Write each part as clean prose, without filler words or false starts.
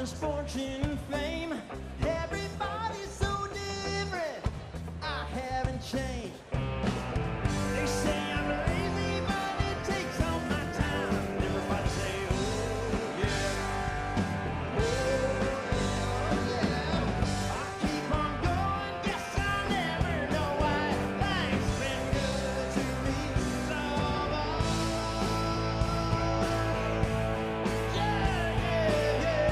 success, fortune, and fame. Everybody's so different. I haven't changed. They say I'm lazy, but it takes all my time. Everybody say, oh yeah, oh yeah. I keep on going, guess I'll never know why. Life's been good to me so long. Yeah, yeah, yeah.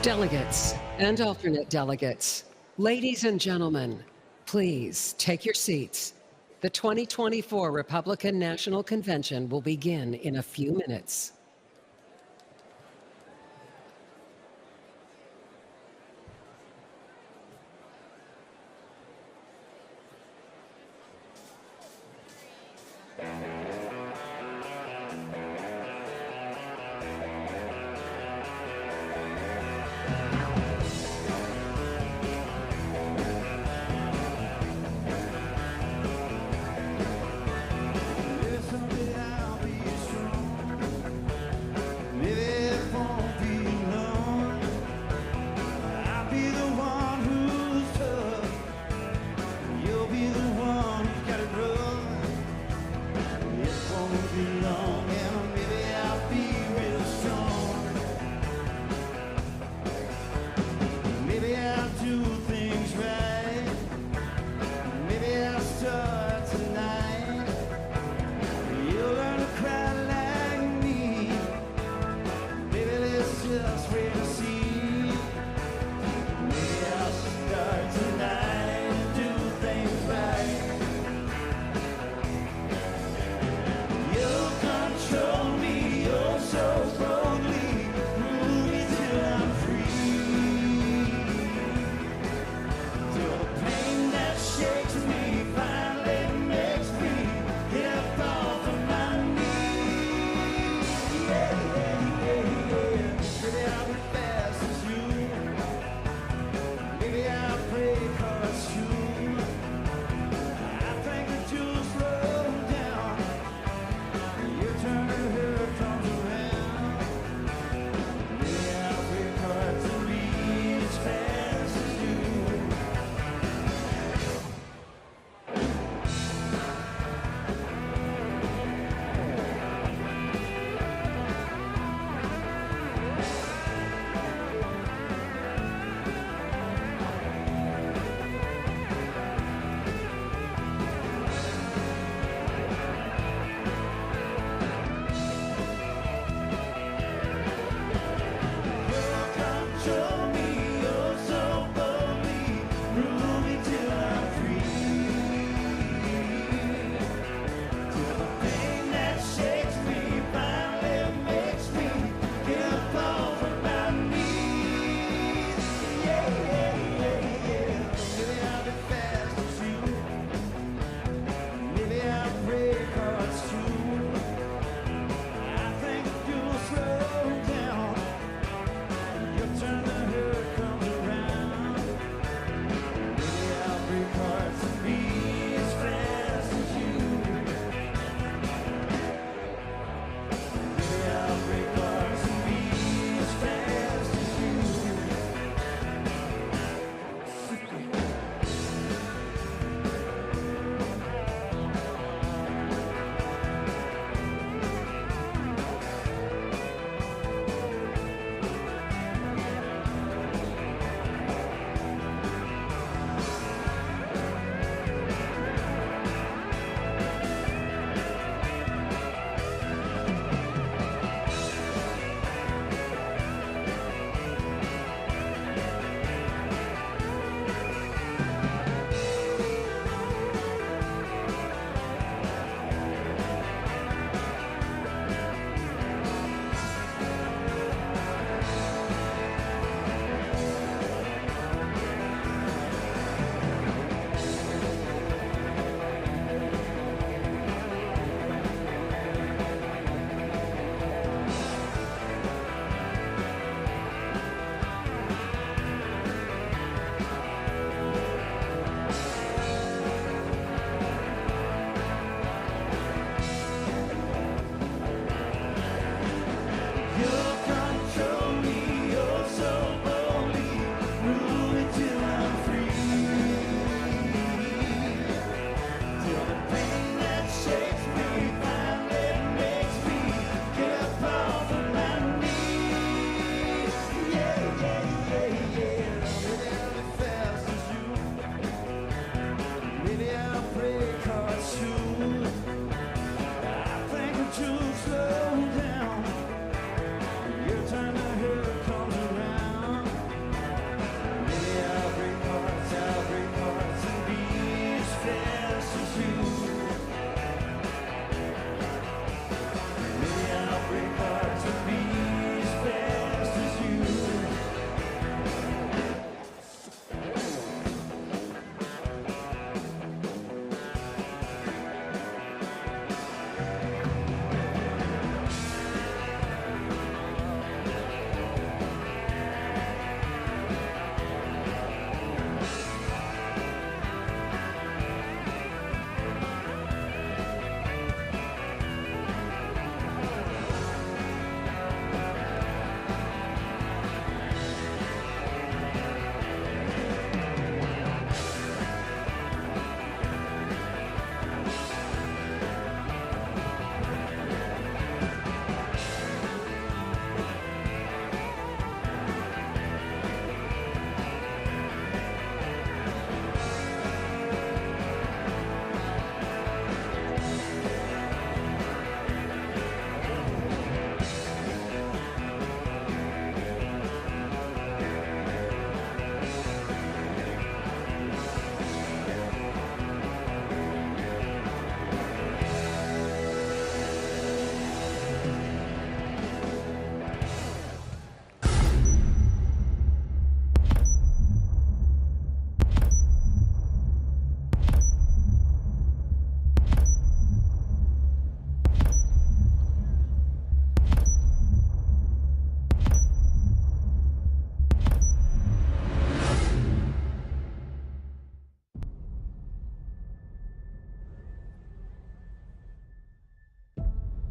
Delegates and alternate delegates, ladies and gentlemen, please take your seats. The 2024 Republican National Convention will begin in a few minutes. Baby, I'll be back.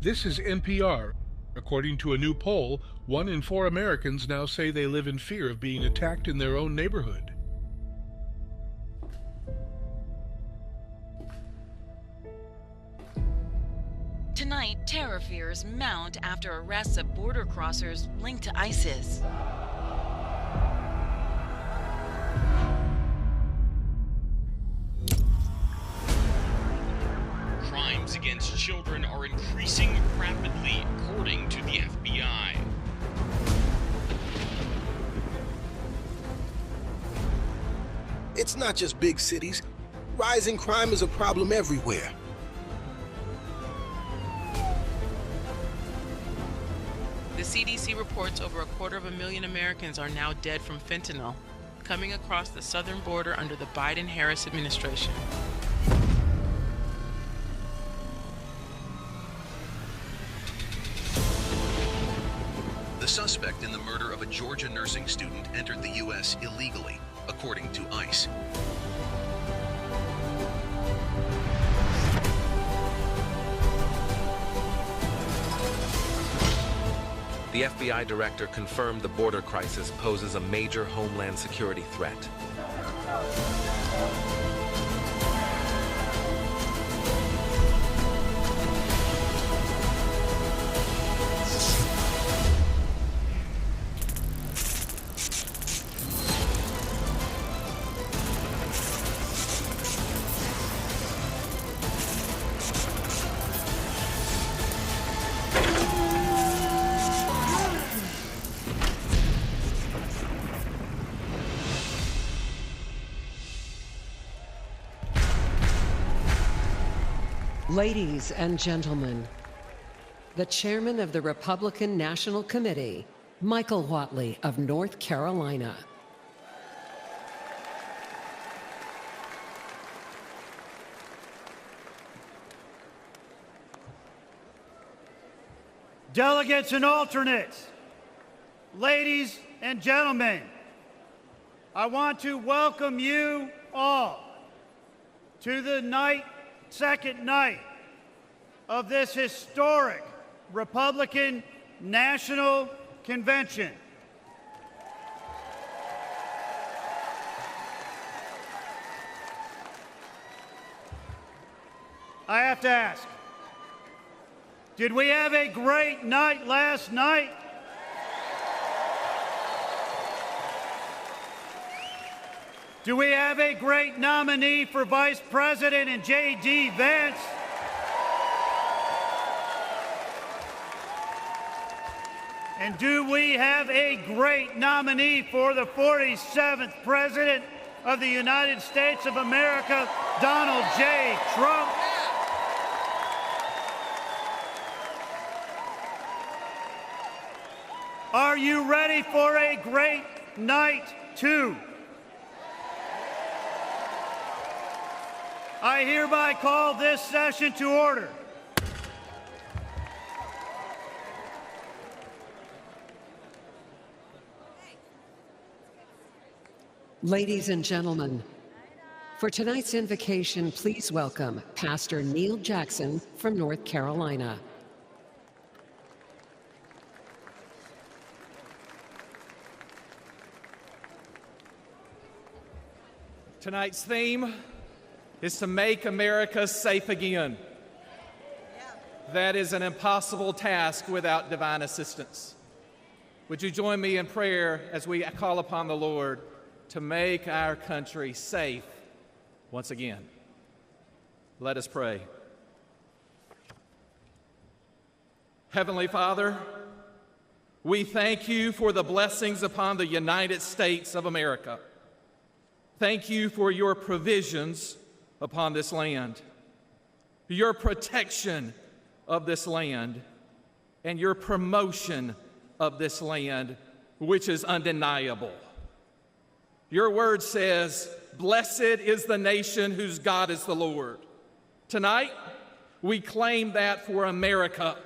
This is NPR. According to a new poll, 1 in 4 Americans now say they live in fear of being attacked in their own neighborhood. Tonight, terror fears mount after arrests of border crossers linked to ISIS. Crimes against children are increasing rapidly, according to the FBI. It's not just big cities. Rising crime is a problem everywhere. The CDC reports over 250,000 Americans are now dead from fentanyl, coming across the southern border under the Biden-Harris administration. The suspect in the murder of a Georgia nursing student entered the U.S. illegally, according to ICE. The FBI director confirmed the border crisis poses a major homeland security threat. Ladies and gentlemen, the chairman of the Republican National Committee, Michael Whatley of North Carolina. Delegates and alternates, ladies and gentlemen, I want to welcome you all to the second night of this historic Republican National Convention. I have to ask, did we have a great night last night? Do we have a great nominee for Vice President in J.D. Vance? And do we have a great nominee for the 47th President of the United States of America, Donald J. Trump? Are you ready for a great night, too? I hereby call this session to order. Ladies and gentlemen, for tonight's invocation, please welcome Pastor Neil Jackson from North Carolina. Tonight's theme is to make America safe again. That is an impossible task without divine assistance. Would you join me in prayer as we call upon the Lord to make our country safe once again? Let us pray. Heavenly Father, we thank you for the blessings upon the United States of America. Thank you for your provisions upon this land, your protection of this land, and your promotion of this land, which is undeniable. Your word says, "Blessed is the nation whose God is the Lord." Tonight, we claim that for America,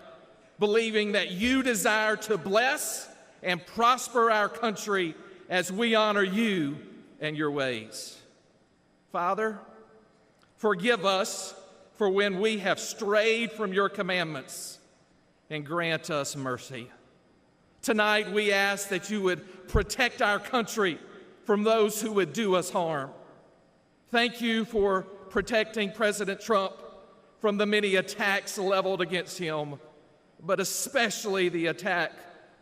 believing that you desire to bless and prosper our country as we honor you and your ways. Father, forgive us for when we have strayed from your commandments. and grant us mercy. Tonight, we ask that you would protect our country from those who would do us harm. Thank you for protecting President Trump from the many attacks leveled against him, but especially the attack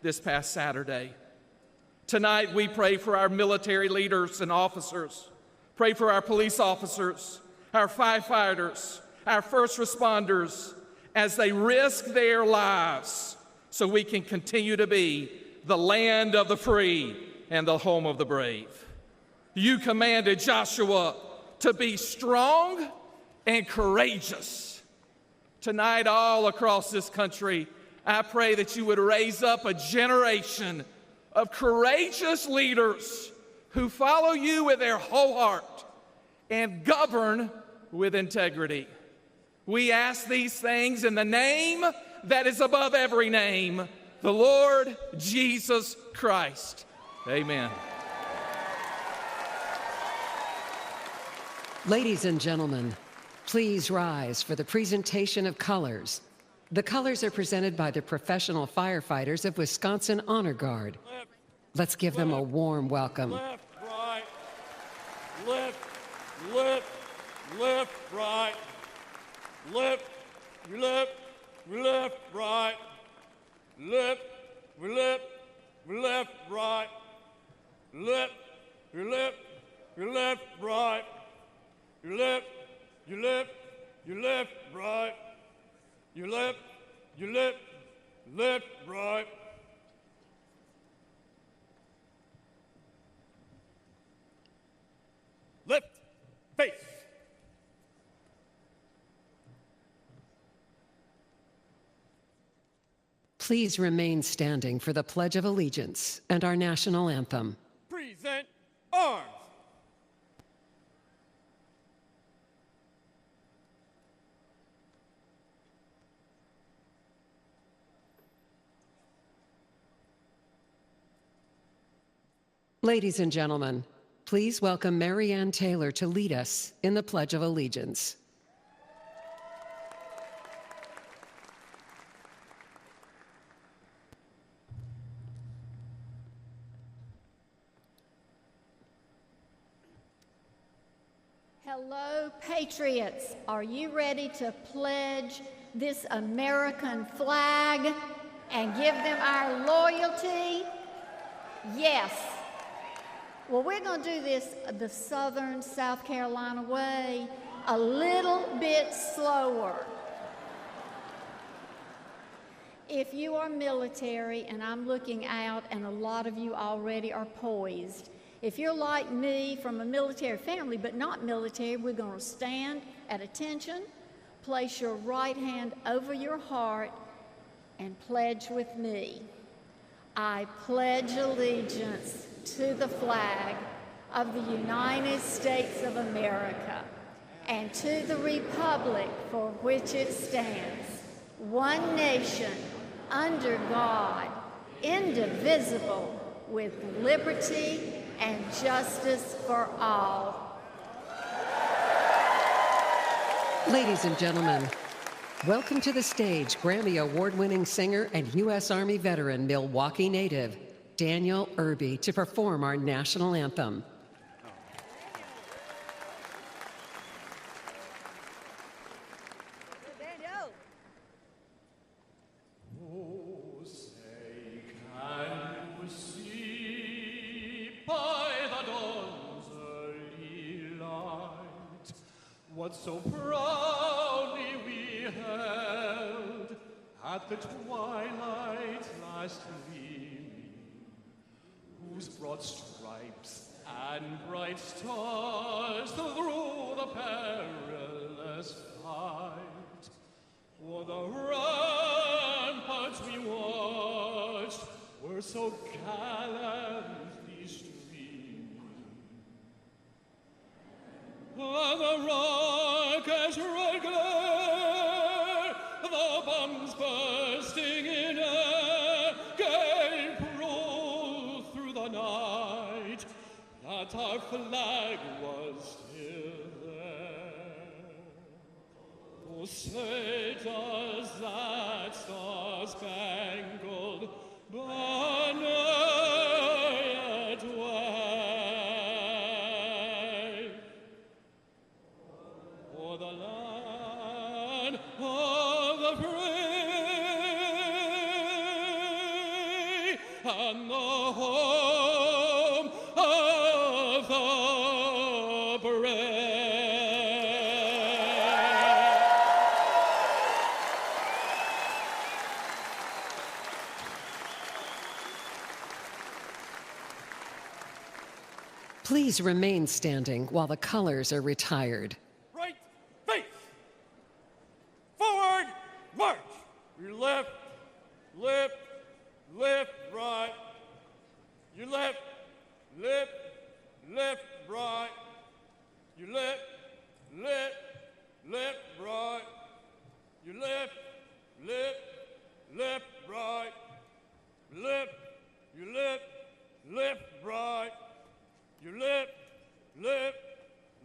this past Saturday. Tonight, we pray for our military leaders and officers, pray for our police officers, our firefighters, our first responders, as they risk their lives so we can continue to be the land of the free and the home of the brave. You commanded Joshua to be strong and courageous. Tonight, all across this country, I pray that you would raise up a generation of courageous leaders who follow you with their whole heart and govern with integrity. We ask these things in the name that is above every name, the Lord Jesus Christ. Amen. Ladies and gentlemen, please rise for the presentation of colors. The colors are presented by the professional firefighters of Wisconsin Honor Guard. Let's give them a warm welcome. Left, right, left, left, left, right, left, left, left, right, left, left, left, right, left, left, left, right, you left, you left, you left, right, you left, you left, left, right. Left, face. Please remain standing for the Pledge of Allegiance and our national anthem. Present arms. Ladies and gentlemen, please welcome Mary Ann Taylor to lead us in the Pledge of Allegiance. Hello, patriots. Are you ready to pledge this American flag and give them our loyalty? Yes. Well, we're going to do this the Southern South Carolina way, a little bit slower. If you are military, and I'm looking out, and a lot of you already are poised, if you're like me from a military family but not military, we're going to stand at attention, place your right hand over your heart, and pledge with me. I pledge allegiance to the flag of the United States of America and to the republic for which it stands, one nation, under God, indivisible, with liberty and justice for all. Ladies and gentlemen, welcome to the stage Grammy Award-winning singer and U.S. Army veteran, Milwaukee native, Daniel Irby, to perform our national anthem. What so proudly we held at the twilight last gleaming, whose broad stripes and bright stars through the perilous fight, for the ramparts we watched were so gallantly streaming. On the rocket's red glare, the bombs bursting in air, gave proof through the night that our flag was still there. Oh, say does that star-spangled star-spangled banner yet wave. For the land of the free and the home of the brave. Please remain standing while the colors are retired. Right face. Forward march. Your left, left, left, right. Your left, left, left, right. Your left, left, left, right. Your left, left, left, right. Left, your left, left, right. Your left, left,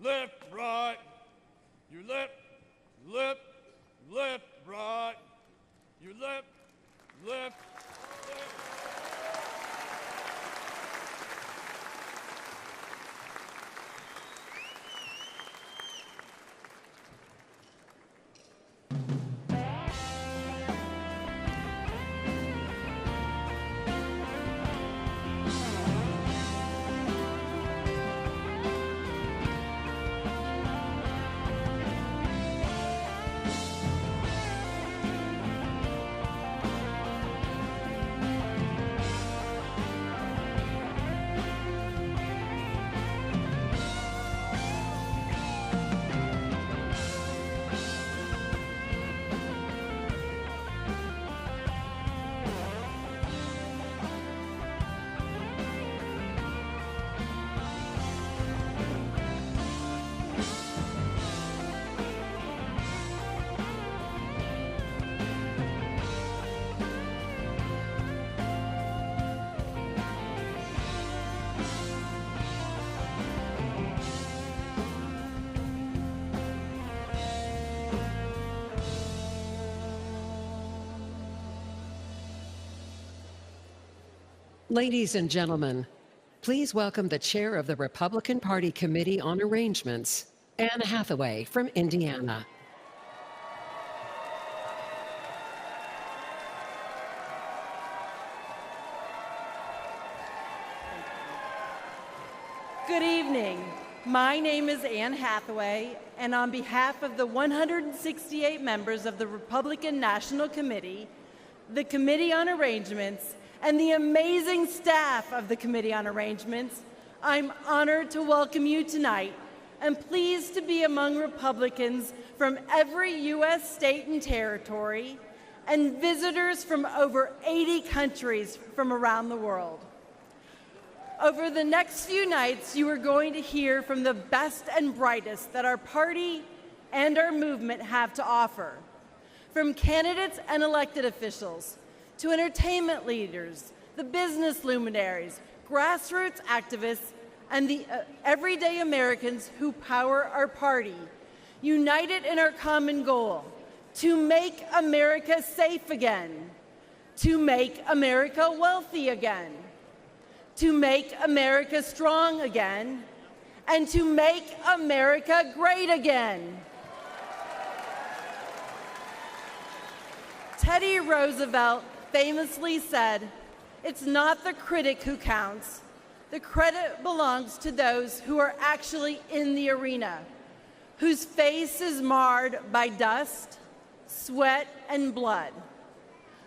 left, right. Your left, left, left, right. Your left, left, left. Ladies and gentlemen, please welcome the chair of the Republican Party Committee on Arrangements, Anne Hathaway from Indiana. Good evening. My name is Anne Hathaway, and on behalf of the 168 members of the Republican National Committee, the Committee on Arrangements, and the amazing staff of the Committee on Arrangements, I'm honored to welcome you tonight and pleased to be among Republicans from every U.S. state and territory and visitors from over 80 countries from around the world. Over the next few nights, you are going to hear from the best and brightest that our party and our movement have to offer, from candidates and elected officials, to entertainment leaders, the business luminaries, grassroots activists, and the everyday Americans who power our party, united in our common goal, to make America safe again, to make America wealthy again, to make America strong again, and to make America great again. Teddy Roosevelt famously said, "It's not the critic who counts. The credit belongs to those who are actually in the arena, whose face is marred by dust, sweat, and blood."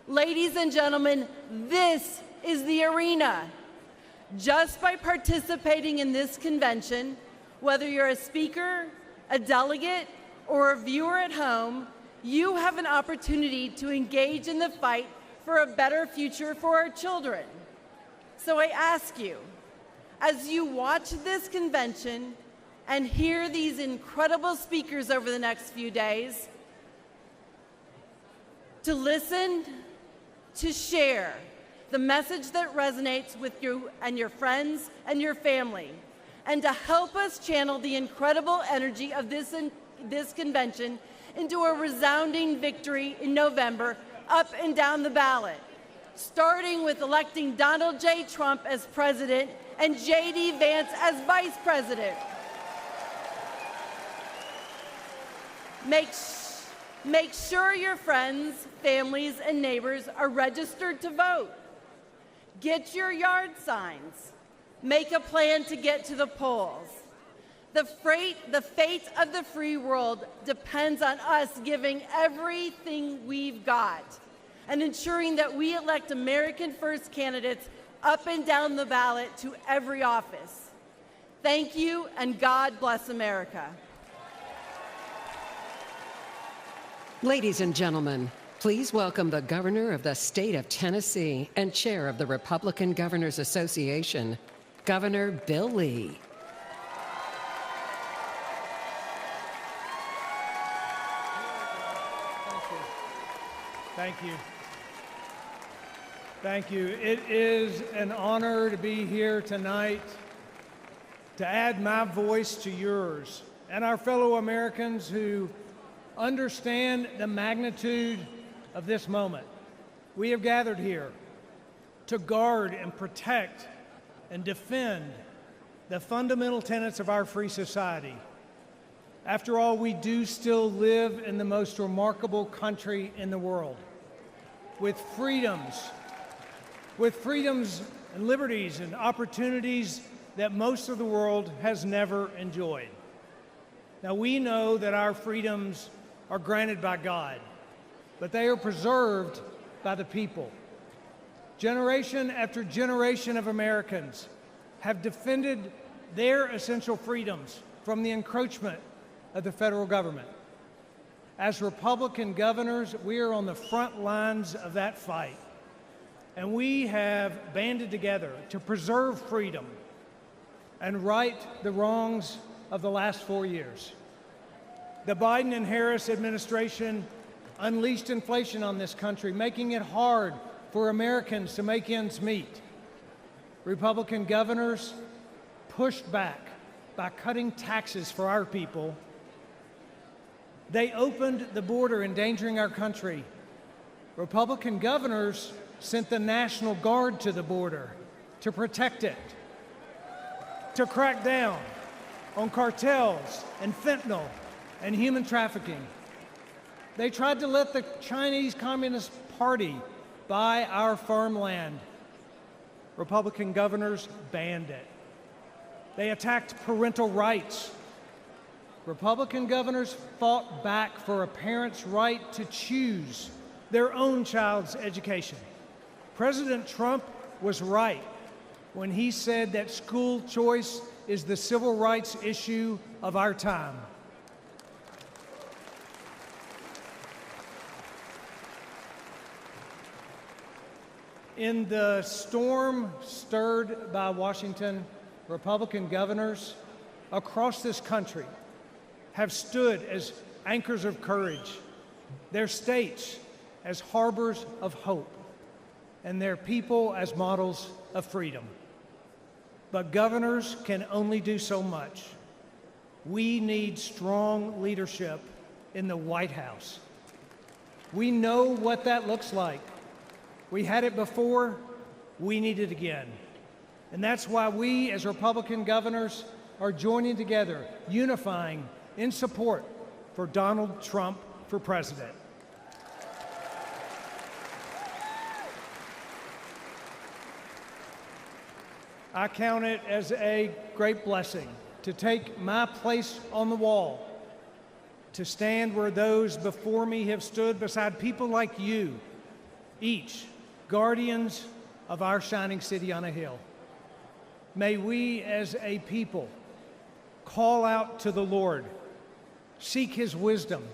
Ladies and gentlemen, this is the arena. Just by participating in this convention, whether you're a speaker, a delegate, or a viewer at home, you have an opportunity to engage in the fight for a better future for our children. So I ask you, as you watch this convention and hear these incredible speakers over the next few days, to listen, to share the message that resonates with you and your friends and your family, and to help us channel the incredible energy of this convention into a resounding victory in November up and down the ballot, starting with electing Donald J. Trump as president and J.D. Vance as vice president. Make sure your friends, families, and neighbors are registered to vote. Get your yard signs. Make a plan to get to the polls. The fate of the free world depends on us giving everything we've got and ensuring that we elect American first candidates up and down the ballot to every office. Thank you, and God bless America. Ladies and gentlemen, please welcome the Governor of the State of Tennessee and Chair of the Republican Governors Association, Governor Bill Lee. Thank you. Thank you. It is an honor to be here tonight to add my voice to yours and our fellow Americans who understand the magnitude of this moment. We have gathered here to guard and protect and defend the fundamental tenets of our free society. After all, we do still live in the most remarkable country in the world, with freedoms and liberties and opportunities that most of the world has never enjoyed. Now, we know that our freedoms are granted by God, but they are preserved by the people. Generation after generation of Americans have defended their essential freedoms from the encroachment of the federal government. As Republican governors, we are on the front lines of that fight, and we have banded together to preserve freedom and right the wrongs of the last 4 years. The Biden and Harris administration unleashed inflation on this country, making it hard for Americans to make ends meet. Republican governors pushed back by cutting taxes for our people. They opened the border, endangering our country. Republican governors sent the National Guard to the border to protect it, to crack down on cartels and fentanyl and human trafficking. They tried to let the Chinese Communist Party buy our farmland. Republican governors banned it. They attacked parental rights. Republican governors fought back for a parent's right to choose their own child's education. President Trump was right when he said that school choice is the civil rights issue of our time. In the storm stirred by Washington, Republican governors across this country have stood as anchors of courage, their states as harbors of hope, and their people as models of freedom. But governors can only do so much. We need strong leadership in the White House. We know what that looks like. We had it before, we need it again. And that's why we, as Republican governors, are joining together, unifying in support for Donald Trump for president. I count it as a great blessing to take my place on the wall, to stand where those before me have stood beside people like you, each guardians of our shining city on a hill. May we as a people call out to the Lord, seek his wisdom,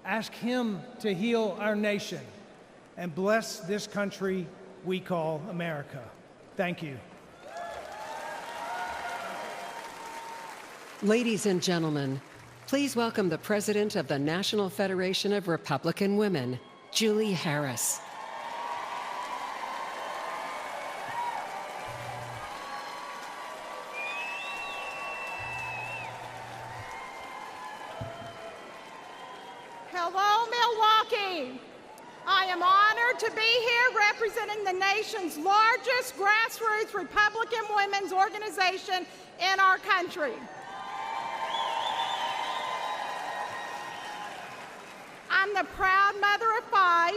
ask him to heal our nation, and bless this country we call America. Thank you. Ladies and gentlemen, please welcome the President of the National Federation of Republican Women, Julie Harris. Hello, Milwaukee. I I am honored to be here representing the nation's largest grassroots Republican women's organization in our country. I'm the proud mother of 5,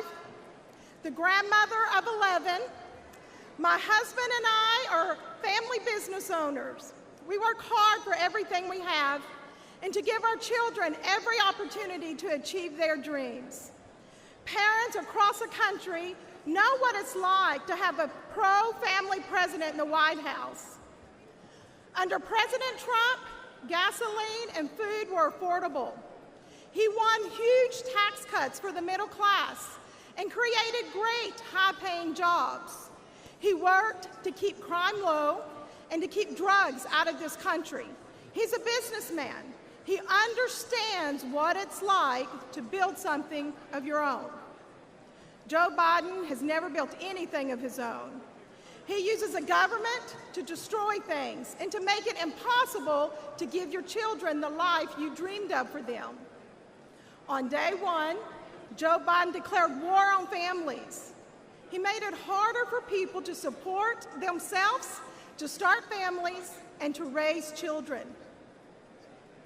the grandmother of 11. My husband and I are family business owners. We work hard for everything we have and to give our children every opportunity to achieve their dreams. Parents across the country know what it's like to have a pro-family president in the White House. Under President Trump, gasoline and food were affordable. He won huge tax cuts for the middle class and created great high-paying jobs. He worked to keep crime low and to keep drugs out of this country. He's a businessman. He understands what it's like to build something of your own. Joe Biden has never built anything of his own. He uses a government to destroy things and to make it impossible to give your children the life you dreamed of for them. On day 1, Joe Biden declared war on families. He made it harder for people to support themselves, to start families, and to raise children.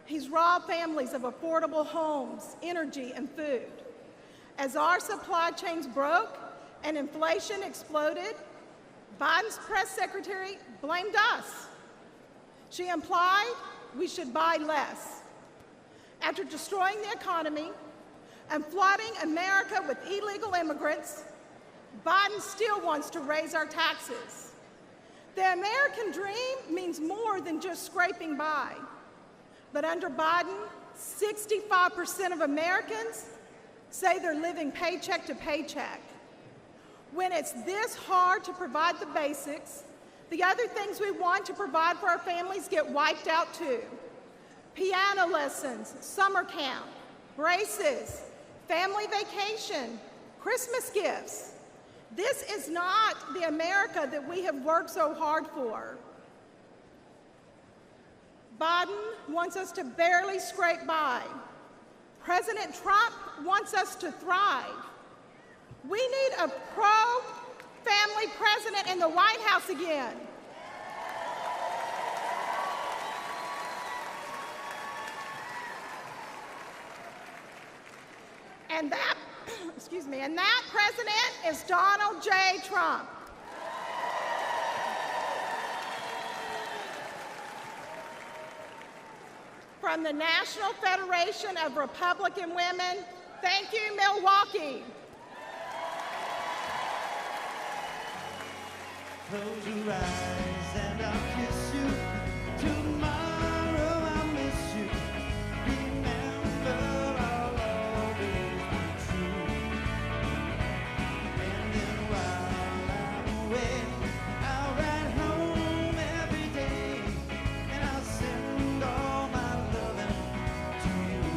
He's robbed families of affordable homes, energy, and food. As our supply chains broke and inflation exploded, Biden's press secretary blamed us. She implied we should buy less. After destroying the economy and flooding America with illegal immigrants, Biden still wants to raise our taxes. The American dream means more than just scraping by. But under Biden, 65% of Americans say they're living paycheck to paycheck. When it's this hard to provide the basics, the other things we want to provide for our families get wiped out too. Piano lessons, summer camp, braces, family vacation, Christmas gifts. This is not the America that we have worked so hard for. Biden wants us to barely scrape by. President Trump wants us to thrive. We need a pro-family president in the White House again. And that, and that president is Donald J. Trump. From the National Federation of Republican Women, thank you, Milwaukee. Close your eyes and I'll kiss you. Tomorrow I'll miss you. Remember, I'll always be true. And then while I'm away, I'll ride home every day, and I'll send all my loving to you.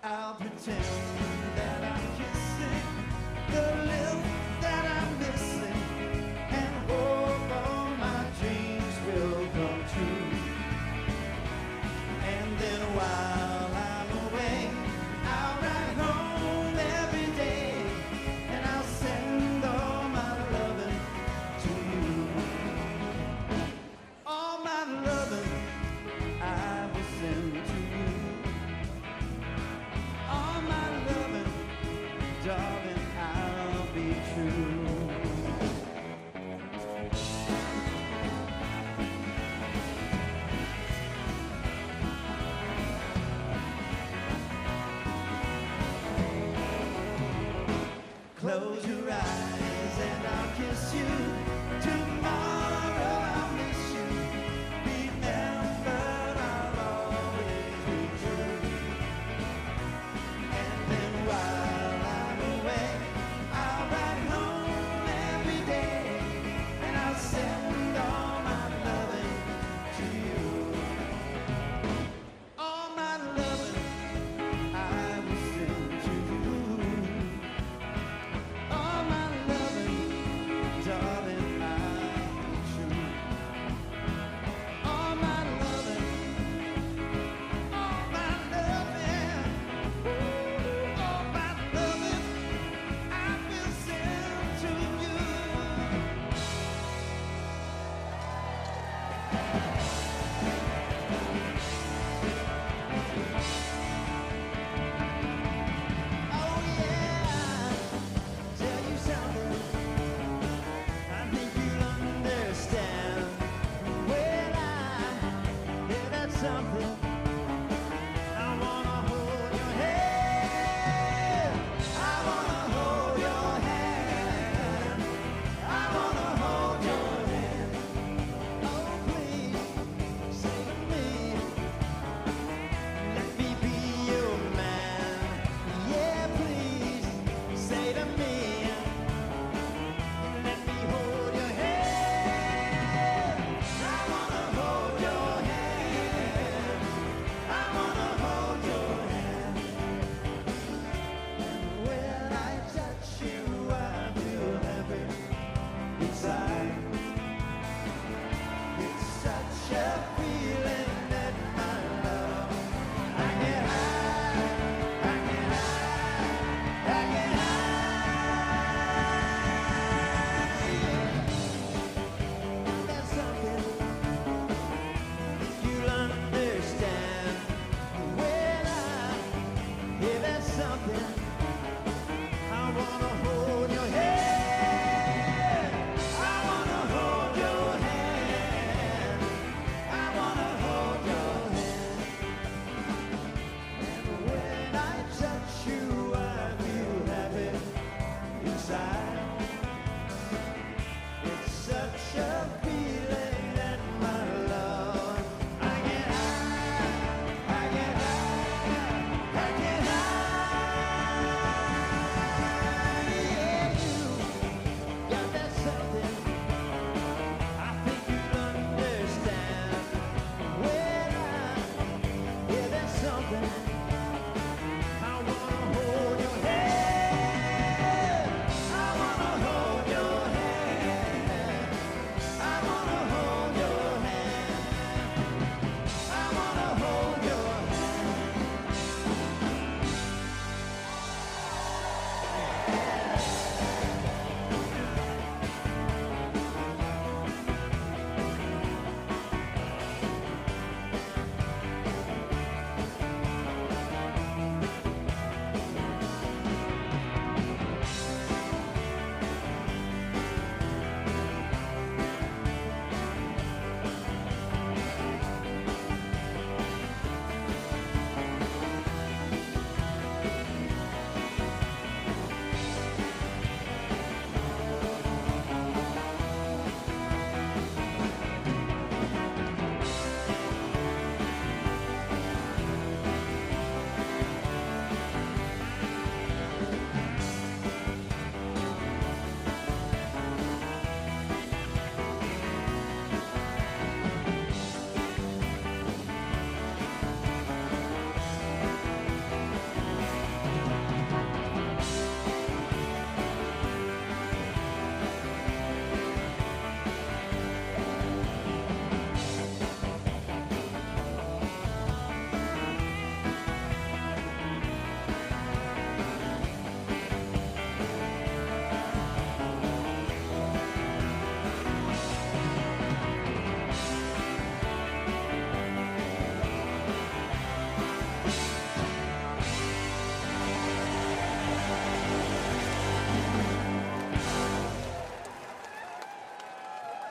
I'll pretend that I'm kissing the lips that I'm missing, and hope all my dreams will come true. And then while I'm away, I'll ride home every day, and I'll send all my loving to you. All my loving I will send to you. All my loving, darling, I'll be true. Close your eyes and I'll kiss you. Tomorrow I'll miss you. Remember, I'll always be true. And then while I'm away, I'll ride home every day, and I'll send all my loving to you. All my loving I will send to you. All my loving, darling, I'll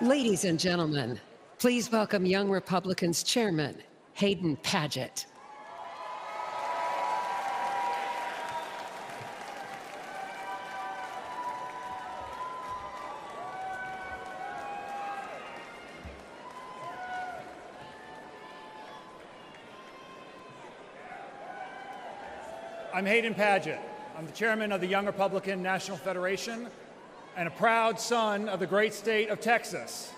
Ladies and gentlemen, please welcome Young Republicans Chairman Hayden Padgett. I'm Hayden Padgett. I'm the chairman of the Young Republican National Federation and a proud son of the great state of Texas.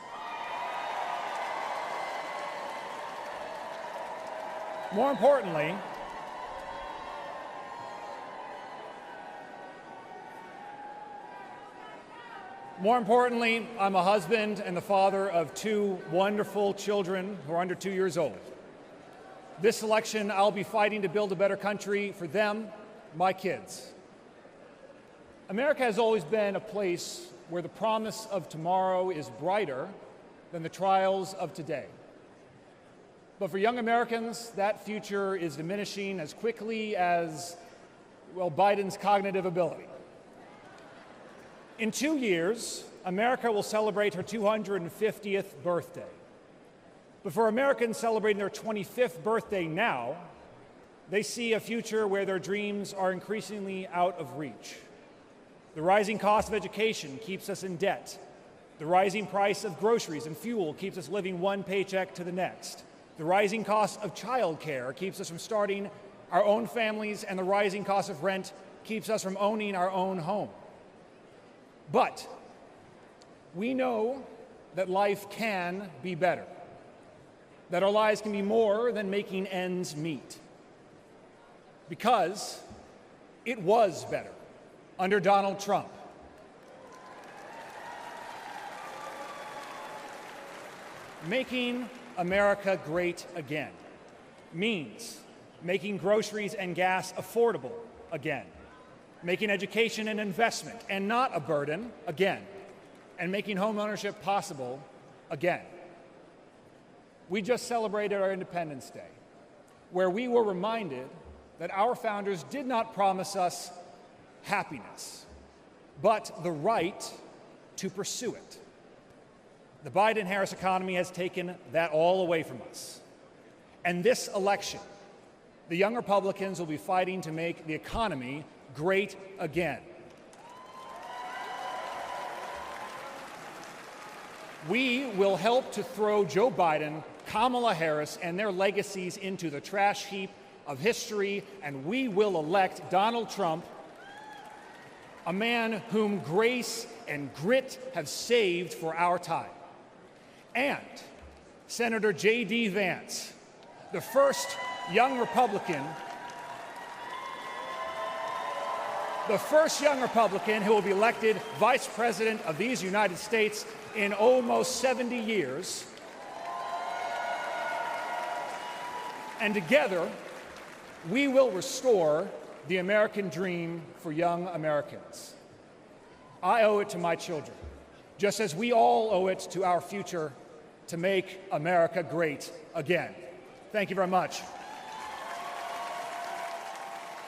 More importantly, I'm a husband and the father of two wonderful children who are under 2 years old. This election, I'll be fighting to build a better country for them, my kids. America has always been a place where the promise of tomorrow is brighter than the trials of today. But for young Americans, that future is diminishing as quickly as, well, Biden's cognitive ability. In 2 years, America will celebrate her 250th birthday. But for Americans celebrating their 25th birthday now, they see a future where their dreams are increasingly out of reach. The rising cost of education keeps us in debt. The rising price of groceries and fuel keeps us living one paycheck to the next. The rising cost of childcare keeps us from starting our own families, and the rising cost of rent keeps us from owning our own home. But we know that life can be better, that our lives can be more than making ends meet. Because it was better under Donald Trump. Making America great again means making groceries and gas affordable again, making education an investment and not a burden again, and making home ownership possible again. We just celebrated our Independence Day, where we were reminded that our founders did not promise us happiness, but the right to pursue it. The Biden-Harris economy has taken that all away from us. And this election, the young Republicans will be fighting to make the economy great again. We will help to throw Joe Biden, Kamala Harris, and their legacies into the trash heap of history, and we will elect Donald Trump, a man whom grace and grit have saved for our time. And Senator J.D. Vance, the first young Republican who will be elected Vice President of these United States in almost 70 years. And together, we will restore the American dream for young Americans. I owe it to my children, just as we all owe it to our future, to make America great again. Thank you very much.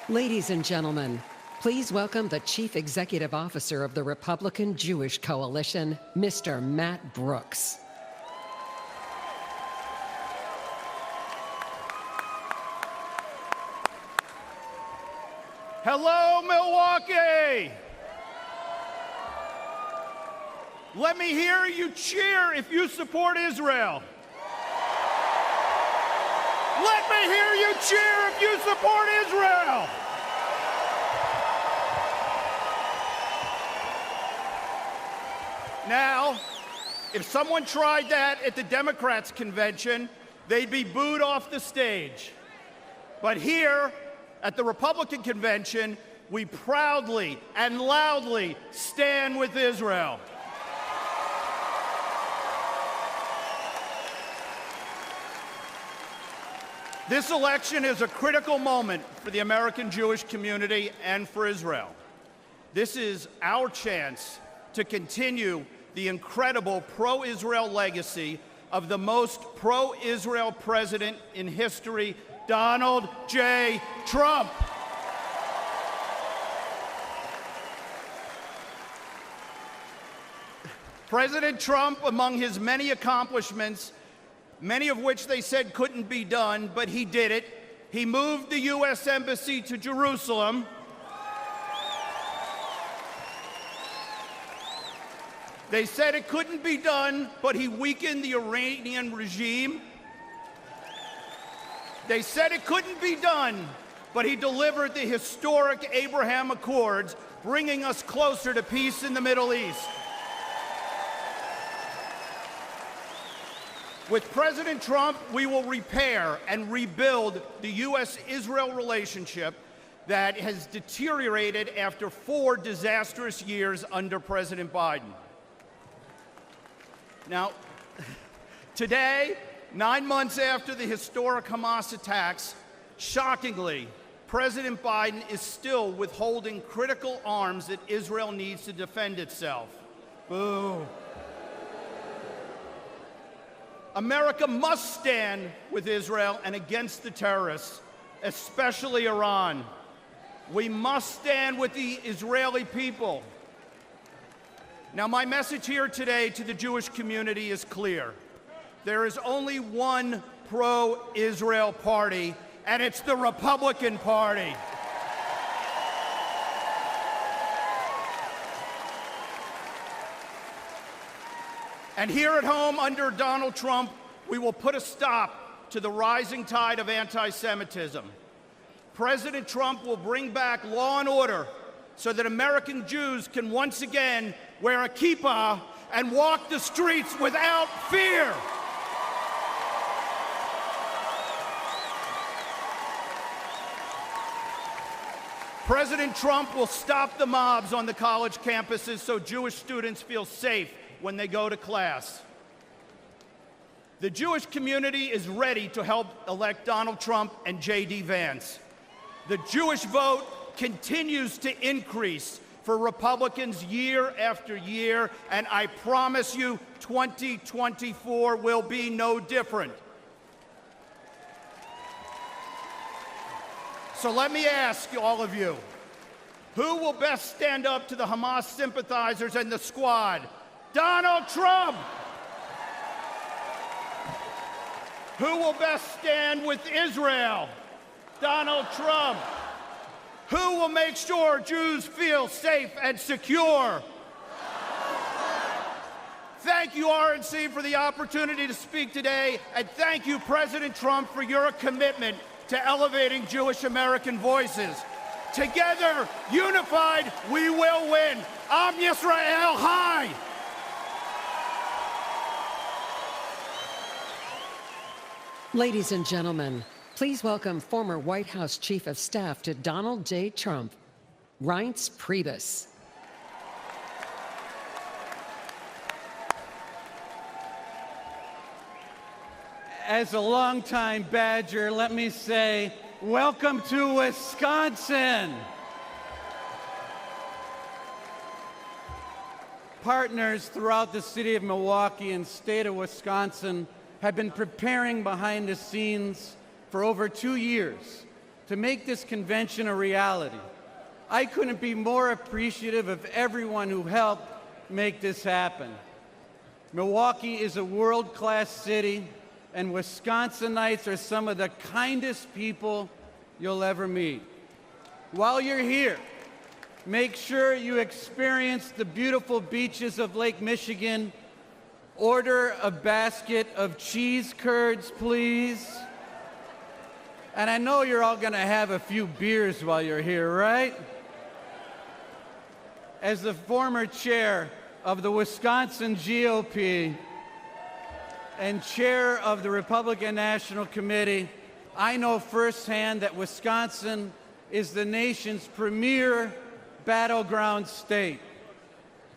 Ladies and gentlemen, please welcome the Chief Executive Officer of the Republican Jewish Coalition, Mr. Matt Brooks. Hello, Milwaukee! Let me hear you cheer if you support Israel. Let me hear you cheer if you support Israel. Now, if someone tried that at the Democrats' convention, they'd be booed off the stage. But here, at the Republican convention, we proudly and loudly stand with Israel. This election is a critical moment for the American Jewish community and for Israel. This is our chance to continue the incredible pro-Israel legacy of the most pro-Israel president in history, Donald J. Trump. President Trump, among his many accomplishments, many of which they said couldn't be done, but he did it. He moved the U.S. Embassy to Jerusalem. They said it couldn't be done, but he weakened the Iranian regime. They said it couldn't be done, but he delivered the historic Abraham Accords, bringing us closer to peace in the Middle East. With President Trump, we will repair and rebuild the U.S.-Israel relationship that has deteriorated after 4 disastrous years under President Biden. Now, today, 9 months after the historic Hamas attacks, shockingly, President Biden is still withholding critical arms that Israel needs to defend itself. Boo. America must stand with Israel and against the terrorists, especially Iran. We must stand with the Israeli people. Now, my message here today to the Jewish community is clear. There is only one pro-Israel party, and it's the Republican Party. And here at home, under Donald Trump, we will put a stop to the rising tide of anti-Semitism. President Trump will bring back law and order so that American Jews can once again wear a kippah and walk the streets without fear. President Trump will stop the mobs on the college campuses so Jewish students feel safe when they go to class. The Jewish community is ready to help elect Donald Trump and J.D. Vance. The Jewish vote continues to increase for Republicans year after year, and I promise you 2024 will be no different. So let me ask all of you, who will best stand up to the Hamas sympathizers and the squad? Donald Trump! Who will best stand with Israel? Donald Trump. Who will make sure Jews feel safe and secure? Thank you, RNC, for the opportunity to speak today, and thank you, President Trump, for your commitment to elevating Jewish American voices. Together, unified, we will win. Am Yisrael Chai! Ladies and gentlemen, please welcome former White House Chief of Staff to Donald J. Trump, Reince Priebus. As a longtime Badger, let me say, welcome to Wisconsin. Partners throughout the city of Milwaukee and state of Wisconsin have been preparing behind the scenes for over 2 years to make this convention a reality. I couldn't be more appreciative of everyone who helped make this happen. Milwaukee is a world-class city, and Wisconsinites are some of the kindest people you'll ever meet. While you're here, make sure you experience the beautiful beaches of Lake Michigan. Order a basket of cheese curds, please. And I know you're all going to have a few beers while you're here, right? As the former chair of the Wisconsin GOP and chair of the Republican National Committee, I know firsthand that Wisconsin is the nation's premier battleground state.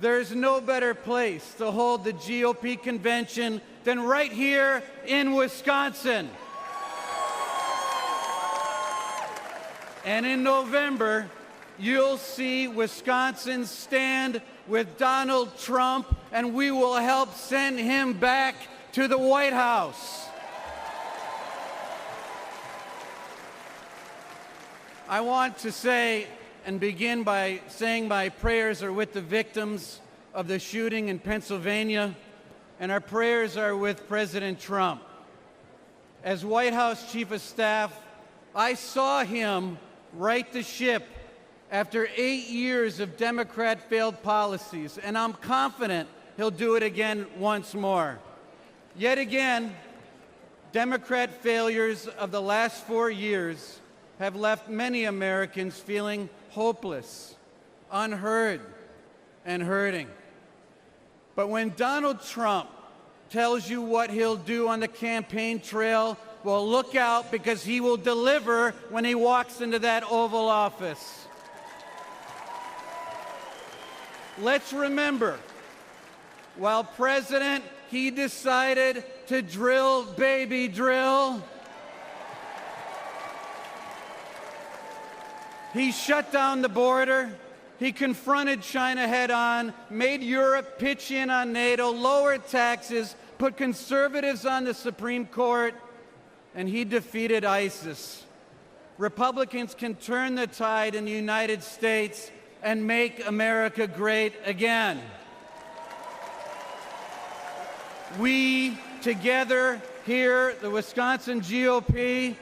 There's no better place to hold the GOP convention than right here in Wisconsin. And in November, you'll see Wisconsin stand with Donald Trump, and we will help send him back to the White House. I want to say and begin by saying my prayers are with the victims of the shooting in Pennsylvania, and our prayers are with President Trump. As White House Chief of Staff, I saw him right the ship after 8 years of Democrat failed policies, and I'm confident he'll do it again once more. Yet again, Democrat failures of the last 4 years have left many Americans feeling hopeless, unheard, and hurting. But when Donald Trump tells you what he'll do on the campaign trail, well, look out, because he will deliver when he walks into that Oval Office. Let's remember, while president, he decided to drill, baby, drill. He shut down the border. He confronted China head on, made Europe pitch in on NATO, lowered taxes, put conservatives on the Supreme Court, and he defeated ISIS. Republicans can turn the tide in the United States and make America great again. We, together here, the Wisconsin GOP,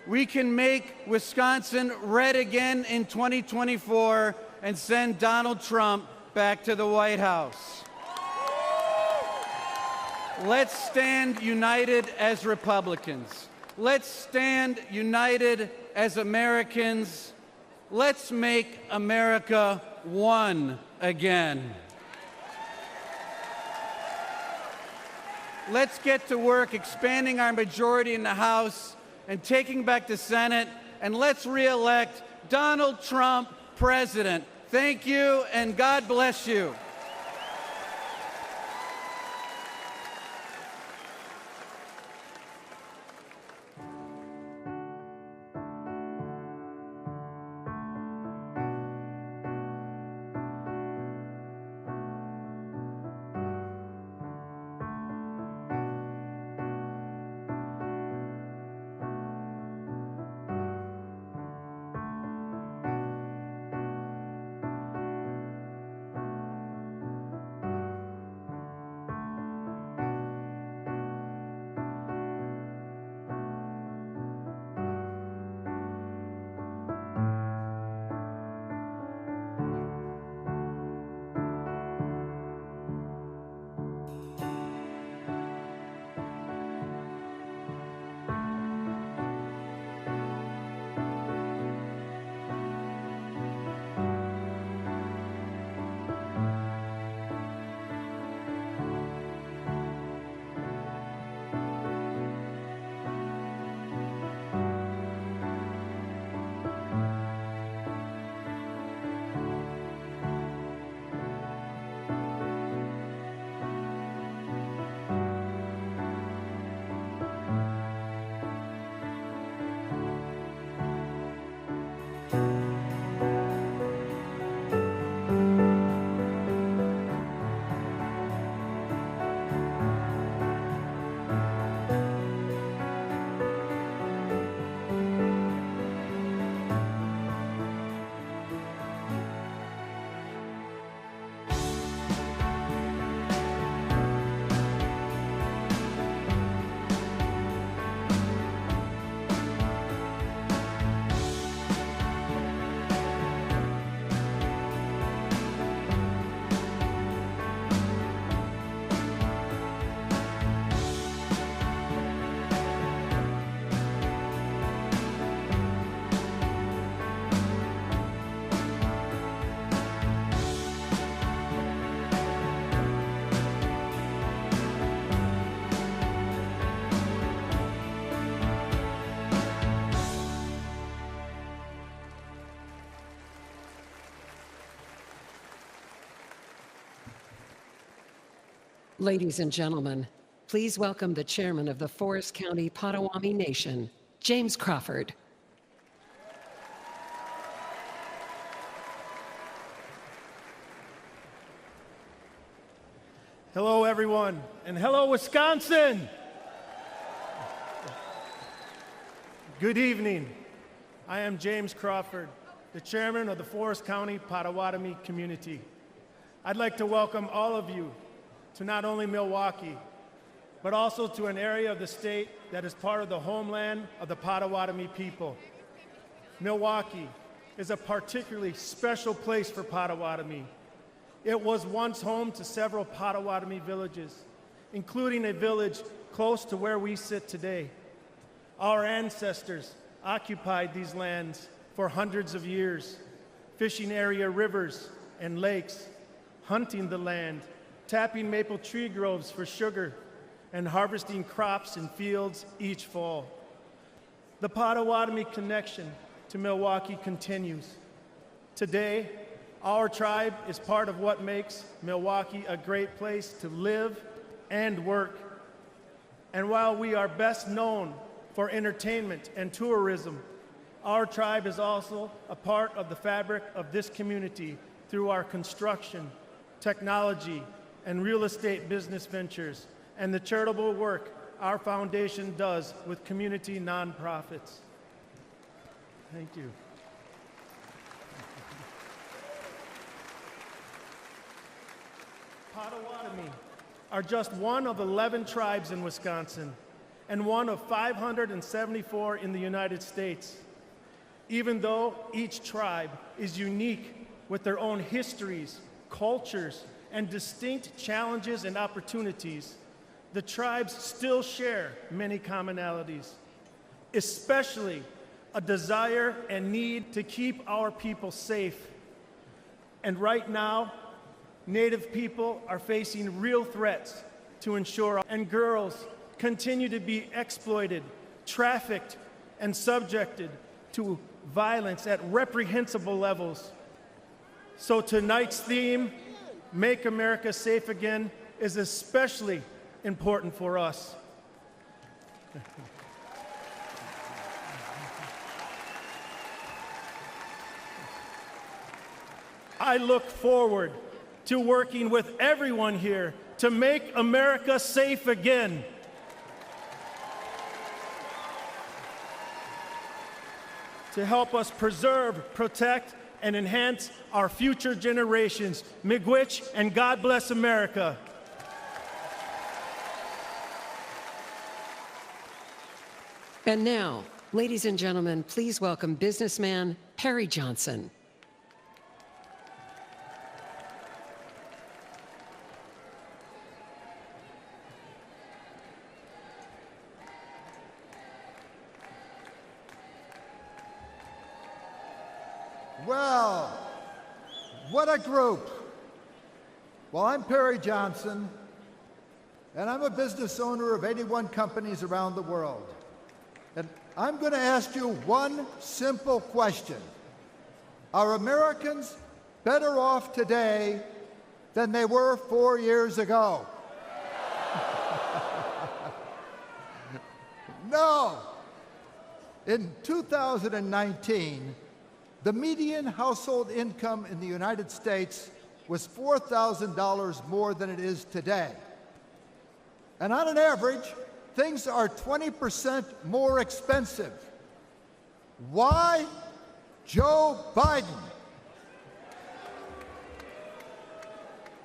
we can make Wisconsin red again in 2024 and send Donald Trump back to the White House. Let's stand united as Republicans. Let's stand united as Americans. Let's make America one again. Let's get to work expanding our majority in the House and taking back the Senate, and let's re-elect Donald Trump president. Thank you, and God bless you. Ladies and gentlemen, please welcome the chairman of the Forest County Potawatomi Nation, James Crawford. Hello, everyone, and hello, Wisconsin. Good evening. I am James Crawford, the chairman of the Forest County Potawatomi community. I'd like to welcome all of you to not only Milwaukee, but also to an area of the state that is part of the homeland of the Potawatomi people. Milwaukee is a particularly special place for Potawatomi. It was once home to several Potawatomi villages, including a village close to where we sit today. Our ancestors occupied these lands for hundreds of years, fishing area rivers and lakes, hunting the land, tapping maple tree groves for sugar, and harvesting crops in fields each fall. The Potawatomi connection to Milwaukee continues. Today, our tribe is part of what makes Milwaukee a great place to live and work. And while we are best known for entertainment and tourism, our tribe is also a part of the fabric of this community through our construction, technology, and real estate business ventures and the charitable work our foundation does with community nonprofits. Thank you. Potawatomi are just one of 11 tribes in Wisconsin and one of 574 in the United States. Even though each tribe is unique with their own histories, cultures, and distinct challenges and opportunities, the tribes still share many commonalities, especially a desire and need to keep our people safe. And right now, Native people are facing real threats to ensure, and girls continue to be exploited, trafficked, and subjected to violence at reprehensible levels. So tonight's theme, Make America Safe Again, is especially important for us. I look forward to working with everyone here to make America safe again. To help us preserve, protect, and enhance our future generations. Miigwech, and God bless America. And now, ladies and gentlemen, please welcome businessman Perry Johnson. Well, what a group. Well, I'm Perry Johnson, and I'm a business owner of 81 companies around the world. And I'm going to ask you one simple question. Are Americans better off today than they were 4 years ago? No. In 2019, the median household income in the United States was $4,000 more than it is today. And on an average, things are 20% more expensive. Why? Joe Biden.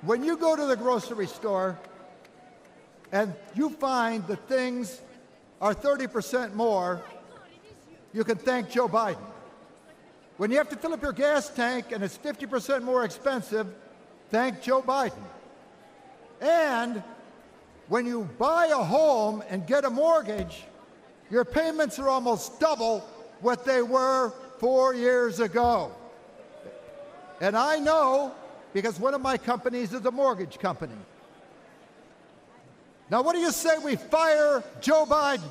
When you go to the grocery store and you find that things are 30% more, you can thank Joe Biden. When you have to fill up your gas tank and it's 50% more expensive, thank Joe Biden. And when you buy a home and get a mortgage, your payments are almost double what they were 4 years ago. And I know because one of my companies is a mortgage company. Now, what do you say we fire Joe Biden?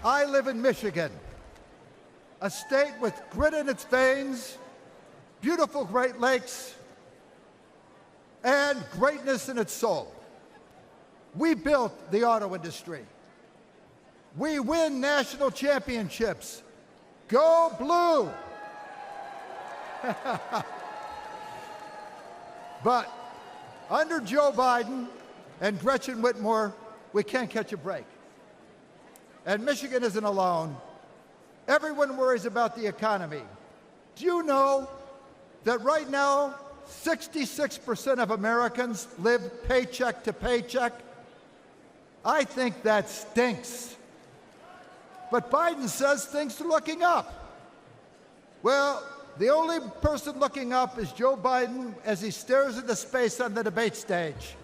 I live in Michigan, a state with grit in its veins, beautiful Great Lakes, and greatness in its soul. We built the auto industry. We win national championships. Go Blue! But under Joe Biden and Gretchen Whitmer, we can't catch a break. And Michigan isn't alone. Everyone worries about the economy. Do you know that right now, 66% of Americans live paycheck to paycheck? I think that stinks. But Biden says things are looking up. Well, the only person looking up is Joe Biden as he stares into space on the debate stage.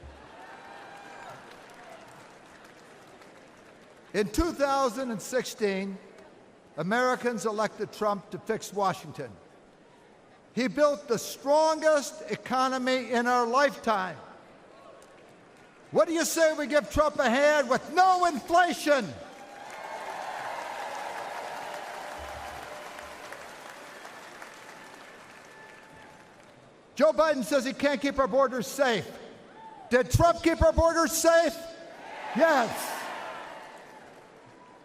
In 2016, Americans elected Trump to fix Washington. He built the strongest economy in our lifetime. What do you say we give Trump a hand with no inflation? Joe Biden says he can't keep our borders safe. Did Trump keep our borders safe? Yes.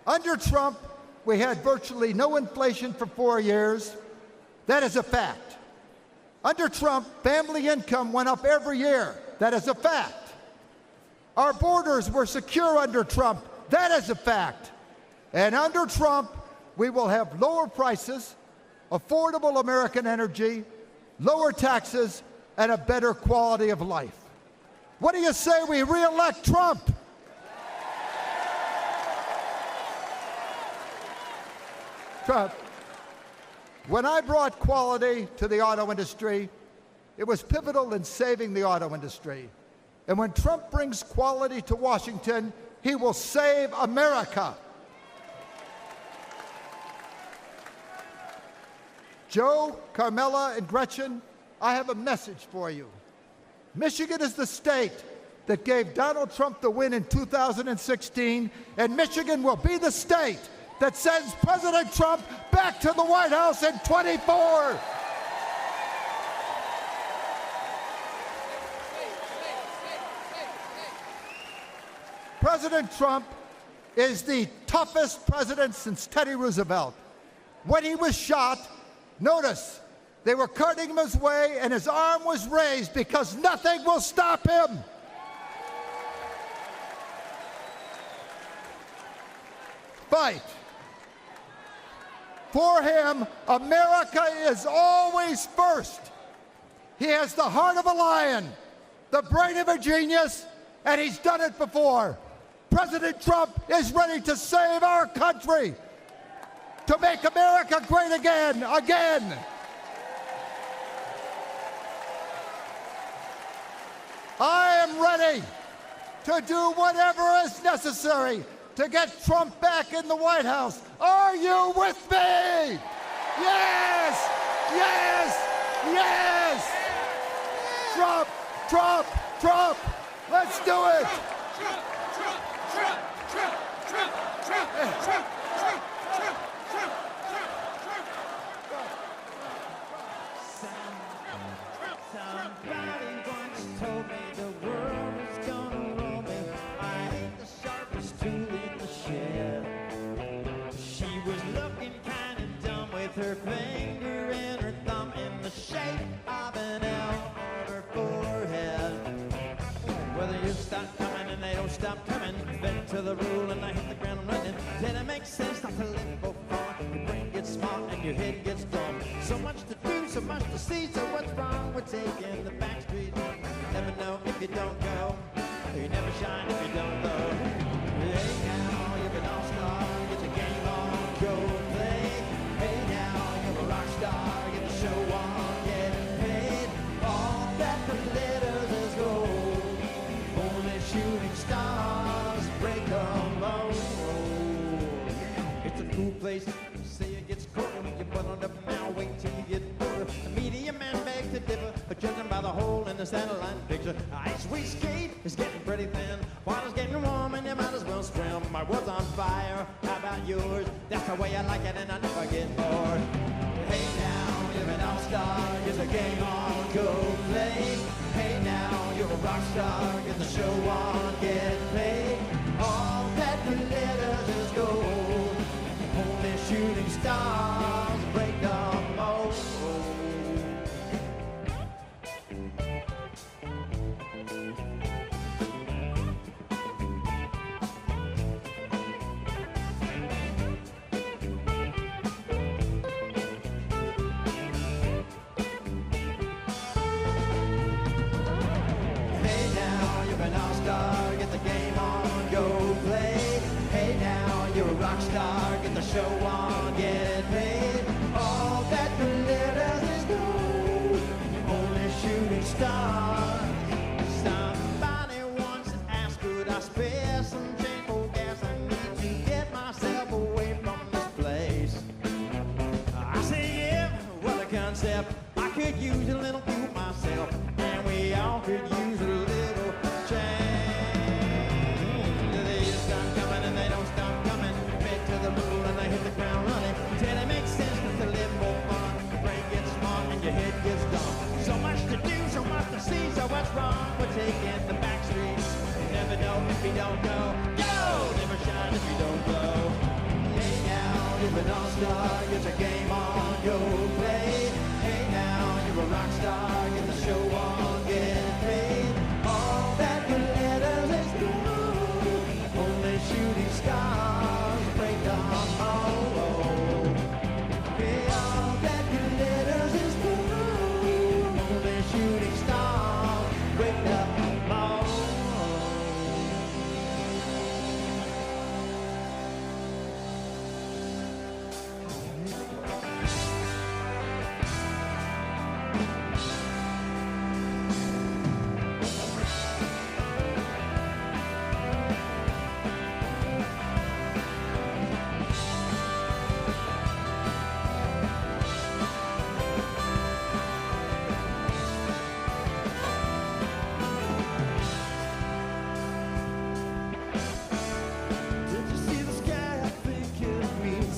Under Trump, we had virtually no inflation for 4 years. That is a fact. Under Trump, family income went up every year. That is a fact. Our borders were secure under Trump. That is a fact. And under Trump, we will have lower prices, affordable American energy, lower taxes, and a better quality of life. What do you say we re-elect Trump? Trump. When I brought quality to the auto industry, it was pivotal in saving the auto industry. And when Trump brings quality to Washington, he will save America. Joe, Carmela, and Gretchen, I have a message for you. Michigan is the state that gave Donald Trump the win in 2016, and Michigan will be the state that sends President Trump back to the White House in 24. President Trump is the toughest president since Teddy Roosevelt. When he was shot, notice, they were carting him his way and his arm was raised because nothing will stop him. Fight. For him, America is always first. He has the heart of a lion, the brain of a genius, and he's done it before. President Trump is ready to save our country, to make America great again. I am ready to do whatever is necessary to get Trump back in the White House. Are you with me? Yes! Yes! Yes! Trump! Trump! Trump! Let's do it! Somebody once told me the world is gonna roll me. I ain't the sharpest tool in the shed. She was looking kind of dumb with her finger and her thumb in the shape of an L on her forehead. Whether you stop coming and they don't stop coming, bend to the rule and I hit the ground running. Then it makes sense not to live before your brain gets smart and your head gets dumb. So much to do, so much to see, so what's wrong with taking the back street? You never know if you don't go, you never shine if you don't go. Hey now, you're an all-star, get the game on, go play. Hey now, you're a rock star, get the show on, get paid. All that glitters is gold, only shooting stars break the mold. It's a cool place, say it gets colder when you put on up now, wait till you get older. The media man begs to differ, judging by the hole in the satellite picture. Ice we skate is getting pretty thin, water's getting warm and you might as well swim. My world's on fire, how about yours? That's the way I like it and I never get bored. Hey now, you're an all-star, get the game on, go play. Hey now, you're a rock star, get the show on, get paid. All that glitters is gold, only shooting stars break the mold. Hey now, you're an all-star, get the game on, go play. Hey now, you're a rock star, get the show on, get paid. All that glitters is gold, only shooting stars. Somebody once asked, could I spare some change for gas? I need to get myself away from this place. I say yeah, what a concept. I could use a little fuel myself, and we all could use a little change. They just stop coming and they don't stop coming. Bend to the rule and they hit the ground running. Till it makes sense to live more fun. Your brain gets smart and your head gets dumb. So much to do, so much to see. So what's wrong with taking the back streets? You never know if you don't go. Go! Never shine if you don't glow. Hey now, you're an all-star, get your game on, go play. Hey now, you're a rock star, get the show on, get paid. All that glitters is gold. Only shooting stars break down. Oh, hey, all that glitters is gold. Only shooting stars break down.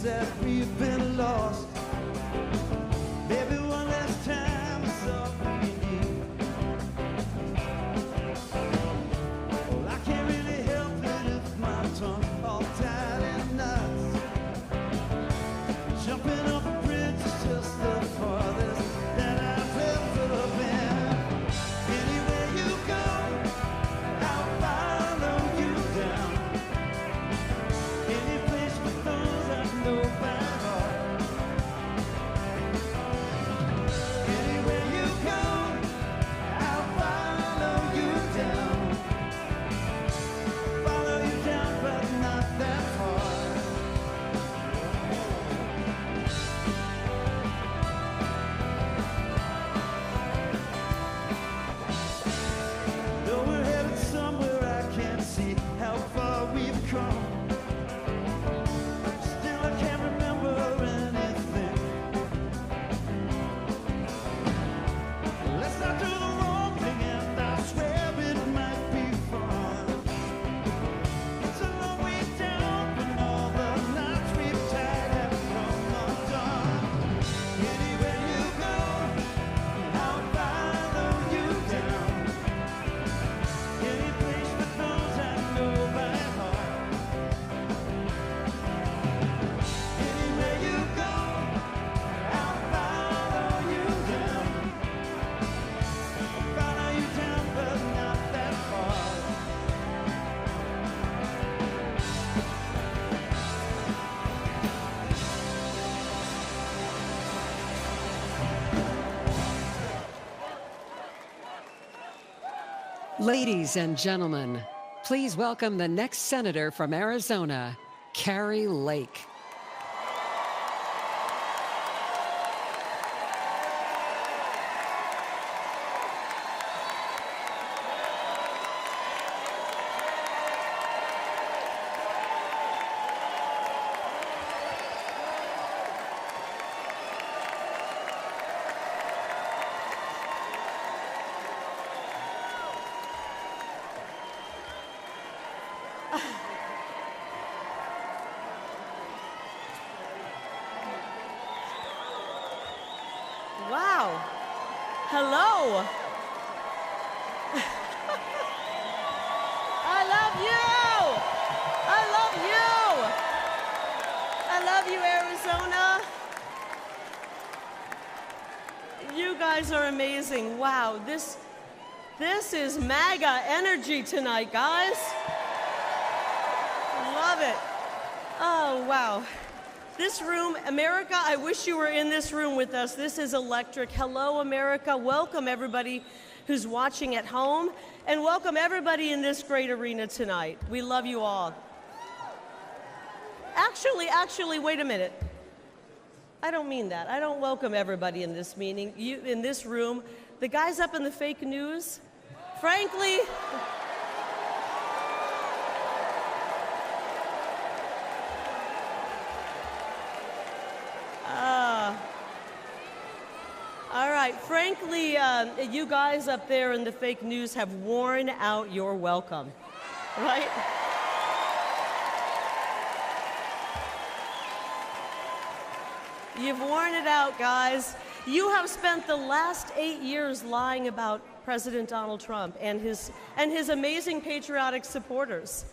That we've been lost. Maybe one last time is all we need. Well, I can't really help it if my tongue all tied in knots. Jumping off a bridge is just the farthest that I've ever been. Anywhere you go, I'll follow you down. Any place with those I know by heart. Anywhere you go, I'll follow you down. Follow you down, but not that far. Though we're headed somewhere I can't see how far we've come. Still I can't remember anything. Let's not do the wrong thing, and I swear it might be fun. It's a long way down when all the knots we've tied have come undone. Anywhere you go, I'll follow you down. Any place with those I know by heart. Anywhere you go, I'll follow you down. I'll follow you down, but not that far. Ladies and gentlemen, please welcome the next senator from Arizona, Carrie Lake. Wow. Hello. I love you. I love you. I love you, Arizona. You guys are amazing. Wow. This is MAGA energy tonight, guys. Love it. Oh, wow. This room, America, I wish you were in this room with us. This is electric. Hello, America. Welcome, everybody who's watching at home, and welcome everybody in this great arena tonight. We love you all. Actually, wait a minute. I don't mean that. I don't welcome everybody in this meeting, in this room. The guys up in the fake news, frankly, all right, frankly, you guys up there in the fake news have worn out your welcome, right? You've worn it out, guys. You have spent the last 8 years lying about President Donald Trump and his amazing patriotic supporters.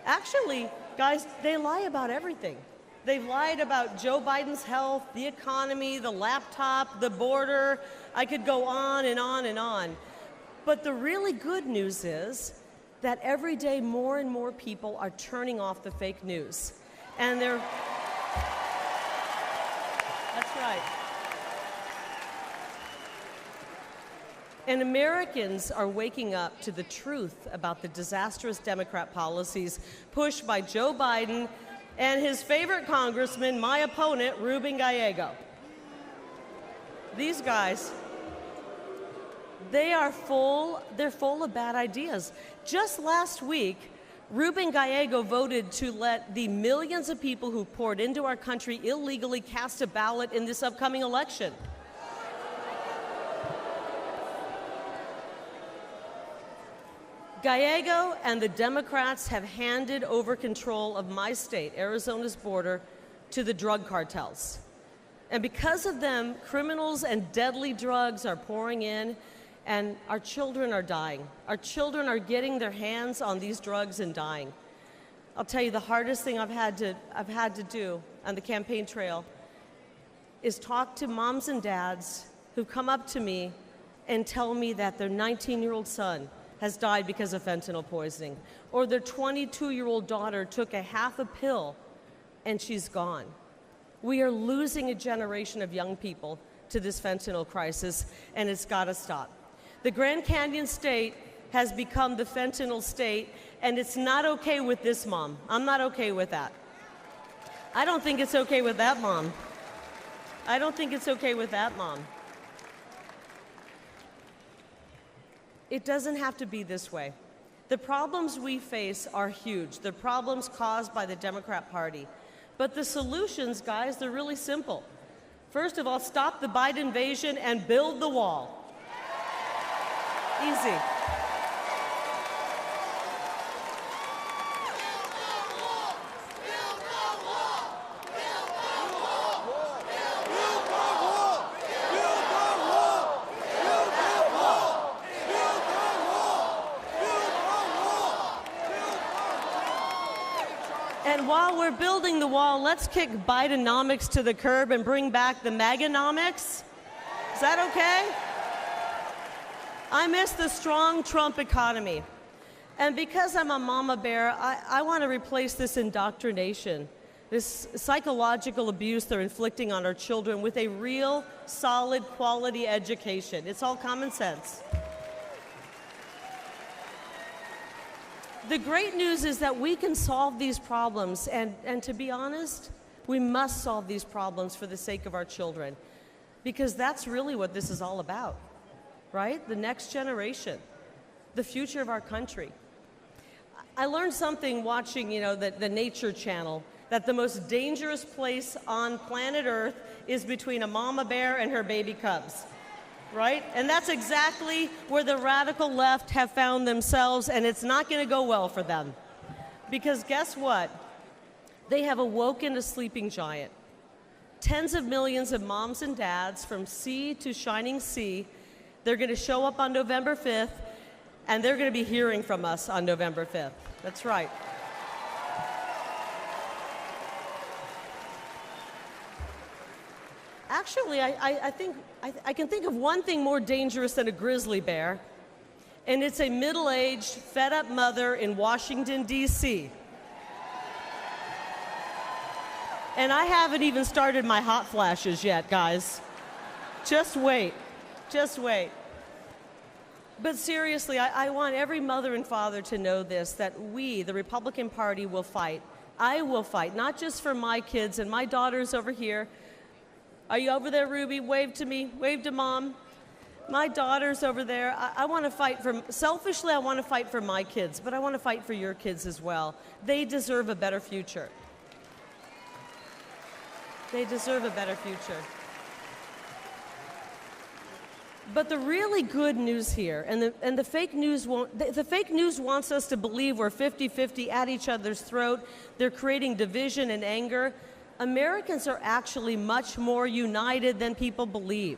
Actually, guys, they lie about everything. They've lied about Joe Biden's health, the economy, the laptop, the border. I could go on and on and on. But the really good news is that every day more and more people are turning off the fake news. And they're... That's right. And Americans are waking up to the truth about the disastrous Democrat policies pushed by Joe Biden and his favorite congressman, my opponent, Ruben Gallego. These guys, they're full of bad ideas. Just last week, Ruben Gallego voted to let the millions of people who poured into our country illegally cast a ballot in this upcoming election. Gallego and the Democrats have handed over control of my state, Arizona's border, to the drug cartels. And because of them, criminals and deadly drugs are pouring in, and our children are dying. Our children are getting their hands on these drugs and dying. I'll tell you, the hardest thing I've had to do on the campaign trail is talk to moms and dads who come up to me and tell me that their 19-year-old son has died because of fentanyl poisoning, or their 22-year-old daughter took a half a pill and she's gone. We are losing a generation of young people to this fentanyl crisis, and it's got to stop. The Grand Canyon State has become the fentanyl state, and it's not okay with this mom. I'm not okay with that. I don't think it's okay with that mom. I don't think it's okay with that mom. It doesn't have to be this way. The problems we face are huge. The problems caused by the Democrat Party. But the solutions, guys, they're really simple. First of all, stop the Biden invasion and build the wall. Easy. And while we're building the wall, let's kick Bidenomics to the curb and bring back the MAGAnomics. Is that okay? I miss the strong Trump economy. And because I'm a mama bear, I want to replace this indoctrination, this psychological abuse they're inflicting on our children with a real, solid, quality education. It's all common sense. The great news is that we can solve these problems, and to be honest, we must solve these problems for the sake of our children, because that's really what this is all about, right? The next generation, the future of our country. I learned something watching, the Nature Channel, that the most dangerous place on planet Earth is between a mama bear and her baby cubs. Right? And that's exactly where the radical left have found themselves, and it's not going to go well for them. Because guess what? They have awoken a sleeping giant. Tens of millions of moms and dads from sea to shining sea, they're going to show up on November 5th, and they're going to be hearing from us on November 5th. That's right. Actually, I can think of one thing more dangerous than a grizzly bear, and it's a middle-aged, fed-up mother in Washington, D.C. And I haven't even started my hot flashes yet, guys. Just wait. Just wait. But seriously, I want every mother and father to know this, that we, the Republican Party, will fight. I will fight, not just for my kids and my daughters over here. Are you over there, Ruby? Wave to me. Wave to Mom. My daughter's over there. I want to fight for, selfishly, I want to fight for my kids, but I want to fight for your kids as well. They deserve a better future. They deserve a better future. But the really good news here, and the fake news the fake news wants us to believe we're 50-50 at each other's throat. They're creating division and anger. Americans are actually much more united than people believe,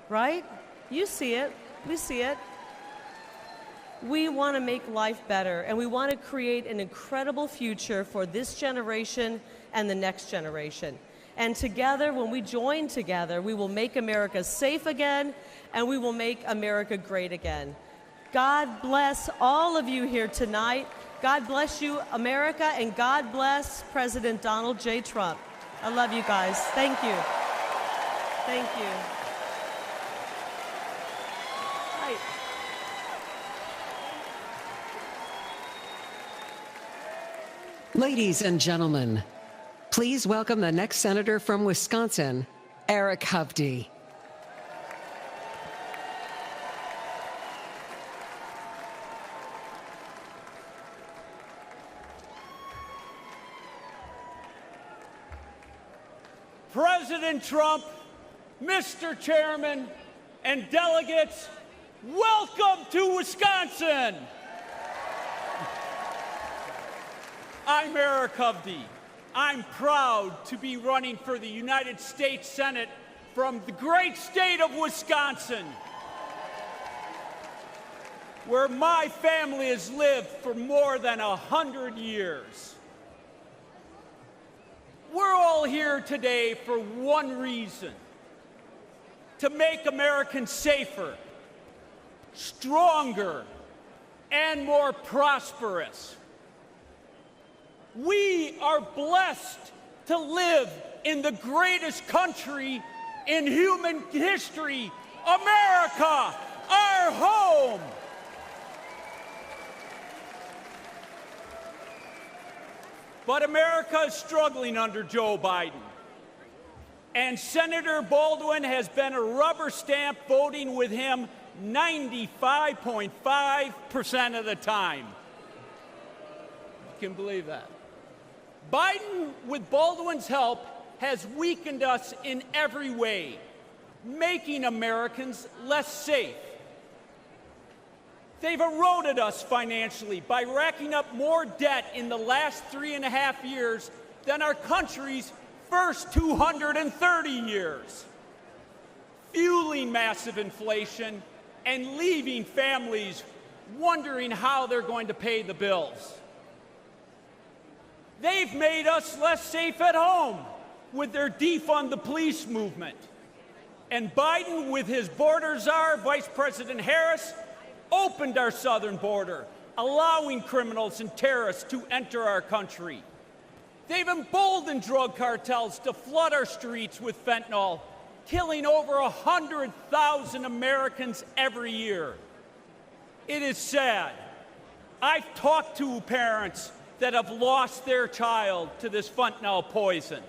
right? You see it, we see it. We want to make life better, and we want to create an incredible future for this generation and the next generation. And together, when we join together, we will make America safe again, and we will make America great again. God bless all of you here tonight. God bless you, America, and God bless President Donald J. Trump. I love you guys. Thank you. Thank you. Hi. Ladies and gentlemen, please welcome the next senator from Wisconsin, Eric Hovde. President Trump, Mr. Chairman, and delegates, welcome to Wisconsin. I'm Eric Hovde. I'm proud to be running for the United States Senate from the great state of Wisconsin, where my family has lived for more than 100 years. We're all here today for one reason: to make Americans safer, stronger, and more prosperous. We are blessed to live in the greatest country in human history, America, our home. But America is struggling under Joe Biden. And Senator Baldwin has been a rubber stamp voting with him 95.5% of the time. You can believe that. Biden, with Baldwin's help, has weakened us in every way, making Americans less safe. They've eroded us financially by racking up more debt in the last 3.5 years than our country's first 230 years, fueling massive inflation and leaving families wondering how they're going to pay the bills. They've made us less safe at home with their defund the police movement. And Biden, with his border czar, Vice President Harris, opened our southern border, allowing criminals and terrorists to enter our country. They've emboldened drug cartels to flood our streets with fentanyl, killing over 100,000 Americans every year. It is sad. I've talked to parents that have lost their child to this fentanyl poison.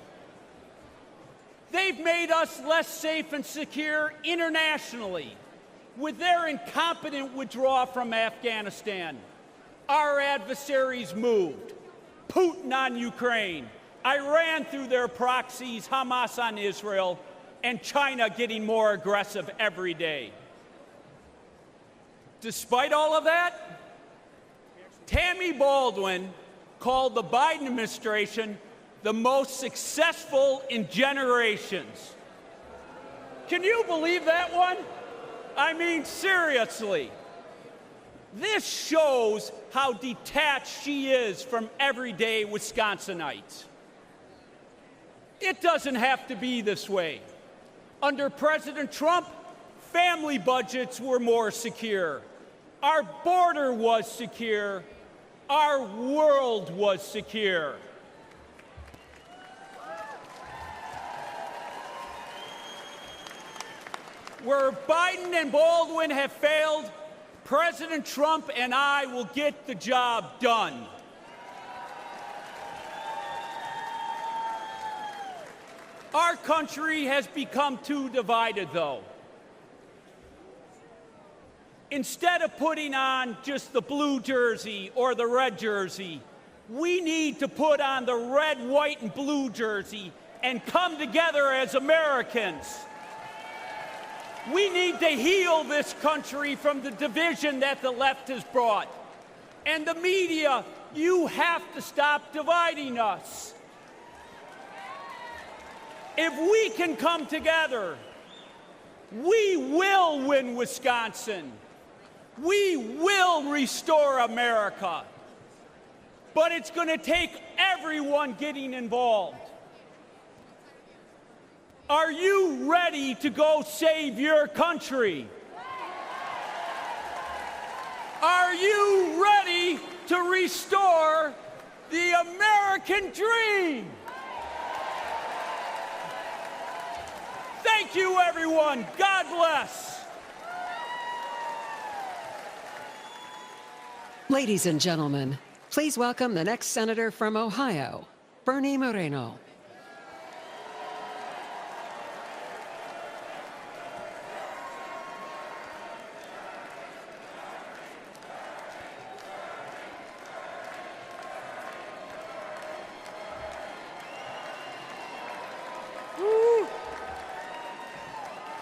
They've made us less safe and secure internationally with their incompetent withdrawal from Afghanistan. Our adversaries moved. Putin on Ukraine, Iran through their proxies, Hamas on Israel, and China getting more aggressive every day. Despite all of that, Tammy Baldwin called the Biden administration the most successful in generations. Can you believe that one? I mean, seriously. This shows how detached she is from everyday Wisconsinites. It doesn't have to be this way. Under President Trump, family budgets were more secure. Our border was secure. Our world was secure. Where Biden and Baldwin have failed, President Trump and I will get the job done. Our country has become too divided, though. Instead of putting on just the blue jersey or the red jersey, we need to put on the red, white, and blue jersey and come together as Americans. We need to heal this country from the division that the left has brought. And the media, you have to stop dividing us. If we can come together, we will win Wisconsin. We will restore America. but it's going to take everyone getting involved. Are you ready to go save your country? Are you ready to restore the American dream? Thank you, everyone. God bless. Ladies and gentlemen, please welcome the next senator from Ohio, Bernie Moreno.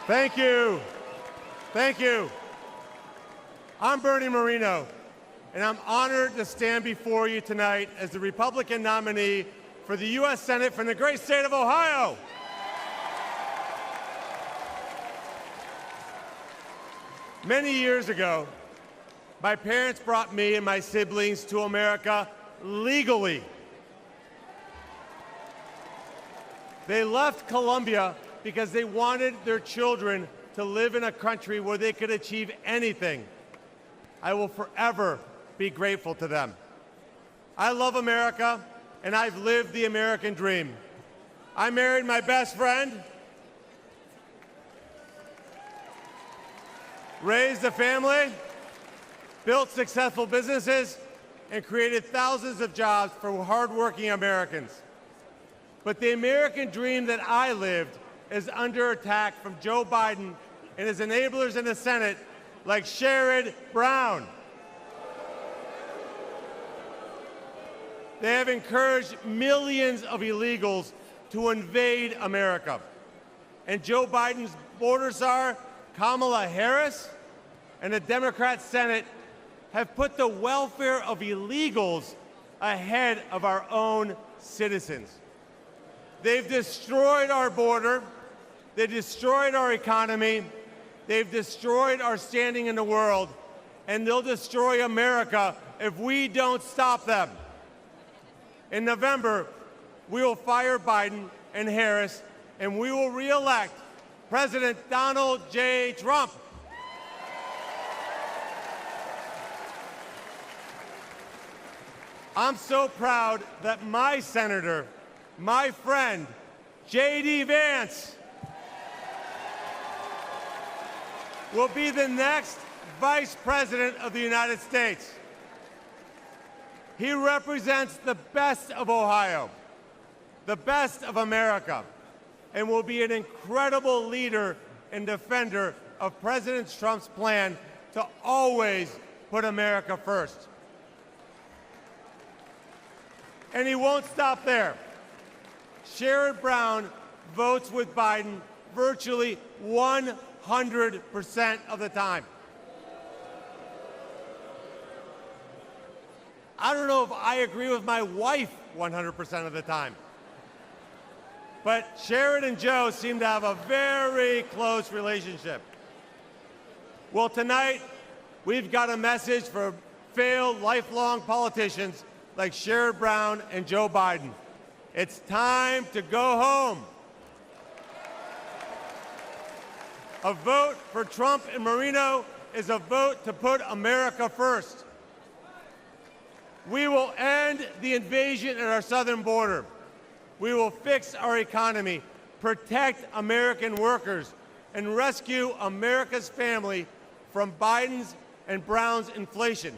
Thank you. Thank you. I'm Bernie Moreno, and I'm honored to stand before you tonight as the Republican nominee for the U.S. Senate from the great state of Ohio. Many years ago, my parents brought me and my siblings to America legally. They left Colombia because they wanted their children to live in a country where they could achieve anything. I will forever be grateful to them. I love America, and I've lived the American dream. I married my best friend, raised a family, built successful businesses, and created thousands of jobs for hardworking Americans. But the American dream that I lived is under attack from Joe Biden and his enablers in the Senate like Sherrod Brown. They have encouraged millions of illegals to invade America. And Joe Biden's border czar, Kamala Harris, and the Democrat Senate have put the welfare of illegals ahead of our own citizens. They've destroyed our border. They destroyed our economy. They've destroyed our standing in the world. And they'll destroy America if we don't stop them. In November, we will fire Biden and Harris, and we will re-elect President Donald J. Trump. I'm so proud that my senator, my friend, J.D. Vance, will be the next Vice President of the United States. He represents the best of Ohio, the best of America, and will be an incredible leader and defender of President Trump's plan to always put America first. And he won't stop there. Sherrod Brown votes with Biden virtually 100% of the time. I don't know if I agree with my wife 100% of the time. But Sherrod and Joe seem to have a very close relationship. Well, tonight, we've got a message for failed lifelong politicians like Sherrod Brown and Joe Biden. It's time to go home. A vote for Trump and Moreno is a vote to put America first. We will end the invasion at our southern border. We will fix our economy, protect American workers, and rescue America's family from Biden's and Brown's inflation.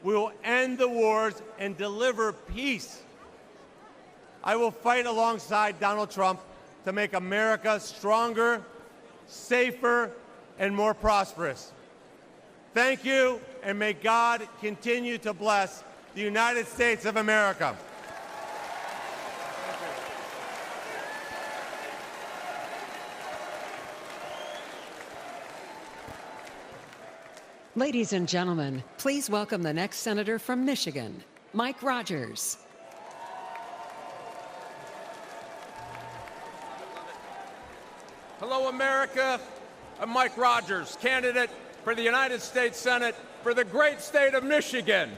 We will end the wars and deliver peace. I will fight alongside Donald Trump to make America stronger, safer, and more prosperous. Thank you, and may God continue to bless the United States of America. Ladies and gentlemen, please welcome the next senator from Michigan, Mike Rogers. Hello, America. I'm Mike Rogers, candidate for the United States Senate for the great state of Michigan.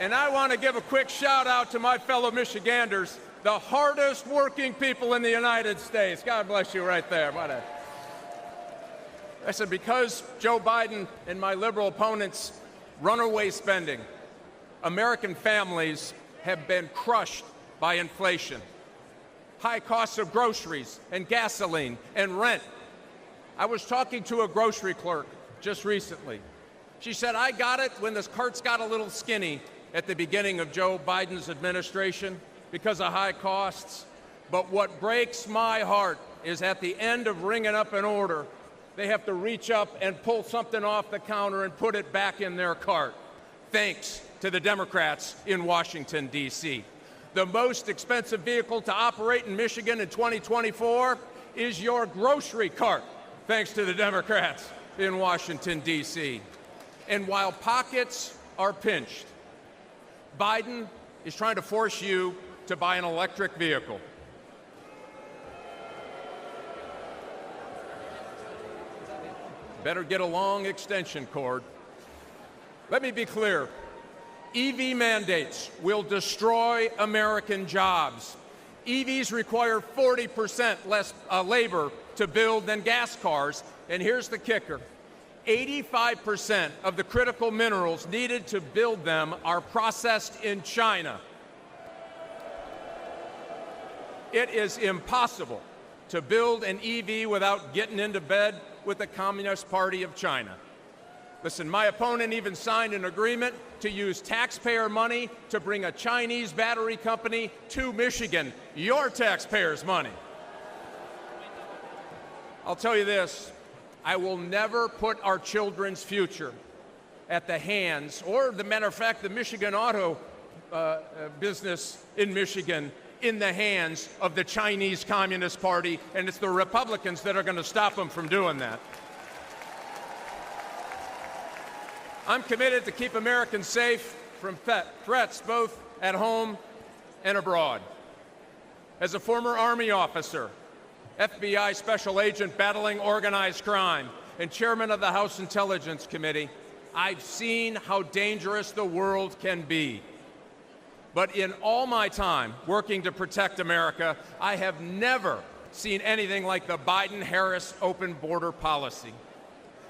And I want to give a quick shout out to my fellow Michiganders, the hardest working people in the United States. God bless you right there. I said, because Joe Biden and my liberal opponents' runaway spending, American families have been crushed by inflation. High costs of groceries and gasoline and rent. I was talking to a grocery clerk just recently. She said, I got it when this carts got a little skinny at the beginning of Joe Biden's administration because of high costs. But what breaks my heart is at the end of ringing up an order, they have to reach up and pull something off the counter and put it back in their cart. Thanks to the Democrats in Washington, D.C. The most expensive vehicle to operate in Michigan in 2024 is your grocery cart, thanks to the Democrats in Washington, D.C. And while pockets are pinched, Biden is trying to force you to buy an electric vehicle. Better get a long extension cord. Let me be clear. EV mandates will destroy American jobs. EVs require 40% less labor to build than gas cars. And here's the kicker. 85% of the critical minerals needed to build them are processed in China. It is impossible to build an EV without getting into bed with the Communist Party of China. Listen, my opponent even signed an agreement to use taxpayer money to bring a Chinese battery company to Michigan, your taxpayers' money. I'll tell you this, I will never put our children's future at the hands, or the matter of fact, the Michigan auto business in Michigan, in the hands of the Chinese Communist Party, and it's the Republicans that are going to stop them from doing that. I'm committed to keep Americans safe from threats both at home and abroad. As a former Army officer, FBI special agent battling organized crime, and chairman of the House Intelligence Committee, I've seen how dangerous the world can be. But in all my time working to protect America, I have never seen anything like the Biden-Harris open border policy.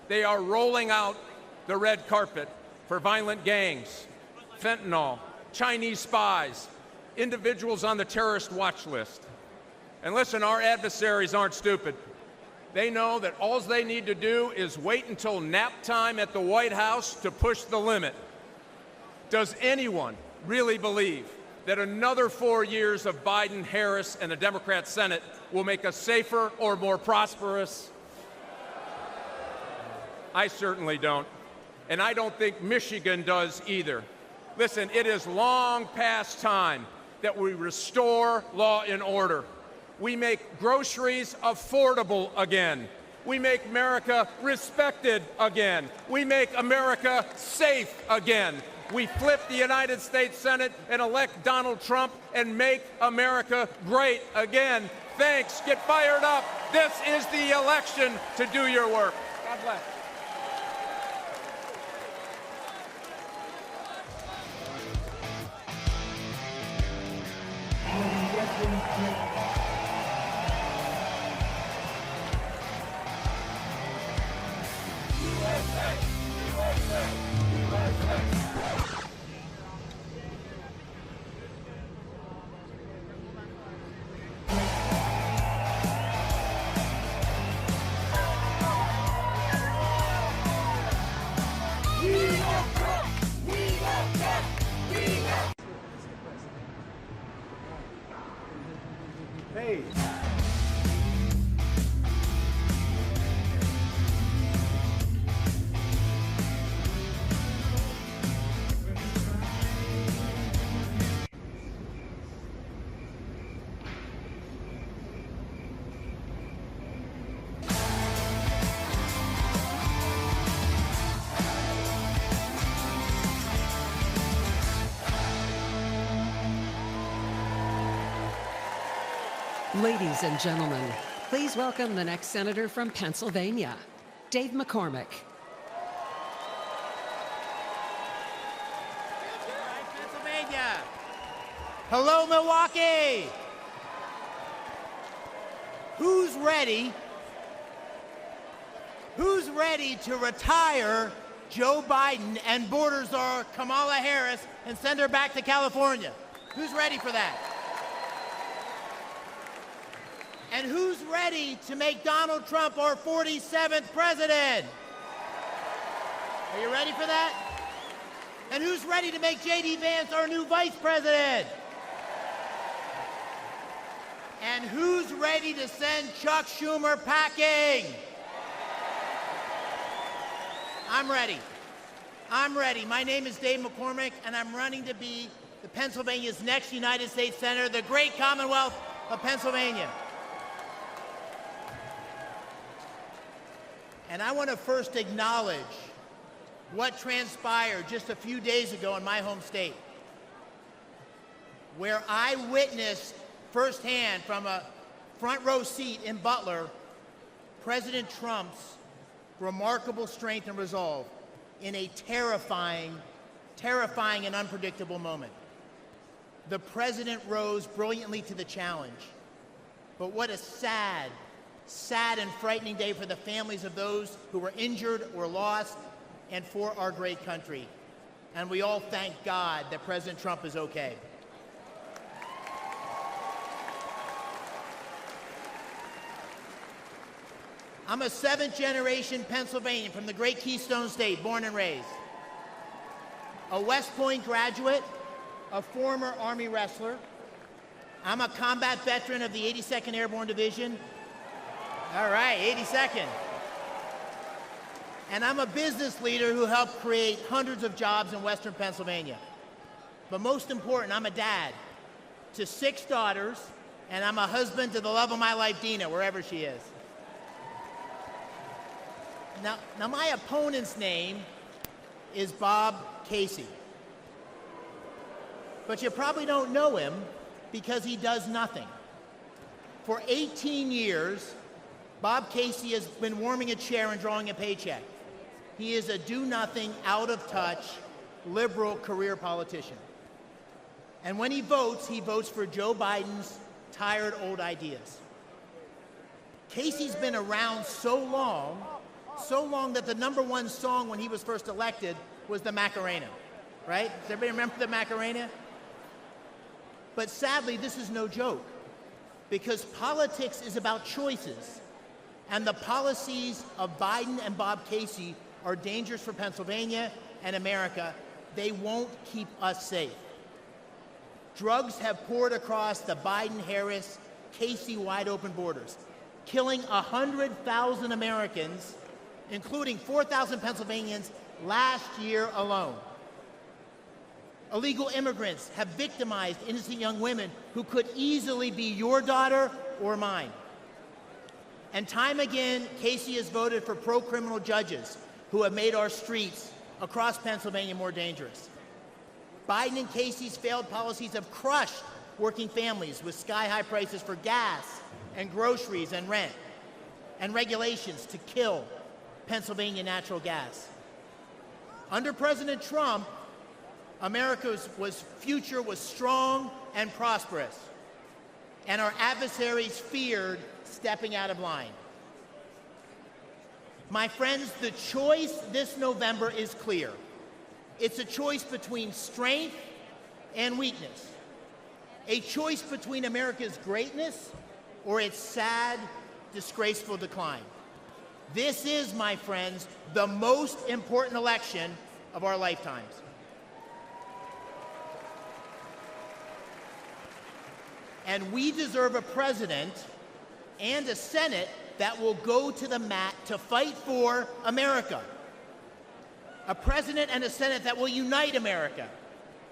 They are rolling out the red carpet for violent gangs, fentanyl, Chinese spies, individuals on the terrorist watch list. And listen, our adversaries aren't stupid. They know that all they need to do is wait until nap time at the White House to push the limit. Does anyone really believe that another 4 years of Biden, Harris, and a Democrat Senate will make us safer or more prosperous? I certainly don't. And I don't think Michigan does either. Listen, it is long past time that we restore law and order. We make groceries affordable again. We make America respected again. We make America safe again. We flip the United States Senate and elect Donald Trump and make America great again. Thanks. Get fired up. This is the election to do your work. God bless. Hey. Ladies and gentlemen, please welcome the next senator from Pennsylvania, Dave McCormick. Hello, Milwaukee! Who's ready to retire Joe Biden and border czar Kamala Harris and send her back to California? Who's ready for that? And who's ready to make Donald Trump our 47th president? Are you ready for that? And who's ready to make J.D. Vance our new vice president? And who's ready to send Chuck Schumer packing? I'm ready. I'm ready. My name is Dave McCormick, and I'm running to be Pennsylvania's next United States Senator, the great Commonwealth of Pennsylvania. And I want to first acknowledge what transpired just a few days ago in my home state, where I witnessed firsthand from a front row seat in Butler President Trump's remarkable strength and resolve in a terrifying and unpredictable moment. The president rose brilliantly to the challenge. But what a sad and frightening day for the families of those who were injured or lost, and for our great country. And we all thank God that President Trump is okay. I'm a seventh-generation Pennsylvanian from the great Keystone State, born and raised. A West Point graduate, a former Army wrestler. I'm a combat veteran of the 82nd Airborne Division. All right, 82nd. And I'm a business leader who helped create hundreds of jobs in Western Pennsylvania. But most important, I'm a dad to 6 daughters, and I'm a husband to the love of my life, Dina, wherever she is. Now my opponent's name is Bob Casey. But you probably don't know him because he does nothing. For 18 years, Bob Casey has been warming a chair and drawing a paycheck. He is a do-nothing, out-of-touch, liberal career politician. And when he votes for Joe Biden's tired old ideas. Casey's been around so long that the #1 song when he was first elected was the Macarena, right? Does everybody remember the Macarena? But sadly, this is no joke, because politics is about choices, and the policies of Biden and Bob Casey are dangerous for Pennsylvania and America. They won't keep us safe. Drugs have poured across the Biden-Harris, Casey wide-open borders, killing 100,000 Americans, including 4,000 Pennsylvanians last year alone. Illegal immigrants have victimized innocent young women who could easily be your daughter or mine. And time again, Casey has voted for pro-criminal judges who have made our streets across Pennsylvania more dangerous. Biden and Casey's failed policies have crushed working families with sky-high prices for gas and groceries and rent, and regulations to kill Pennsylvania natural gas. Under President Trump, America's future was strong and prosperous, and our adversaries feared stepping out of line. My friends, the choice this November is clear. It's a choice between strength and weakness, a choice between America's greatness or its sad, disgraceful decline. This is, my friends, the most important election of our lifetimes. And we deserve a president and a Senate that will go to the mat to fight for America. A president and a Senate that will unite America.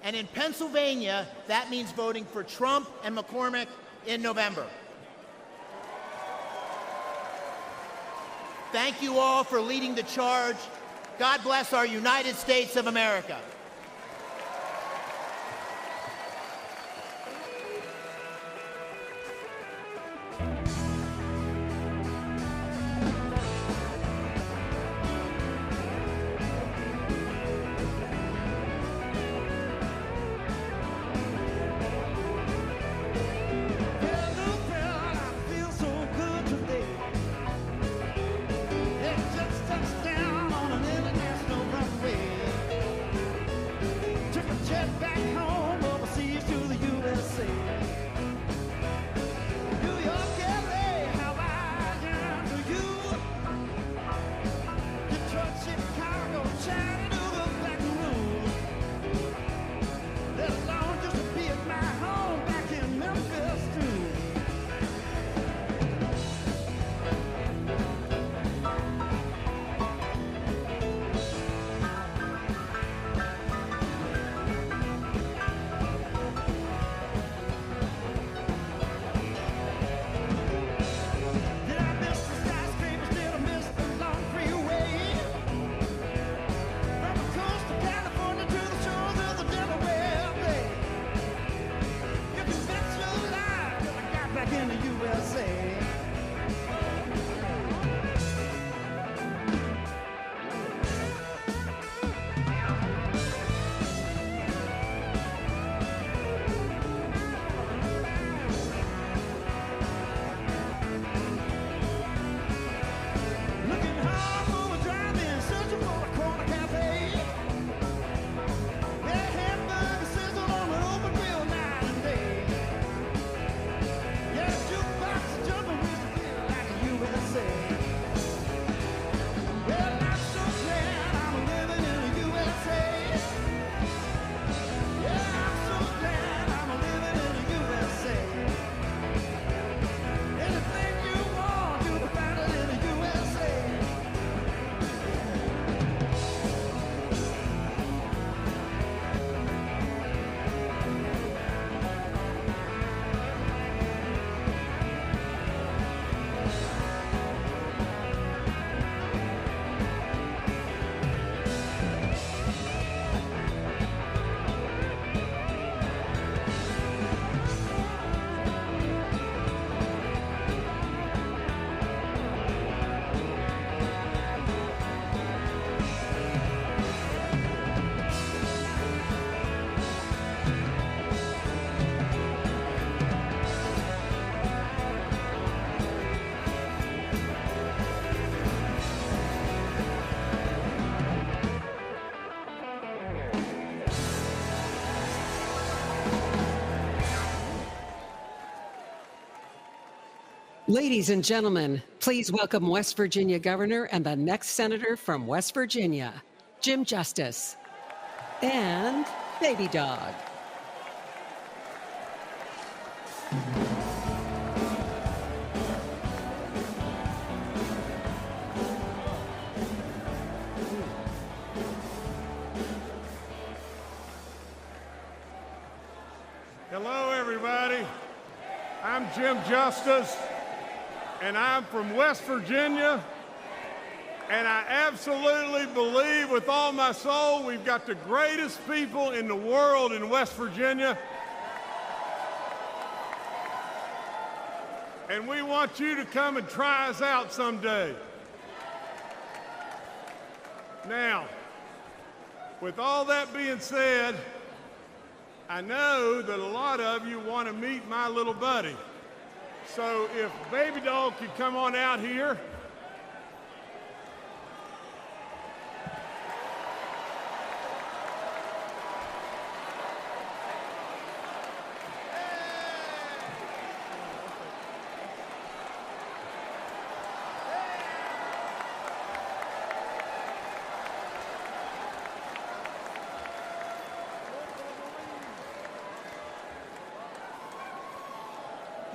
And in Pennsylvania, that means voting for Trump and McCormick in November. Thank you all for leading the charge. God bless our United States of America. Ladies and gentlemen, please welcome West Virginia Governor and the next Senator from West Virginia, Jim Justice, and Baby Dog. Hello, everybody. I'm Jim Justice, and I'm from West Virginia, and I absolutely believe with all my soul we've got the greatest people in the world in West Virginia. And we want you to come and try us out someday. Now, with all that being said, I know that a lot of you want to meet my little buddy. So if Baby Dog could come on out here.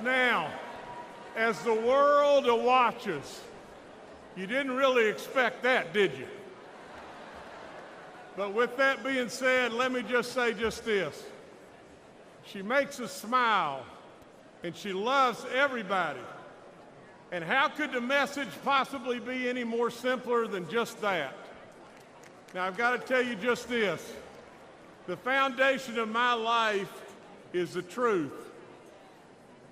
Now, as the world watches, you didn't really expect that, did you? But with that being said, let me just say just this. She makes us smile, and she loves everybody. And how could the message possibly be any more simpler than just that? Now, I've got to tell you just this. The foundation of my life is the truth.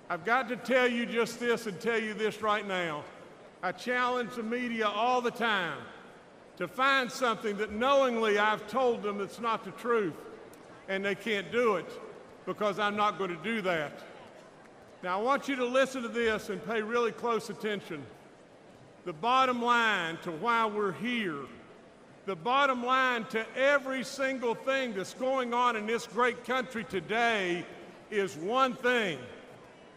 I've got to tell you just this and tell you this right now. I challenge the media all the time to find something that knowingly I've told them it's not the truth, and they can't do it because I'm not going to do that. Now, I want you to listen to this and pay really close attention. The bottom line to why we're here, the bottom line to every single thing that's going on in this great country today is one thing.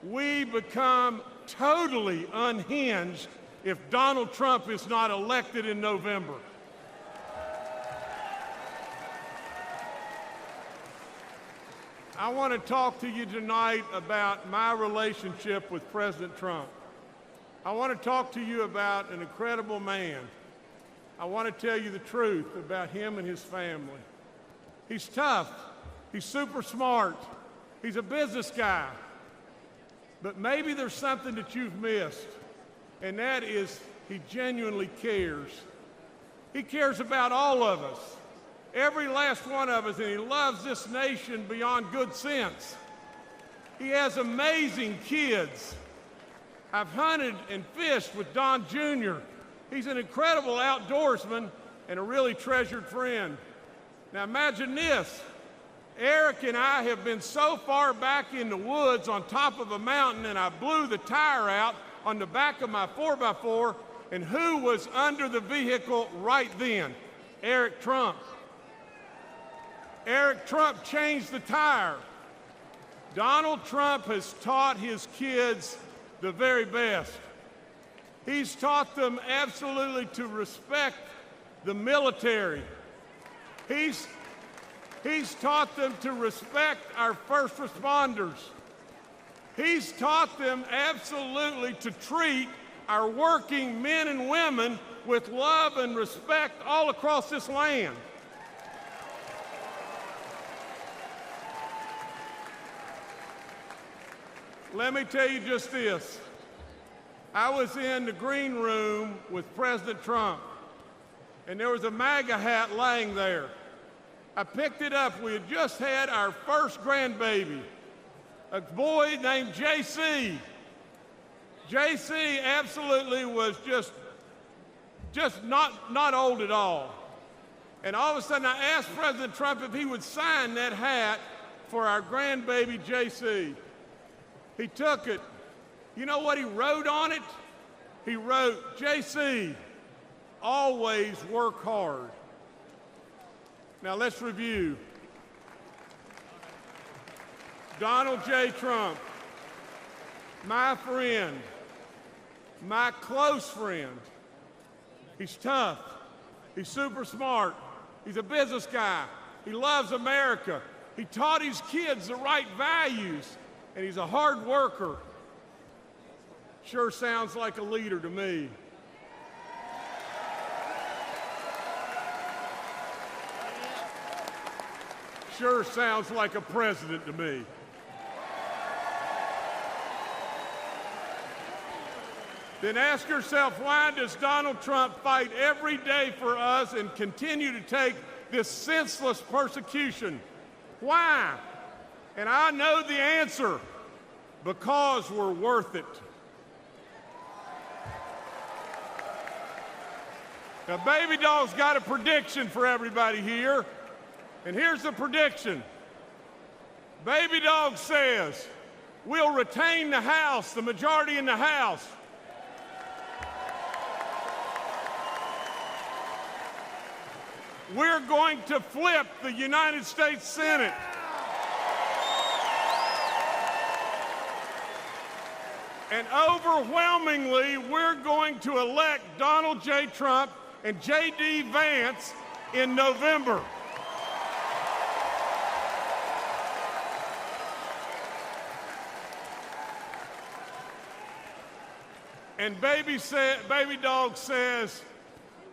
We become totally unhinged if Donald Trump is not elected in November. I want to talk to you tonight about my relationship with President Trump. I want to talk to you about an incredible man. I want to tell you the truth about him and his family. He's tough. He's super smart. He's a business guy. But maybe there's something that you've missed, and that is he genuinely cares. He cares about all of us, every last one of us, and he loves this nation beyond good sense. He has amazing kids. I've hunted and fished with Don Jr. He's an incredible outdoorsman and a really treasured friend. Now imagine this. Eric and I have been so far back in the woods on top of a mountain, and I blew the tire out on the back of my 4x4, and who was under the vehicle right then? Eric Trump. Eric Trump changed the tire. Donald Trump has taught his kids the very best. He's taught them absolutely to respect the military. He's taught them to respect our first responders. He's taught them absolutely to treat our working men and women with love and respect all across this land. Let me tell you just this. I was in the green room with President Trump, and there was a MAGA hat laying there. I picked it up. We had just had our first grandbaby, a boy named JC. JC absolutely was just not old at all. And all of a sudden I asked President Trump if he would sign that hat for our grandbaby JC. He took it. You know what he wrote on it? He wrote, JC, always work hard. Now let's review. Donald J. Trump, my friend, my close friend. He's tough. He's super smart. He's a business guy. He loves America. He taught his kids the right values, and he's a hard worker. Sure sounds like a leader to me. Sure sounds like a president to me. Then ask yourself, why does Donald Trump fight every day for us and continue to take this senseless persecution? Why? And I know the answer. Because we're worth it. Now, Baby Doll's got a prediction for everybody here. And here's the prediction. Baby Dog says, we'll retain the House, the majority in the House. We're going to flip the United States Senate. And overwhelmingly, we're going to elect Donald J. Trump and J.D. Vance in November. And Baby Dog says,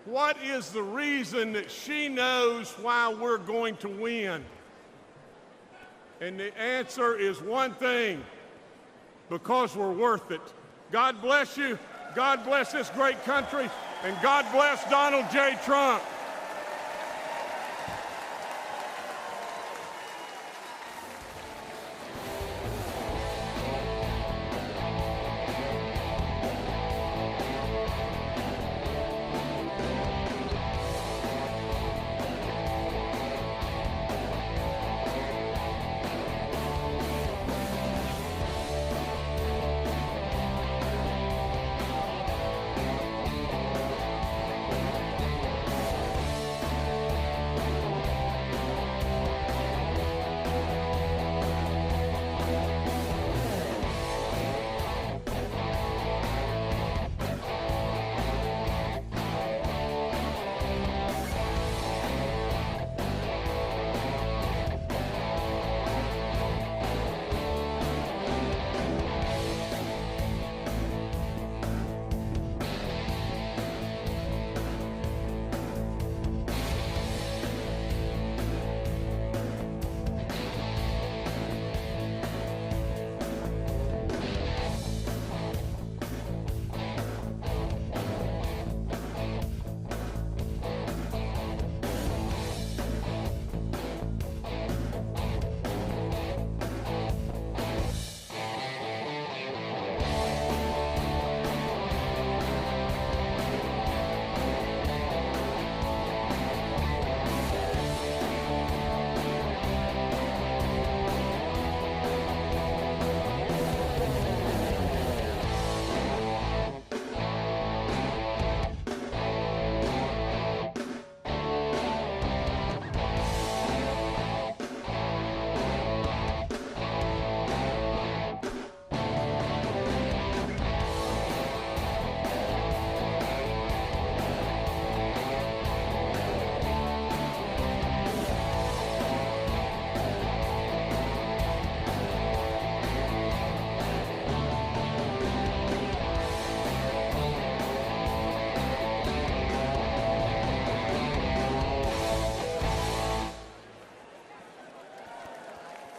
what is the reason that she knows why we're going to win? And the answer is one thing, because we're worth it. God bless you, God bless this great country, and God bless Donald J. Trump.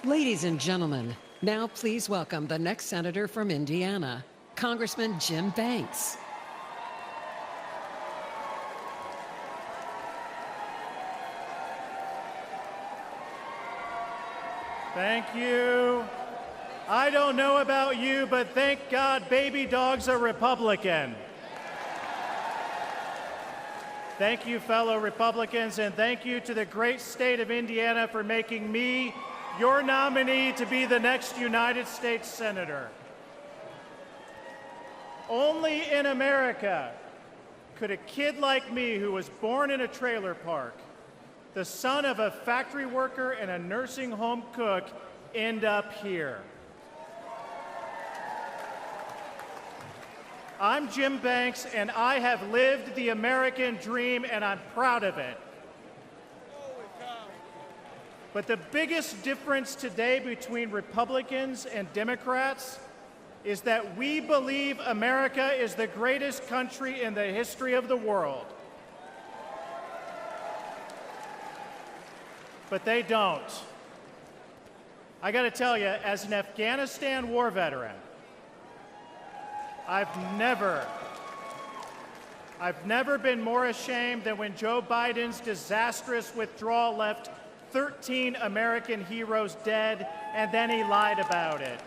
Ladies and gentlemen, now please welcome the next senator from Indiana, Congressman Jim Banks. Thank you. I don't know about you, but thank God baby dogs are Republican. Thank you, fellow Republicans, and thank you to the great state of Indiana for making me your nominee to be the next United States Senator. Only in America could a kid like me who was born in a trailer park, the son of a factory worker and a nursing home cook, end up here. I'm Jim Banks, and I have lived the American dream, and I'm proud of it. But the biggest difference today between Republicans and Democrats is that we believe America is the greatest country in the history of the world. But they don't. I got to tell you, as an Afghanistan war veteran, I've never been more ashamed than when Joe Biden's disastrous withdrawal left 13 American heroes dead, and then he lied about it.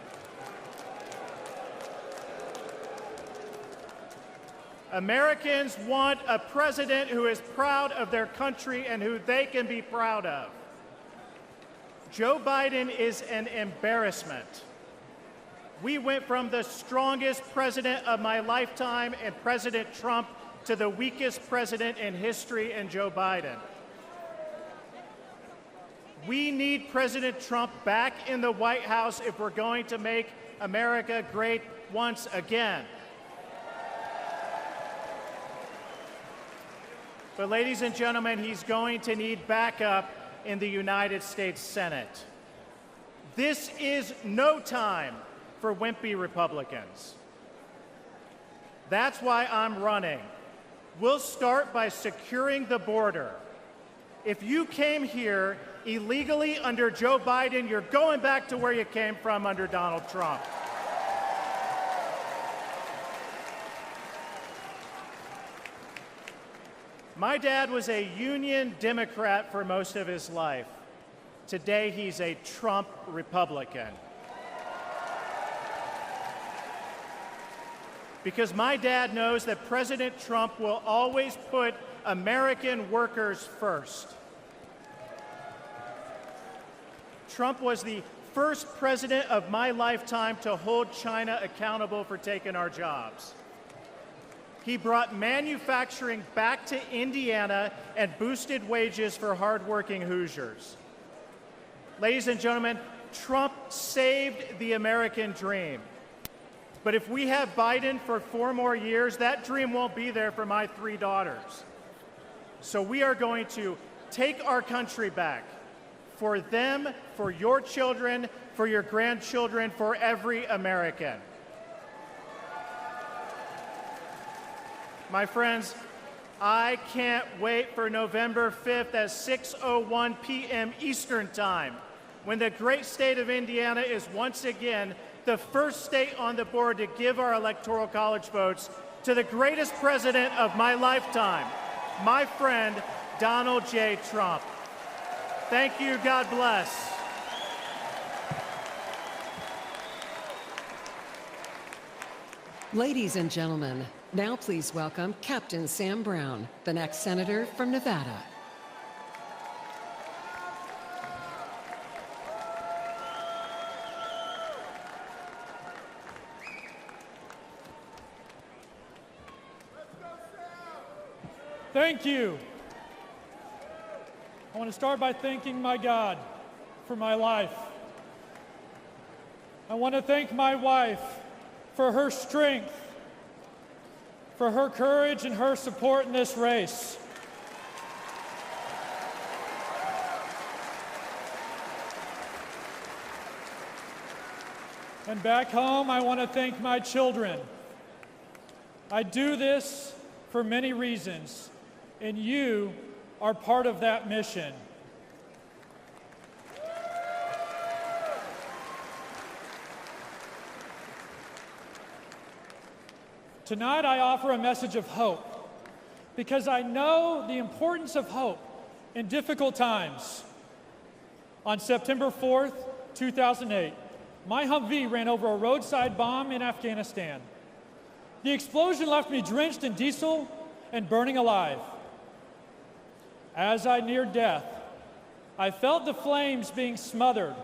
Americans want a president who is proud of their country and who they can be proud of. Joe Biden is an embarrassment. We went from the strongest president of my lifetime in President Trump to the weakest president in history in Joe Biden. We need President Trump back in the White House if we're going to make America great once again. But ladies and gentlemen, he's going to need backup in the United States Senate. This is no time for wimpy Republicans. That's why I'm running. We'll start by securing the border. If you came here illegally under Joe Biden, you're going back to where you came from under Donald Trump. My dad was a Union Democrat for most of his life. Today, he's a Trump Republican. Because my dad knows that President Trump will always put American workers first. Trump was the first president of my lifetime to hold China accountable for taking our jobs. He brought manufacturing back to Indiana and boosted wages for hardworking Hoosiers. Ladies and gentlemen, Trump saved the American dream. But if we have Biden for 4 more years, that dream won't be there for my 3 daughters. So we are going to take our country back for them, for your children, for your grandchildren, for every American. My friends, I can't wait for November 5th at 6:01 p.m. Eastern Time, when the great state of Indiana is once again the first state on the board to give our Electoral College votes to the greatest president of my lifetime, my friend, Donald J. Trump. Thank you. God bless. Ladies and gentlemen, now please welcome Captain Sam Brown, the next senator from Nevada. Thank you. I want to start by thanking my God for my life. I want to thank my wife for her strength, for her courage and her support in this race. And back home, I want to thank my children. I do this for many reasons, and you are part of that mission. Tonight I offer a message of hope because I know the importance of hope in difficult times. On September 4th, 2008, my Humvee ran over a roadside bomb in Afghanistan. The explosion left me drenched in diesel and burning alive. As I neared death, I felt the flames being smothered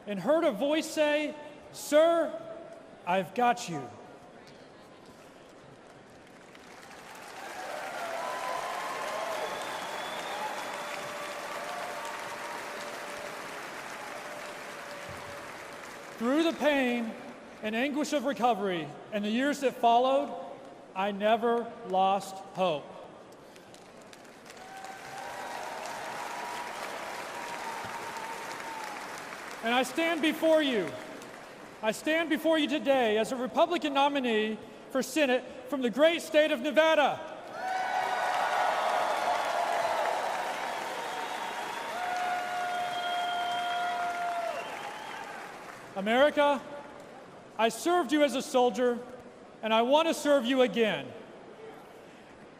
and heard a voice say, "Sir, I've got you." Through the pain and anguish of recovery and the years that followed, I never lost hope. And I stand before you. I stand before you today as a Republican nominee for Senate from the great state of Nevada. America, I served you as a soldier, and I want to serve you again.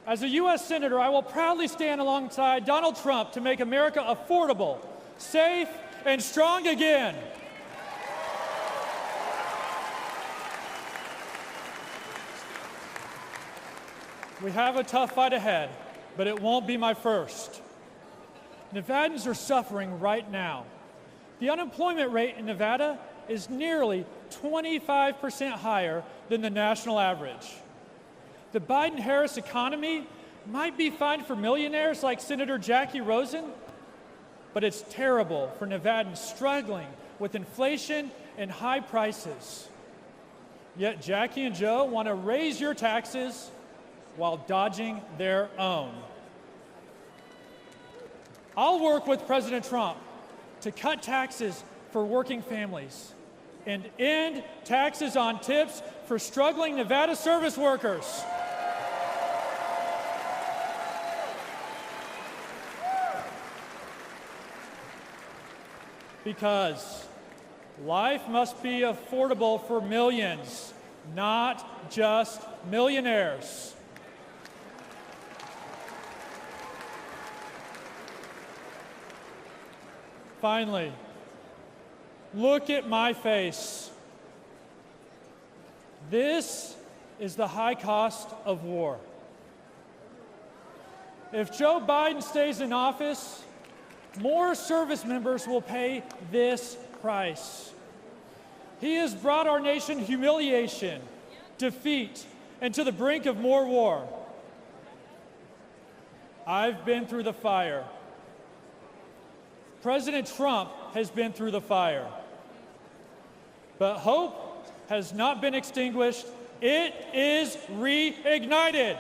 As a U.S. Senator, I will proudly stand alongside Donald Trump to make America affordable, safe, and strong again. We have a tough fight ahead, but it won't be my first. Nevadans are suffering right now. The unemployment rate in Nevada is nearly 25% higher than the national average. The Biden-Harris economy might be fine for millionaires like Senator Jackie Rosen, but it's terrible for Nevadans struggling with inflation and high prices. Yet Jackie and Joe want to raise your taxes while dodging their own. I'll work with President Trump to cut taxes for working families and end taxes on tips for struggling Nevada service workers. Because life must be affordable for millions, not just millionaires. Finally, look at my face. This is the high cost of war. If Joe Biden stays in office, more service members will pay this price. He has brought our nation humiliation, defeat, and to the brink of more war. I've been through the fire. President Trump has been through the fire. But hope has not been extinguished. It is reignited.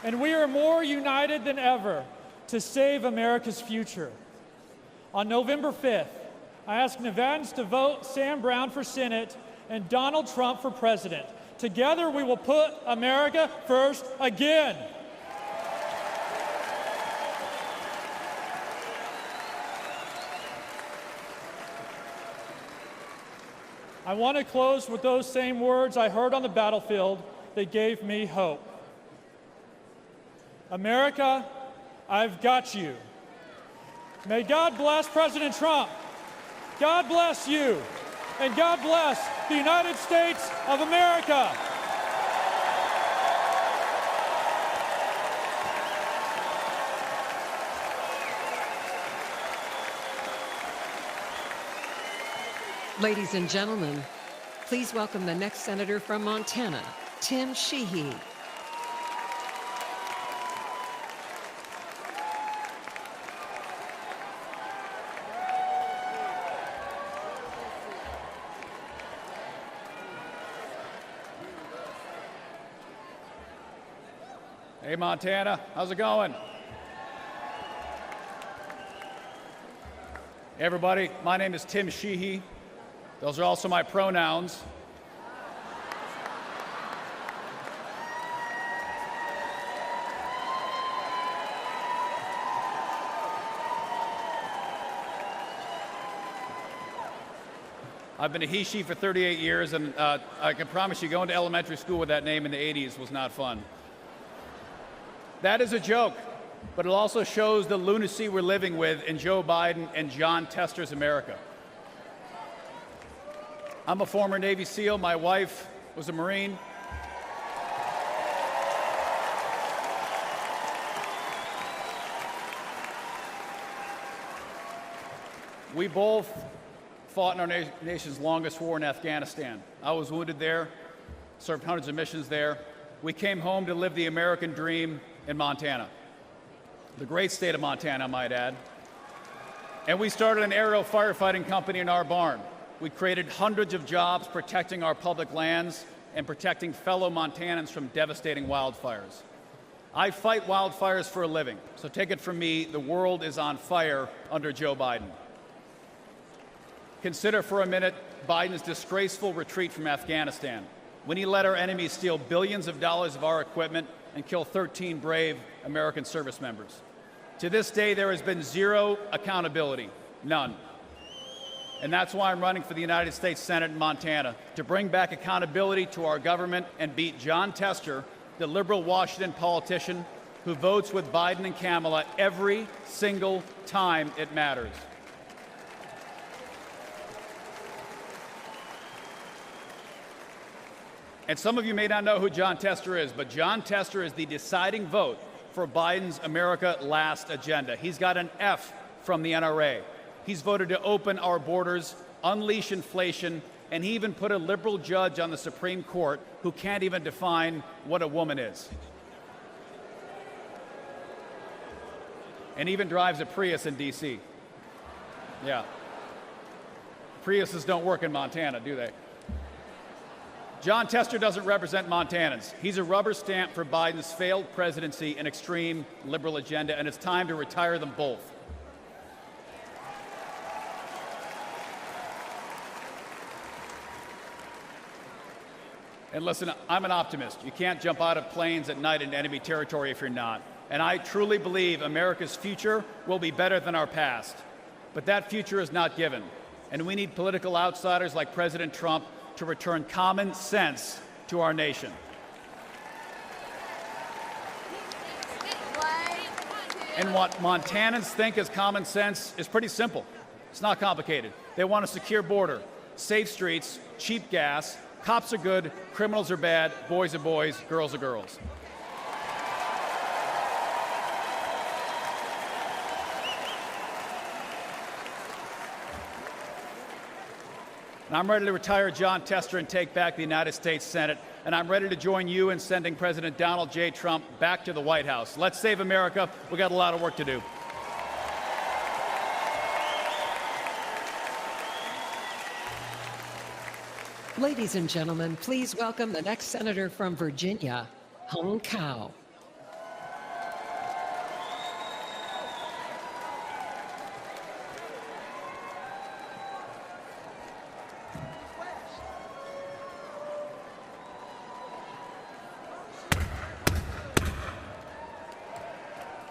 And we are more united than ever to save America's future. On November 5th, I ask Nevadans to vote Sam Brown for Senate and Donald Trump for President. Together, we will put America first again. I want to close with those same words I heard on the battlefield that gave me hope. America, I've got you. May God bless President Trump. God bless you. And God bless the United States of America. Ladies and gentlemen, please welcome the next senator from Montana, Tim Sheehy. Hey, Montana, how's it going? Hey, everybody, my name is Tim Sheehy. Those are also my pronouns. I've been a he/she for 38 years, and I can promise you going to elementary school with that name in the 80s was not fun. That is a joke, but it also shows the lunacy we're living with in Joe Biden and John Tester's America. I'm a former Navy SEAL. My wife was a Marine. We both fought in our nation's longest war in Afghanistan. I was wounded there, served hundreds of missions there. We came home to live the American dream in Montana, the great state of Montana, I might add. And we started an aerial firefighting company in our barn. We created hundreds of jobs protecting our public lands and protecting fellow Montanans from devastating wildfires. I fight wildfires for a living, so take it from me, the world is on fire under Joe Biden. Consider for a minute Biden's disgraceful retreat from Afghanistan, when he let our enemies steal billions of dollars of our equipment and kill 13 brave American service members. To this day, there has been zero accountability, none. And that's why I'm running for the United States Senate in Montana, to bring back accountability to our government and beat John Tester, the liberal Washington politician who votes with Biden and Kamala every single time it matters. And some of you may not know who John Tester is, but John Tester is the deciding vote for Biden's America Last agenda. He's got an F from the NRA. He's voted to open our borders, unleash inflation, and he even put a liberal judge on the Supreme Court who can't even define what a woman is. And even drives a Prius in D.C. Yeah. Priuses don't work in Montana, do they? John Tester doesn't represent Montanans. He's a rubber stamp for Biden's failed presidency and extreme liberal agenda, and it's time to retire them both. And listen, I'm an optimist. You can't jump out of planes at night into enemy territory if you're not. And I truly believe America's future will be better than our past. But that future is not given. And we need political outsiders like President Trump to return common sense to our nation. And what Montanans think is common sense is pretty simple. It's not complicated. They want a secure border, safe streets, cheap gas, cops are good, criminals are bad, boys are boys, girls are girls. And I'm ready to retire John Tester and take back the United States Senate. And I'm ready to join you in sending President Donald J. Trump back to the White House. Let's save America. We've got a lot of work to do. Ladies and gentlemen, please welcome the next senator from Virginia, Hung Cao.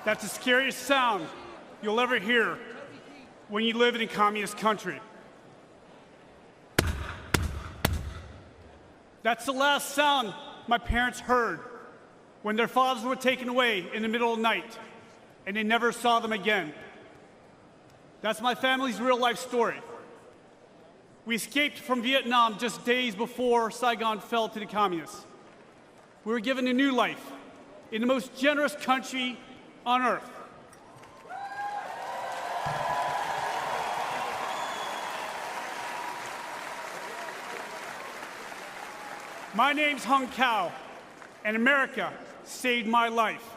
That's the scariest sound you'll ever hear when you live in a communist country. That's the last sound my parents heard when their fathers were taken away in the middle of the night, and they never saw them again. That's my family's real-life story. We escaped from Vietnam just days before Saigon fell to the communists. We were given a new life in the most generous country on earth. My name's Hung Cao, and America saved my life.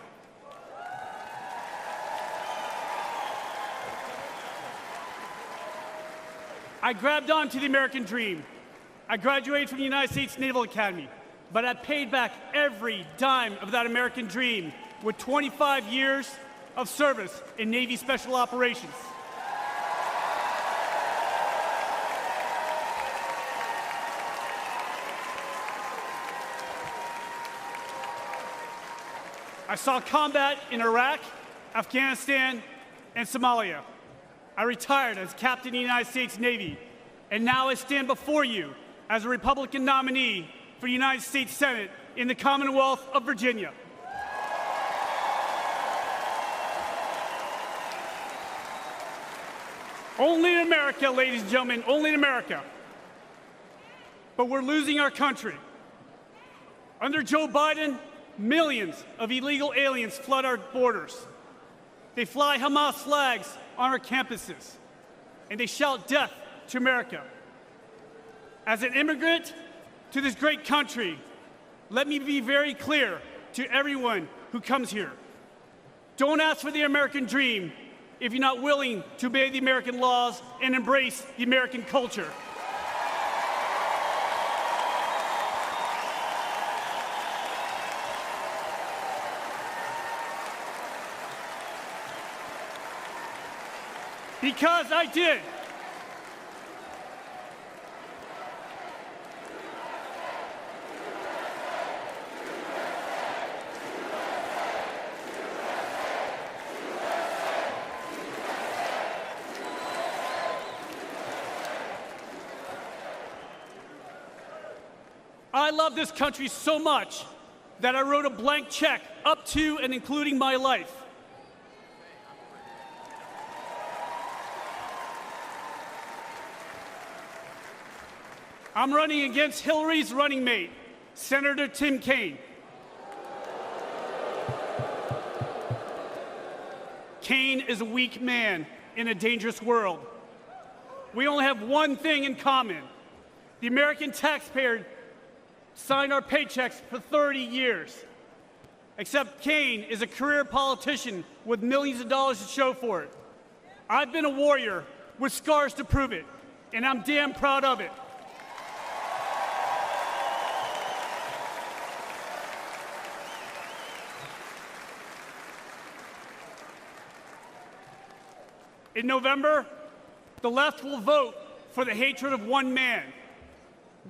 I grabbed onto the American dream. I graduated from the United States Naval Academy, but I paid back every dime of that American dream with 25 years of service in Navy Special Operations. I saw combat in Iraq, Afghanistan, and Somalia. I retired as captain of the United States Navy And now I stand before you as a Republican nominee for the United States Senate in the Commonwealth of Virginia. Only in America, ladies and gentlemen, only in America. But we're losing our country. Under Joe Biden, millions of illegal aliens flood our borders. They fly Hamas flags on our campuses, and they shout death to America. As an immigrant to this great country, let me be very clear to everyone who comes here. Don't ask for the American dream if you're not willing to obey the American laws and embrace the American culture. Because I did. I love this country so much that I wrote a blank check up to and including my life. I'm running against Hillary's running mate, Senator Tim Kaine. Kaine is a weak man in a dangerous world. We only have one thing in common. The American taxpayer signed our paychecks for 30 years. Except Kaine is a career politician with millions of dollars to show for it. I've been a warrior with scars to prove it, and I'm damn proud of it. In November, the left will vote for the hatred of one man.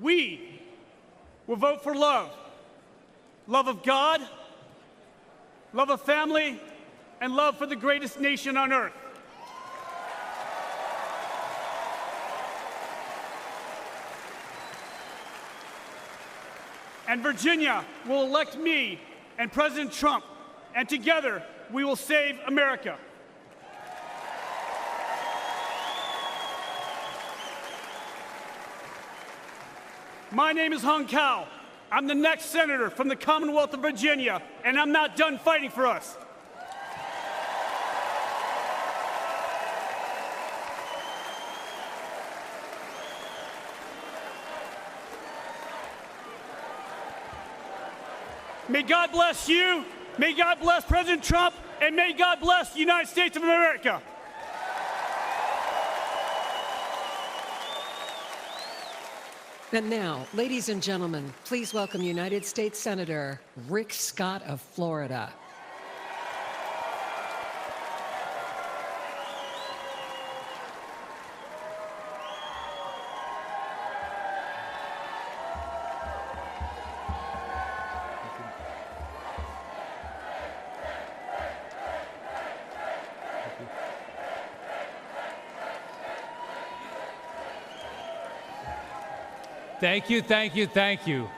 We will vote for love. Love of God, love of family, and love for the greatest nation on earth. And Virginia will elect me and President Trump, and together we will save America. My name is Hung Cao. I'm the next senator from the Commonwealth of Virginia, and I'm not done fighting for us. May God bless you, may God bless President Trump, and may God bless the United States of America. And now, ladies and gentlemen, please welcome United States Senator Rick Scott of Florida. Thank you, thank you, thank you.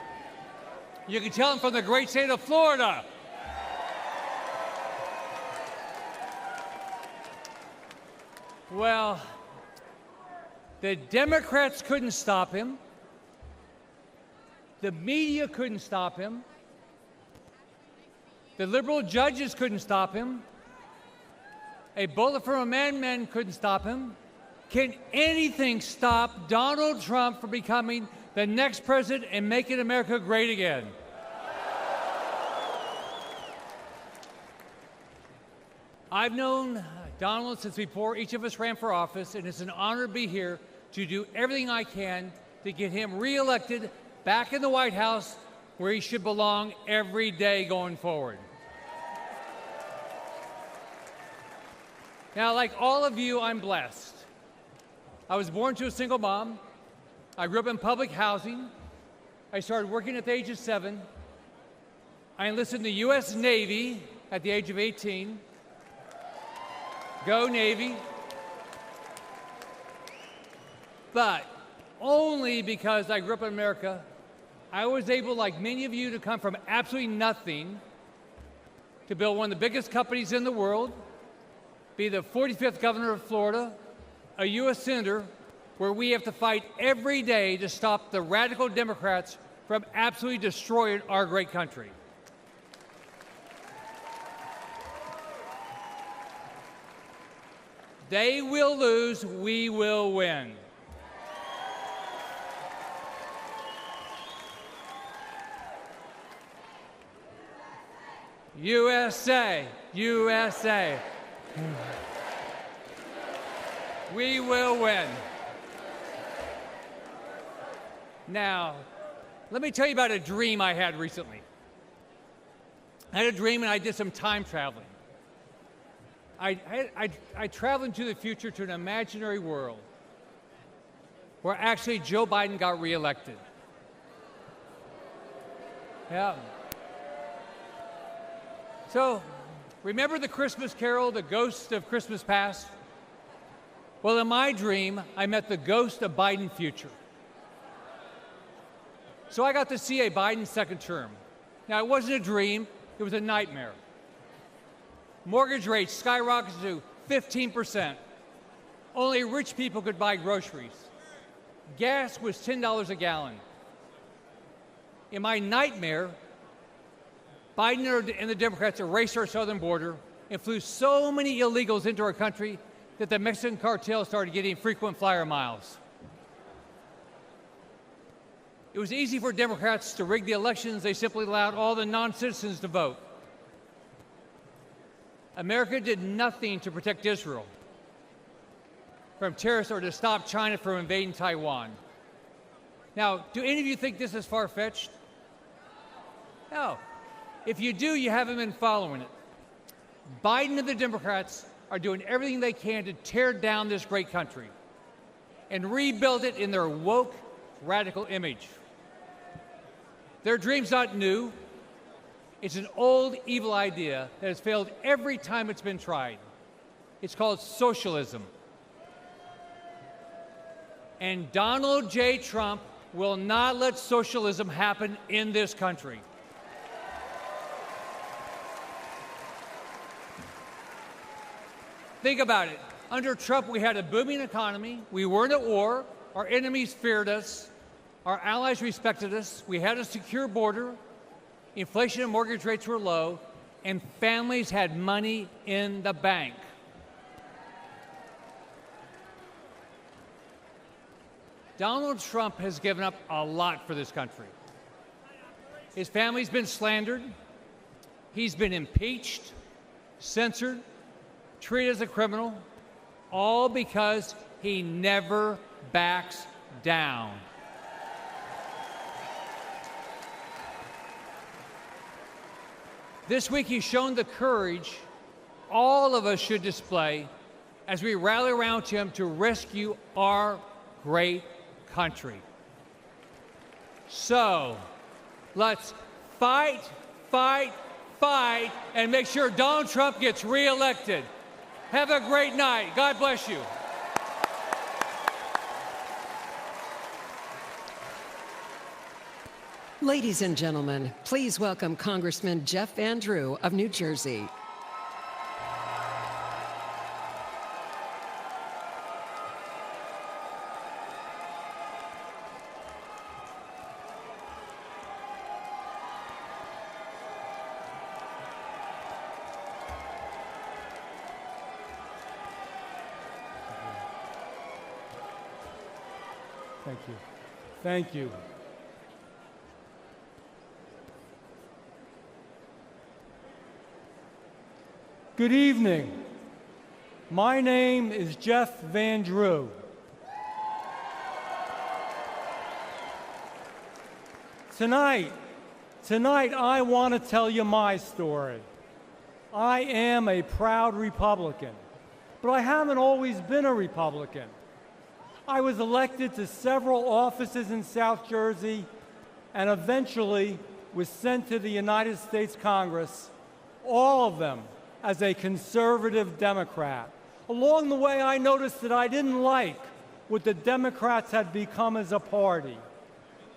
You can tell I'm from the great state of Florida. Well, the Democrats couldn't stop him. The media couldn't stop him. The liberal judges couldn't stop him. A bullet from a madman couldn't stop him. Can anything stop Donald Trump from becoming the next president and making America great again? I've known Donald since before each of us ran for office, and it's an honor to be here to do everything I can to get him reelected back in the White House where he should belong every day going forward. Now, like all of you, I'm blessed. I was born to a single mom. I grew up in public housing. I started working at the age of 7. I enlisted in the U.S. Navy at the age of 18. Go Navy. But only because I grew up in America, I was able, like many of you, to come from absolutely nothing to build one of the biggest companies in the world, be the 45th governor of Florida, a U.S. senator, where we have to fight every day to stop the radical Democrats from absolutely destroying our great country. They will lose, we will win. USA, USA. We will win. Now, let me tell you about a dream I had recently. I had a dream and I did some time traveling. I traveled into the future to an imaginary world where actually Joe Biden got reelected. Yeah. So, remember the Christmas Carol, the ghost of Christmas past? Well, in my dream, I met the ghost of Biden's future. So I got to see a Biden second term. Now, it wasn't a dream, it was a nightmare. Mortgage rates skyrocketed to 15%. Only rich people could buy groceries. Gas was $10 a gallon. In my nightmare, Biden and the Democrats erased our southern border and flew so many illegals into our country that the Mexican cartel started getting frequent flyer miles. It was easy for Democrats to rig the elections. They simply allowed all the non-citizens to vote. America did nothing to protect Israel from terrorists or to stop China from invading Taiwan. Now, do any of you think this is far-fetched? No. If you do, you haven't been following it. Biden and the Democrats are doing everything they can to tear down this great country and rebuild it in their woke, radical image. Their dream's not new. It's an old, evil idea that has failed every time it's been tried. It's called socialism. And Donald J. Trump will not let socialism happen in this country. Think about it. Under Trump, we had a booming economy. We weren't at war. Our enemies feared us. Our allies respected us. We had a secure border. Inflation and mortgage rates were low. And families had money in the bank. Donald Trump has given up a lot for this country. His family's been slandered. He's been impeached, censored, treated as a criminal, all because he never backs down. This week, he's shown the courage all of us should display as we rally around him to rescue our great country. So, let's fight, fight, fight, and make sure Donald Trump gets reelected. Have a great night. God bless you. Ladies and gentlemen, please welcome Congressman Jeff Van Drew of New Jersey. Thank you. Thank you. Good evening. My name is Jeff Van Drew. Tonight I want to tell you my story. I am a proud Republican, but I haven't always been a Republican. I was elected to several offices in South Jersey and eventually was sent to the United States Congress, all of them as a conservative Democrat. Along the way, I noticed that I didn't like what the Democrats had become as a party.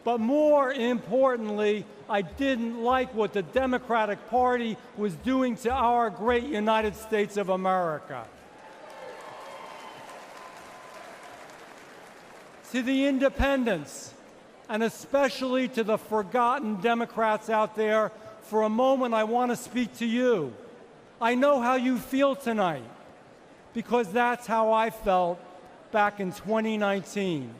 But more importantly, I didn't like what the Democratic Party was doing to our great United States of America. To the independents, and especially to the forgotten Democrats out there, for a moment I want to speak to you. I know how you feel tonight, because that's how I felt back in 2019.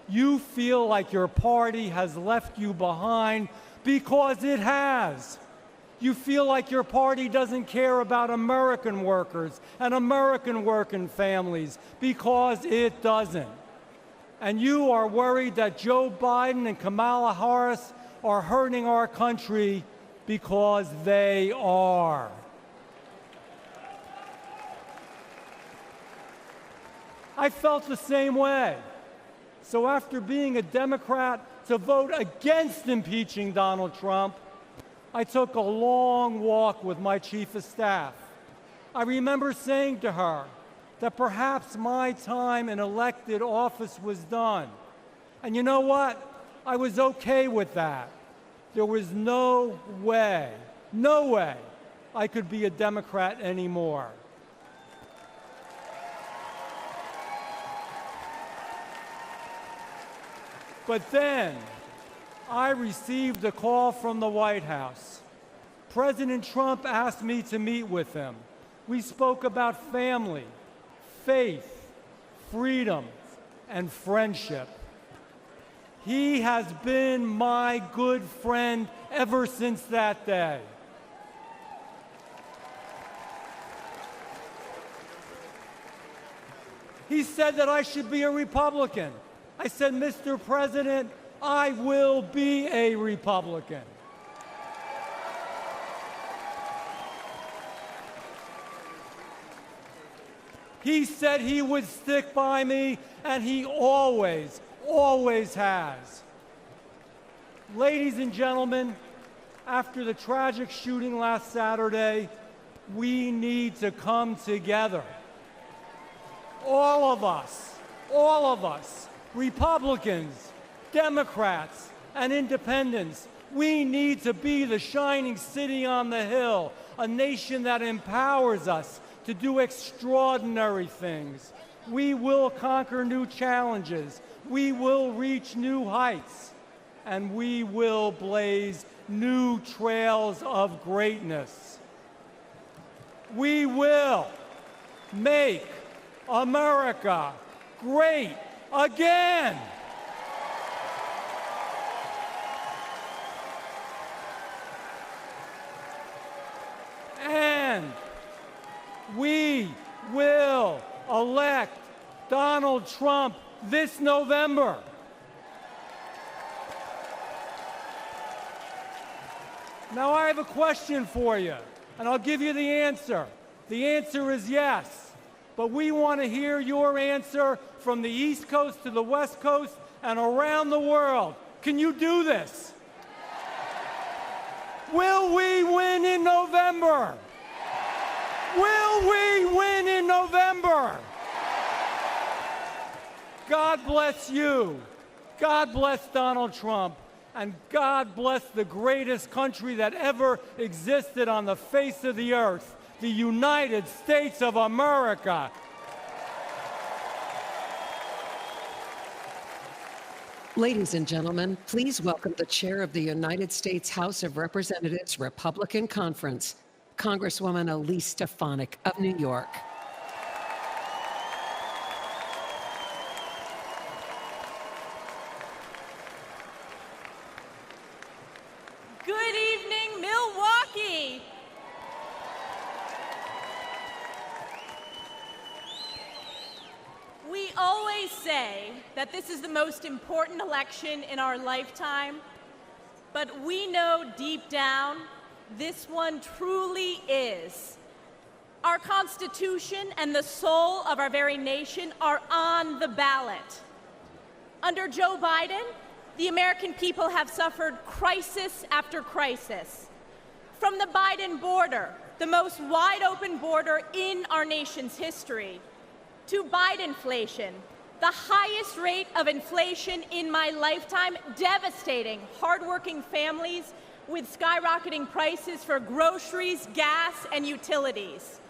You feel like your party has left you behind, because it has. You feel like your party doesn't care about American workers and American working families, because it doesn't. And you are worried that Joe Biden and Kamala Harris are hurting our country, because they are. I felt the same way. So after being a Democrat to vote against impeaching Donald Trump, I took a long walk with my chief of staff. I remember saying to her that perhaps my time in elected office was done. And you know what? I was okay with that. There was no way I could be a Democrat anymore. But then I received a call from the White House. President Trump asked me to meet with him. We spoke about family, faith, freedom, and friendship. He has been my good friend ever since that day. He said that I should be a Republican. I said, Mr. President, I will be a Republican. He said he would stick by me, and he always has. Ladies and gentlemen, after the tragic shooting last Saturday, we need to come together. All of us, Republicans, Democrats, and independents, we need to be the shining city on the hill, a nation that empowers us to do extraordinary things. We will conquer new challenges. We will reach new heights. And we will blaze new trails of greatness. We will make America great again. And we will elect Donald Trump this November. Now I have a question for you, and I'll give you the answer. The answer is yes. But we want to hear your answer from the East Coast to the West Coast and around the world. Can you do this? Will we win in November? Will we win in November? God bless you. God bless Donald Trump. And God bless the greatest country that ever existed on the face of the earth, the United States of America. Ladies and gentlemen, please welcome the chair of the United States House of Representatives Republican Conference, Congresswoman Elise Stefanik of New York. Good evening, Milwaukee. We always say that this is the most important election in our lifetime, but we know deep down this one truly is. Our Constitution and the soul of our very nation are on the ballot. Under Joe Biden, the American people have suffered crisis after crisis. From the Biden border, the most wide-open border in our nation's history, to Bidenflation, the highest rate of inflation in my lifetime, devastating hardworking families with skyrocketing prices for groceries, gas, and utilities,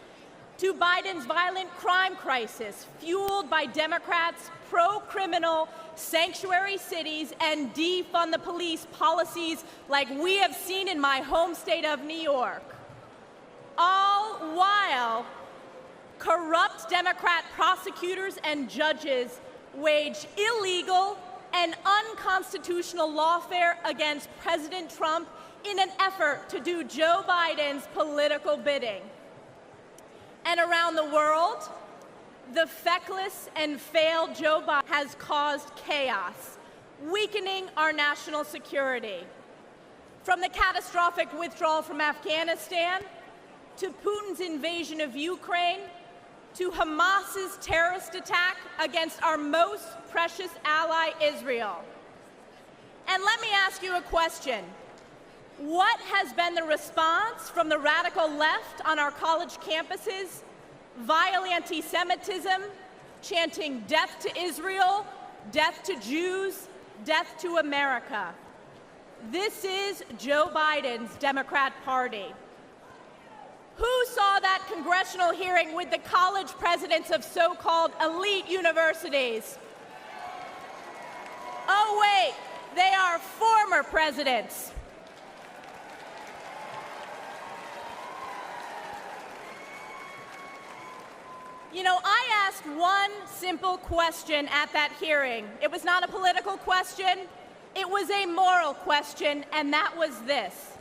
to Biden's violent crime crisis, fueled by Democrats' pro-criminal sanctuary cities and defund the police policies like we have seen in my home state of New York. All while corrupt Democrat prosecutors and judges wage illegal and unconstitutional lawfare against President Trump in an effort to do Joe Biden's political bidding. And around the world, the feckless and failed Joe Biden has caused chaos, weakening our national security. From the catastrophic withdrawal from Afghanistan, to Putin's invasion of Ukraine, to Hamas's terrorist attack against our most precious ally, Israel. And let me ask you a question. What has been the response from the radical left on our college campuses? Vile anti-Semitism, chanting death to Israel, death to Jews, death to America. This is Joe Biden's Democrat Party. Who saw that congressional hearing with the college presidents of so-called elite universities? Oh, wait, they are former presidents. You know, I asked one simple question at that hearing. It was not a political question, it was a moral question, and that was this.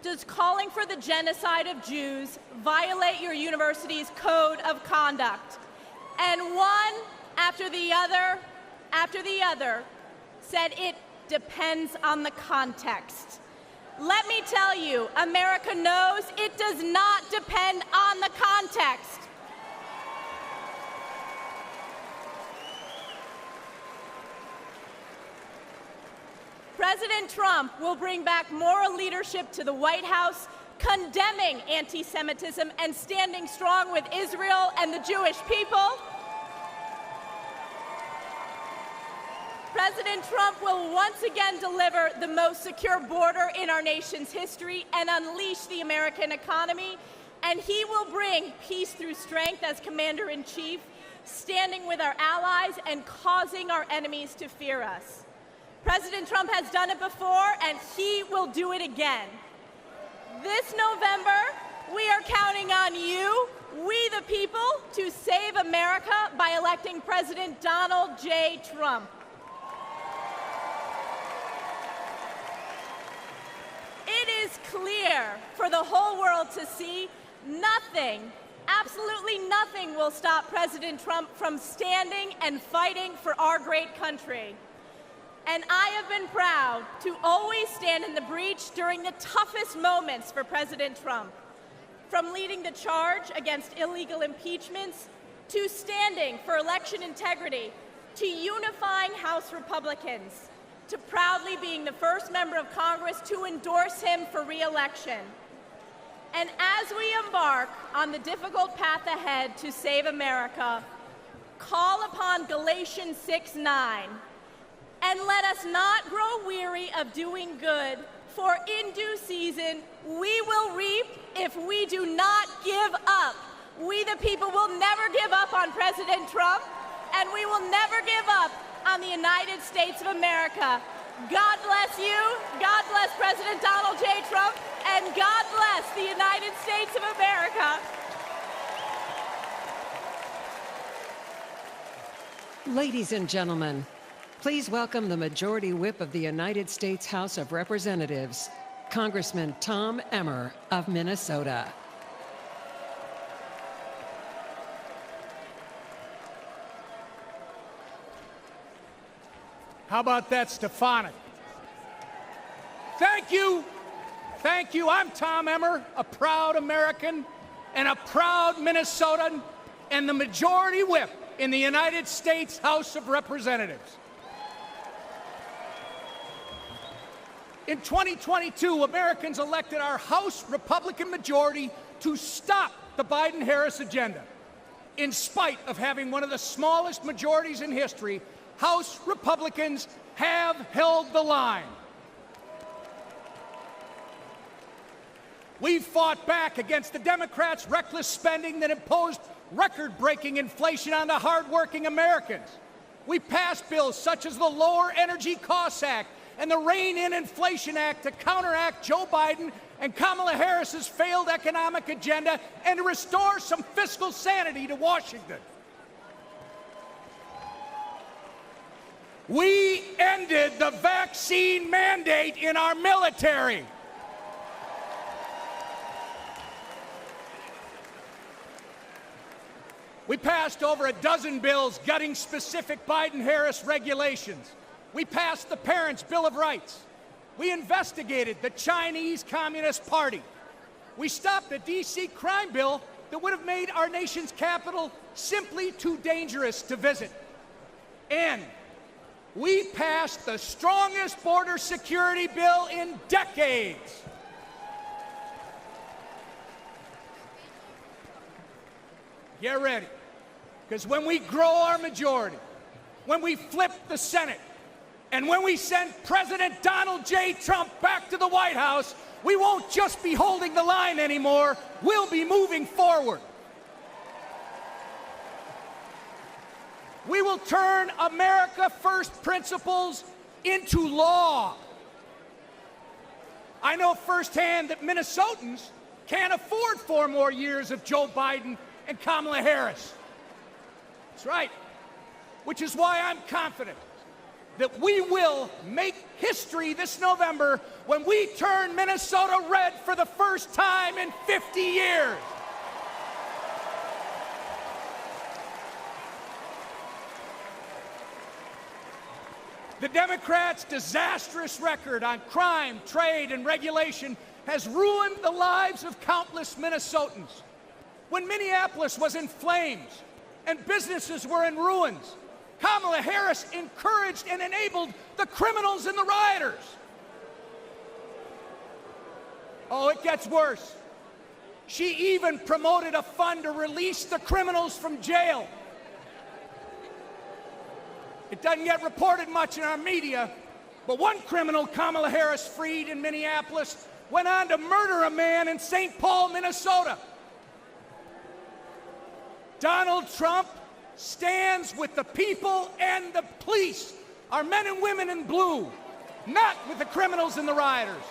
Does calling for the genocide of Jews violate your university's code of conduct? And one after the other, said it depends on the context. Let me tell you, America knows it does not depend on the context. President Trump will bring back moral leadership to the White House, condemning anti-Semitism and standing strong with Israel and the Jewish people. President Trump will once again deliver the most secure border in our nation's history and unleash the American economy. And he will bring peace through strength as Commander-in-Chief, standing with our allies and causing our enemies to fear us. President Trump has done it before, and he will do it again. This November, we are counting on you, we the people, to save America by electing President Donald J. Trump. It is clear for the whole world to see nothing, absolutely nothing will stop President Trump from standing and fighting for our great country. And I have been proud to always stand in the breach during the toughest moments for President Trump, from leading the charge against illegal impeachments, to standing for election integrity, to unifying House Republicans, to proudly being the first member of Congress to endorse him for re-election. And as we embark on the difficult path ahead to save America, call upon Galatians 6:9. And let us not grow weary of doing good, for in due season we will reap if we do not give up. We the people will never give up on President Trump, and we will never give up on the United States of America. God bless you, God bless President Donald J. Trump, and God bless the United States of America. Ladies and gentlemen, please welcome the Majority Whip of the United States House of Representatives, Congressman Tom Emmer of Minnesota. How about that, Stefanik? Thank you. Thank you. I'm Tom Emmer, a proud American and a proud Minnesotan and the Majority Whip in the United States House of Representatives. In 2022, Americans elected our House Republican majority to stop the Biden-Harris agenda. In spite of having one of the smallest majorities in history, House Republicans have held the line. We fought back against the Democrats' reckless spending that imposed record-breaking inflation on the hardworking Americans. We passed bills such as the Lower Energy Costs Act and the Rein in Inflation Act to counteract Joe Biden and Kamala Harris's failed economic agenda and to restore some fiscal sanity to Washington. We ended the vaccine mandate in our military. We passed over a dozen bills gutting specific Biden-Harris regulations. We passed the Parents' Bill of Rights. We investigated the Chinese Communist Party. We stopped a D.C. crime bill that would have made our nation's capital simply too dangerous to visit. And we passed the strongest border security bill in decades. Get ready, because when we grow our majority, when we flip the Senate, and when we send President Donald J. Trump back to the White House, we won't just be holding the line anymore, we'll be moving forward. We will turn America First principles into law. I know firsthand that Minnesotans can't afford 4 more years of Joe Biden and Kamala Harris. That's right. Which is why I'm confident that we will make history this November when we turn Minnesota red for the first time in 50 years. The Democrats' disastrous record on crime, trade, and regulation has ruined the lives of countless Minnesotans. When Minneapolis was in flames and businesses were in ruins, Kamala Harris encouraged and enabled the criminals and the rioters. Oh, it gets worse. She even promoted a fund to release the criminals from jail. It doesn't get reported much in our media, but one criminal Kamala Harris freed in Minneapolis went on to murder a man in St. Paul, Minnesota. Donald Trump stands with the people and the police, our men and women in blue, not with the criminals and the rioters.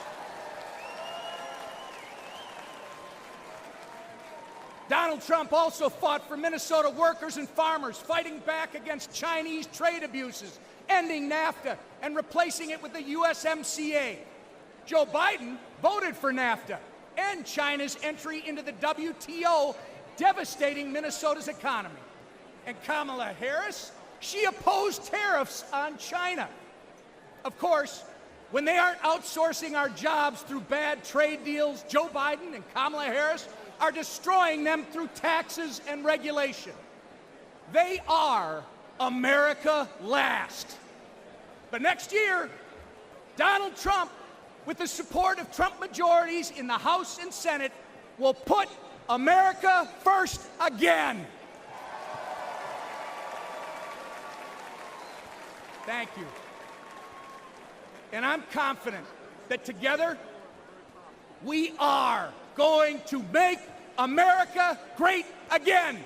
Donald Trump also fought for Minnesota workers and farmers, fighting back against Chinese trade abuses, ending NAFTA and replacing it with the USMCA. Joe Biden voted for NAFTA and China's entry into the WTO, devastating Minnesota's economy. And Kamala Harris, she opposed tariffs on China. Of course, when they aren't outsourcing our jobs through bad trade deals, Joe Biden and Kamala Harris are destroying them through taxes and regulation. They are America last. But next year, Donald Trump, with the support of Trump majorities in the House and Senate, will put America first again. Thank you. And I'm confident that together we are going to make America great again.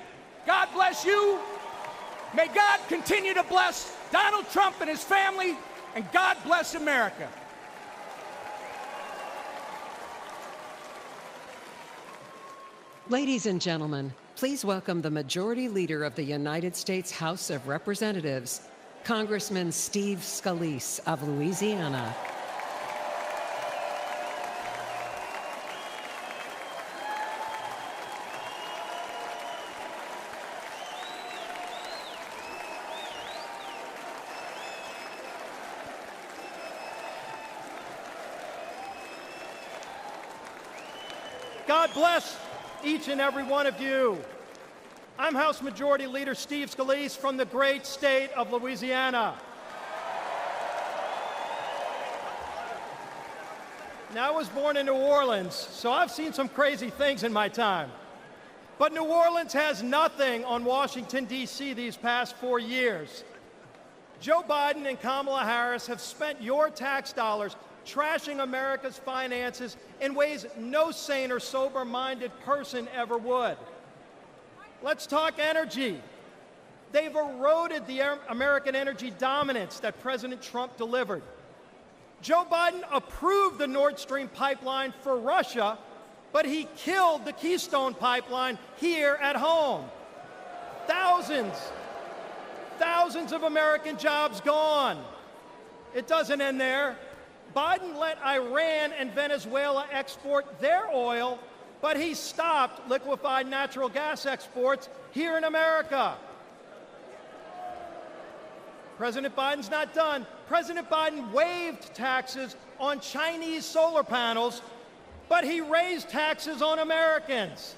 God bless you. May God continue to bless Donald Trump and his family, and God bless America. Ladies and gentlemen, please welcome the Majority Leader of the United States House of Representatives, Congressman Steve Scalise of Louisiana. God bless each and every one of you. I'm House Majority Leader Steve Scalise from the great state of Louisiana. Now, I was born in New Orleans, so I've seen some crazy things in my time. But New Orleans has nothing on Washington, D.C. these past 4 years. Joe Biden and Kamala Harris have spent your tax dollars trashing America's finances in ways no sane or sober-minded person ever would. Let's talk energy. They've eroded the American energy dominance that President Trump delivered. Joe Biden approved the Nord Stream pipeline for Russia, but he killed the Keystone pipeline here at home. Thousands of American jobs gone. It doesn't end there. Biden let Iran and Venezuela export their oil, but he stopped liquefied natural gas exports here in America. President Biden's not done. President Biden waived taxes on Chinese solar panels, but he raised taxes on Americans.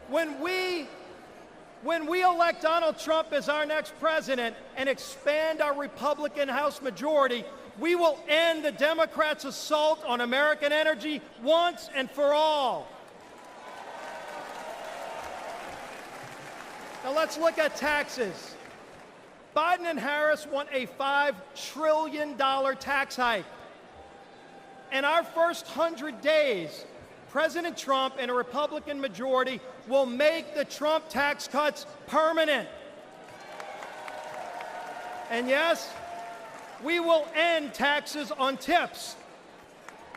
When we elect Donald Trump as our next president and expand our Republican House majority, we will end the Democrats' assault on American energy once and for all. Now let's look at taxes. Biden and Harris want a $5 trillion tax hike. In our first 100 days, President Trump and a Republican majority will make the Trump tax cuts permanent. And yes, we will end taxes on tips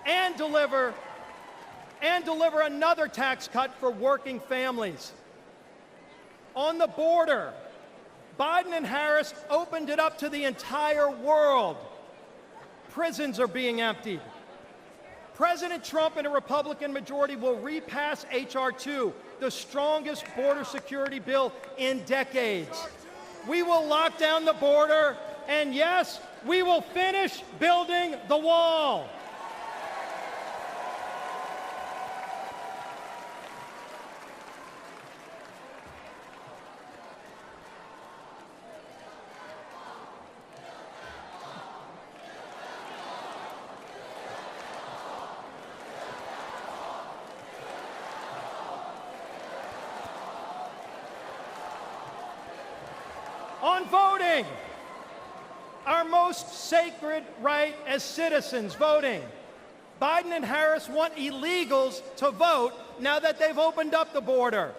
and deliver another tax cut for working families. On the border, Biden and Harris opened it up to the entire world. Prisons are being emptied. President Trump and a Republican majority will repass H.R. 2, the strongest border security bill in decades. We will lock down the border, and yes, we will finish building the wall. On voting, our most sacred right as citizens, voting. Biden and Harris want illegals to vote now that they've opened up the border.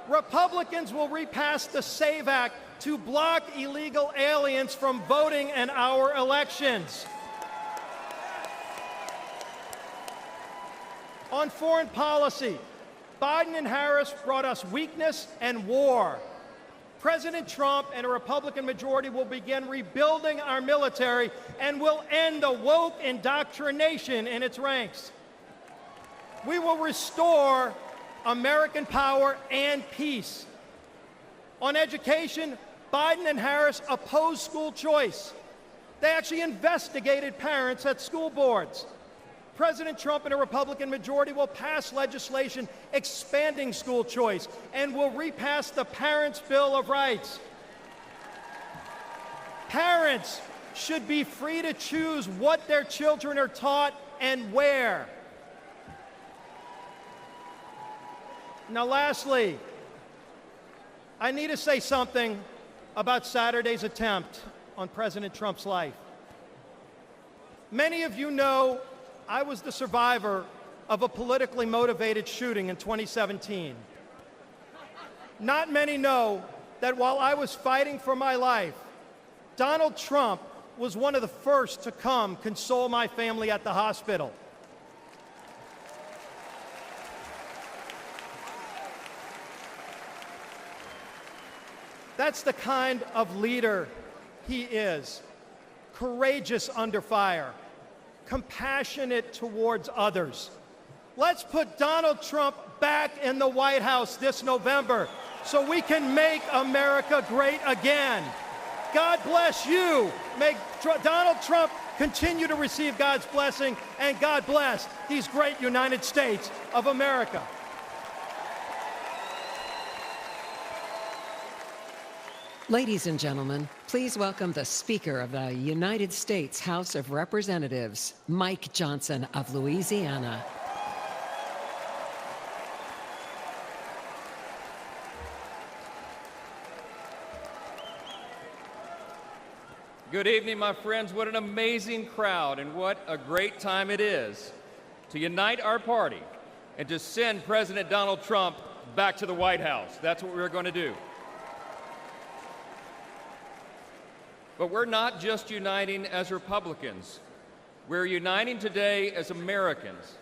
Republicans will repass the SAVE Act to block illegal aliens from voting in our elections. On foreign policy, Biden and Harris brought us weakness and war. President Trump and a Republican majority will begin rebuilding our military and will end the woke indoctrination in its ranks. We will restore American power and peace. On education, Biden and Harris opposed school choice. They actually investigated parents at school boards. President Trump and a Republican majority will pass legislation expanding school choice and will repass the Parents' Bill of Rights. Parents should be free to choose what their children are taught and where. Now, lastly, I need to say something about Saturday's attempt on President Trump's life. Many of you know I was the survivor of a politically motivated shooting in 2017. Not many know that while I was fighting for my life, Donald Trump was one of the first to come console my family at the hospital. That's the kind of leader he is. Courageous under fire, compassionate towards others. Let's put Donald Trump back in the White House this November so we can make America great again. God bless you. May Donald Trump continue to receive God's blessing, and God bless these great United States of America. Ladies and gentlemen, please welcome the Speaker of the United States House of Representatives, Mike Johnson of Louisiana. Good evening, my friends. What an amazing crowd, and what a great time it is to unite our party and to send President Donald Trump back to the White House. That's what we're going to do. But we're not just uniting as Republicans. We're uniting today as Americans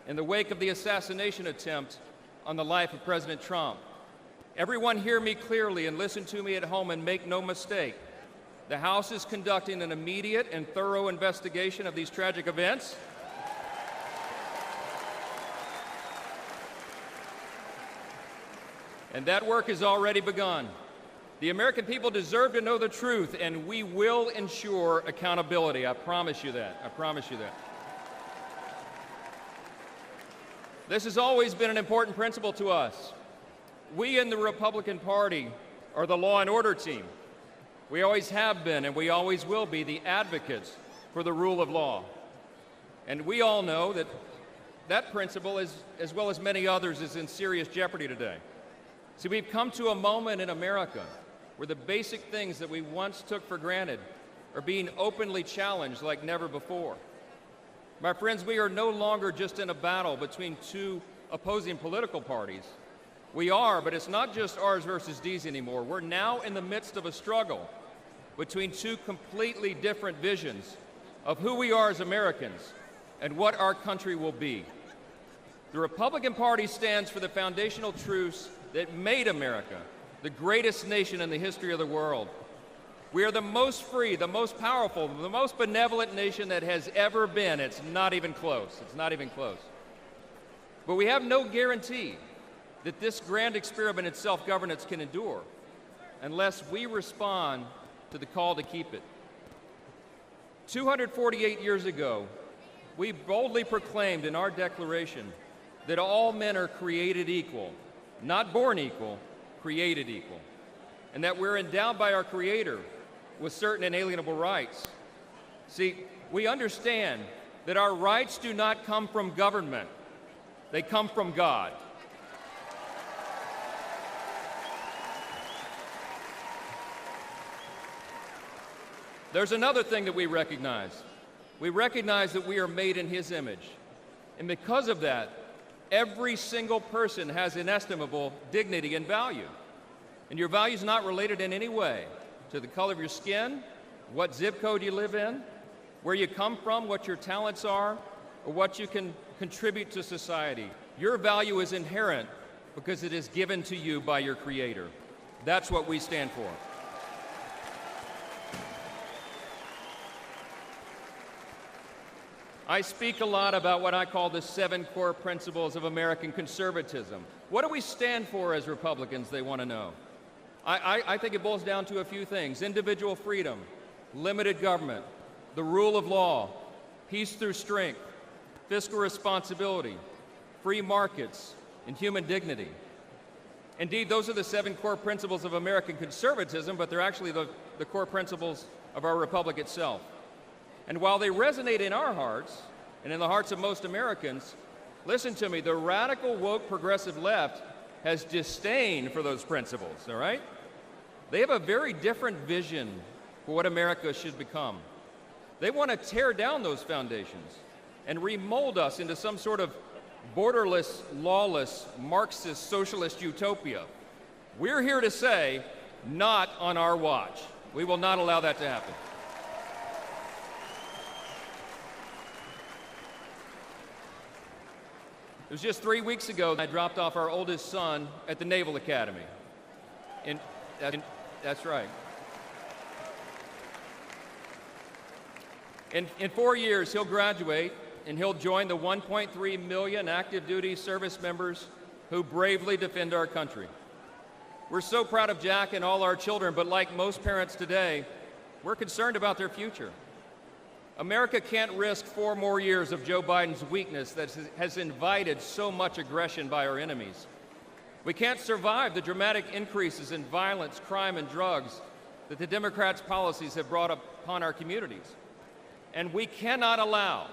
in the wake of the assassination attempt on the life of President Trump. Everyone hear me clearly and listen to me at home and make no mistake. The House is conducting an immediate and thorough investigation of these tragic events. And that work has already begun. The American people deserve to know the truth, and we will ensure accountability. I promise you that. I promise you that. This has always been an important principle to us. We in the Republican Party are the law and order team. We always have been, and we always will be, the advocates for the rule of law. And we all know that that principle, as well as many others, is in serious jeopardy today. See, we've come to a moment in America where the basic things that we once took for granted are being openly challenged like never before. My friends, we are no longer just in a battle between two opposing political parties. We are, but it's not just ours versus these anymore. We're now in the midst of a struggle between two completely different visions of who we are as Americans and what our country will be. The Republican Party stands for the foundational truths that made America the greatest nation in the history of the world. We are the most free, the most powerful, the most benevolent nation that has ever been. It's not even close. It's not even close. But we have no guarantee that this grand experiment in self-governance can endure unless we respond to the call to keep it. 248 years ago, we boldly proclaimed in our Declaration that all men are created equal, not born equal, created equal, and that we're endowed by our Creator with certain inalienable rights. See, we understand that our rights do not come from government, they come from God. There's another thing that we recognize. We recognize that we are made in His image. And because of that, every single person has inestimable dignity and value. And your value is not related in any way to the color of your skin, what zip code you live in, where you come from, what your talents are, or what you can contribute to society. Your value is inherent because it is given to you by your Creator. That's what we stand for. I speak a lot about what I call the 7 core principles of American conservatism. What do we stand for as Republicans, they want to know? I think it boils down to a few things: individual freedom, limited government, the rule of law, peace through strength, fiscal responsibility, free markets, and human dignity. Indeed, those are the 7 core principles of American conservatism, but they're actually the core principles of our republic itself. And while they resonate in our hearts and in the hearts of most Americans, listen to me, the radical, woke, progressive left has disdain for those principles, all right? They have a very different vision for what America should become. They want to tear down those foundations and remold us into some sort of borderless, lawless, Marxist, socialist utopia. We're here to say, not on our watch. We will not allow that to happen. It was just 3 weeks ago I dropped off our oldest son at the Naval Academy. That's right. In 4 years, he'll graduate, and he'll join the 1.3 million active duty service members who bravely defend our country. We're so proud of Jack and all our children, but like most parents today, we're concerned about their future. America can't risk 4 more years of Joe Biden's weakness that has invited so much aggression by our enemies. We can't survive the dramatic increases in violence, crime, and drugs that the Democrats' policies have brought upon our communities. And we cannot allow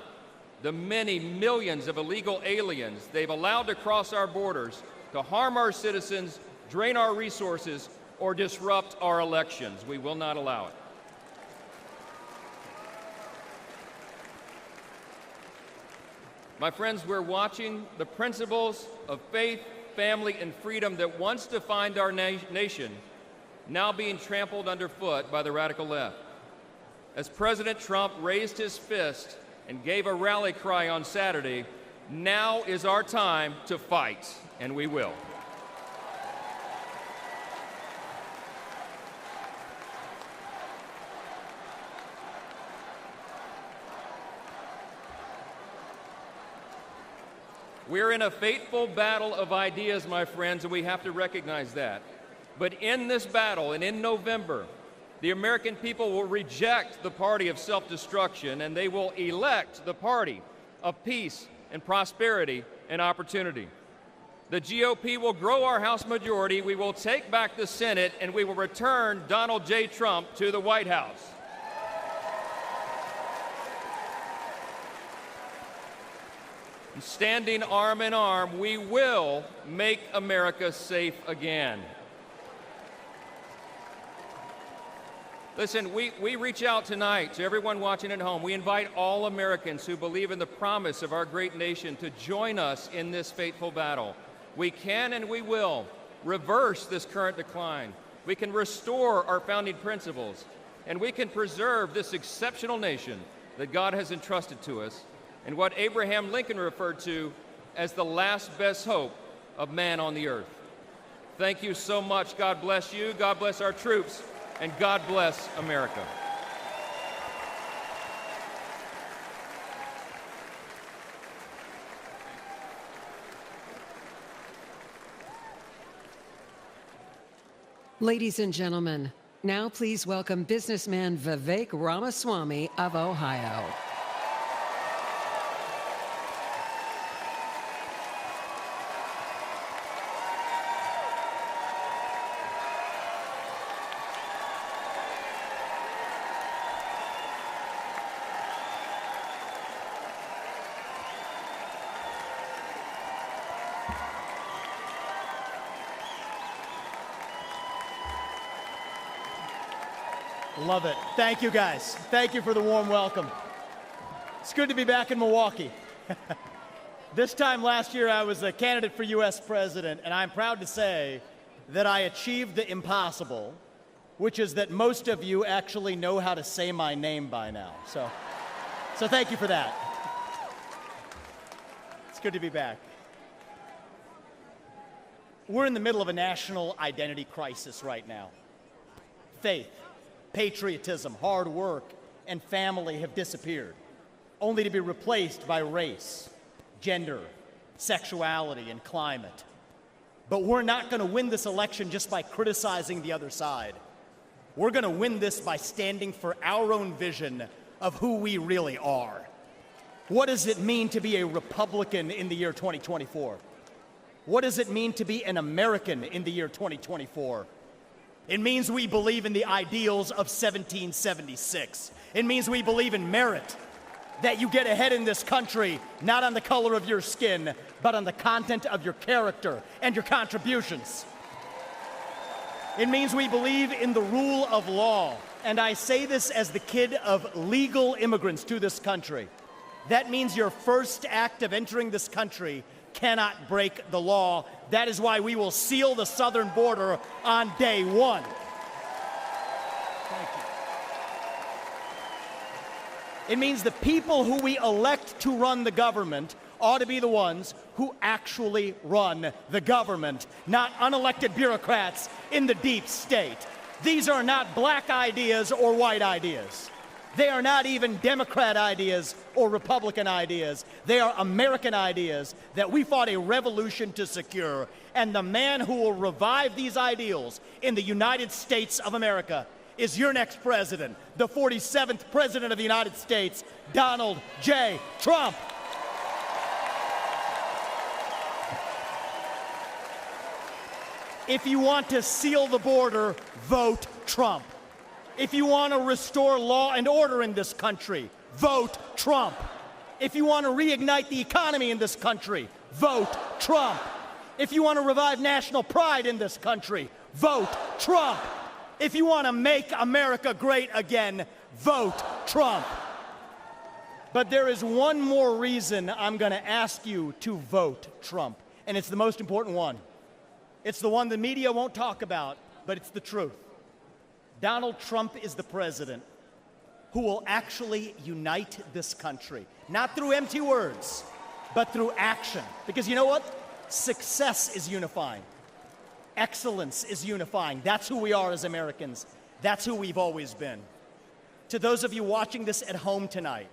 the many millions of illegal aliens they've allowed to cross our borders to harm our citizens, drain our resources, or disrupt our elections. We will not allow it. My friends, we're watching the principles of faith, family, and freedom that once defined our nation now being trampled underfoot by the radical left. As President Trump raised his fist and gave a rally cry on Saturday, now is our time to fight, and we will. We're in a fateful battle of ideas, my friends, and we have to recognize that. But in this battle, and in November, the American people will reject the party of self-destruction, and they will elect the party of peace and prosperity and opportunity. The GOP will grow our House majority, we will take back the Senate, and we will return Donald J. Trump to the White House. Standing arm in arm, we will make America safe again. Listen, we reach out tonight to everyone watching at home. We invite all Americans who believe in the promise of our great nation to join us in this fateful battle. We can and we will reverse this current decline. We can restore our founding principles, and we can preserve this exceptional nation that God has entrusted to us, and what Abraham Lincoln referred to as the last best hope of man on the earth. Thank you so much. God bless you, God bless our troops, and God bless America. Ladies and gentlemen, now please welcome businessman Vivek Ramaswamy of Ohio. Love it. Thank you, guys. Thank you for the warm welcome. It's good to be back in Milwaukee. This time last year, I was a candidate for U.S. president, and I'm proud to say that I achieved the impossible, which is that most of you actually know how to say my name by now. So thank you for that. It's good to be back. We're in the middle of a national identity crisis right now. Faith, patriotism, hard work, and family have disappeared, only to be replaced by race, gender, sexuality, and climate. But we're not going to win this election just by criticizing the other side. We're going to win this by standing for our own vision of who we really are. What does it mean to be a Republican in the year 2024? What does it mean to be an American in the year 2024? It means we believe in the ideals of 1776. It means we believe in merit, that you get ahead in this country, not on the color of your skin, but on the content of your character and your contributions. It means we believe in the rule of law, and I say this as the kid of legal immigrants to this country. That means your first act of entering this country cannot break the law. That is why we will seal the southern border on day one. Thank you. It means the people who we elect to run the government ought to be the ones who actually run the government, not unelected bureaucrats in the deep state. These are not black ideas or white ideas. They are not even Democrat ideas or Republican ideas. They are American ideas that we fought a revolution to secure. And the man who will revive these ideals in the United States of America is your next president, the 47th president of the United States, Donald J. Trump. If you want to seal the border, vote Trump. If you want to restore law and order in this country, vote Trump. If you want to reignite the economy in this country, vote Trump. If you want to revive national pride in this country, vote Trump. If you want to make America great again, vote Trump. But there is one more reason I'm going to ask you to vote Trump, and it's the most important one. It's the one the media won't talk about, but it's the truth. Donald Trump is the president who will actually unite this country, not through empty words, but through action. Because you know what? Success is unifying. Excellence is unifying. That's who we are as Americans. That's who we've always been. To those of you watching this at home tonight,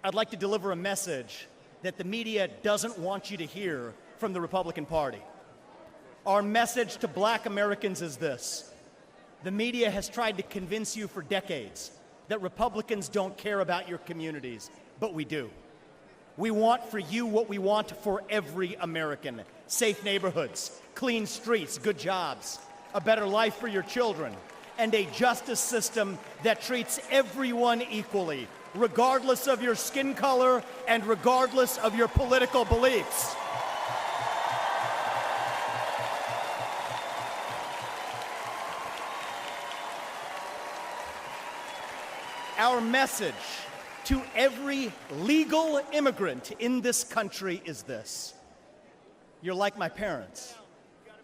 I'd like to deliver a message that the media doesn't want you to hear from the Republican Party. Our message to black Americans is this: the media has tried to convince you for decades that Republicans don't care about your communities, but we do. We want for you what we want for every American: safe neighborhoods, clean streets, good jobs, a better life for your children, and a justice system that treats everyone equally, regardless of your skin color and regardless of your political beliefs. Our message to every legal immigrant in this country is this: you're like my parents.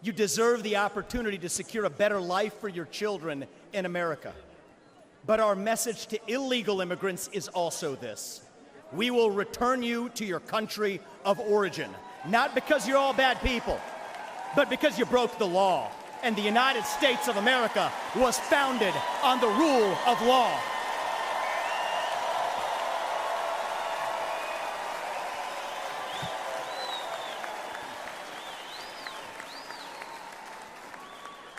You deserve the opportunity to secure a better life for your children in America. But our message to illegal immigrants is also this: we will return you to your country of origin, not because you're all bad people, but because you broke the law. And the United States of America was founded on the rule of law.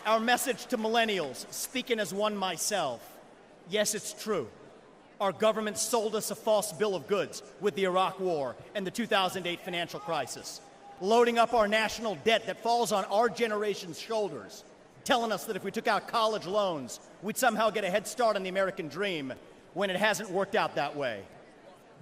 Our message to millennials, speaking as one myself: yes, it's true. Our government sold us a false bill of goods with the Iraq War and the 2008 financial crisis, loading up our national debt that falls on our generation's shoulders, telling us that if we took out college loans, we'd somehow get a head start on the American dream, when it hasn't worked out that way.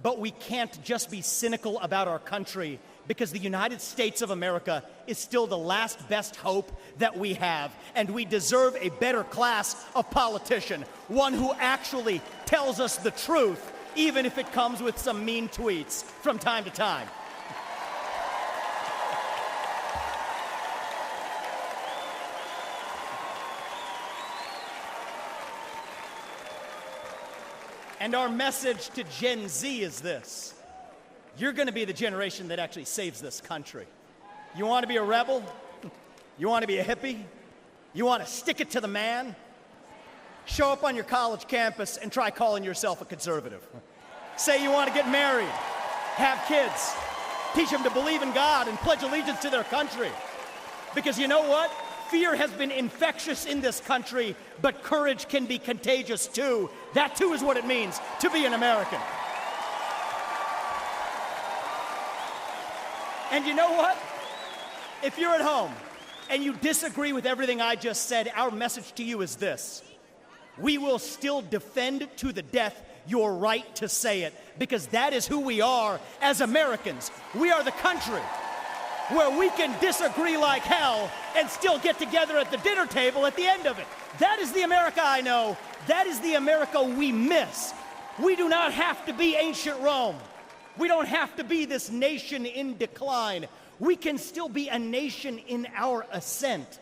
But we can't just be cynical about our country, because the United States of America is still the last best hope that we have, and we deserve a better class of politician, one who actually tells us the truth, even if it comes with some mean tweets from time to time. And our message to Gen Z is this: you're going to be the generation that actually saves this country. You want to be a rebel? You want to be a hippie? You want to stick it to the man? Show up on your college campus and try calling yourself a conservative. Say you want to get married, have kids, teach them to believe in God and pledge allegiance to their country. Because you know what? Fear has been infectious in this country, but courage can be contagious too. That too is what it means to be an American. And you know what? If you're at home and you disagree with everything I just said, our message to you is this: we will still defend to the death your right to say it, because that is who we are as Americans. We are the country where we can disagree like hell and still get together at the dinner table at the end of it. That is the America I know. That is the America we miss. We do not have to be ancient Rome. We don't have to be this nation in decline. We can still be a nation in our ascent.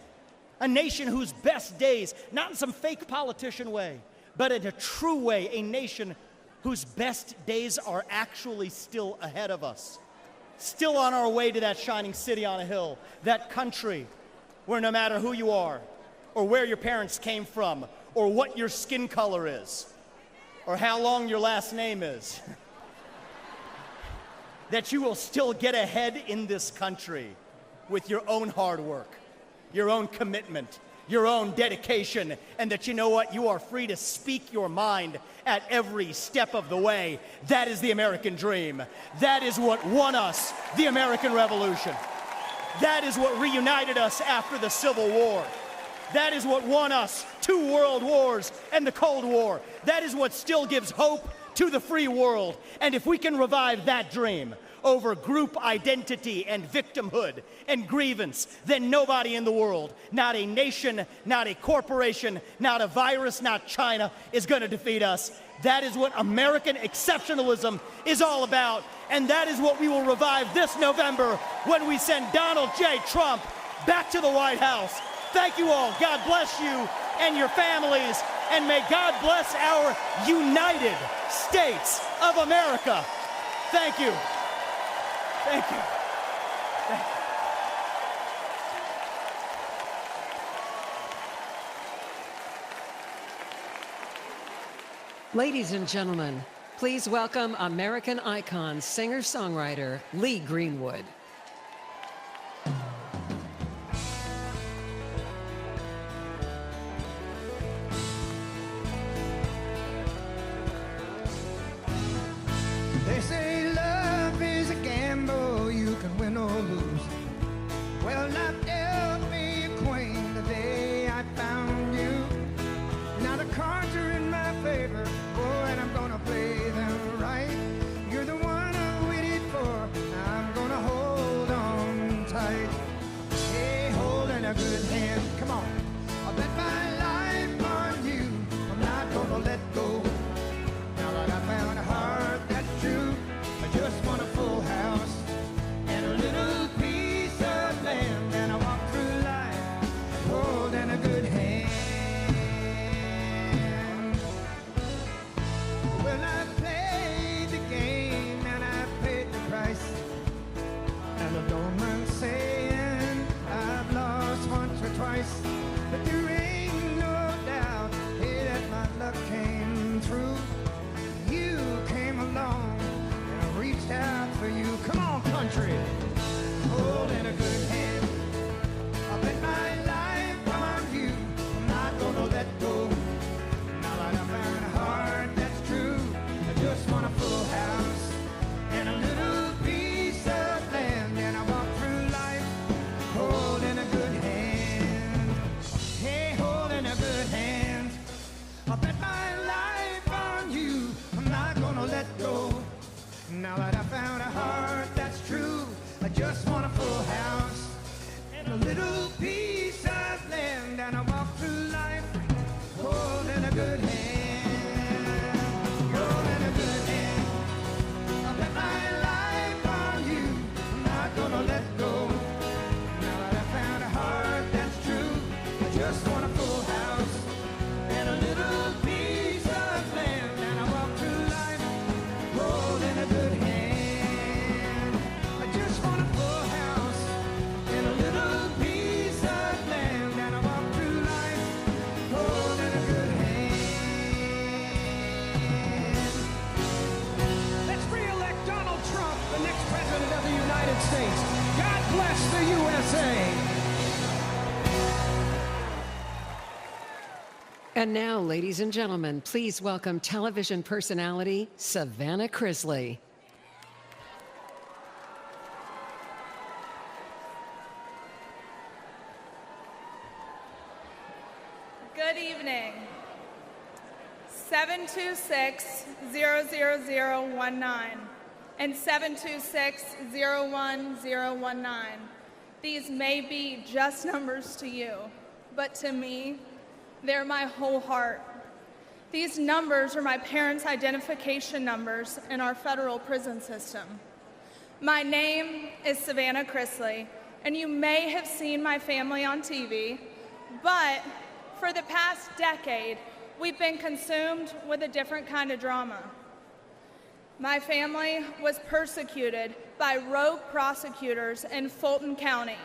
A nation whose best days, not in some fake politician way, but in a true way, a nation whose best days are actually still ahead of us. Still on our way to that shining city on a hill, that country where no matter who you are, or where your parents came from, or what your skin color is, or how long your last name is, that you will still get ahead in this country with your own hard work, your own commitment, your own dedication, and that you know what? You are free to speak your mind at every step of the way. That is the American dream. That is what won us the American Revolution. That is what reunited us after the Civil War. That is what won us 2 world wars and the Cold War. That is what still gives hope to the free world. And if we can revive that dream over group identity and victimhood and grievance, then nobody in the world, not a nation, not a corporation, not a virus, not China, is going to defeat us. That is what American exceptionalism is all about. And that is what we will revive this November when we send Donald J. Trump back to the White House. Thank you all. God bless you and your families. And may God bless our United States of America. Thank you. Thank you. Thank you. Ladies and gentlemen, please welcome American icon, singer-songwriter Lee Greenwood. They say love is a gamble, you can win or lose. Well, life dealt me a queen the day I found you. Now the cards are in my favor, oh, and I'm gonna play them right. You're the one I waited for, I'm gonna hold on tight. Hey, holding a good hand, come on. I'll bet my life on you, I'm not gonna let go. Now that I found a heart that's true, I just want a full house and a little piece of land, and I walk through life holding a good hand. Well, I played the game and I paid the price, and I don't mind saying I've lost once or twice, but there ain't no doubt, hey, that my luck came through. You came along and I reached out for you. Come on, country, holding a good hand. I bet my life on you, I'm not gonna let go. Now that I found a heart that's true, I just want a full house and a little piece of land, and I walk through life holding a good hand. Hey, holding a good hand. I bet my life on you, I'm not gonna let go. Now that I found a heart that's true, I just want a full house and a little piece of land, and I walk through life holding a good hand. Holding a good hand. I bet my life on you, I'm not gonna let go. Now that I found a heart that's true, I just want a full house and a little piece of land, and I walk through life holding a good hand. I just want a full house and a little piece of land, and I walk through life holding a good hand. Let's re-elect Donald Trump, the next president of the United States. God bless the USA. And now, ladies and gentlemen, please welcome television personality Savannah Crisley. Good evening. 726-00019 and 726-01019. These may be just numbers to you, but to me, they're my whole heart. These numbers are my parents' identification numbers in our federal prison system. My name is Savannah Crisley, and you may have seen my family on TV, but for the past decade, we've been consumed with a different kind of drama. My family was persecuted by rogue prosecutors in Fulton County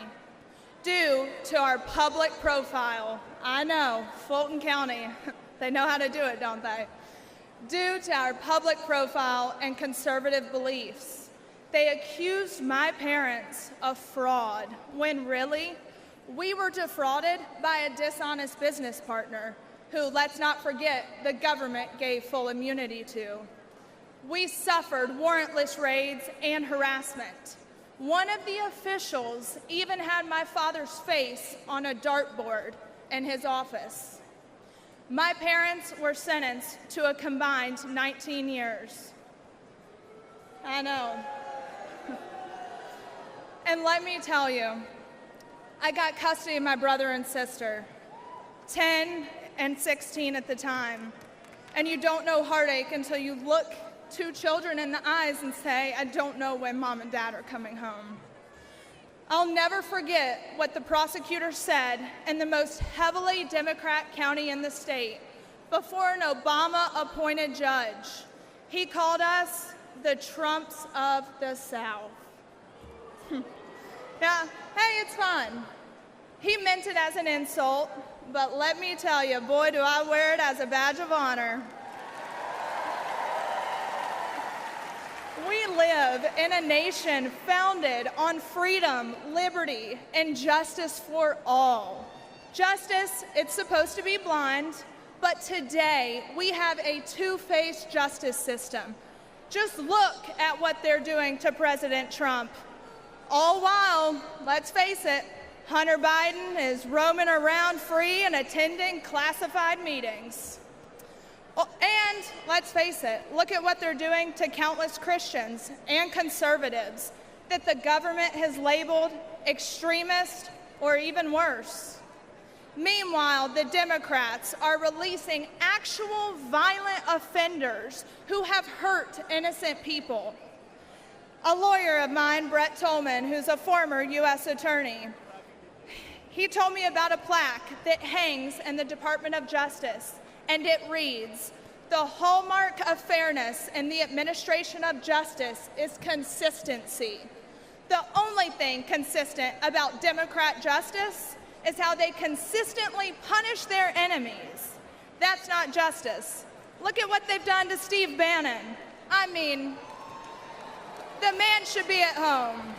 due to our public profile. I know, Fulton County, they know how to do it, don't they? Due to our public profile and conservative beliefs. They accused my parents of fraud, when really, we were defrauded by a dishonest business partner who, let's not forget, the government gave full immunity to. We suffered warrantless raids and harassment. One of the officials even had my father's face on a dartboard in his office. My parents were sentenced to a combined 19 years. I know. And let me tell you, I got custody of my brother and sister, 10 and 16 at the time. and you don't know heartache until you look two children in the eyes and say, I don't know when mom and dad are coming home. I'll never forget what the prosecutor said in the most heavily Democrat county in the state before an Obama-appointed judge. He called us the Trumps of the South. Yeah, hey, it's fun. He meant it as an insult, but let me tell you, boy, do I wear it as a badge of honor. We live in a nation founded on freedom, liberty, and justice for all. Justice, it's supposed to be blind, but today we have a two-faced justice system. Just look at what they're doing to President Trump. All while, let's face it, Hunter Biden is roaming around free and attending classified meetings. Oh, and let's face it, look at what they're doing to countless Christians and conservatives that the government has labeled extremist or even worse. Meanwhile, the Democrats are releasing actual violent offenders who have hurt innocent people. A lawyer of mine, Brett Tolman, who's a former U.S. attorney, he told me about a plaque that hangs in the Department of Justice, and it reads, "The hallmark of fairness in the administration of justice is consistency. The only thing consistent about Democrat justice is how they consistently punish their enemies. That's not justice. Look at what they've done to Steve Bannon. I mean, the man should be at home."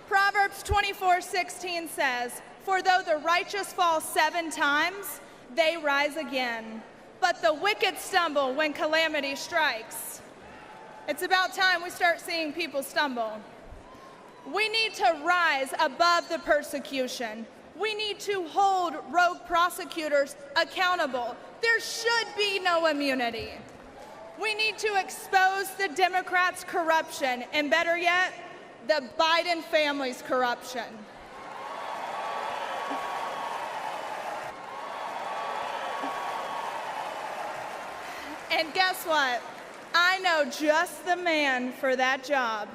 Proverbs 24:16 says, "For though the righteous fall 7 times, they rise again. But the wicked stumble when calamity strikes." It's about time we start seeing people stumble. We need to rise above the persecution. We need to hold rogue prosecutors accountable. There should be no immunity. We need to expose the Democrats' corruption, and better yet, the Biden family's corruption. And guess what? I know just the man for that job.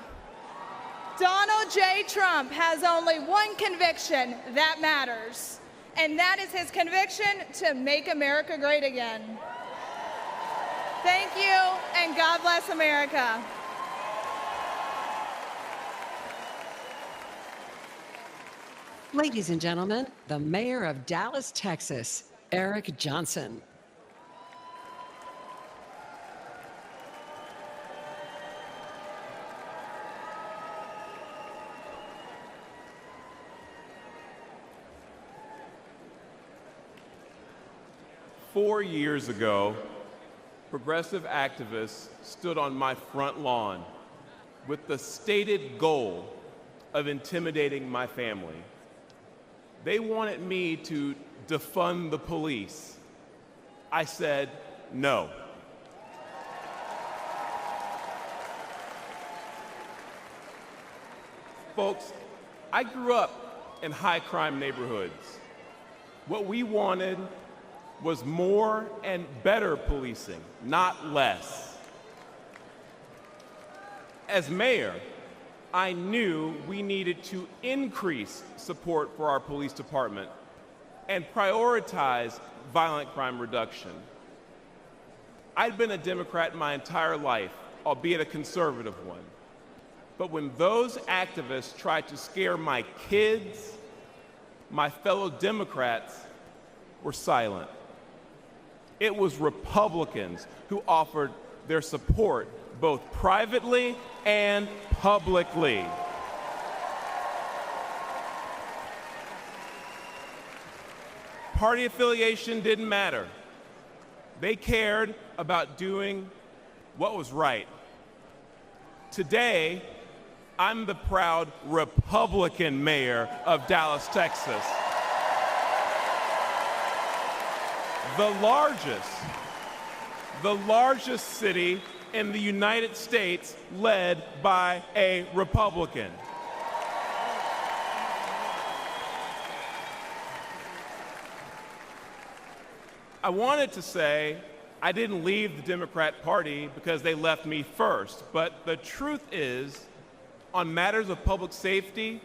Donald J. Trump has only one conviction that matters, and that is his conviction to make America great again. Thank you, and God bless America. Ladies and gentlemen, the mayor of Dallas, Texas, Eric Johnson. Four years ago, progressive activists stood on my front lawn with the stated goal of intimidating my family. They wanted me to defund the police. I said no. Folks, I grew up in high-crime neighborhoods. What we wanted was more and better policing, not less. As mayor, I knew we needed to increase support for our police department and prioritize violent crime reduction. I'd been a Democrat my entire life, albeit a conservative one. But when those activists tried to scare my kids, my fellow Democrats were silent. It was Republicans who offered their support both privately and publicly. Party affiliation didn't matter. They cared about doing what was right. Today, I'm the proud Republican mayor of Dallas, Texas. The largest city in the United States led by a Republican. I wanted to say I didn't leave the Democrat Party because they left me first, but the truth is, on matters of public safety,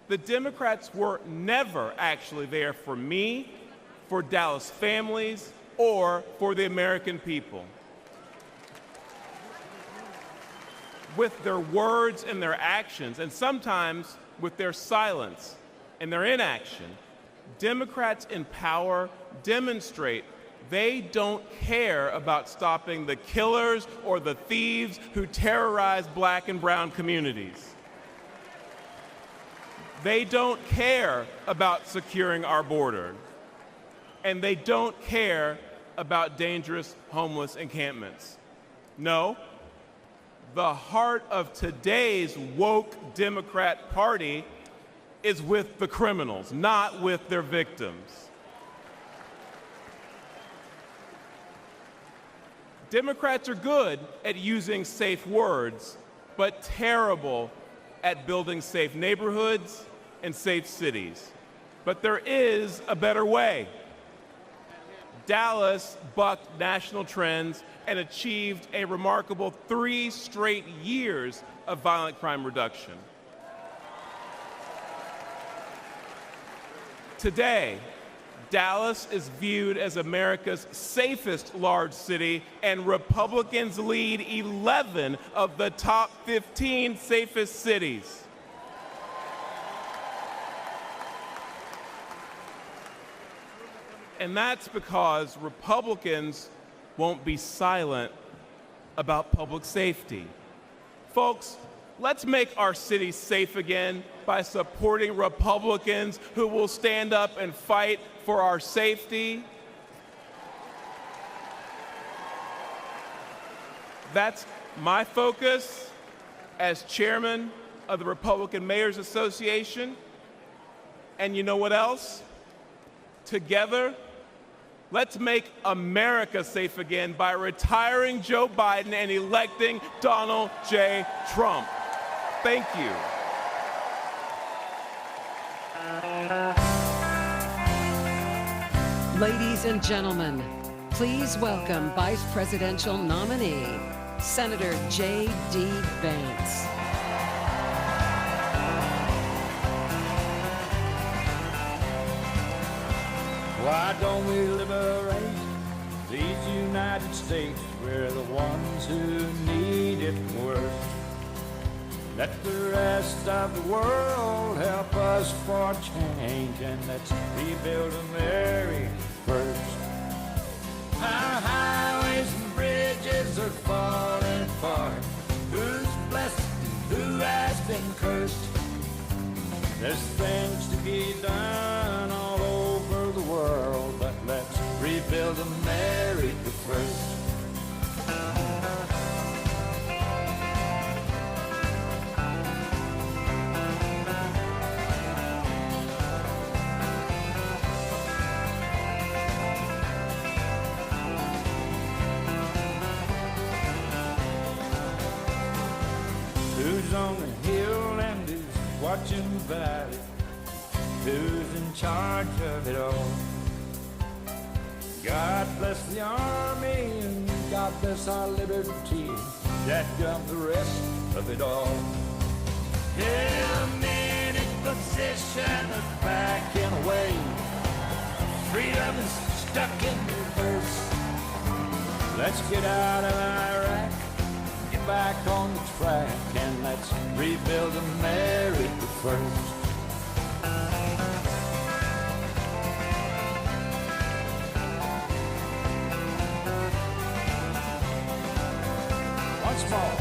the Democrats were never actually there for me, for Dallas families, or for the American people. With their words and their actions, and sometimes with their silence and their inaction, Democrats in power demonstrate they don't care about stopping the killers or the thieves who terrorize black and brown communities. They don't care about securing our border. And they don't care about dangerous homeless encampments. No, the heart of today's woke Democrat Party is with the criminals, not with their victims. Democrats are good at using safe words, but terrible at building safe neighborhoods and safe cities. But there is a better way. Dallas bucked national trends and achieved a remarkable 3 straight years of violent crime reduction. Today, Dallas is viewed as America's safest large city, and Republicans lead 11 of the top 15 safest cities. And that's because Republicans won't be silent about public safety. Folks, let's make our city safe again by supporting Republicans who will stand up and fight for our safety. That's my focus as chairman of the Republican Mayors Association. And you know what else? Together, let's make America safe again by retiring Joe Biden and electing Donald J. Trump. Thank you. Ladies and gentlemen, please welcome Vice Presidential nominee, Senator J.D. Vance. Why don't we liberate these United States? We're the ones who need it worst. Let the rest of the world help us for change, and let's rebuild America first. Our highways and bridges are falling apart. Who's blessed and who has been cursed? There's things to be done all over the world, but let's rebuild America first. Who's on the hill and who's watching the valley? Who's in charge of it all? God bless the army and God bless our liberty. That got the rest of it all. Him in position of backing away. Freedom is stuck in reverse. Let's get out of Iraq, get back on the track, and let's rebuild America first. Once more.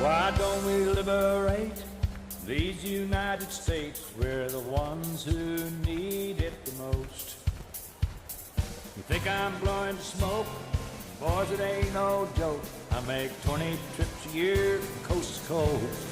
Why don't we liberate these United States? We're the ones who need it the most. You think I'm blowing smoke? Boys, it ain't no joke. I make 20 trips a year from coast to coast.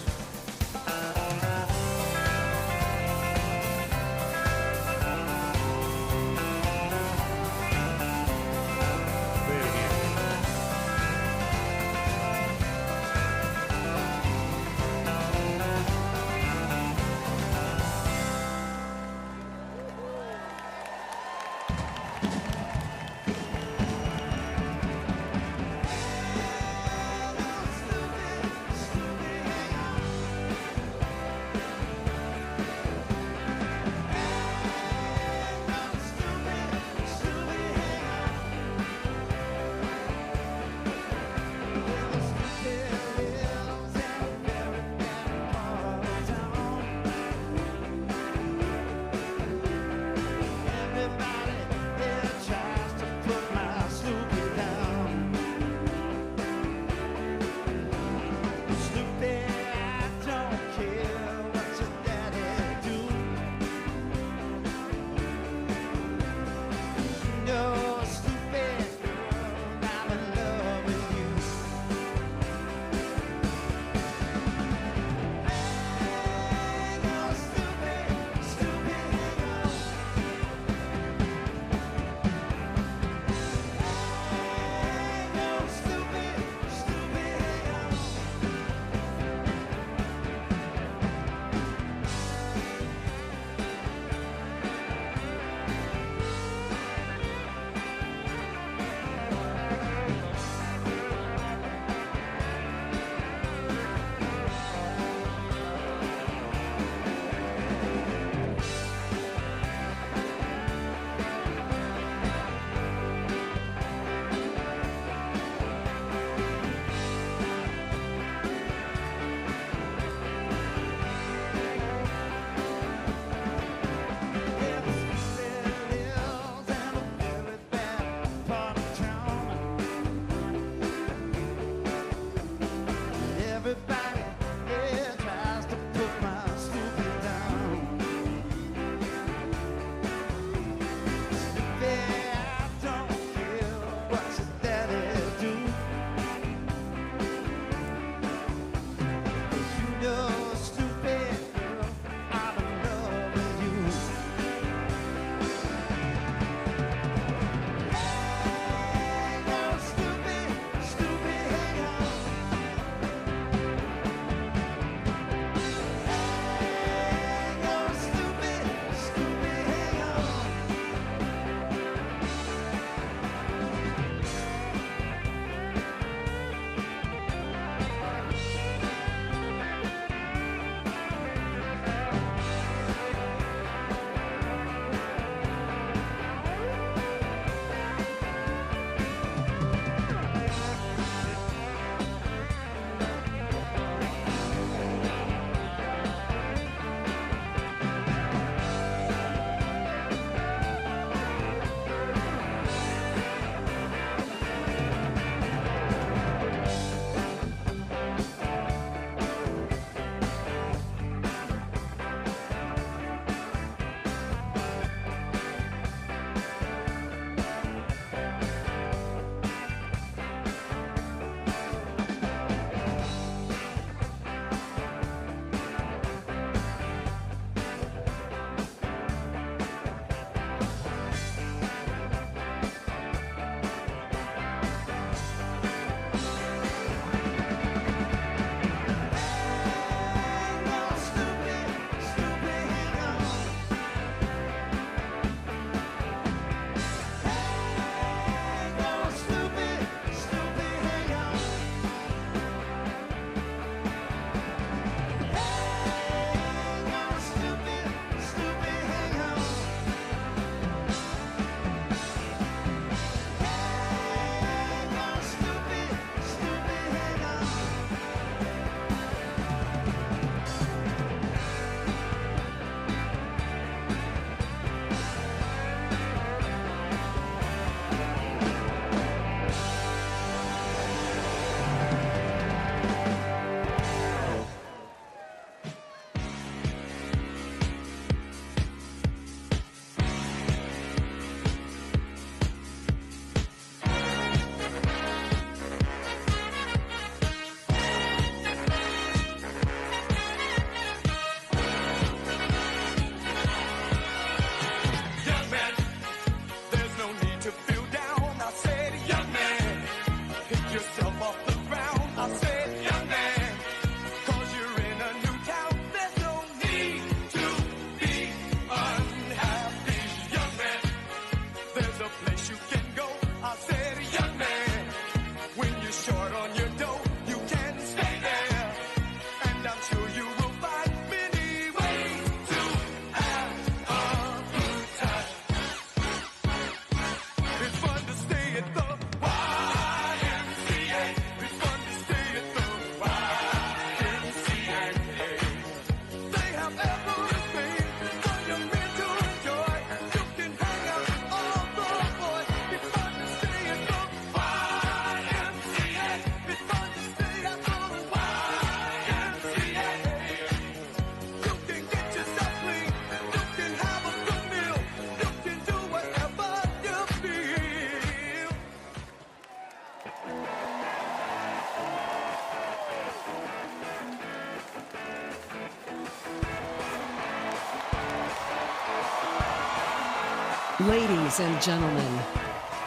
Ladies and gentlemen,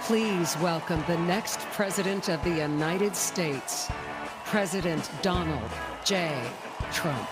please welcome the next President of the United States, President Donald J. Trump.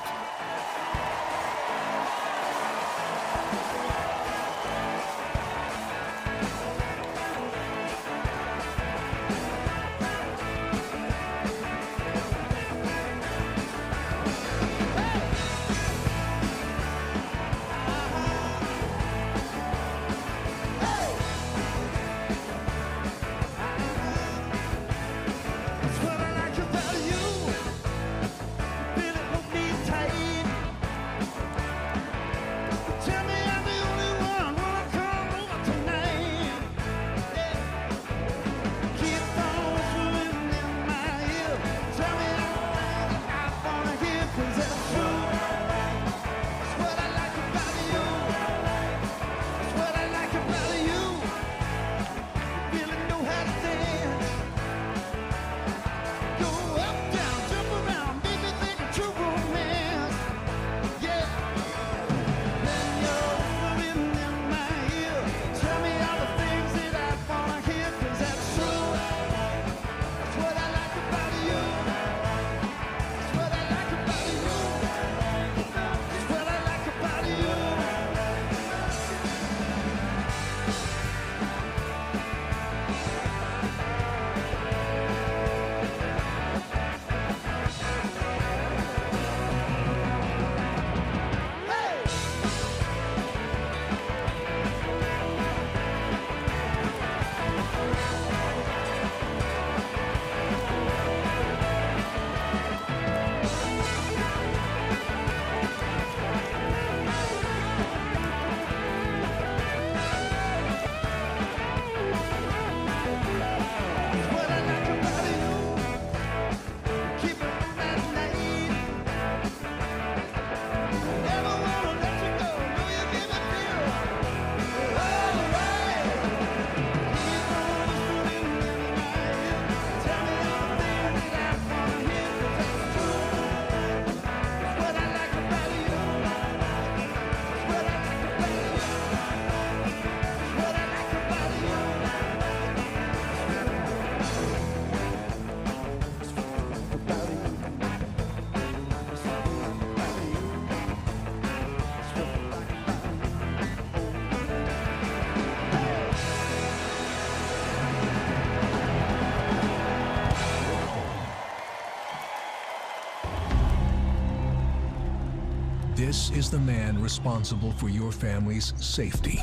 This is the man responsible for your family's safety.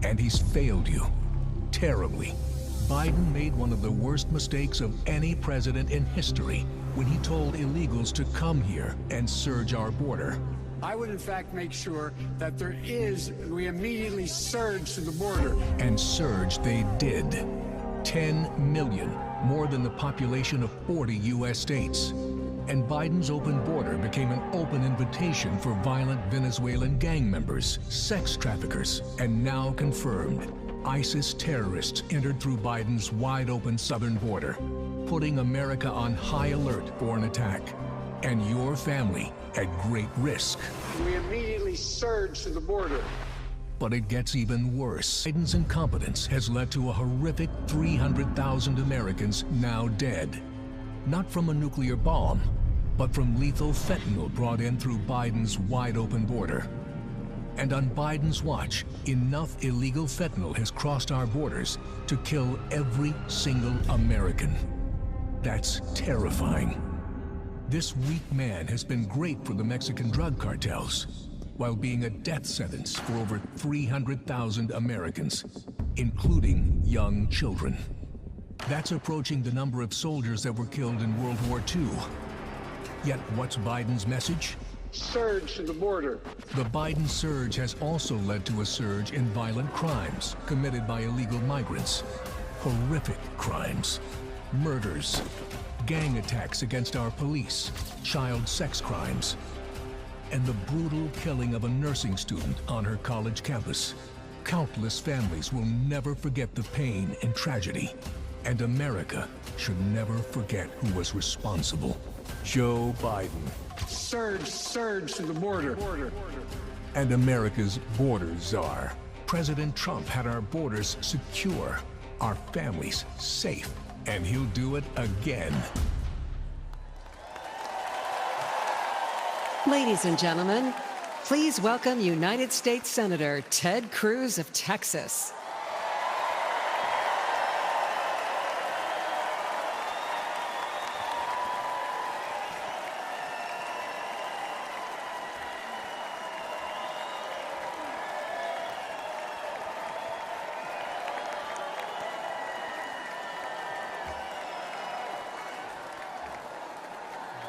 And he's failed you terribly. Biden made one of the worst mistakes of any president in history when he told illegals to come here and surge our border. I would in fact make sure that we immediately surge to the border. And surge they did. 10 million, more than the population of 40 U.S. states. And Biden's open border became an open invitation for violent Venezuelan gang members, sex traffickers, and now confirmed, ISIS terrorists entered through Biden's wide-open southern border, putting America on high alert for an attack, and your family at great risk. We immediately surge to the border. But it gets even worse. Biden's incompetence has led to a horrific 300,000 Americans now dead. Not from a nuclear bomb, but from lethal fentanyl brought in through Biden's wide-open border. And on Biden's watch, enough illegal fentanyl has crossed our borders to kill every single American. That's terrifying. This weak man has been great for the Mexican drug cartels, while being a death sentence for over 300,000 Americans, including young children. That's approaching the number of soldiers that were killed in World War II. Yet what's Biden's message? Surge to the border. The Biden surge has also led to a surge in violent crimes committed by illegal migrants. Horrific crimes. Murders. Gang attacks against our police. Child sex crimes. And the brutal killing of a nursing student on her college campus. Countless families will never forget the pain and tragedy. And America should never forget who was responsible. Joe Biden. Surge to the border. And America's border czar. President Trump had our borders secure, our families safe, and he'll do it again. Ladies and gentlemen, please welcome United States Senator Ted Cruz of Texas.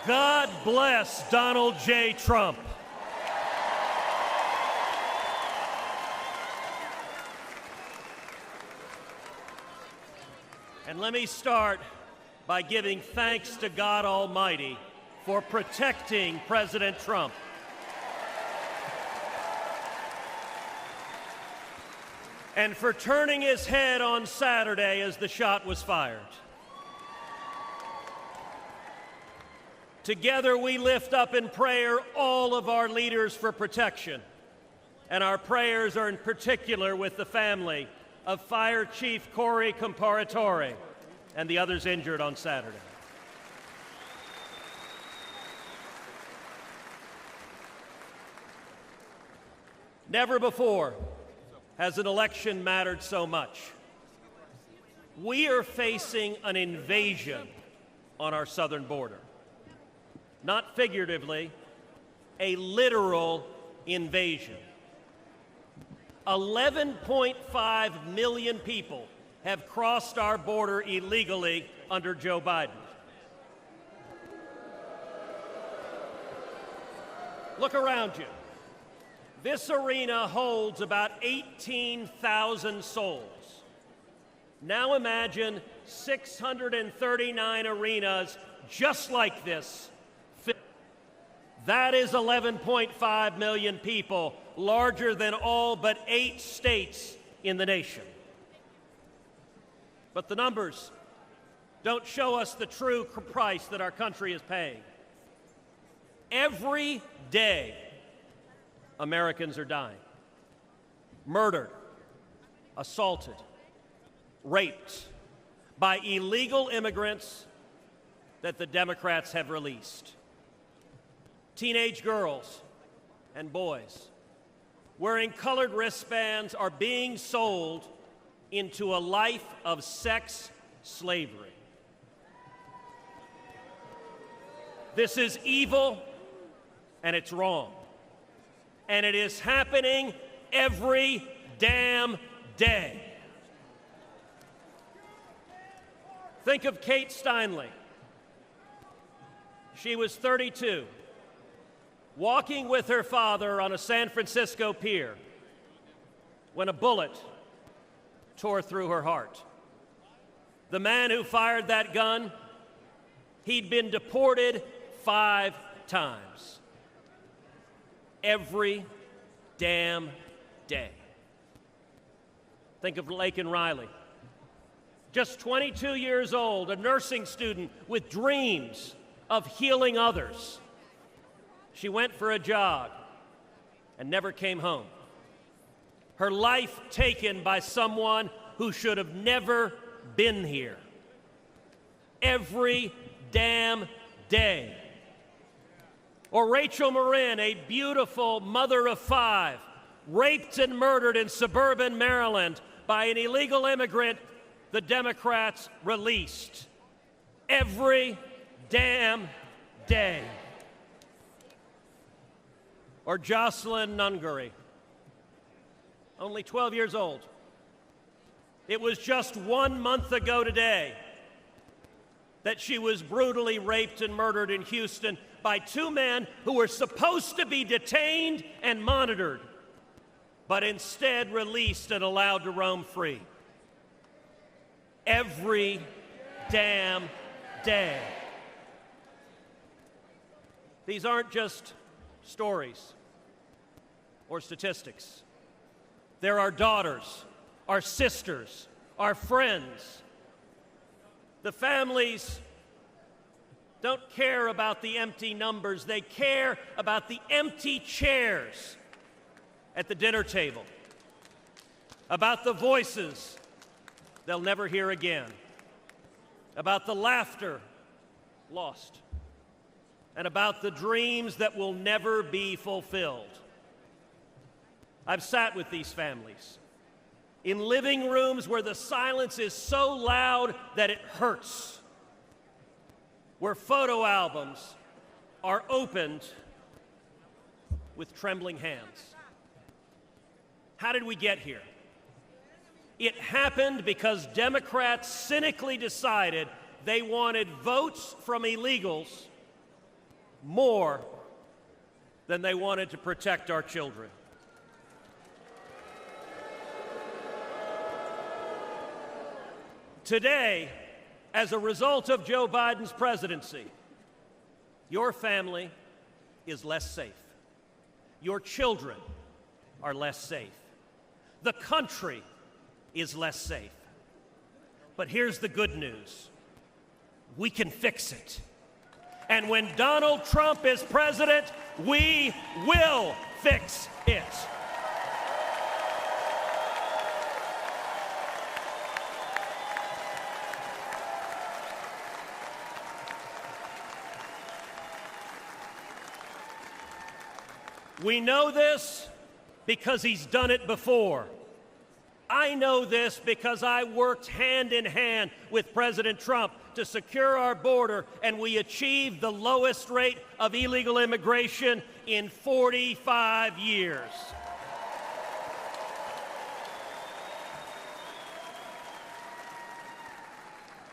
God bless Donald J. Trump. And let me start by giving thanks to God Almighty for protecting President Trump. And for turning his head on Saturday as the shot was fired. Together we lift up in prayer all of our leaders for protection. And our prayers are in particular with the family of Fire Chief Corey Comparatore and the others injured on Saturday. Never before has an election mattered so much. We are facing an invasion on our southern border. Not figuratively, a literal invasion. 11.5 million people have crossed our border illegally under Joe Biden. Look around you. This arena holds about 18,000 souls. Now imagine 639 arenas just like this. That is 11.5 million people, larger than all but 8 states in the nation. But the numbers don't show us the true price that our country is paying. Every day, Americans are dying. Murdered, assaulted, raped by illegal immigrants that the Democrats have released. Teenage girls and boys wearing colored wristbands are being sold into a life of sex slavery. This is evil and it's wrong. And it is happening every damn day. Think of Kate Steinle. She was 32. Walking with her father on a San Francisco pier when a bullet tore through her heart. The man who fired that gun, he'd been deported 5 times. Every damn day. Think of Laken Riley. Just 22 years old, a nursing student with dreams of healing others. She went for a jog and never came home. Her life taken by someone who should have never been here. Every damn day. Or Rachel Marin, a beautiful mother of 5, raped and murdered in suburban Maryland by an illegal immigrant the Democrats released. Every damn day. Or Jocelyn Nungary, only 12 years old. It was just 1 month ago today that she was brutally raped and murdered in Houston by 2 men who were supposed to be detained and monitored, but instead released and allowed to roam free. Every damn day. These aren't just stories or statistics. They're our daughters, our sisters, our friends. The families don't care about the empty numbers. They care about the empty chairs at the dinner table. about the voices they'll never hear again, about the laughter lost, and about the dreams that will never be fulfilled. I've sat with these families in living rooms where the silence is so loud that it hurts, where photo albums are opened with trembling hands. How did we get here? It happened because Democrats cynically decided they wanted votes from illegals more than they wanted to protect our children. Today, as a result of Joe Biden's presidency, your family is less safe. Your children are less safe. The country is less safe. But here's the good news. We can fix it. And when Donald Trump is president, we will fix it. We know this because he's done it before. I know this because I worked hand in hand with President Trump to secure our border, and we achieved the lowest rate of illegal immigration in 45 years.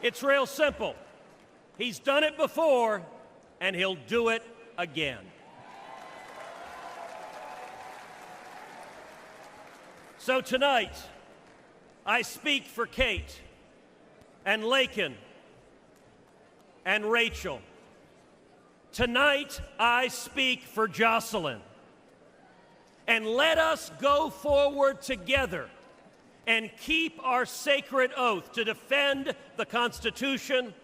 It's real simple. He's done it before, and he'll do it again. So tonight, I speak for Kate and Laken and Rachel. Tonight, I speak for Jocelyn. And let us go forward together and keep our sacred oath to defend the Constitution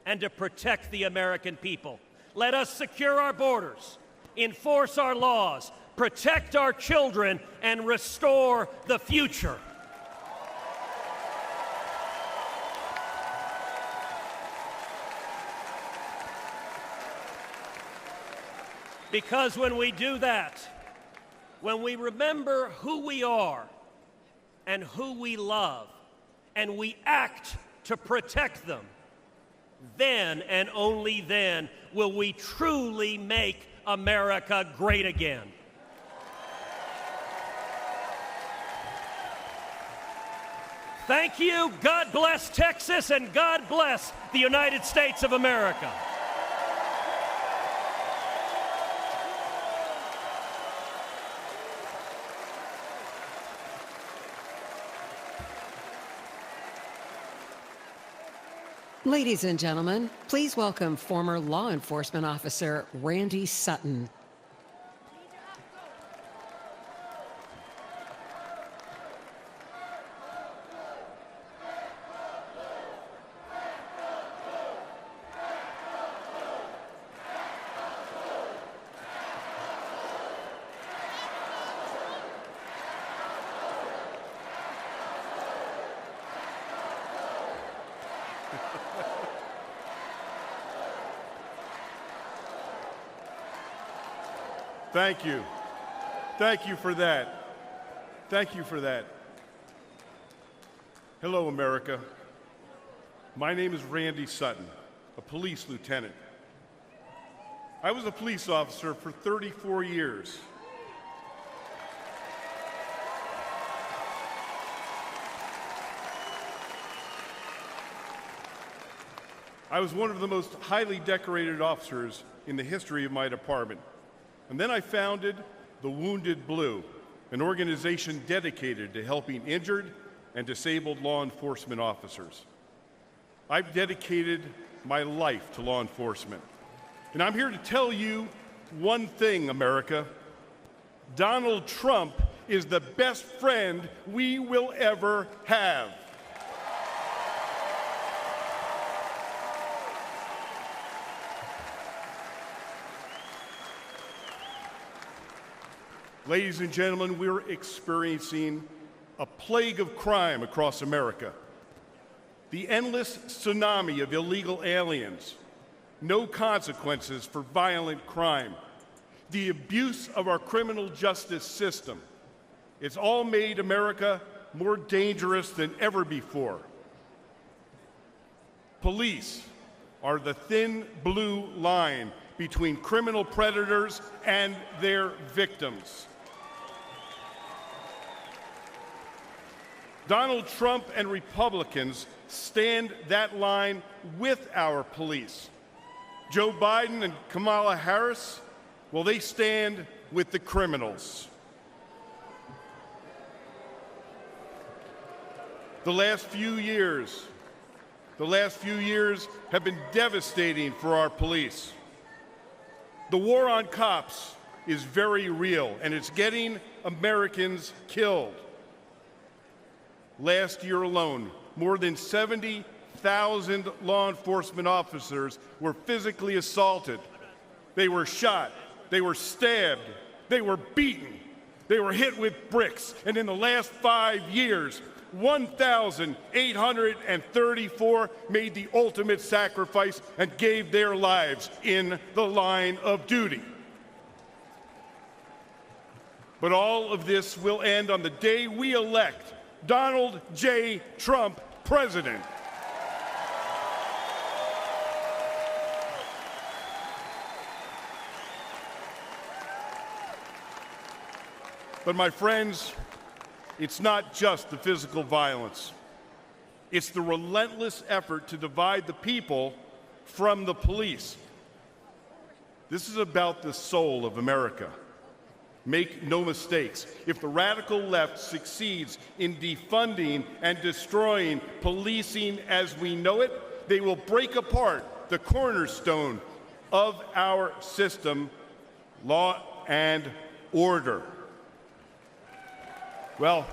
and to protect the American people. Let us secure our borders, enforce our laws, protect our children, and restore the future. Because when we do that, when we remember who we are and who we love, and we act to protect them, then and only then will we truly make America great again. Thank you. God bless Texas, and God bless the United States of America. Ladies and gentlemen, please welcome former law enforcement officer Randy Sutton. Thank you. Thank you for that. Thank you for that. Hello, America. My name is Randy Sutton, a police lieutenant. I was a police officer for 34 years. I was one of the most highly decorated officers in the history of my department. And then I founded the Wounded Blue, an organization dedicated to helping injured and disabled law enforcement officers. I've dedicated my life to law enforcement. And I'm here to tell you one thing, America. Donald Trump is the best friend we will ever have. Ladies and gentlemen, we're experiencing a plague of crime across America. The endless tsunami of illegal aliens, no consequences for violent crime, the abuse of our criminal justice system. It's all made America more dangerous than ever before. Police are the thin blue line between criminal predators and their victims. Donald Trump and Republicans stand that line with our police. Joe Biden and Kamala Harris, well, they stand with the criminals. The last few years have been devastating for our police. The war on cops is very real, and it's getting Americans killed. Last year alone, more than 70,000 law enforcement officers were physically assaulted. They were shot, they were stabbed, they were beaten, they were hit with bricks, and in the last 5 years, 1,834 made the ultimate sacrifice and gave their lives in the line of duty. But all of this will end on the day we elect Donald J. Trump president. But my friends, it's not just the physical violence. It's the relentless effort to divide the people from the police. This is about the soul of America. Make no mistakes. If the radical left succeeds in defunding and destroying policing as we know it, they will break apart the cornerstone of our system, law and order. Well,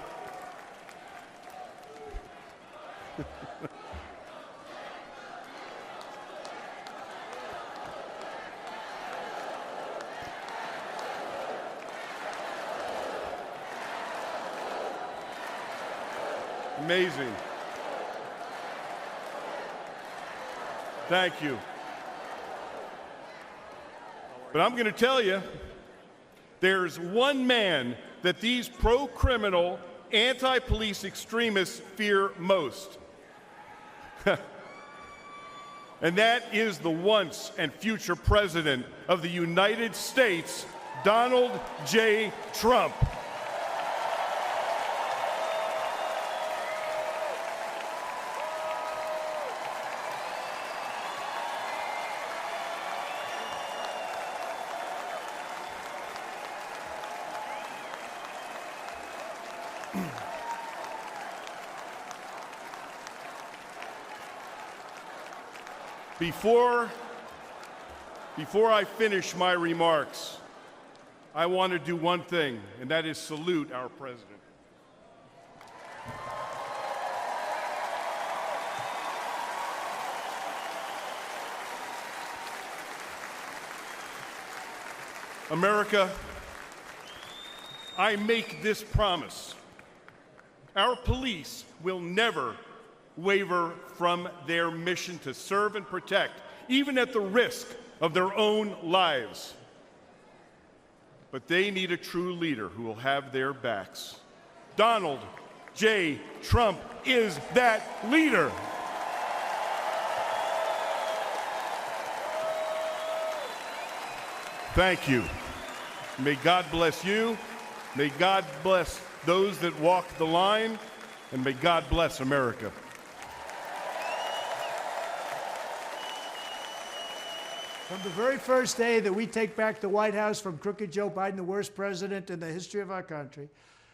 amazing. Thank you. But I'm going to tell you, there's one man that these pro-criminal, anti-police extremists fear most. And that is the once and future president of the United States, Donald J. Trump. Before I finish my remarks, I want to do one thing, and that is salute our president. America, I make this promise. Our police will never waver from their mission to serve and protect, even at the risk of their own lives. But they need a true leader who will have their backs. Donald J. Trump is that leader. Thank you. May God bless you. May God bless those that walk the line. And may God bless America. From the very first day that we take back the White House from crooked Joe Biden, the worst president in the history of our country,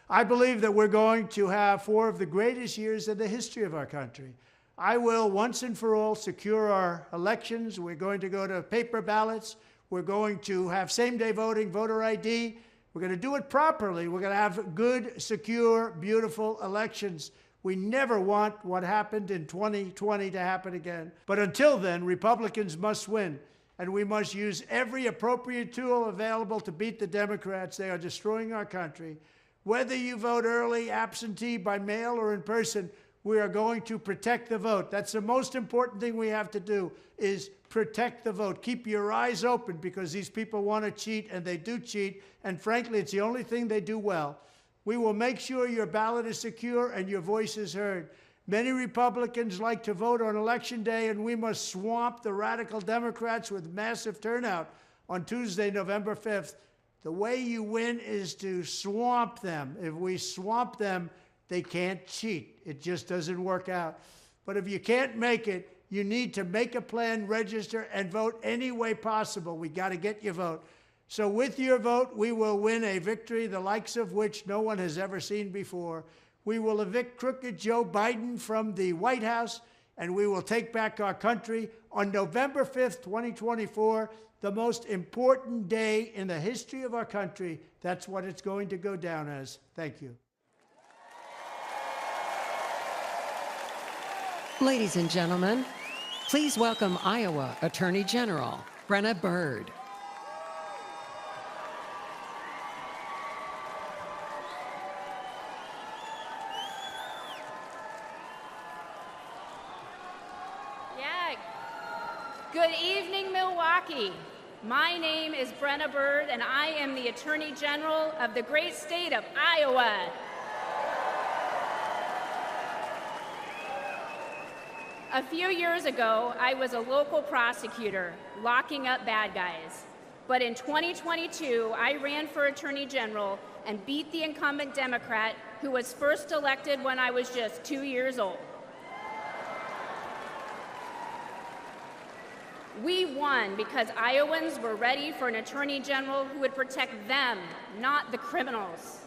I believe that we're going to have 4 of the greatest years in the history of our country. I will once and for all secure our elections. We're going to go to paper ballots. We're going to have same-day voting, voter ID. We're going to do it properly. We're going to have good, secure, beautiful elections. We never want what happened in 2020 to happen again. But until then, Republicans must win. And we must use every appropriate tool available to beat the Democrats. They are destroying our country. Whether you vote early, absentee, by mail, or in person, we are going to protect the vote. That's the most important thing we have to do, is protect the vote. Keep your eyes open, because these people want to cheat, and they do cheat, and frankly, it's the only thing they do well. We will make sure your ballot is secure and your voice is heard. Many Republicans like to vote on Election Day, and we must swamp the radical Democrats with massive turnout on Tuesday, November 5th. The way you win is to swamp them. If we swamp them, they can't cheat. It just doesn't work out. But if you can't make it, you need to make a plan, register, and vote any way possible. We got to get your vote. So with your vote, we will win a victory the likes of which no one has ever seen before. We will evict crooked Joe Biden from the White House, and we will take back our country on November 5th, 2024, the most important day in the history of our country. That's what it's going to go down as. Thank you. Ladies and gentlemen, please welcome Iowa Attorney General Brenna Bird. Good evening, Milwaukee. My name is Brenna Bird, and I am the Attorney General of the great state of Iowa. A few years ago, I was a local prosecutor, locking up bad guys. But in 2022, I ran for Attorney General and beat the incumbent Democrat who was first elected when I was just 2 years old. We won because Iowans were ready for an Attorney General who would protect them, not the criminals.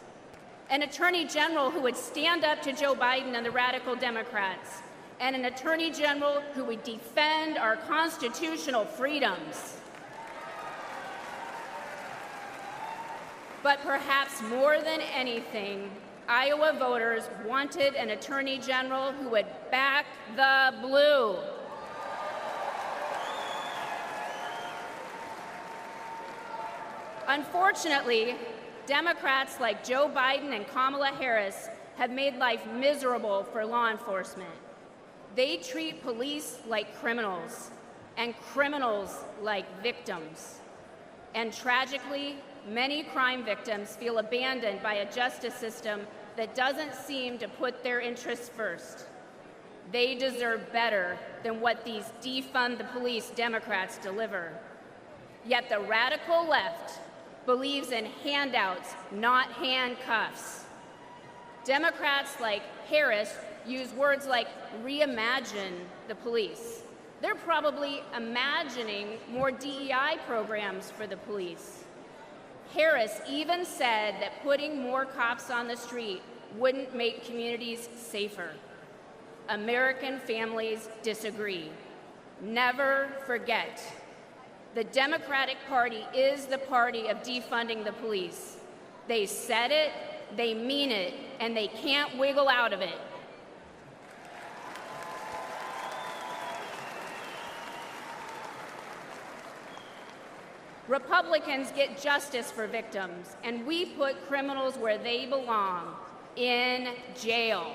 An Attorney General who would stand up to Joe Biden and the radical Democrats. And an Attorney General who would defend our constitutional freedoms. But perhaps more than anything, Iowa voters wanted an Attorney General who would back the blue. Unfortunately, Democrats like Joe Biden and Kamala Harris have made life miserable for law enforcement. They treat police like criminals, and criminals like victims. And tragically, many crime victims feel abandoned by a justice system that doesn't seem to put their interests first. They deserve better than what these defund the police Democrats deliver. Yet the radical left believes in handouts, not handcuffs. Democrats like Harris use words like reimagine the police. They're probably imagining more DEI programs for the police. Harris even said that putting more cops on the street wouldn't make communities safer. American families disagree. Never forget. The Democratic Party is the party of defunding the police. They said it, they mean it, and they can't wiggle out of it. Republicans get justice for victims, and we put criminals where they belong, in jail.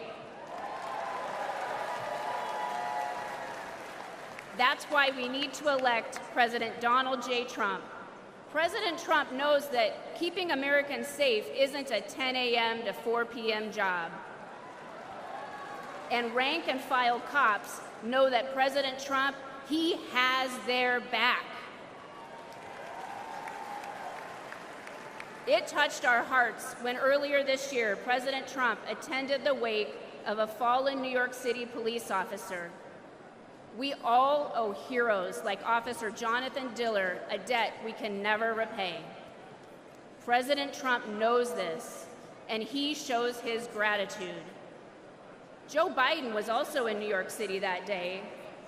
That's why we need to elect President Donald J. Trump. President Trump knows that keeping Americans safe isn't a 10 a.m. to 4 p.m. job. And rank and file cops know that President Trump, he has their back. It touched our hearts when earlier this year, President Trump attended the wake of a fallen New York City police officer. We all owe heroes like Officer Jonathan Diller a debt we can never repay. President Trump knows this, and he shows his gratitude. Joe Biden was also in New York City that day,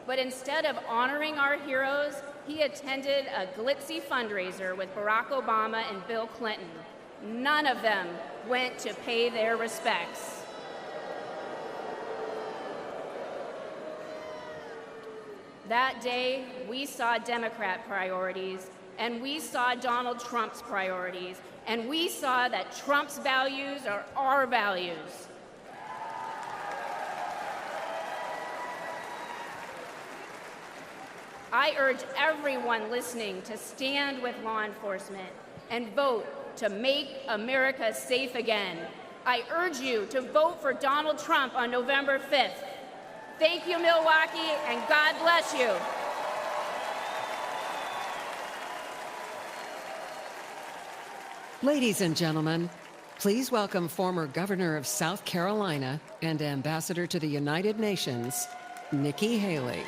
but instead of honoring our heroes, he attended a glitzy fundraiser with Barack Obama and Bill Clinton. None of them went to pay their respects. That day, we saw Democrat priorities and we saw Donald Trump's priorities, and we saw that Trump's values are our values. I urge everyone listening to stand with law enforcement and vote to make America safe again. I urge you to vote for Donald Trump on November 5th. Thank you, Milwaukee, and God bless you. Ladies and gentlemen, please welcome former Governor of South Carolina and Ambassador to the United Nations, Nikki Haley.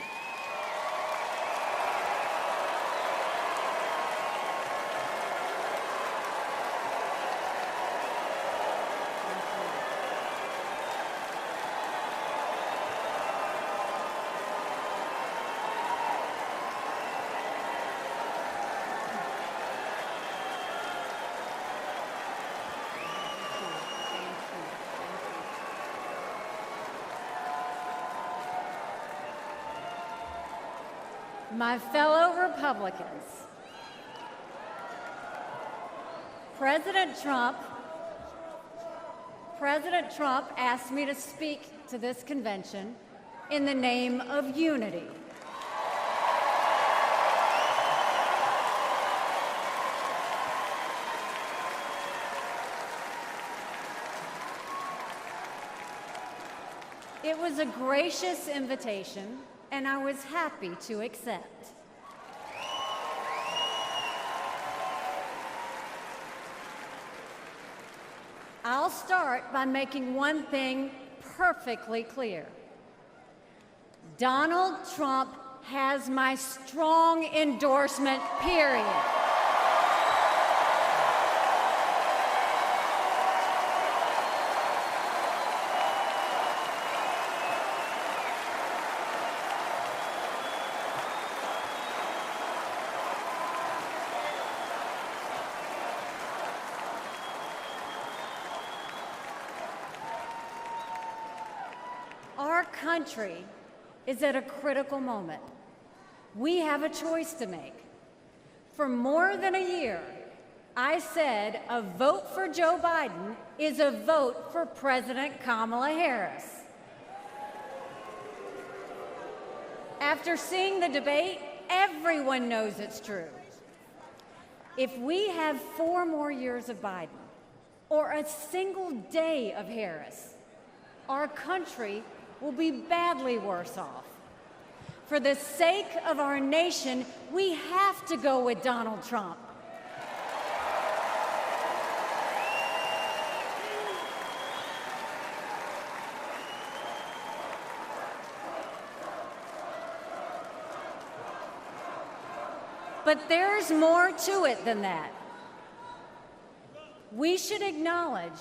My fellow Republicans, President Trump asked me to speak to this convention in the name of unity. It was a gracious invitation, and I was happy to accept. I'll start by making one thing perfectly clear. Donald Trump has my strong endorsement, period. Our country is at a critical moment. We have a choice to make. For more than a year, I said a vote for Joe Biden is a vote for President Kamala Harris. After seeing the debate, everyone knows it's true. If we have 4 more years of Biden, or a single day of Harris, our country will be badly worse off. For the sake of our nation, we have to go with Donald Trump. But there's more to it than that. We should acknowledge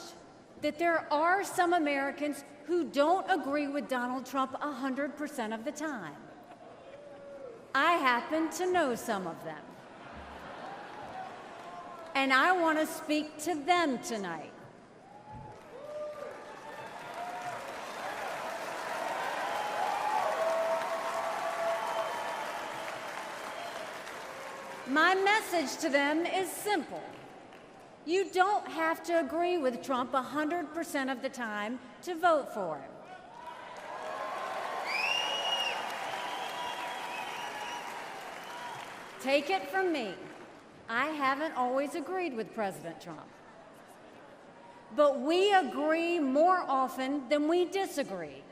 that there are some Americans who don't agree with Donald Trump 100% of the time. I happen to know some of them. And I want to speak to them tonight. My message to them is simple. You don't have to agree with Trump 100% of the time to vote for him. Take it from me, I haven't always agreed with President Trump. But we agree more often than we disagree.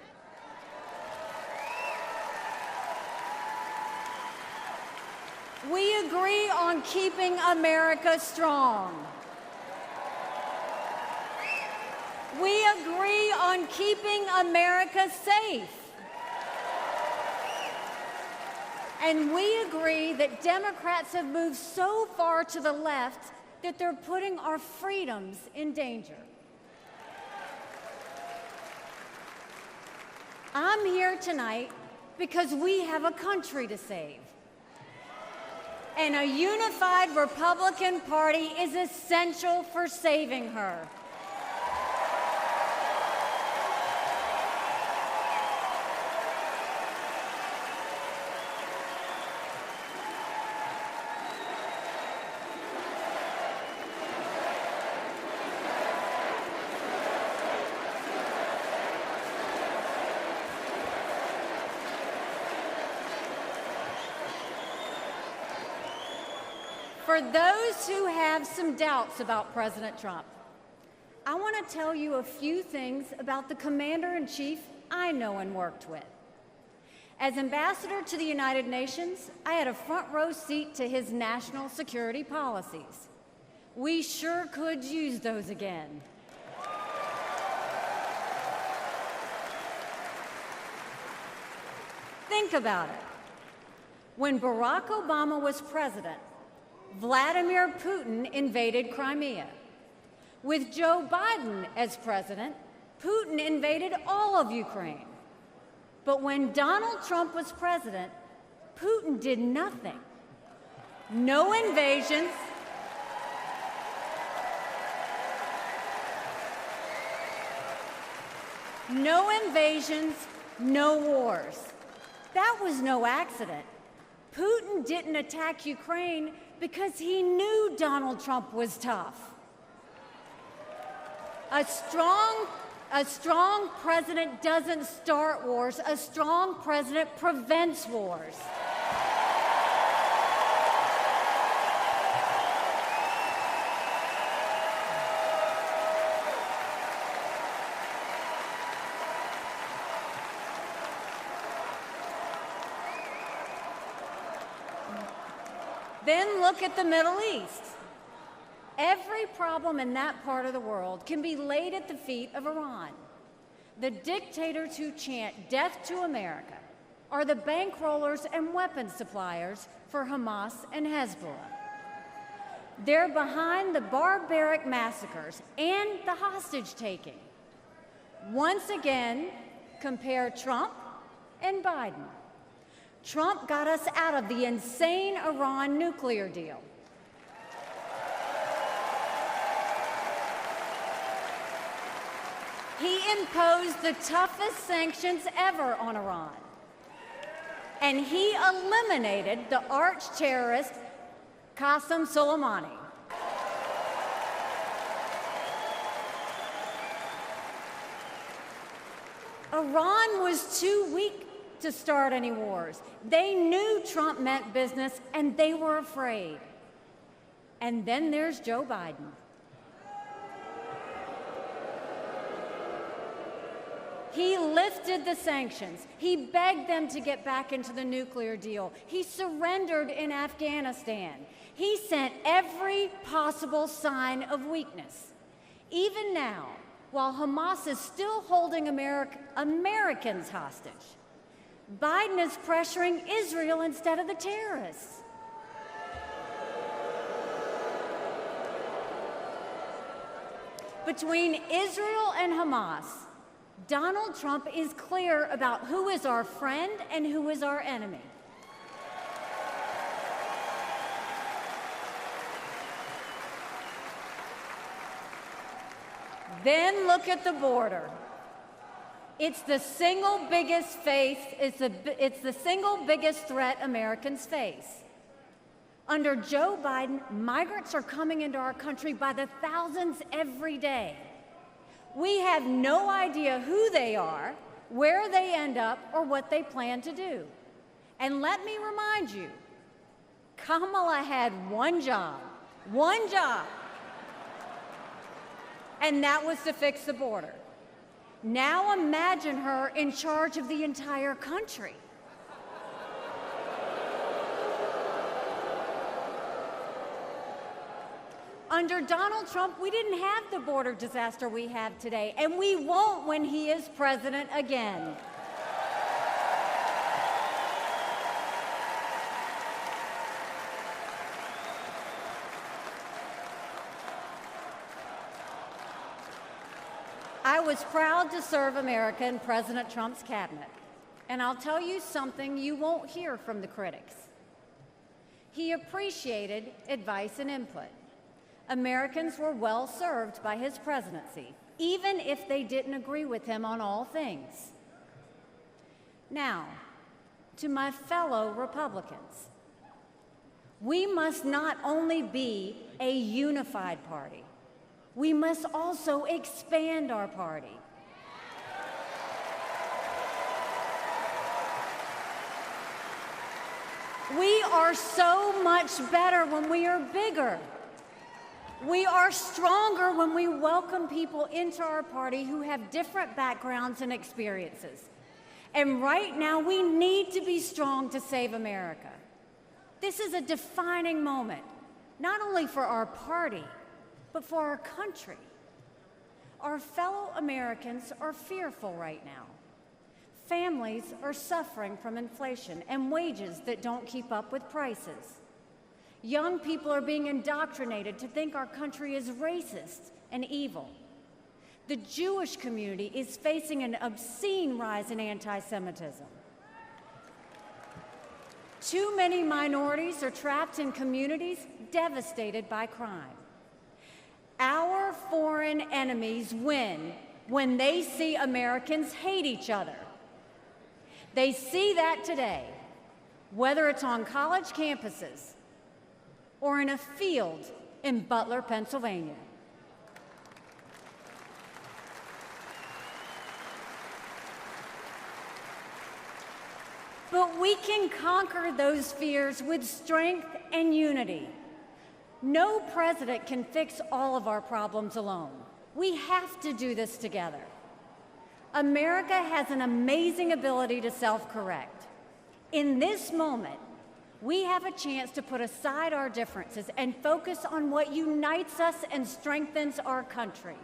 We agree on keeping America strong. We agree on keeping America safe. And we agree that Democrats have moved so far to the left that they're putting our freedoms in danger. I'm here tonight because we have a country to save. And a unified Republican Party is essential for saving her. For those who have some doubts about President Trump, I want to tell you a few things about the commander-in-chief I know and worked with. As ambassador to the United Nations, I had a front row seat to his national security policies. We sure could use those again. Think about it. When Barack Obama was president, Vladimir Putin invaded Crimea. With Joe Biden as president, Putin invaded all of Ukraine. But when Donald Trump was president, Putin did nothing. No invasions. No invasions, no wars. That was no accident. Putin didn't attack Ukraine because he knew Donald Trump was tough. A strong president doesn't start wars. A strong president prevents wars. Then look at the Middle East. Every problem in that part of the world can be laid at the feet of Iran. The dictators who chant death to America are the bankrollers and weapons suppliers for Hamas and Hezbollah. They're behind the barbaric massacres and the hostage-taking. Once again, compare Trump and Biden. Trump got us out of the insane Iran nuclear deal. He imposed the toughest sanctions ever on Iran. And he eliminated the arch-terrorist Qasem Soleimani. Iran was too weak to start any wars. They knew Trump meant business, and they were afraid. And then there's Joe Biden. He lifted the sanctions. He begged them to get back into the nuclear deal. He surrendered in Afghanistan. He sent every possible sign of weakness. Even now, while Hamas is still holding Americans hostage, Biden is pressuring Israel instead of the terrorists. Between Israel and Hamas, Donald Trump is clear about who is our friend and who is our enemy. Then look at the border. It's the single biggest threat Americans face. Under Joe Biden, migrants are coming into our country by the thousands every day. We have no idea who they are, where they end up, or what they plan to do. And let me remind you, Kamala had one job, and that was to fix the border. Now imagine her in charge of the entire country. Under Donald Trump, we didn't have the border disaster we have today, and we won't when he is president again. I was proud to serve America in President Trump's cabinet, and I'll tell you something you won't hear from the critics. He appreciated advice and input. Americans were well served by his presidency, even if they didn't agree with him on all things. Now, to my fellow Republicans, we must not only be a unified party, we must also expand our party. We are so much better when we are bigger. We are stronger when we welcome people into our party who have different backgrounds and experiences. And right now, we need to be strong to save America. This is a defining moment, not only for our party, but for our country. Our fellow Americans are fearful right now. Families are suffering from inflation and wages that don't keep up with prices. Young people are being indoctrinated to think our country is racist and evil. The Jewish community is facing an obscene rise in anti-Semitism. Too many minorities are trapped in communities devastated by crime. Our foreign enemies win when they see Americans hate each other. They see that today, whether it's on college campuses or in a field in Butler, Pennsylvania. But we can conquer those fears with strength and unity. No president can fix all of our problems alone. We have to do this together. America has an amazing ability to self-correct. In this moment, we have a chance to put aside our differences and focus on what unites us and strengthens our country.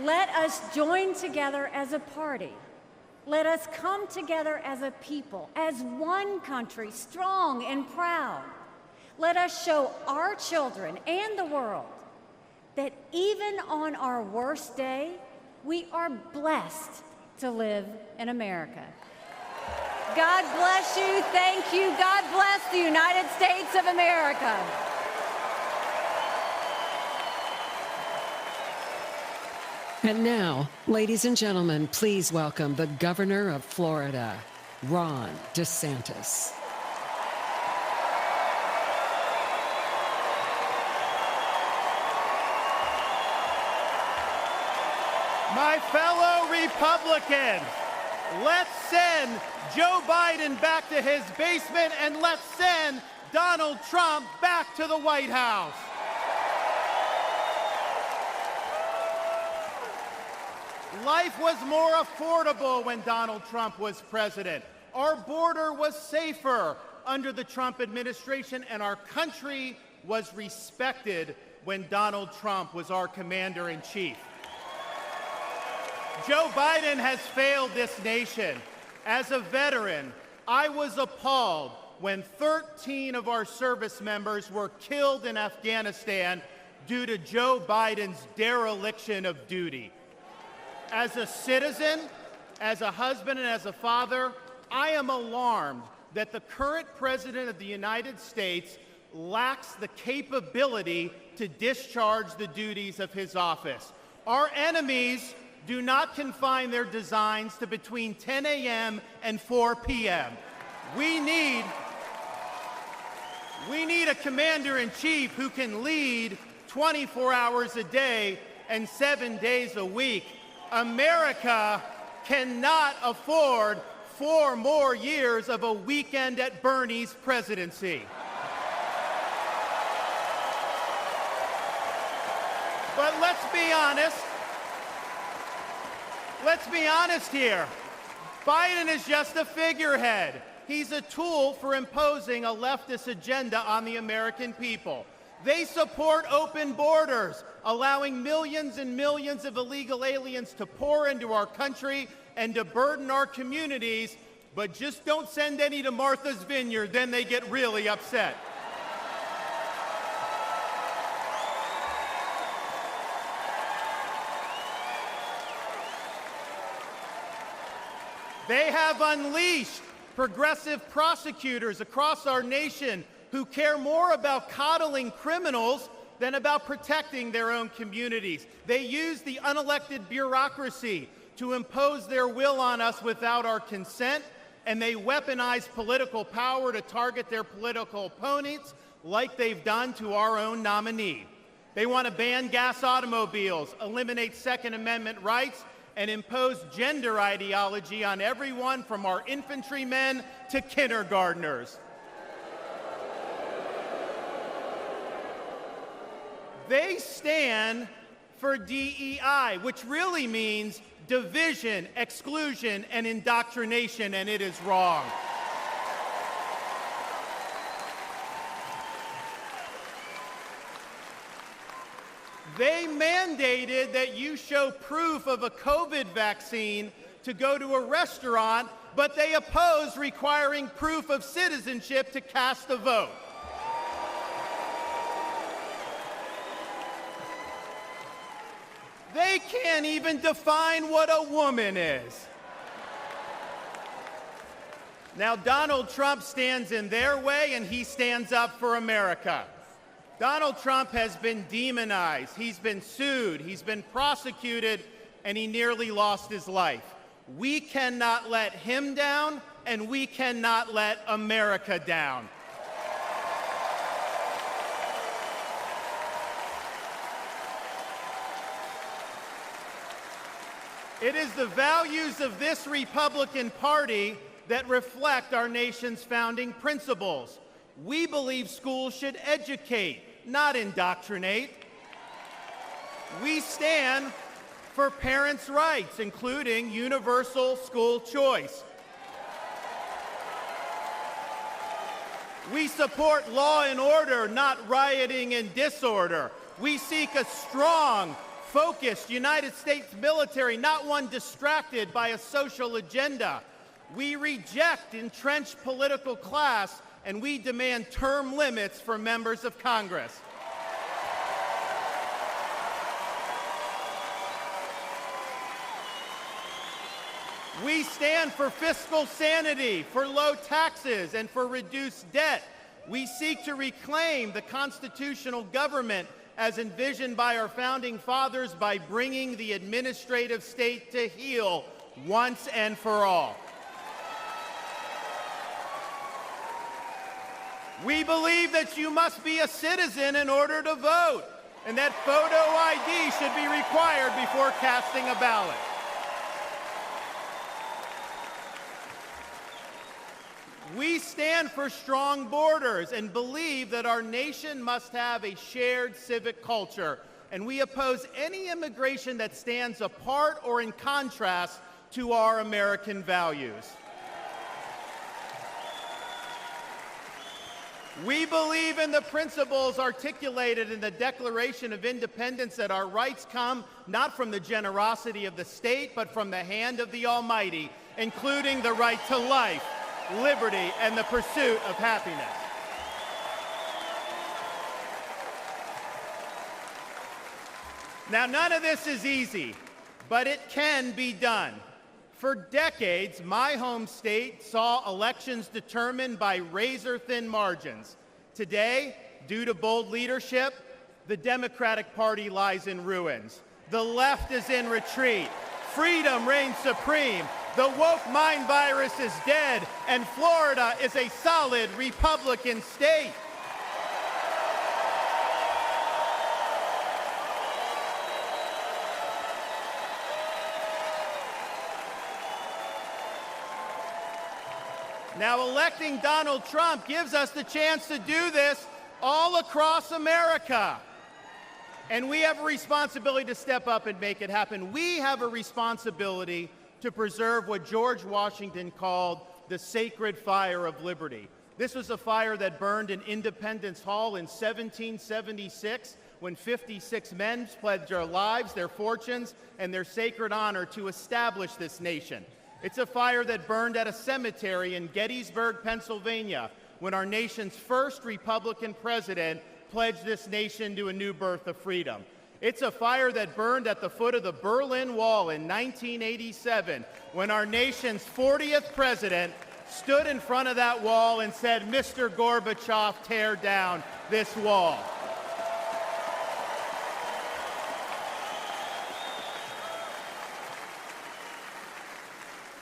Let us join together as a party. Let us come together as a people, as one country, strong and proud. Let us show our children and the world that even on our worst day, we are blessed to live in America. God bless you. Thank you. God bless the United States of America. And now, ladies and gentlemen, please welcome the Governor of Florida, Ron DeSantis. My fellow Republicans, let's send Joe Biden back to his basement and let's send Donald Trump back to the White House. Life was more affordable when Donald Trump was president. Our border was safer under the Trump administration, and our country was respected when Donald Trump was our commander-in-chief. Joe Biden has failed this nation. As a veteran, I was appalled when 13 of our service members were killed in Afghanistan due to Joe Biden's dereliction of duty. As a citizen, as a husband, and as a father, I am alarmed that the current President of the United States lacks the capability to discharge the duties of his office. Our enemies do not confine their designs to between 10 a.m. and 4 p.m. We need a commander-in-chief who can lead 24 hours a day and 7 days a week. America cannot afford 4 more years of a weekend at Bernie's presidency. But let's be honest. Let's be honest here. Biden is just a figurehead. He's a tool for imposing a leftist agenda on the American people. They support open borders, allowing millions and millions of illegal aliens to pour into our country and to burden our communities, but just don't send any to Martha's Vineyard, then they get really upset. They have unleashed progressive prosecutors across our nation who care more about coddling criminals than about protecting their own communities. They use the unelected bureaucracy to impose their will on us without our consent, and they weaponize political power to target their political opponents like they've done to our own nominee. They want to ban gas automobiles, eliminate Second Amendment rights, and impose gender ideology on everyone from our infantrymen to kindergartners. They stand for DEI, which really means division, exclusion, and indoctrination, and it is wrong. They mandated that you show proof of a COVID vaccine to go to a restaurant, but they oppose requiring proof of citizenship to cast a vote. They can't even define what a woman is. Now, Donald Trump stands in their way, and he stands up for America. Donald Trump has been demonized, he's been sued, he's been prosecuted, and he nearly lost his life. We cannot let him down, and we cannot let America down. It is the values of this Republican Party that reflect our nation's founding principles. We believe schools should educate, not indoctrinate. We stand for parents' rights, including universal school choice. We support law and order, not rioting and disorder. We seek a strong, focused United States military, not one distracted by a social agenda. We reject entrenched political class, and we demand term limits for members of Congress. We stand for fiscal sanity, for low taxes, and for reduced debt. We seek to reclaim the constitutional government as envisioned by our founding fathers by bringing the administrative state to heel once and for all. We believe that you must be a citizen in order to vote, and that photo ID should be required before casting a ballot. We stand for strong borders and believe that our nation must have a shared civic culture, and we oppose any immigration that stands apart or in contrast to our American values. We believe in the principles articulated in the Declaration of Independence that our rights come not from the generosity of the state, but from the hand of the Almighty, including the right to life, liberty, and the pursuit of happiness. Now, none of this is easy, but it can be done. For decades, my home state saw elections determined by razor-thin margins. Today, due to bold leadership, the Democratic Party lies in ruins. The left is in retreat. Freedom reigns supreme. The woke mind virus is dead, and Florida is a solid Republican state. Now, electing Donald Trump gives us the chance to do this all across America. And we have a responsibility to step up and make it happen. We have a responsibility to preserve what George Washington called the sacred fire of liberty. This was a fire that burned in Independence Hall in 1776 when 56 men pledged their lives, their fortunes, and their sacred honor to establish this nation. It's a fire that burned at a cemetery in Gettysburg, Pennsylvania, when our nation's first Republican president pledged this nation to a new birth of freedom. It's a fire that burned at the foot of the Berlin Wall in 1987, when our nation's 40th president stood in front of that wall and said, "Mr. Gorbachev, tear down this wall."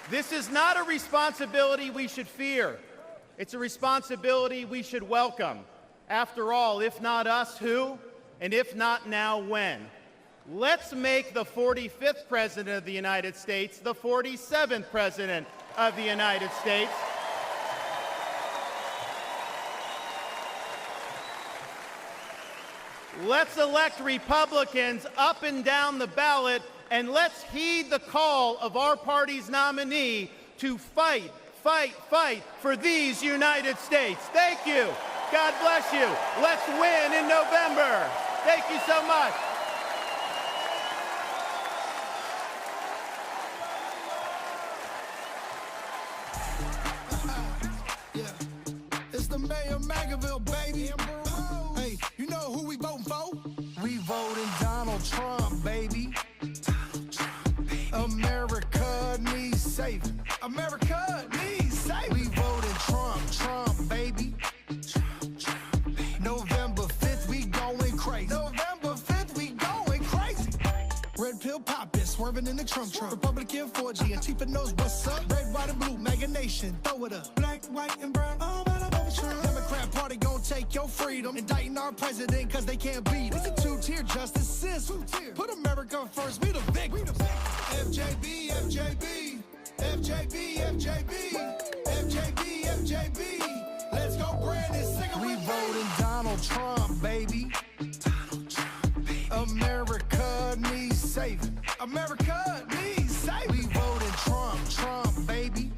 This is not a responsibility we should fear. It's a responsibility we should welcome. After all, if not us, who? And if not now, when? Let's make the 45th President of the United States the 47th President of the United States. Let's elect Republicans up and down the ballot, and let's heed the call of our party's nominee to fight, fight, fight for these United States. Thank you. God bless you. Let's win in November. Thank you so much. It's the mayor of Magaville, baby. Hey, you know who we voting for? We voting Donald Trump, baby. America needs saving. America needs saving. We voting Trump, baby. November 5th, we going crazy. November 5th, we going crazy. Red pill poppin', swerving in the Trump. Republican 4G, Antifa knows what's up. Red, white, and blue, MAGA nation, throw it up. Black, white, and brown, all about Democrat party gon' take your freedom. Indicting our president cause they can't beat us. It's a two-tier justice system. Put America first, we the victims. FJB, FJB, FJB, FJB, FJB, FJB. Let's go Brandon, sing it. We voting Donald Trump, baby. America needs saving. America needs saving. We voting Trump, baby.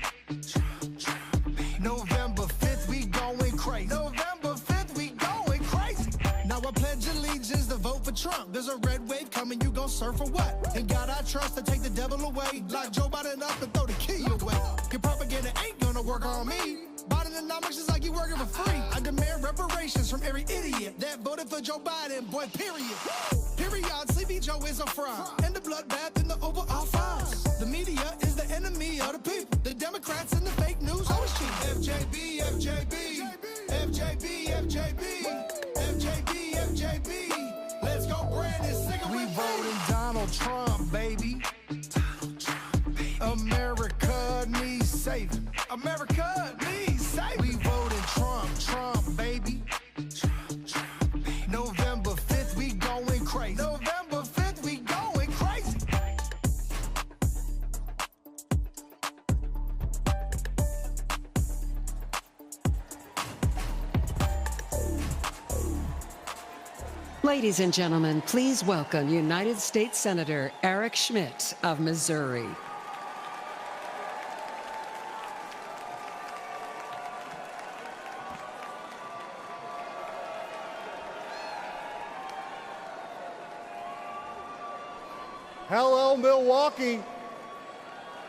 November 5th, we going crazy. November 5th, we going crazy. Now I pledge allegiance to vote for Trump. There's a red wave coming, you gon' surf for what? In God I trust to take the devil away. Lock Joe Biden up and throw the key away. Your propaganda ain't gonna work on me. Bidenomics is like you working for free. I demand reparations from every idiot that voted for Joe Biden, boy, period. Period, Sleepy Joe is a fraud. And the bloodbath in the Oval Office. The media is the enemy of the people. The Democrats and the fake news always cheat. FJB, FJB, FJB, FJB, FJB, FJB. Let's go Brandon, sing it. We voting Donald Trump, baby. America needs saving. America needs saving. We voting Trump, baby. November 5th, we going crazy. November 5th, we going crazy. Ladies and gentlemen, please welcome United States Senator Eric Schmitt of Missouri. Hello, Milwaukee.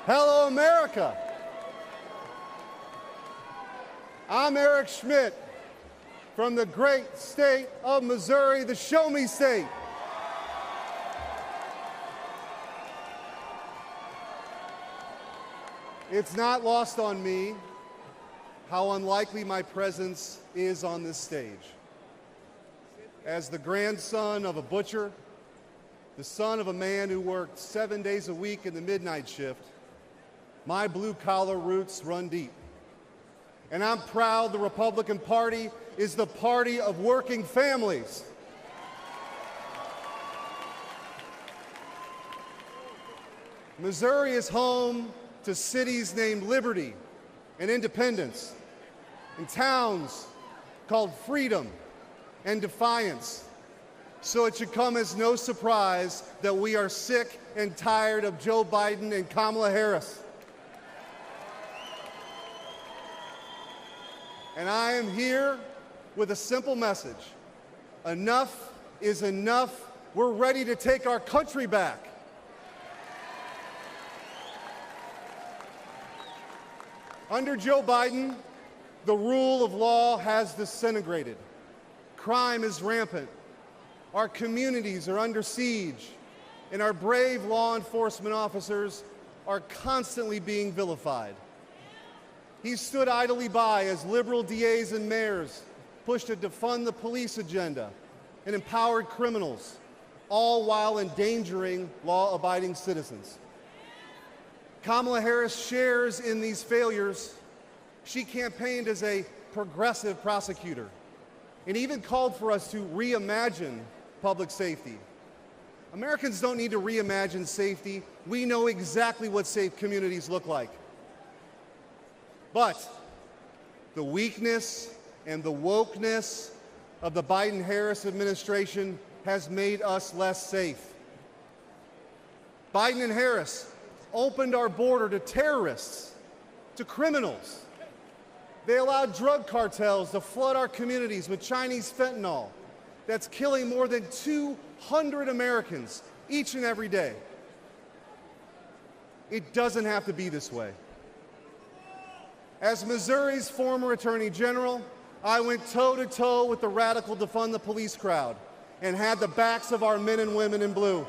Hello, America. I'm Eric Schmitt from the great state of Missouri, the Show Me State. It's not lost on me how unlikely my presence is on this stage. As the grandson of a butcher, the son of a man who worked 7 days a week in the midnight shift, my blue-collar roots run deep. And I'm proud the Republican Party is the party of working families. Missouri is home to cities named Liberty and Independence, and towns called Freedom and Defiance. So it should come as no surprise that we are sick and tired of Joe Biden and Kamala Harris. And I am here with a simple message. Enough is enough. We're ready to take our country back. Under Joe Biden, the rule of law has disintegrated. Crime is rampant. Our communities are under siege, and our brave law enforcement officers are constantly being vilified. He stood idly by as liberal DAs and mayors pushed to defund the police agenda and empowered criminals, all while endangering law-abiding citizens. Kamala Harris shares in these failures. She campaigned as a progressive prosecutor and even called for us to reimagine public safety. Americans don't need to reimagine safety. We know exactly what safe communities look like. But the weakness and the wokeness of the Biden-Harris administration has made us less safe. Biden and Harris opened our border to terrorists, to criminals. They allowed drug cartels to flood our communities with Chinese fentanyl that's killing more than 200 Americans each and every day. It doesn't have to be this way. As Missouri's former Attorney General, I went toe-to-toe with the radical defund the police crowd and had the backs of our men and women in blue.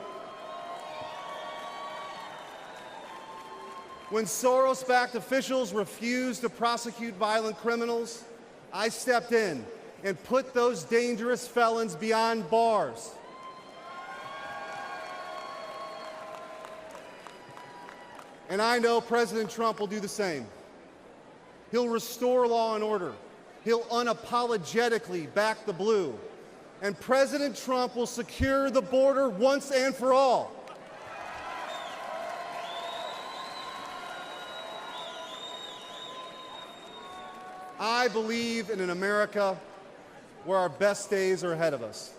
When Soros-backed officials refused to prosecute violent criminals, I stepped in and put those dangerous felons behind bars. And I know President Trump will do the same. He'll restore law and order. He'll unapologetically back the blue. And President Trump will secure the border once and for all. I believe in an America where our best days are ahead of us.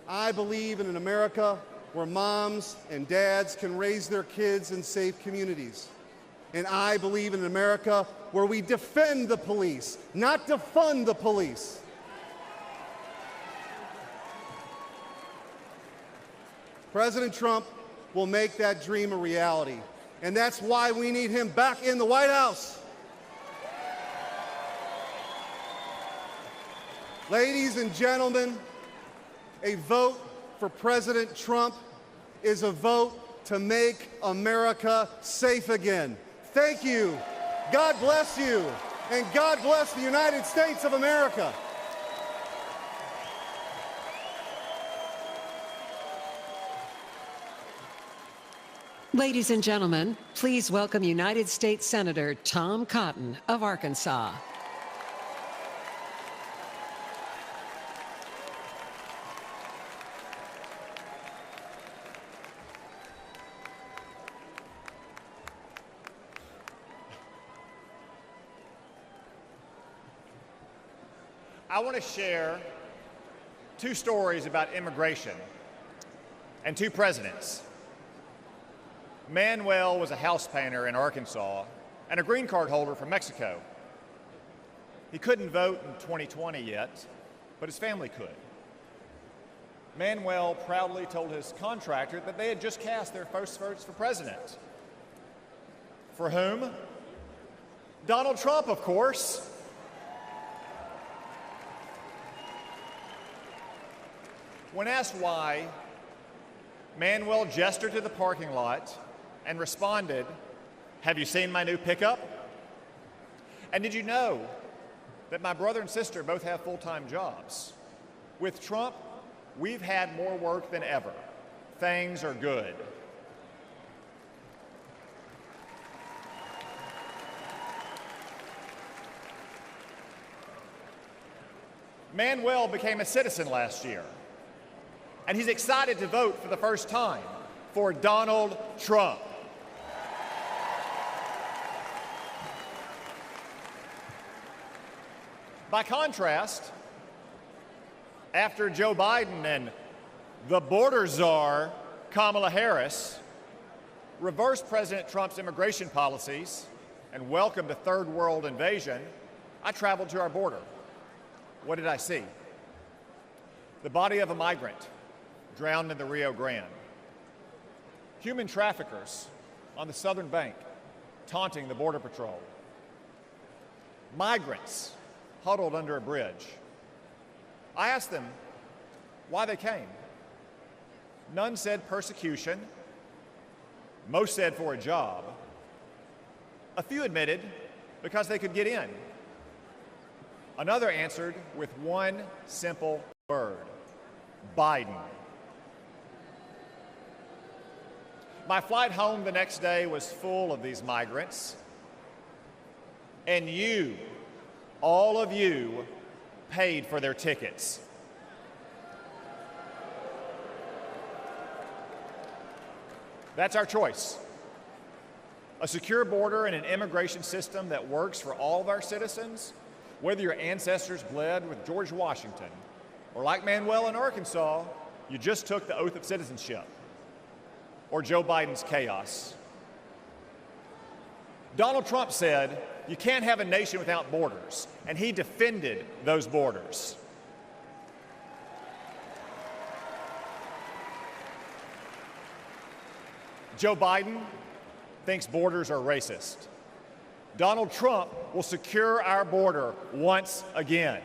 I believe in an America where moms and dads can raise their kids in safe communities. And I believe in an America where we defend the police, not defund the police. President Trump will make that dream a reality. And that's why we need him back in the White House. Ladies and gentlemen, a vote for President Trump is a vote to make America safe again. Thank you. God bless you. And God bless the United States of America. Ladies and gentlemen, please welcome United States Senator Tom Cotton of Arkansas. I want to share two stories about immigration and two presidents. Manuel was a house painter in Arkansas and a green card holder from Mexico. He couldn't vote in 2020 yet, but his family could. Manuel proudly told his contractor that they had just cast their first votes for president. For whom? Donald Trump, of course. When asked why, Manuel gestured to the parking lot and responded, "Have you seen my new pickup? And did you know that my brother and sister both have full-time jobs? With Trump, we've had more work than ever. Things are good." Manuel became a citizen last year, and he's excited to vote for the first time for Donald Trump. By contrast, after Joe Biden and the border czar, Kamala Harris, reversed President Trump's immigration policies and welcomed a third world invasion, I traveled to our border. What did I see? The body of a migrant drowned in the Rio Grande. Human traffickers on the southern bank taunting the Border Patrol. Migrants huddled under a bridge. I asked them why they came. None said persecution. Most said for a job. A few admitted because they could get in. Another answered with one simple word: Biden. My flight home the next day was full of these migrants, and you, all of you, paid for their tickets. That's our choice. A secure border and an immigration system that works for all of our citizens, whether your ancestors bled with George Washington, or like Manuel in Arkansas, you just took the oath of citizenship, or Joe Biden's chaos. Donald Trump said, you can't have a nation without borders, and he defended those borders. Joe Biden thinks borders are racist. Donald Trump will secure our border once again.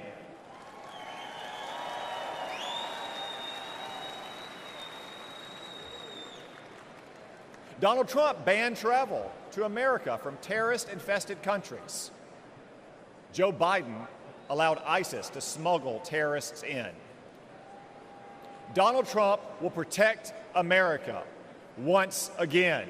Donald Trump banned travel to America from terrorist-infested countries. Joe Biden allowed ISIS to smuggle terrorists in. Donald Trump will protect America once again.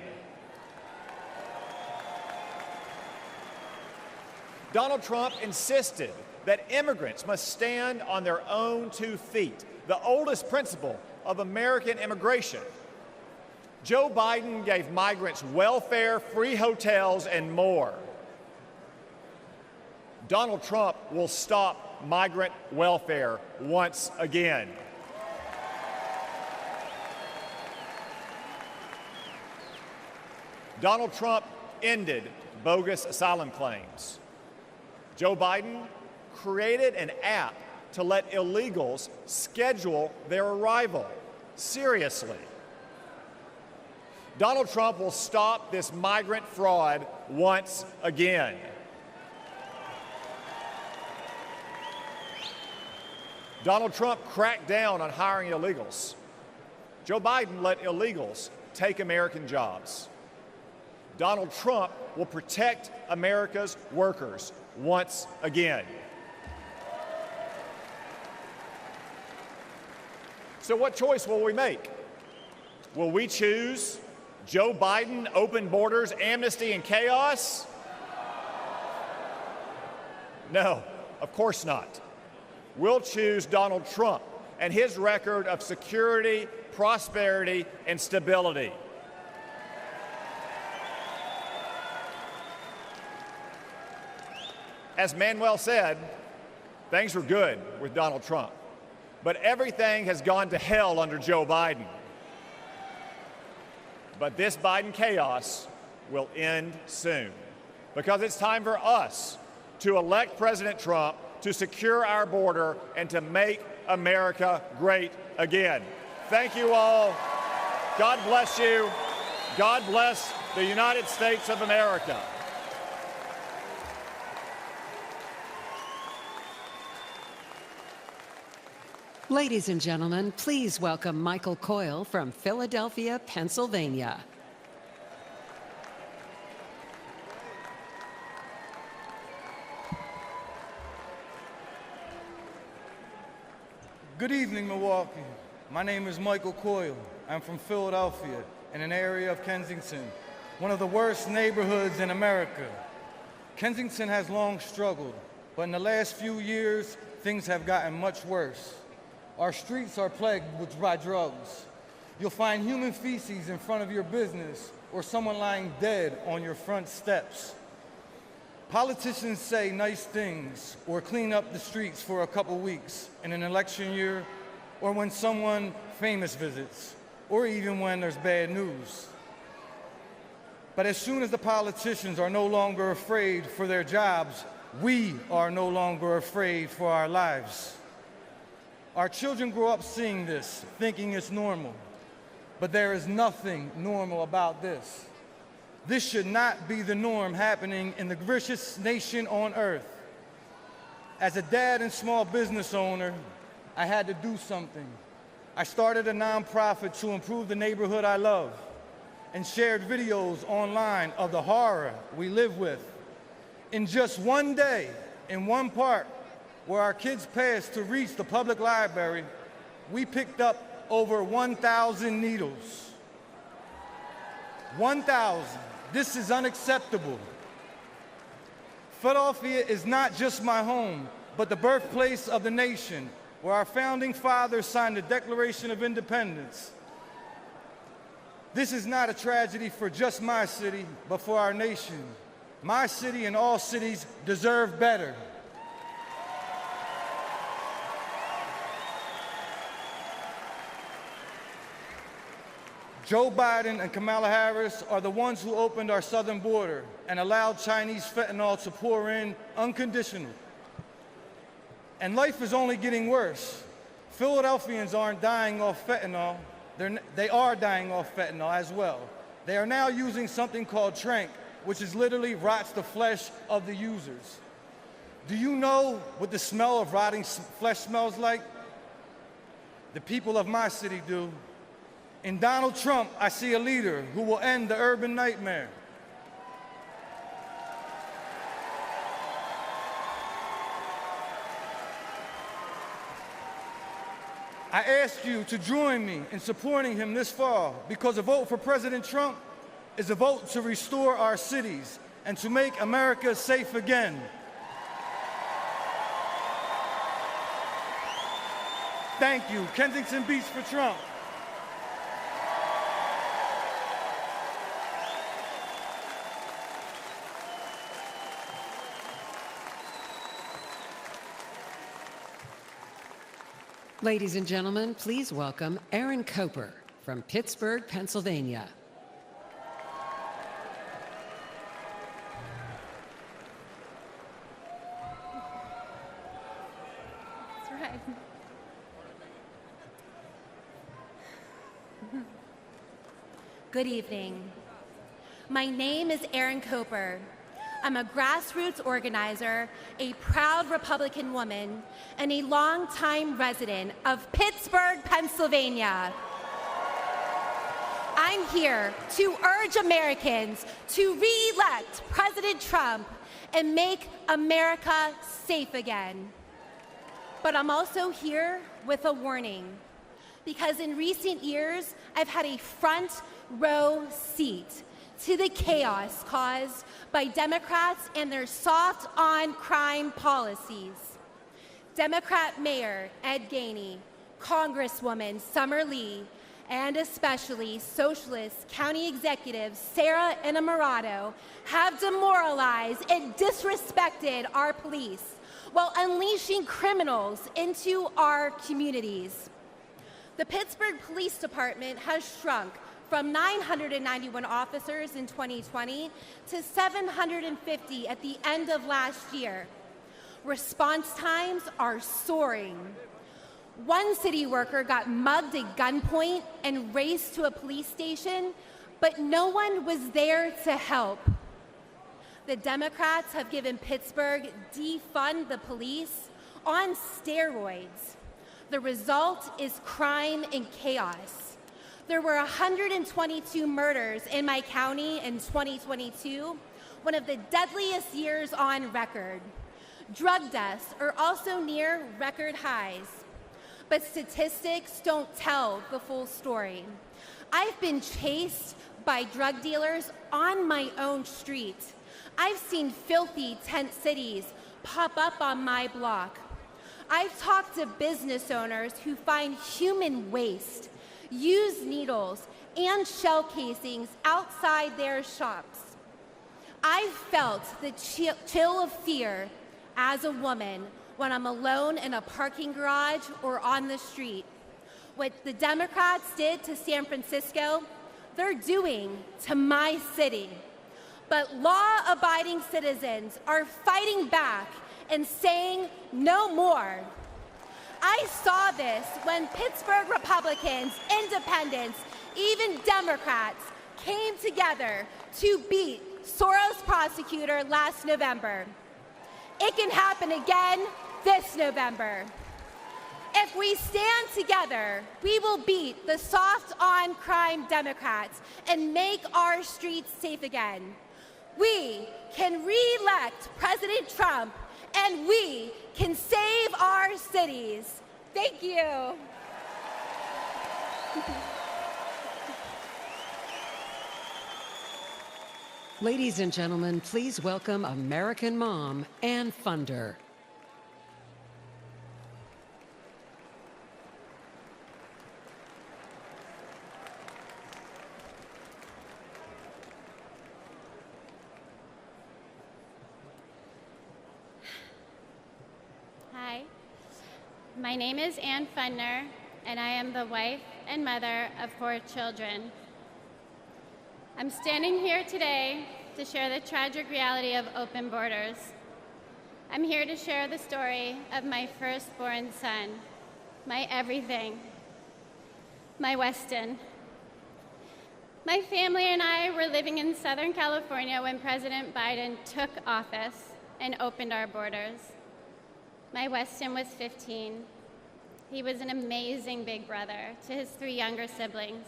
Donald Trump insisted that immigrants must stand on their own 2 feet, the oldest principle of American immigration. Joe Biden gave migrants welfare, free hotels, and more. Donald Trump will stop migrant welfare once again. Donald Trump ended bogus asylum claims. Joe Biden created an app to let illegals schedule their arrival. Seriously. Donald Trump will stop this migrant fraud once again. Donald Trump cracked down on hiring illegals. Joe Biden let illegals take American jobs. Donald Trump will protect America's workers once again. So what choice will we make? Will we choose Joe Biden, open borders, amnesty, and chaos? No, of course not. We'll choose Donald Trump and his record of security, prosperity, and stability. As Manuel said, things were good with Donald Trump, but everything has gone to hell under Joe Biden. But this Biden chaos will end soon, because it's time for us to elect President Trump to secure our border and to make America great again. Thank you all. God bless you. God bless the United States of America. Ladies and gentlemen, please welcome Michael Coyle from Philadelphia, Pennsylvania. Good evening, Milwaukee. My name is Michael Coyle. I'm from Philadelphia, in an area of Kensington, one of the worst neighborhoods in America. Kensington has long struggled, but in the last few years, things have gotten much worse. Our streets are plagued by drugs. You'll find human feces in front of your business or someone lying dead on your front steps. Politicians say nice things or clean up the streets for a couple weeks in an election year or when someone famous visits or even when there's bad news. But as soon as the politicians are no longer afraid for their jobs, we are no longer afraid for our lives. Our children grow up seeing this, thinking it's normal. But there is nothing normal about this. This should not be the norm happening in the richest nation on earth. As a dad and small business owner, I had to do something. I started a nonprofit to improve the neighborhood I love and shared videos online of the horror we live with. In just one day, in one park, where our kids passed to reach the public library, we picked up over 1,000 needles. 1,000. This is unacceptable. Philadelphia is not just my home, but the birthplace of the nation, where our founding fathers signed the Declaration of Independence. This is not a tragedy for just my city, but for our nation. My city and all cities deserve better. Joe Biden and Kamala Harris are the ones who opened our southern border and allowed Chinese fentanyl to pour in unconditionally. And life is only getting worse. Philadelphians aren't dying off fentanyl. They are dying off fentanyl as well. They are now using something called tranq, which is literally rots the flesh of the users. Do you know what the smell of rotting flesh smells like? The people of my city do. In Donald Trump, I see a leader who will end the urban nightmare. I ask you to join me in supporting him this fall, because a vote for President Trump is a vote to restore our cities and to make America safe again. Thank you. Kensington Beach for Trump. Ladies and gentlemen, please welcome Aaron Coper from Pittsburgh, Pennsylvania. That's right. Good evening. My name is Aaron Coper. I'm a grassroots organizer, a proud Republican woman, and a longtime resident of Pittsburgh, Pennsylvania. I'm here to urge Americans to re-elect President Trump and make America safe again. But I'm also here with a warning, because in recent years, I've had a front row seat to the chaos caused by Democrats and their soft on crime policies. Democrat Mayor Ed Gainey, Congresswoman Summer Lee, and especially Socialist County Executives Sarah Innamorato have demoralized and disrespected our police while unleashing criminals into our communities. The Pittsburgh Police Department has shrunk from 991 officers in 2020 to 750 at the end of last year. Response times are soaring. One city worker got mugged at gunpoint and raced to a police station, but no one was there to help. The Democrats have given Pittsburgh defund the police on steroids. The result is crime and chaos. There were 122 murders in my county in 2022, one of the deadliest years on record. Drug deaths are also near record highs. But statistics don't tell the full story. I've been chased by drug dealers on my own street. I've seen filthy tent cities pop up on my block. I've talked to business owners who find human waste, used needles, and shell casings outside their shops. I've felt the chill of fear as a woman when I'm alone in a parking garage or on the street. What the Democrats did to San Francisco, they're doing to my city. But law-abiding citizens are fighting back and saying no more. I saw this when Pittsburgh Republicans, independents, even Democrats came together to beat Soros prosecutor last November. It can happen again this November. If we stand together, we will beat the soft on crime Democrats and make our streets safe again. We can re-elect President Trump, and we can save our cities. Thank you. Ladies and gentlemen, please welcome American mom and funder. My name is Ann Fundner, and I am the wife and mother of 4 children. I'm standing here today to share the tragic reality of open borders. I'm here to share the story of my firstborn son, my everything, my Weston. My family and I were living in Southern California when President Biden took office and opened our borders. My Weston was 15. He was an amazing big brother to his 3 younger siblings.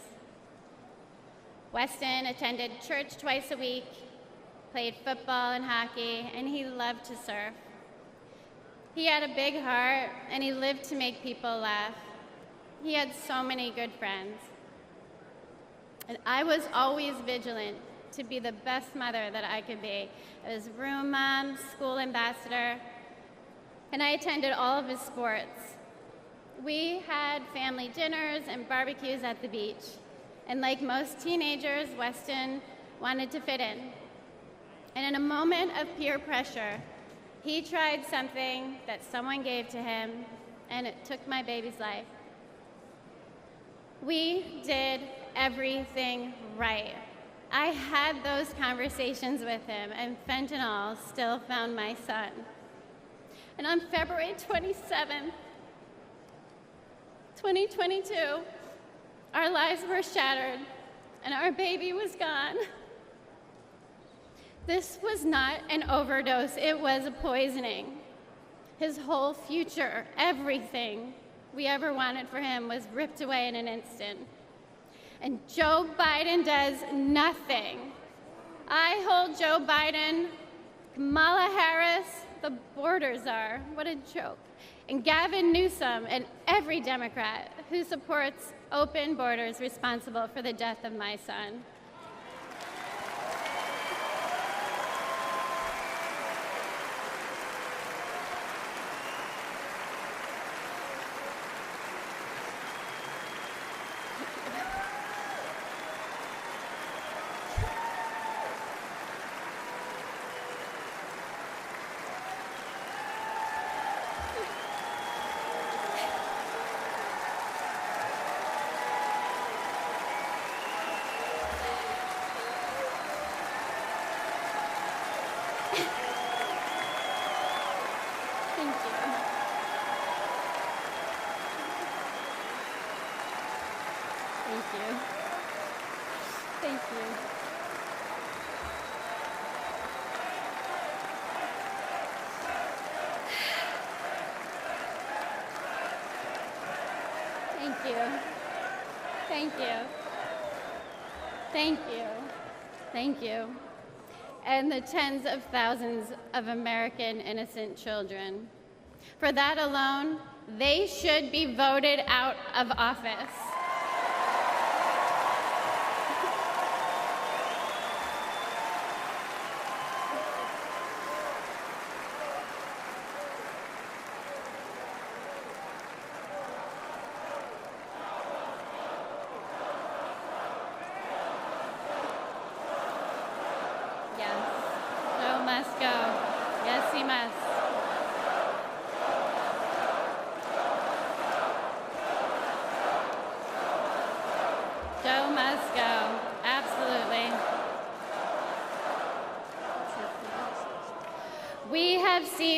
Weston attended church twice a week, played football and hockey, and he loved to surf. He had a big heart, and he lived to make people laugh. He had so many good friends. And I was always vigilant to be the best mother that I could be. I was room mom, school ambassador, and I attended all of his sports. We had family dinners and barbecues at the beach. And like most teenagers, Weston wanted to fit in. And in a moment of peer pressure, he tried something that someone gave to him, and it took my baby's life. We did everything right. I had those conversations with him, and fentanyl still found my son. And on February 27th, 2022, our lives were shattered, and our baby was gone. This was not an overdose, it was a poisoning. His whole future, everything we ever wanted for him was ripped away in an instant. And Joe Biden does nothing. I hold Joe Biden, Kamala Harris, the border czar, what a joke, and Gavin Newsom and every Democrat who supports open borders responsible for the death of my son. Thank you. And the tens of thousands of American innocent children. For that alone, they should be voted out of office.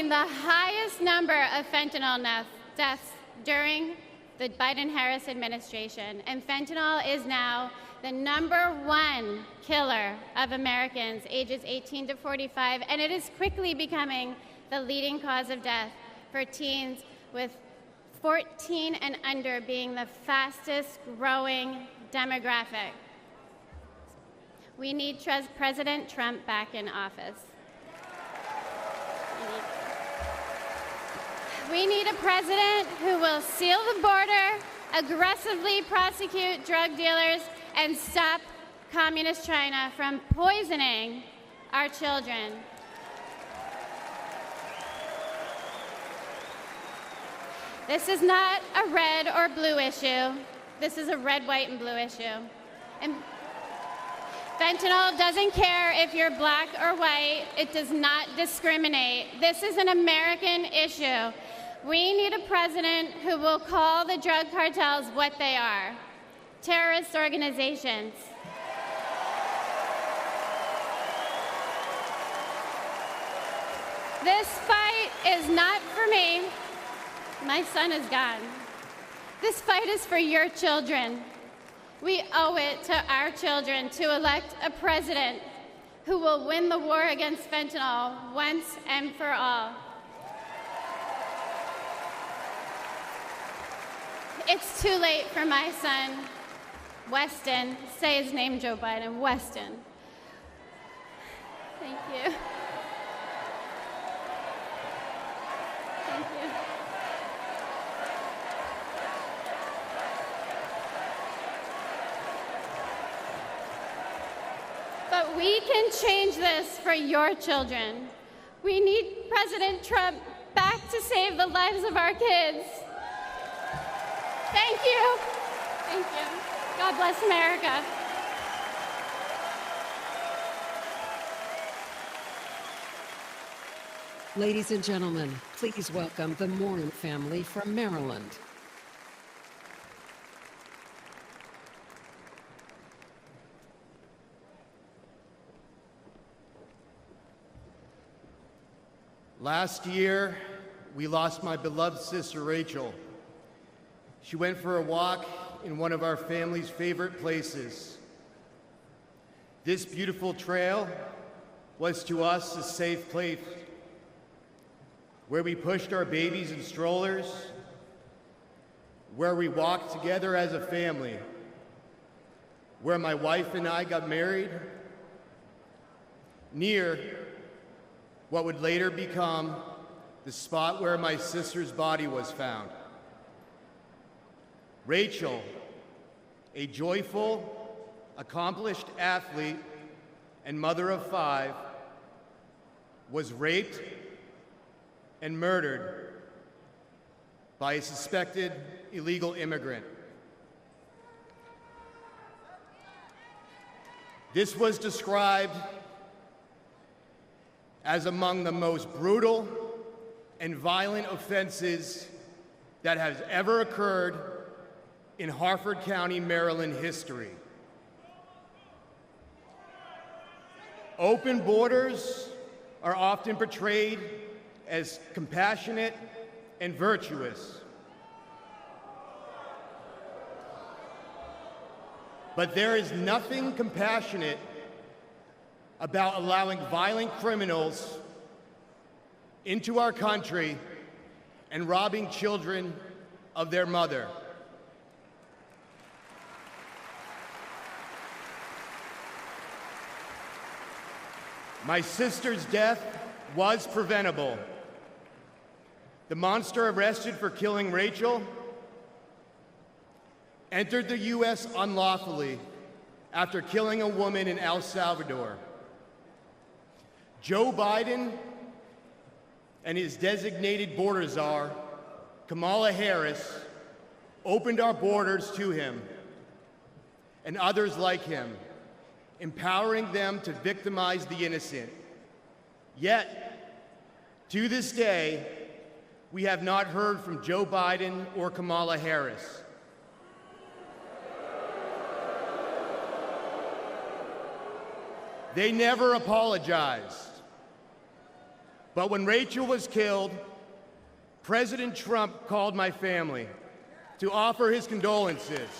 The highest number of fentanyl deaths during the Biden-Harris administration, and fentanyl is now the #1 killer of Americans ages 18 to 45, and it is quickly becoming the leading cause of death for teens, with 14 and under being the fastest growing demographic. We need President Trump back in office. We need a president who will seal the border, aggressively prosecute drug dealers, and stop Communist China from poisoning our children. This is not a red or blue issue. This is a red, white, and blue issue. And fentanyl doesn't care if you're black or white. It does not discriminate. This is an American issue. We need a president who will call the drug cartels what they are: terrorist organizations. This fight is not for me. My son is gone. This fight is for your children. We owe it to our children to elect a president who will win the war against fentanyl once and for all. It's too late for my son, Weston. Say his name, Joe Biden. Weston. Thank you. Thank you. But we can change this for your children. We need President Trump back to save the lives of our kids. Thank you. Thank you. God bless America. Ladies and gentlemen, please welcome the Morin family from Maryland. Last year, we lost my beloved sister, Rachel. She went for a walk in one of our family's favorite places. This beautiful trail was to us a safe place where we pushed our babies in strollers, where we walked together as a family, where my wife and I got married, near what would later become the spot where my sister's body was found. Rachel, a joyful, accomplished athlete and mother of 5, was raped and murdered by a suspected illegal immigrant. This was described as among the most brutal and violent offenses that has ever occurred in Harford County, Maryland history. Open borders are often portrayed as compassionate and virtuous. But there is nothing compassionate about allowing violent criminals into our country and robbing children of their mother. My sister's death was preventable. The monster arrested for killing Rachel entered the U.S. unlawfully after killing a woman in El Salvador. Joe Biden and his designated border czar, Kamala Harris, opened our borders to him and others like him, empowering them to victimize the innocent. Yet, to this day, we have not heard from Joe Biden or Kamala Harris. They never apologized. But when Rachel was killed, President Trump called my family to offer his condolences.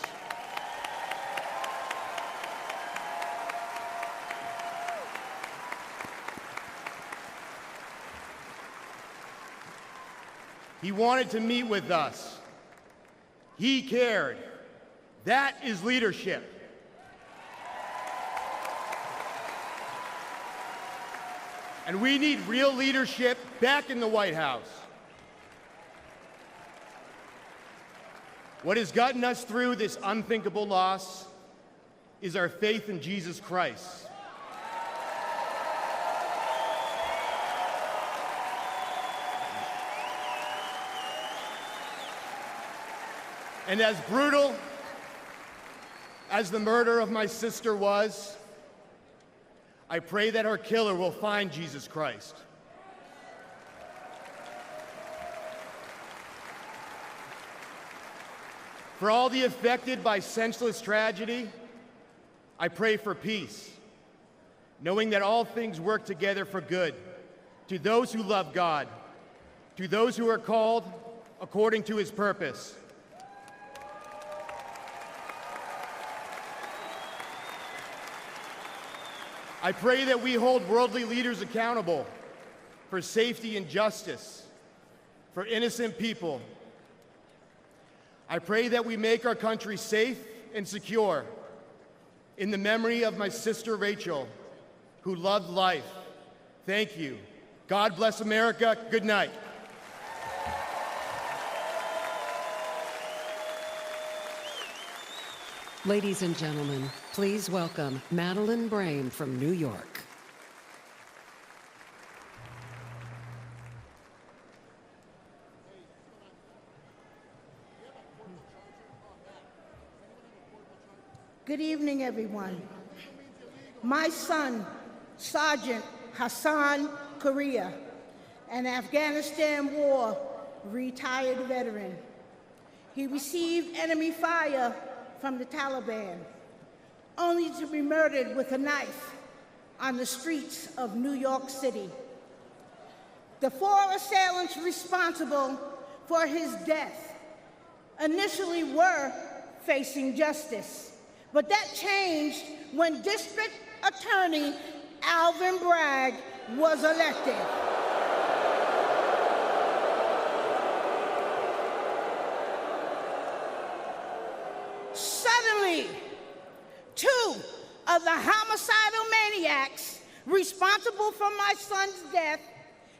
He wanted to meet with us. He cared. That is leadership. And we need real leadership back in the White House. What has gotten us through this unthinkable loss is our faith in Jesus Christ. And as brutal as the murder of my sister was, I pray that our killer will find Jesus Christ. For all the affected by senseless tragedy, I pray for peace, knowing that all things work together for good to those who love God, to those who are called according to his purpose. I pray that we hold worldly leaders accountable for safety and justice, for innocent people. I pray that we make our country safe and secure in the memory of my sister Rachel, who loved life. Thank you. God bless America. Good night. Ladies and gentlemen, please welcome Madeleine Brame from New York. Good evening, everyone. My son, Sergeant Hassan Korea, an Afghanistan War retired veteran. He received enemy fire from the Taliban, only to be murdered with a knife on the streets of New York City. The 4 assailants responsible for his death initially were facing justice, but that changed when District Attorney Alvin Bragg was elected. Suddenly, 2 of the homicidal maniacs responsible for my son's death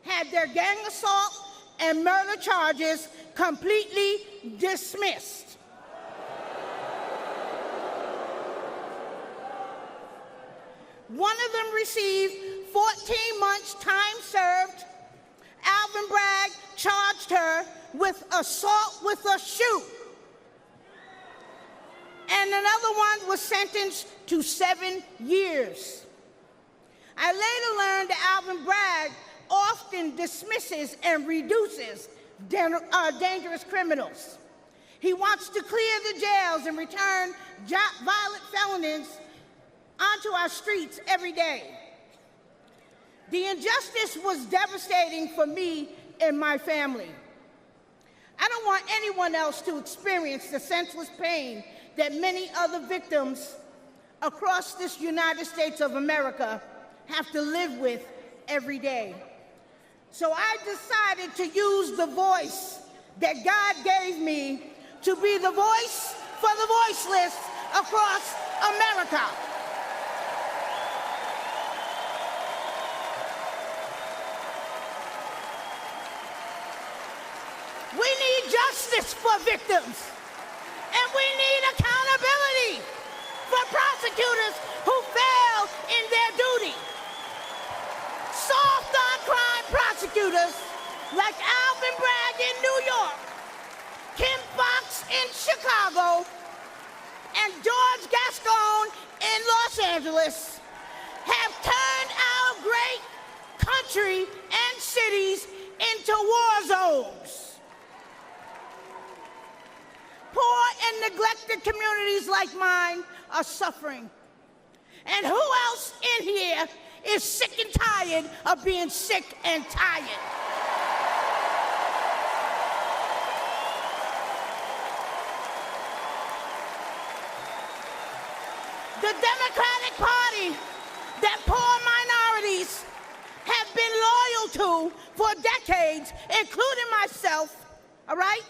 had their gang assault and murder charges completely dismissed. One of them received 14 months time served. Alvin Bragg charged her with assault with a shoe. And another one was sentenced to 7 years. I later learned that Alvin Bragg often dismisses and reduces dangerous criminals. He wants to clear the jails and return violent felons onto our streets every day. The injustice was devastating for me and my family. I don't want anyone else to experience the senseless pain that many other victims across this United States of America have to live with every day. So I decided to use the voice that God gave me to be the voice for the voiceless across America. We need justice for victims, and we need accountability for prosecutors who fail in their duty. Soft on crime prosecutors like Alvin Bragg in New York, Kim Foxx in Chicago, and George Gascon in Los Angeles have turned our great country and cities into war zones. Poor and neglected communities like mine are suffering. And who else in here is sick and tired of being sick and tired? The Democratic Party that poor minorities have been loyal to for decades, including myself, all right?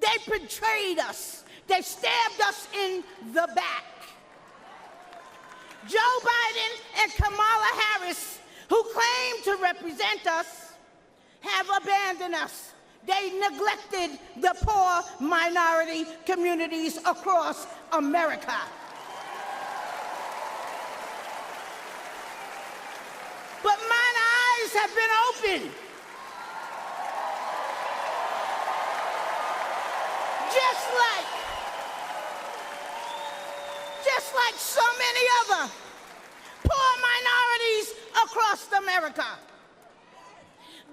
They betrayed us. They stabbed us in the back. Joe Biden and Kamala Harris, who claim to represent us, have abandoned us. They neglected the poor minority communities across America. But mine eyes have been opened. Just like so many other poor minorities across America.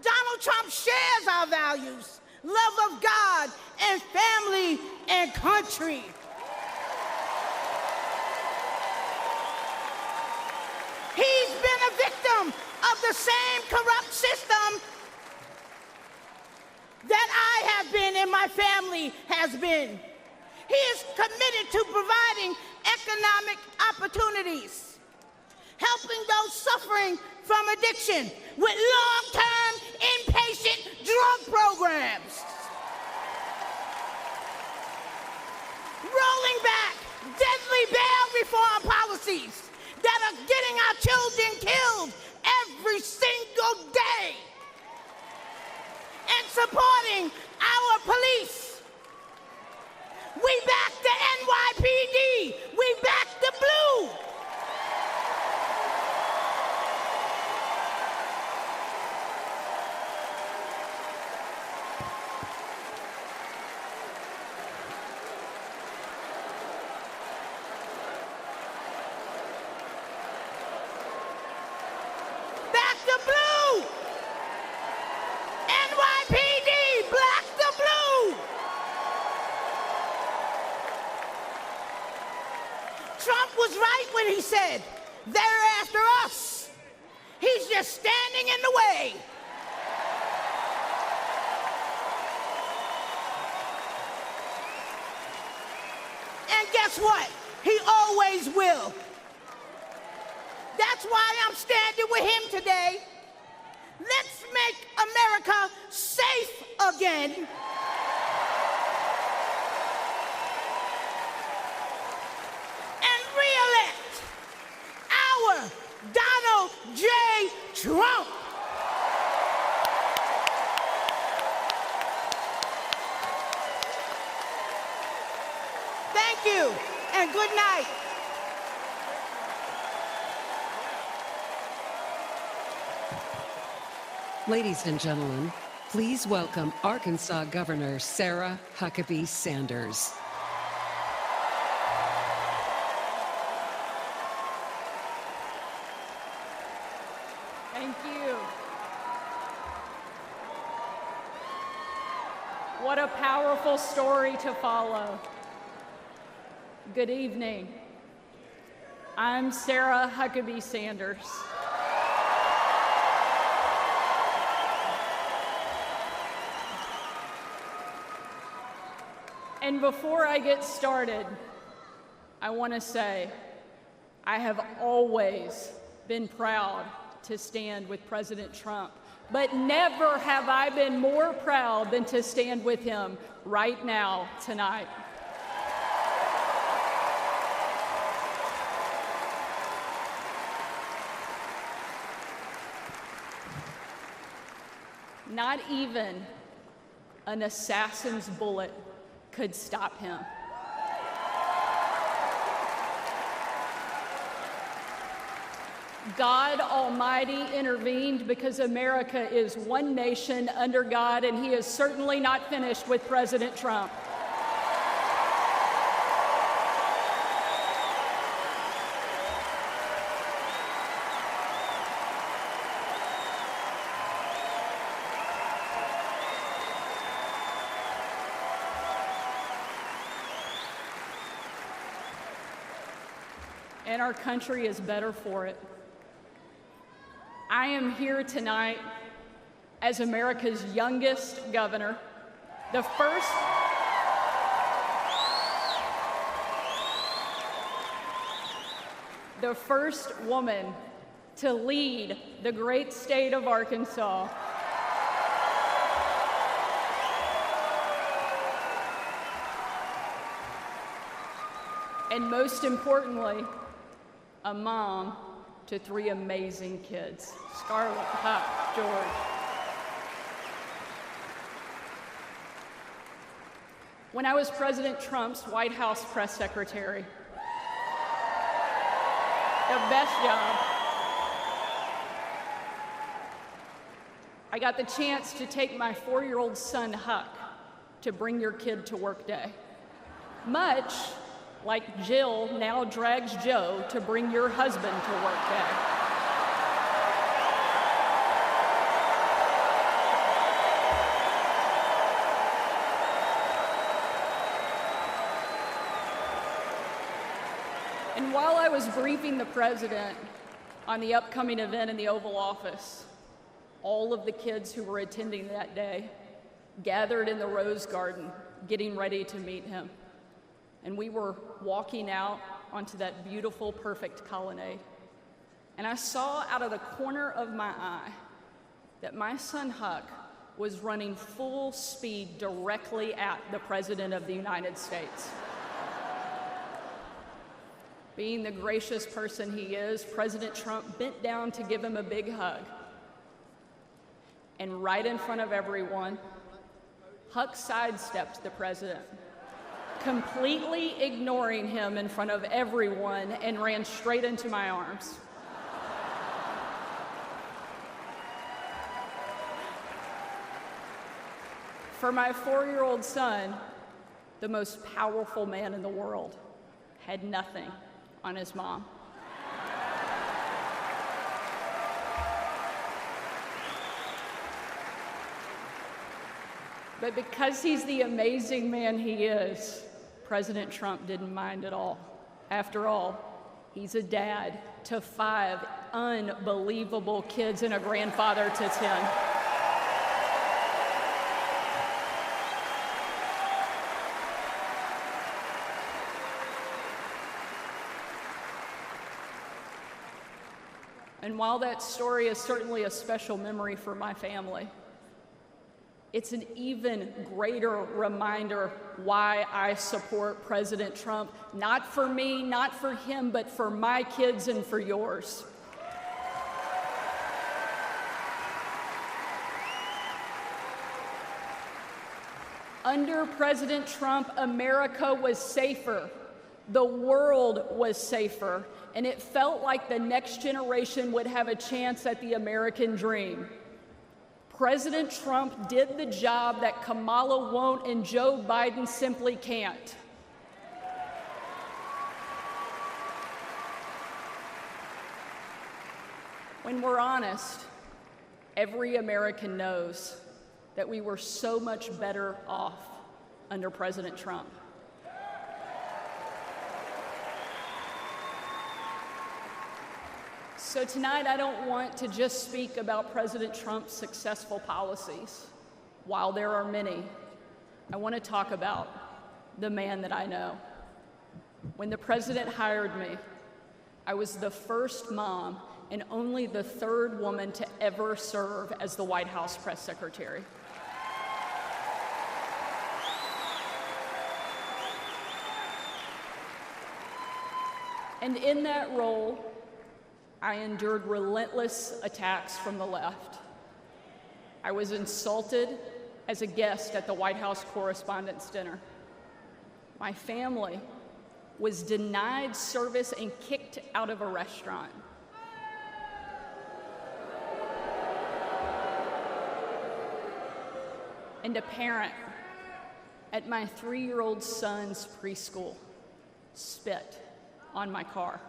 Donald Trump shares our values, love of God and family and country. He's been a victim of the same corrupt system that I have been and my family has been. He is committed to providing economic opportunities, helping those suffering from addiction with long-term inpatient drug programs, rolling back deadly bail reform policies that are getting our children killed every single day, and supporting our police. We back the NYPD. We back the blue. Back the blue. NYPD, black the blue. Trump was right when he said, they're after us. He's just standing in the way. And guess what? He always will. That's why I'm standing with him today. Let's make America safe again. Re-elect our Donald J. Trump. Thank you, and good night. Ladies and gentlemen, please welcome Arkansas Governor Sarah Huckabee Sanders. Thank you. What a powerful story to follow. Good evening. I'm Sarah Huckabee Sanders. And before I get started, I want to say I have always been proud to stand with President Trump, but never have I been more proud than to stand with him right now, tonight. Not even an assassin's bullet could stop him. God Almighty intervened because America is one nation under God, and he is certainly not finished with President Trump. And our country is better for it. I am here tonight as America's youngest governor, the first woman to lead the great state of Arkansas. And most importantly, a mom to 3 amazing kids, Scarlett, Huck, George. When I was President Trump's White House press secretary, the best job, I got the chance to take my 4-year-old son, Huck, to bring your kid to work day. Much like Jill now drags Joe to bring your husband to work day. was briefing the president on the upcoming event in the Oval Office, all of the kids who were attending that day gathered in the Rose Garden, getting ready to meet him. And we were walking out onto that beautiful, perfect colonnade. And I saw out of the corner of my eye that my son Huck was running full speed directly at the President of the United States. Being the gracious person he is, President Trump bent down to give him a big hug. And right in front of everyone, Huck sidestepped the president, completely ignoring him in front of everyone, and ran straight into my arms. For my 4-year-old son, the most powerful man in the world had nothing on his mom. But because he's the amazing man he is, President Trump didn't mind at all. After all, he's a dad to 5 unbelievable kids and a grandfather to 10. And while that story is certainly a special memory for my family, it's an even greater reminder why I support President Trump, not for me, not for him, but for my kids and for yours. Under President Trump, America was safer, the world was safer, and it felt like the next generation would have a chance at the American dream. President Trump did the job that Kamala won't and Joe Biden simply can't. When we're honest, every American knows that we were so much better off under President Trump. So tonight, I don't want to just speak about President Trump's successful policies. While there are many, I want to talk about the man that I know. When the president hired me, I was the first mom and only the 3rd woman to ever serve as the White House press secretary. And in that role, I endured relentless attacks from the left. I was insulted as a guest at the White House Correspondents' Dinner. My family was denied service and kicked out of a restaurant. And a parent at my 3-year-old son's preschool spit on my car.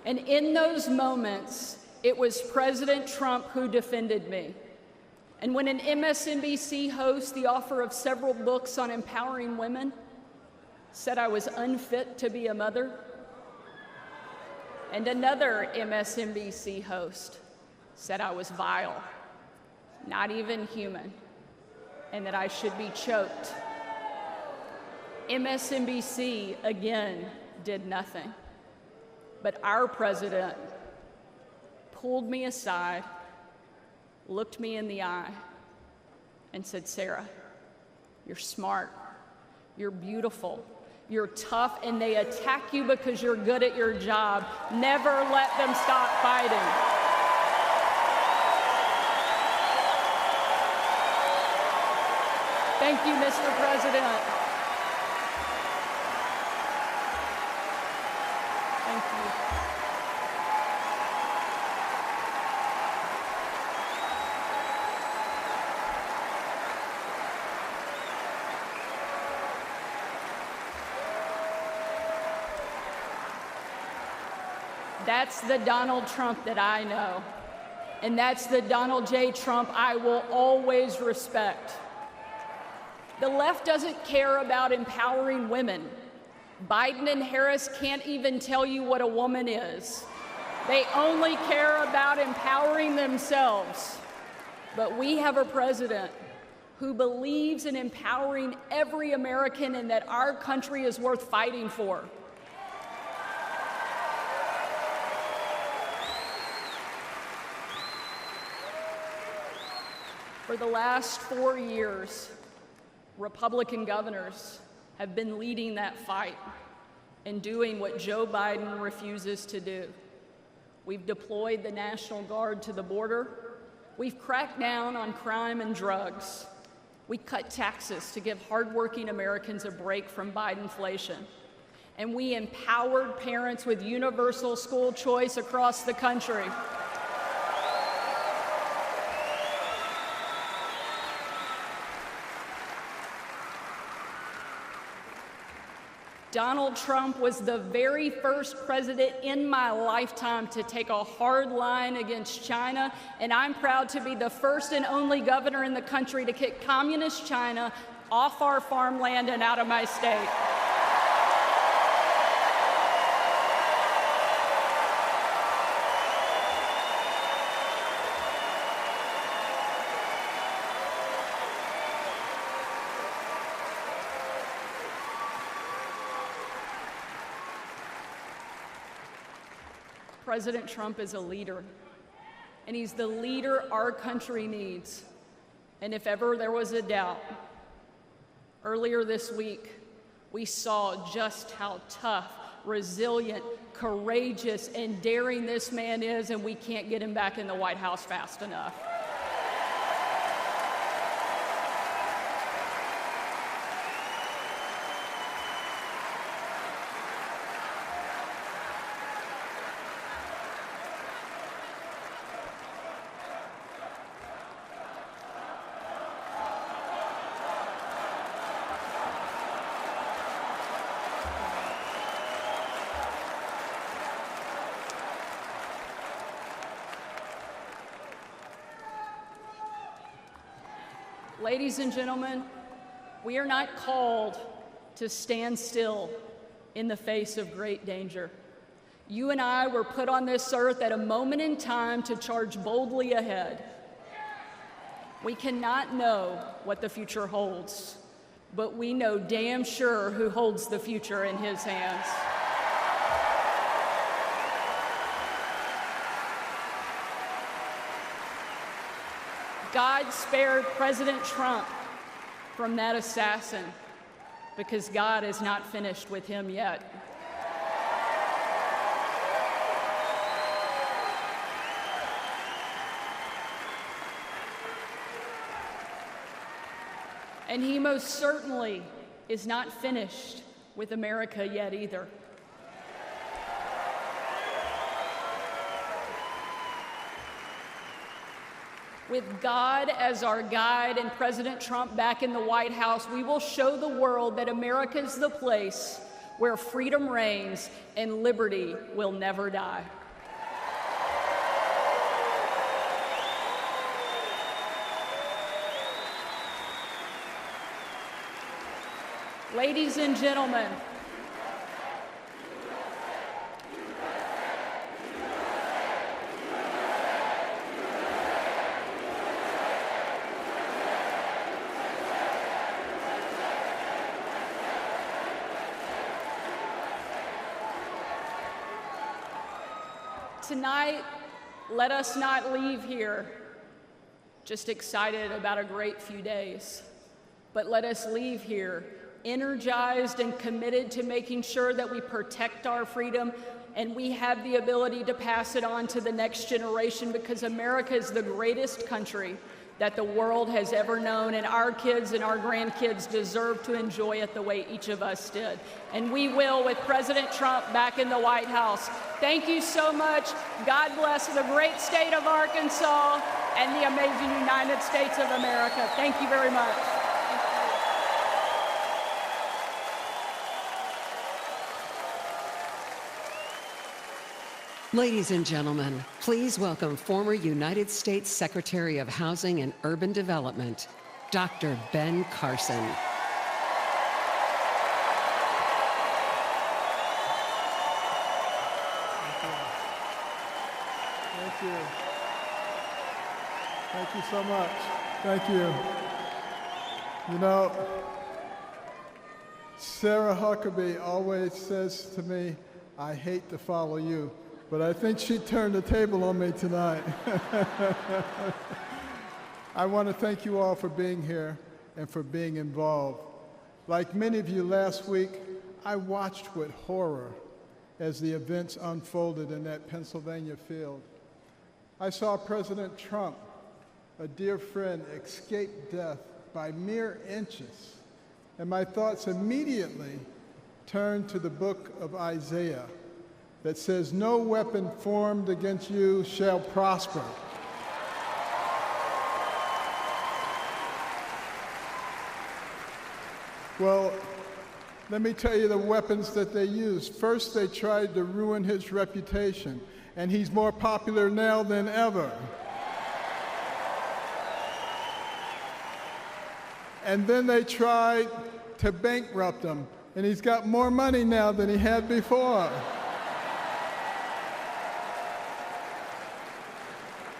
And in those moments, it was President Trump who defended me. And when an MSNBC host, the author of several books on empowering women, said I was unfit to be a mother, and another MSNBC host said I was vile, not even human, and that I should be choked, MSNBC again did nothing. But our president pulled me aside, looked me in the eye, and said, "Sarah, you're smart, you're beautiful, you're tough, and they attack you because you're good at your job. Never let them stop fighting." Thank you, Mr. President. Thank you. That's the Donald Trump that I know, and that's the Donald J. Trump I will always respect. The left doesn't care about empowering women. Biden and Harris can't even tell you what a woman is. They only care about empowering themselves. But we have a president who believes in empowering every American and that our country is worth fighting for. For the last 4 years, Republican governors have been leading that fight and doing what Joe Biden refuses to do. We've deployed the National Guard to the border. We've cracked down on crime and drugs. We cut taxes to give hardworking Americans a break from Bidenflation. And we empowered parents with universal school choice across the country. Donald Trump was the very first president in my lifetime to take a hard line against China, and I'm proud to be the first and only governor in the country to kick communist China off our farmland and out of my state. President Trump is a leader, and he's the leader our country needs. And if ever there was a doubt, earlier this week, we saw just how tough, resilient, courageous, and daring this man is, and we can't get him back in the White House fast enough. Ladies and gentlemen, we are not called to stand still in the face of great danger. You and I were put on this earth at a moment in time to charge boldly ahead. We cannot know what the future holds, but we know damn sure who holds the future in his hands. God spared President Trump from that assassin because God is not finished with him yet. And he most certainly is not finished with America yet either. With God as our guide and President Trump back in the White House, we will show the world that America is the place where freedom reigns and liberty will never die. Ladies and gentlemen, tonight, let us not leave here just excited about a great few days, but let us leave here energized and committed to making sure that we protect our freedom and we have the ability to pass it on to the next generation, because America is the greatest country that the world has ever known, and our kids and our grandkids deserve to enjoy it the way each of us did. And we will with President Trump back in the White House. Thank you so much. God bless the great state of Arkansas and the amazing United States of America. Thank you very much. Ladies and gentlemen, please welcome former United States Secretary of Housing and Urban Development, Dr. Ben Carson. Thank you. Thank you so much. Thank you. You know, Sarah Huckabee always says to me, I hate to follow you, but I think she turned the table on me tonight. I want to thank you all for being here and for being involved. Like many of you last week, I watched with horror as the events unfolded in that Pennsylvania field. I saw President Trump, a dear friend, escape death by mere inches, and my thoughts immediately turned to the book of Isaiah that says, "No weapon formed against you shall prosper." Well, let me tell you the weapons that they used. First, they tried to ruin his reputation, and he's more popular now than ever. And then they tried to bankrupt him, and he's got more money now than he had before.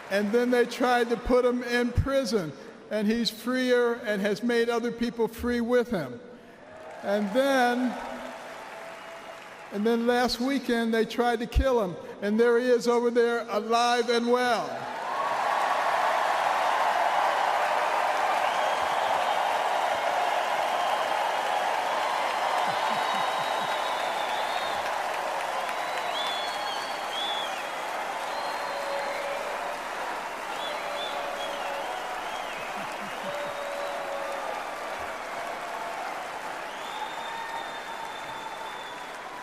And then they tried to put him in prison, and he's freer and has made other people free with him. And then last weekend they tried to kill him, and there he is over there alive and well.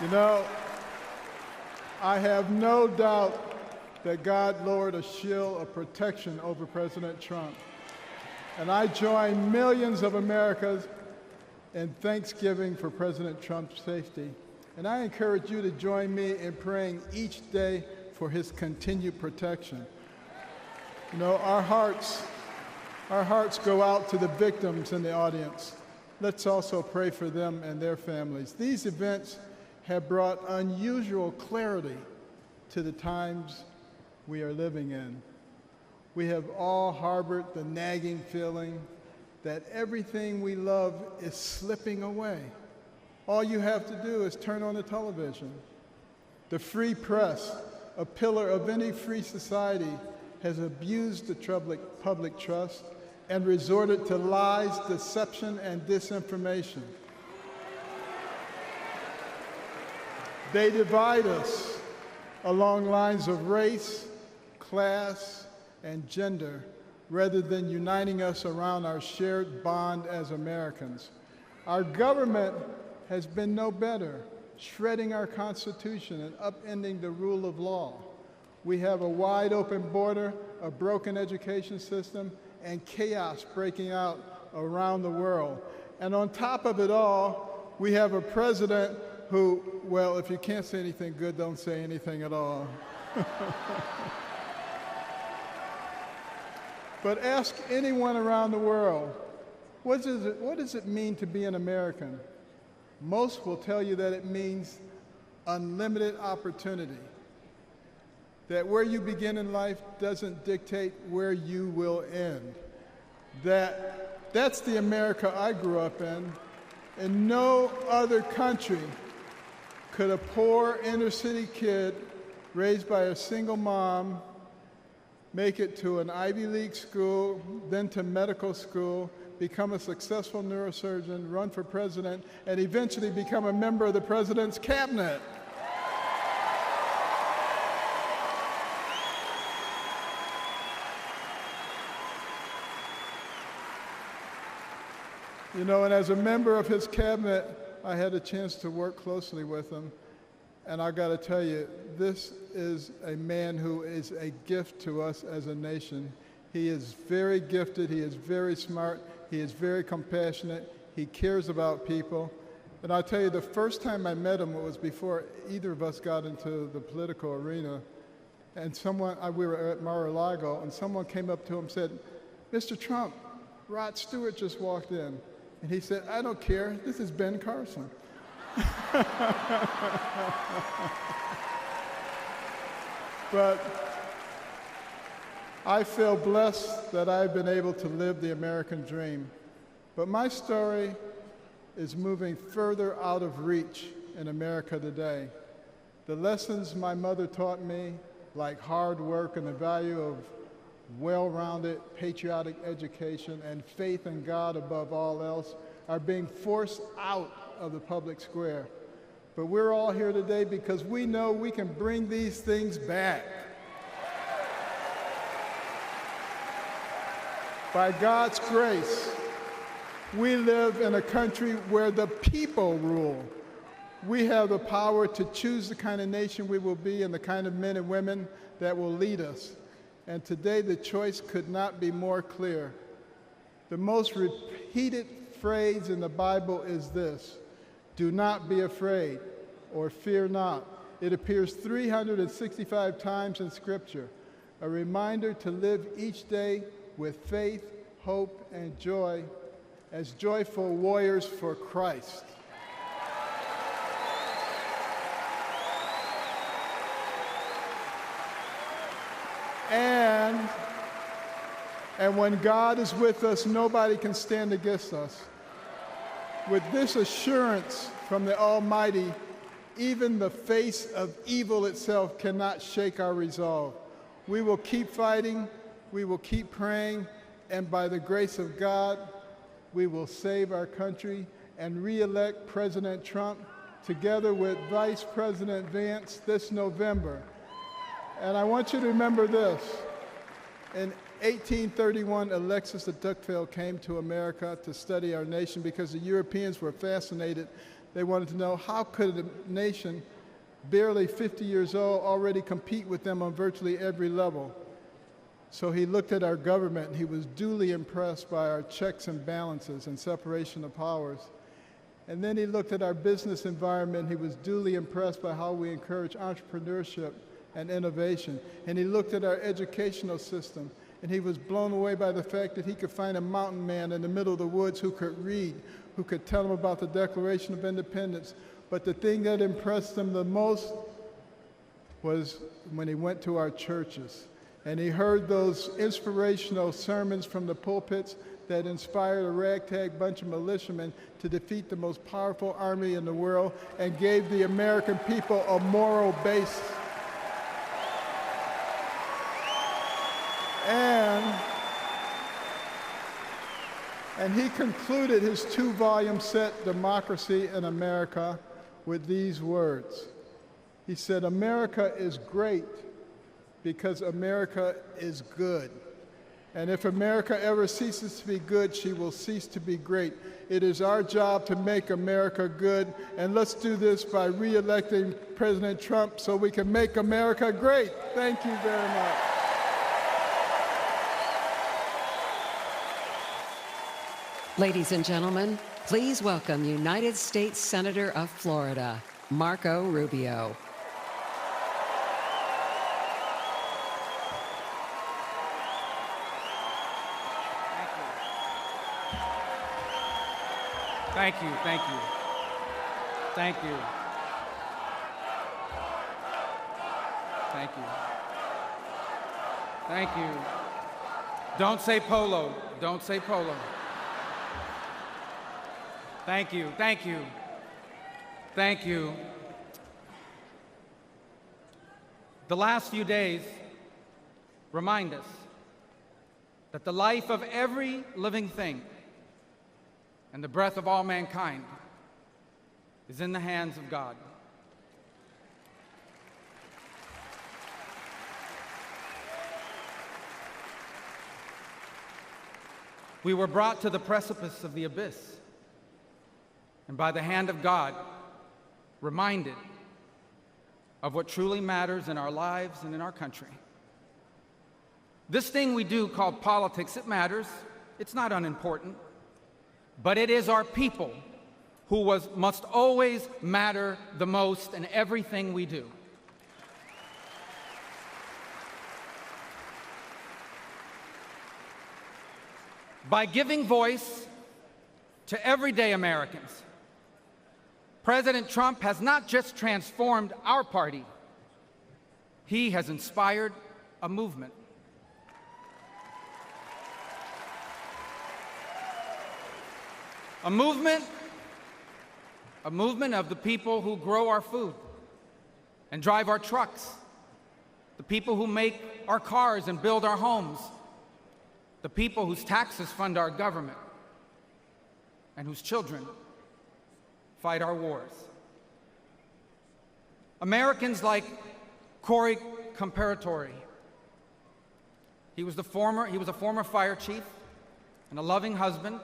You know, I have no doubt that God lowered a shield of protection over President Trump. And I join millions of Americans in thanksgiving for President Trump's safety. And I encourage you to join me in praying each day for his continued protection. You know, our hearts go out to the victims in the audience. Let's also pray for them and their families. These events have brought unusual clarity to the times we are living in. We have all harbored the nagging feeling that everything we love is slipping away. All you have to do is turn on the television. The free press, a pillar of any free society, has abused the public trust and resorted to lies, deception, and disinformation. They divide us along lines of race, class, and gender, rather than uniting us around our shared bond as Americans. Our government has been no better, shredding our Constitution and upending the rule of law. We have a wide open border, a broken education system, and chaos breaking out around the world. And on top of it all, we have a president who, well, if you can't say anything good, don't say anything at all. But ask anyone around the world, what does it mean to be an American? Most will tell you that it means unlimited opportunity. That where you begin in life doesn't dictate where you will end. That's the America I grew up in. In no other country could a poor inner-city kid raised by a single mom make it to an Ivy League school, then to medical school, become a successful neurosurgeon, run for president, and eventually become a member of the president's cabinet. You know, and as a member of his cabinet, I had a chance to work closely with him. And I got to tell you, this is a man who is a gift to us as a nation. He is very gifted, he is very smart, he is very compassionate, he cares about people. And I'll tell you, the first time I met him was before either of us got into the political arena. And we were at Mar-a-Lago, and someone came up to him and said, "Mr. Trump, Rod Stewart just walked in." And he said, "I don't care, this is Ben Carson." I feel blessed that I've been able to live the American dream. But my story is moving further out of reach in America today. The lessons my mother taught me, like hard work and the value of well-rounded patriotic education and faith in God above all else, are being forced out of the public square. But we're all here today because we know we can bring these things back. By God's grace, we live in a country where the people rule. We have the power to choose the kind of nation we will be and the kind of men and women that will lead us. And today the choice could not be more clear. The most repeated phrase in the Bible is this: do not be afraid, or fear not. It appears 365 times in Scripture, a reminder to live each day with faith, hope, and joy as joyful warriors for Christ. And when God is with us, nobody can stand against us. With this assurance from the Almighty, even the face of evil itself cannot shake our resolve. We will keep fighting, we will keep praying, and by the grace of God, we will save our country and re-elect President Trump together with Vice President Vance this November. And I want you to remember this. In 1831, Alexis de Tocqueville came to America to study our nation because the Europeans were fascinated. They wanted to know how could a nation barely 50 years old already compete with them on virtually every level. So he looked at our government and he was duly impressed by our checks and balances and separation of powers. And then he looked at our business environment. He was duly impressed by how we encourage entrepreneurship and innovation. And he looked at our educational system, and he was blown away by the fact that he could find a mountain man in the middle of the woods who could read, who could tell him about the Declaration of Independence. But the thing that impressed him the most was when he went to our churches, and he heard those inspirational sermons from the pulpits that inspired a ragtag bunch of militiamen to defeat the most powerful army in the world and gave the American people a moral base. And he concluded his 2-volume set, Democracy in America, with these words. He said, "America is great because America is good. And if America ever ceases to be good, she will cease to be great. It is our job to make America good, and let's do this by re-electing President Trump so we can make America great." Thank you very much. Ladies and gentlemen, please welcome United States Senator of Florida, Marco Rubio. Thank you, thank you. Thank you. Thank you. Thank you. Don't say polo. Don't say polo. Thank you, thank you. Thank you. The last few days remind us that the life of every living thing and the breath of all mankind is in the hands of God. We were brought to the precipice of the abyss, and by the hand of God, reminded of what truly matters in our lives and in our country. This thing we do called politics, it matters. It's not unimportant. But it is our people who must always matter the most in everything we do. By giving voice to everyday Americans, President Trump has not just transformed our party, he has inspired a movement. A movement of the people who grow our food and drive our trucks, the people who make our cars and build our homes, the people whose taxes fund our government, and whose children fight our wars. Americans like Corey Comparatori. He was a former fire chief and a loving husband.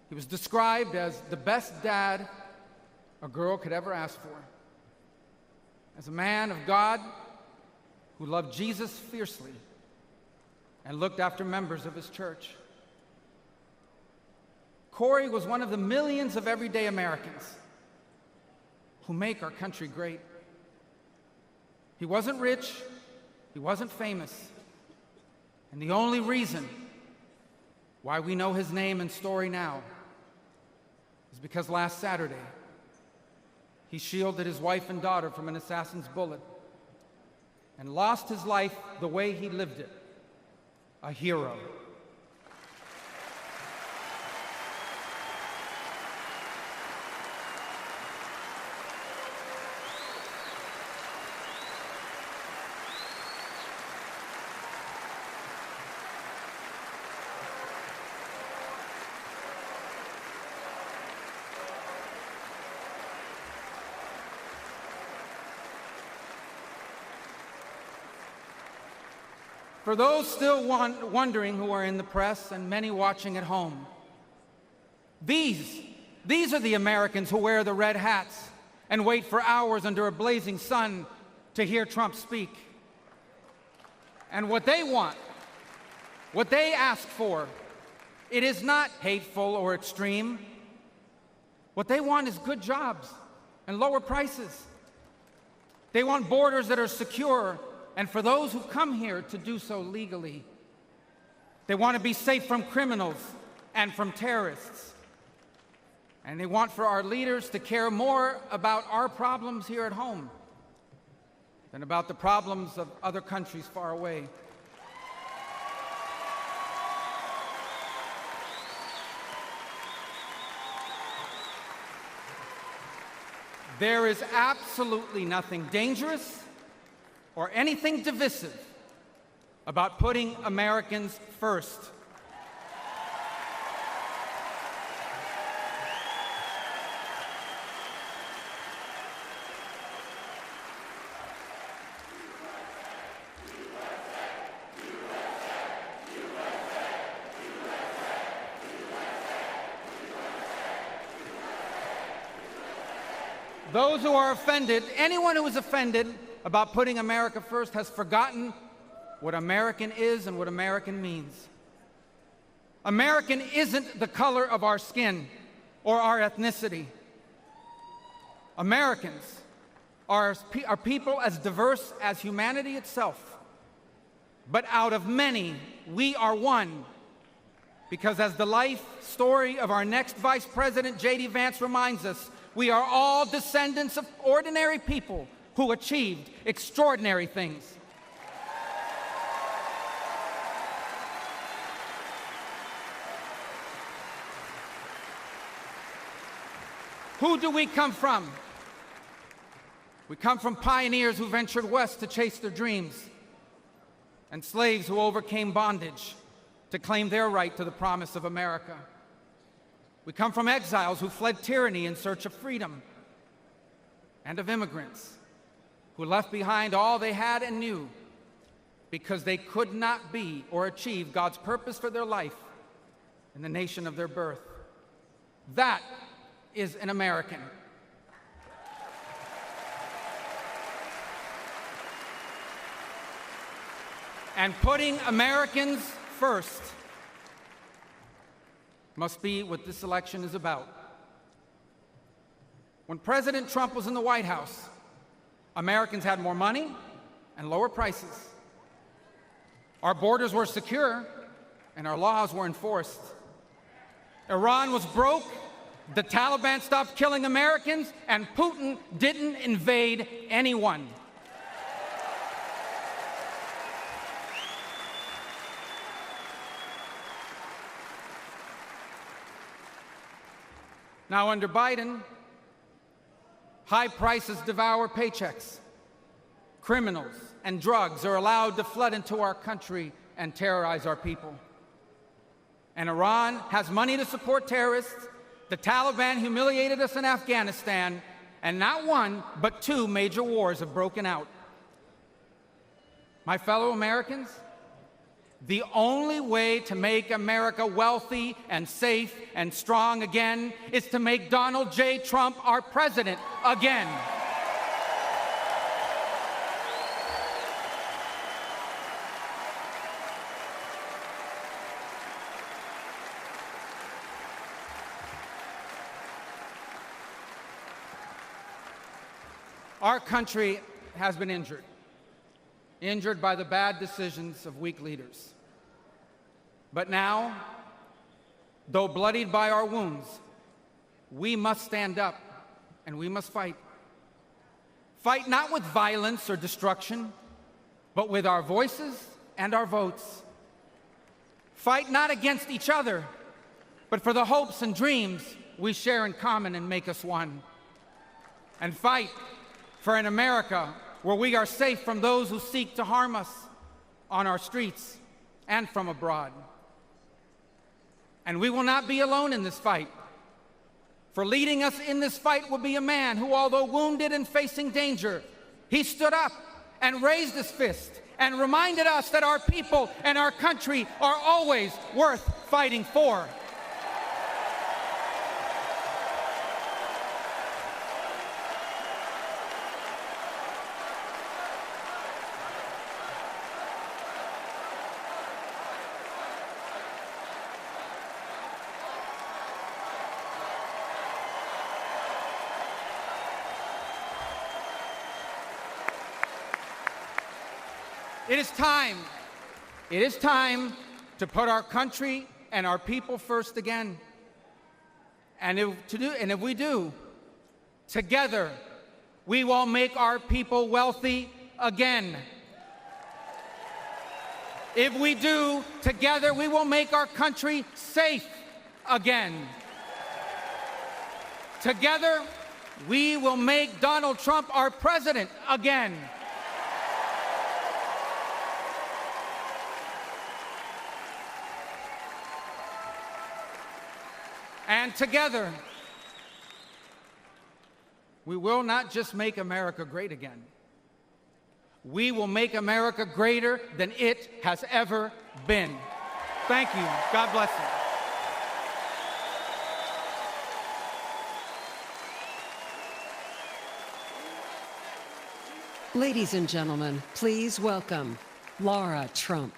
He was described as the best dad a girl could ever ask for. As a man of God who loved Jesus fiercely and looked after members of his church. Corey was one of the millions of everyday Americans who make our country great. He wasn't rich, he wasn't famous, and the only reason why we know his name and story now is because last Saturday, he shielded his wife and daughter from an assassin's bullet and lost his life the way he lived it, a hero. For those still wondering who are in the press and many watching at home, these are the Americans who wear the red hats and wait for hours under a blazing sun to hear Trump speak. And what they want, what they ask for, it is not hateful or extreme. What they want is good jobs and lower prices. They want borders that are secure, and for those who come here to do so legally. They want to be safe from criminals and from terrorists. And they want for our leaders to care more about our problems here at home than about the problems of other countries far away. There is absolutely nothing dangerous or anything divisive about putting Americans first. Those who are offended, anyone who is offended about putting America first has forgotten what American is and what American means. American isn't the color of our skin or our ethnicity. Americans are people as diverse as humanity itself. But out of many, we are one. Because as the life story of our next Vice President, J.D. Vance, reminds us, we are all descendants of ordinary people who achieved extraordinary things. Who do we come from? We come from pioneers who ventured west to chase their dreams, and slaves who overcame bondage to claim their right to the promise of America. We come from exiles who fled tyranny in search of freedom, and of immigrants who left behind all they had and knew because they could not be or achieve God's purpose for their life in the nation of their birth. That is an American. And putting Americans first must be what this election is about. When President Trump was in the White House, Americans had more money and lower prices. Our borders were secure and our laws were enforced. Iran was broke, the Taliban stopped killing Americans, and Putin didn't invade anyone. Now, under Biden, high prices devour paychecks. Criminals and drugs are allowed to flood into our country and terrorize our people. And Iran has money to support terrorists. The Taliban humiliated us in Afghanistan, and not one, but two major wars have broken out. My fellow Americans, the only way to make America wealthy and safe and strong again is to make Donald J. Trump our president again. Our country has been injured by the bad decisions of weak leaders. But now, though bloodied by our wounds, we must stand up and we must fight. Fight not with violence or destruction, but with our voices and our votes. Fight not against each other, but for the hopes and dreams we share in common and make us one. And fight for an America where we are safe from those who seek to harm us on our streets and from abroad. And we will not be alone in this fight. For leading us in this fight will be a man who, although wounded and facing danger, he stood up and raised his fist and reminded us that our people and our country are always worth fighting for. It is time to put our country and our people first again. And if we do, together, we will make our people wealthy again. If we do, together, we will make our country safe again. Together, we will make Donald Trump our president again. And together, we will not just make America great again. We will make America greater than it has ever been. Thank you. God bless you. Ladies and gentlemen, please welcome Laura Trump.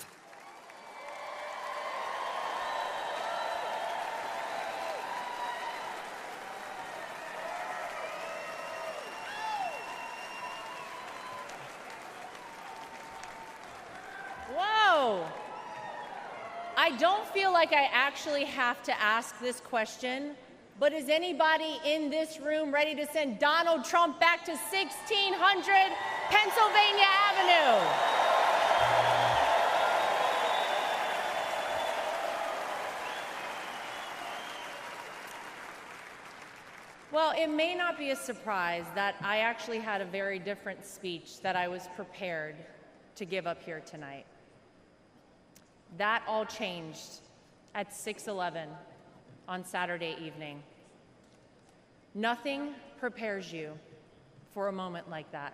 I don't feel like I actually have to ask this question, but is anybody in this room ready to send Donald Trump back to 1600 Pennsylvania Avenue? Well, it may not be a surprise that I actually had a very different speech that I was prepared to give up here tonight. That all changed at 6:11 on Saturday evening. Nothing prepares you for a moment like that.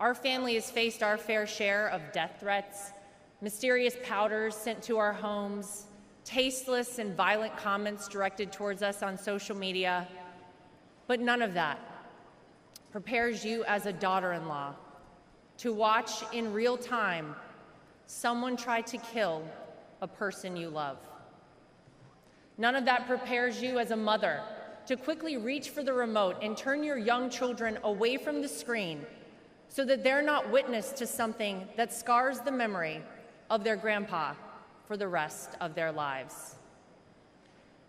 Our family has faced our fair share of death threats, mysterious powders sent to our homes, tasteless and violent comments directed towards us on social media, but none of that prepares you as a daughter-in-law to watch in real time someone try to kill a person you love. None of that prepares you as a mother to quickly reach for the remote and turn your young children away from the screen so that they're not witness to something that scars the memory of their grandpa for the rest of their lives.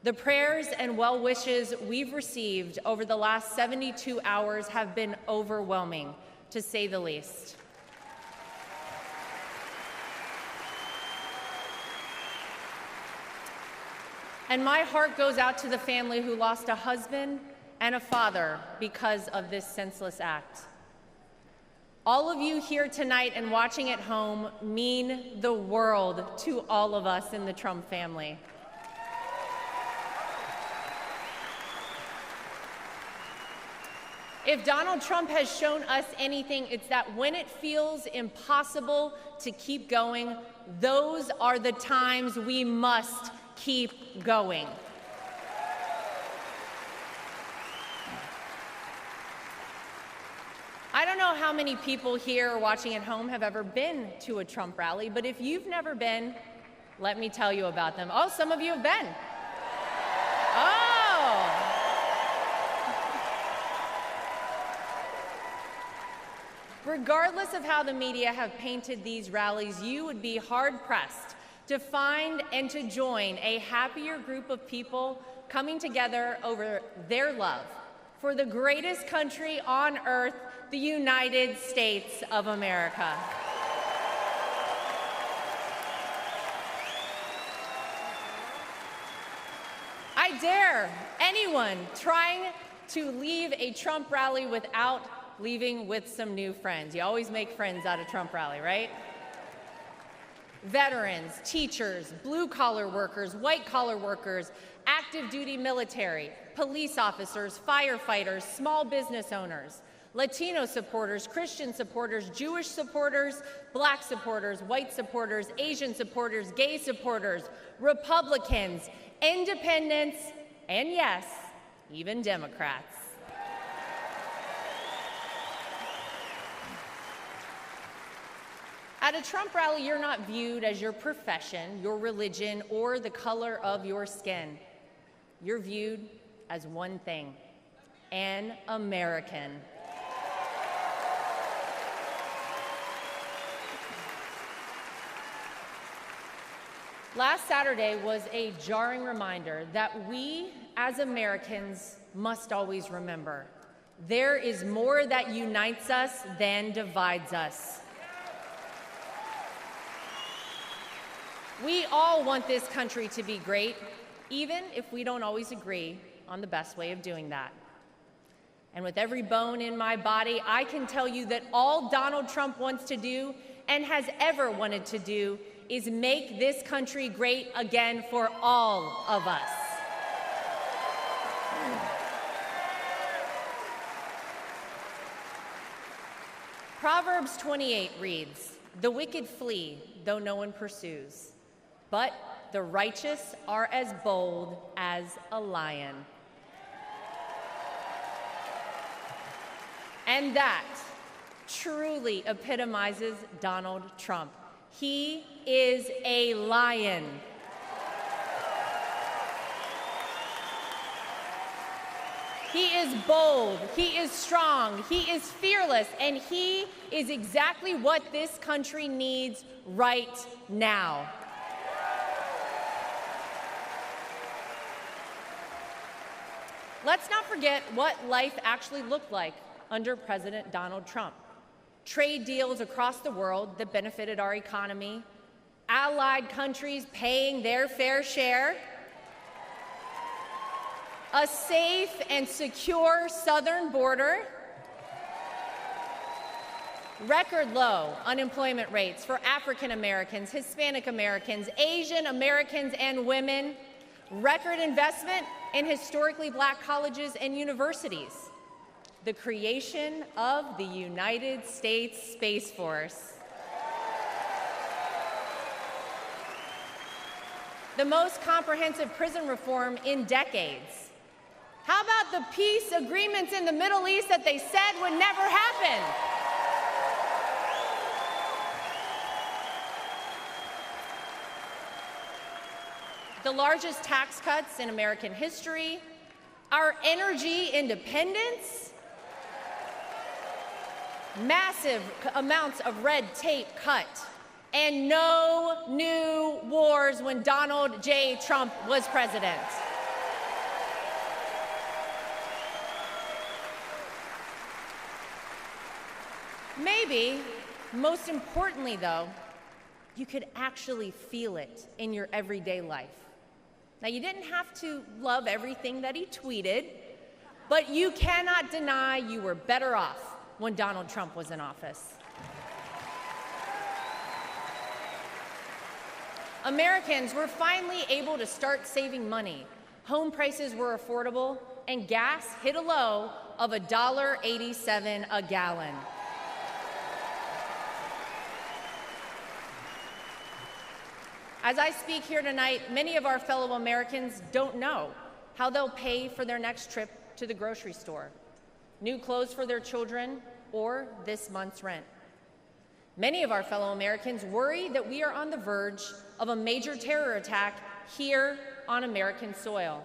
The prayers and well wishes we've received over the last 72 hours have been overwhelming, to say the least. And my heart goes out to the family who lost a husband and a father because of this senseless act. All of you here tonight and watching at home mean the world to all of us in the Trump family. If Donald Trump has shown us anything, it's that when it feels impossible to keep going, those are the times we must keep going. I don't know how many people here watching at home have ever been to a Trump rally, but if you've never been, let me tell you about them. Oh, some of you have been. Oh. Regardless of how the media have painted these rallies, you would be hard-pressed to find and to join a happier group of people coming together over their love for the greatest country on earth, the United States of America. I dare anyone trying to leave a Trump rally without leaving with some new friends. You always make friends at a Trump rally, right? Veterans, teachers, blue-collar workers, white-collar workers, active duty military, police officers, firefighters, small business owners, Latino supporters, Christian supporters, Jewish supporters, black supporters, white supporters, Asian supporters, gay supporters, Republicans, independents, and yes, even Democrats. At a Trump rally, you're not viewed as your profession, your religion, or the color of your skin. You're viewed as one thing: an American. Last Saturday was a jarring reminder that we, as Americans, must always remember: there is more that unites us than divides us. We all want this country to be great, even if we don't always agree on the best way of doing that. And with every bone in my body, I can tell you that all Donald Trump wants to do and has ever wanted to do is make this country great again for all of us. Proverbs 28 reads, "The wicked flee, though no one pursues, but the righteous are as bold as a lion." And that truly epitomizes Donald Trump. He is a lion. He is bold, he is strong, he is fearless, and he is exactly what this country needs right now. Let's not forget what life actually looked like under President Donald Trump. Trade deals across the world that benefited our economy, allied countries paying their fair share, a safe and secure southern border, record low unemployment rates for African Americans, Hispanic Americans, Asian Americans, and women, record investment in historically black colleges and universities, the creation of the United States Space Force, the most comprehensive prison reform in decades. How about the peace agreements in the Middle East that they said would never happen? The largest tax cuts in American history, our energy independence, massive amounts of red tape cut, and no new wars when Donald J. Trump was president. Maybe, most importantly though, you could actually feel it in your everyday life. Now, you didn't have to love everything that he tweeted, but you cannot deny you were better off when Donald Trump was in office. Americans were finally able to start saving money. Home prices were affordable, and gas hit a low of $1.87 a gallon. As I speak here tonight, many of our fellow Americans don't know how they'll pay for their next trip to the grocery store, new clothes for their children, or this month's rent. Many of our fellow Americans worry that we are on the verge of a major terror attack here on American soil.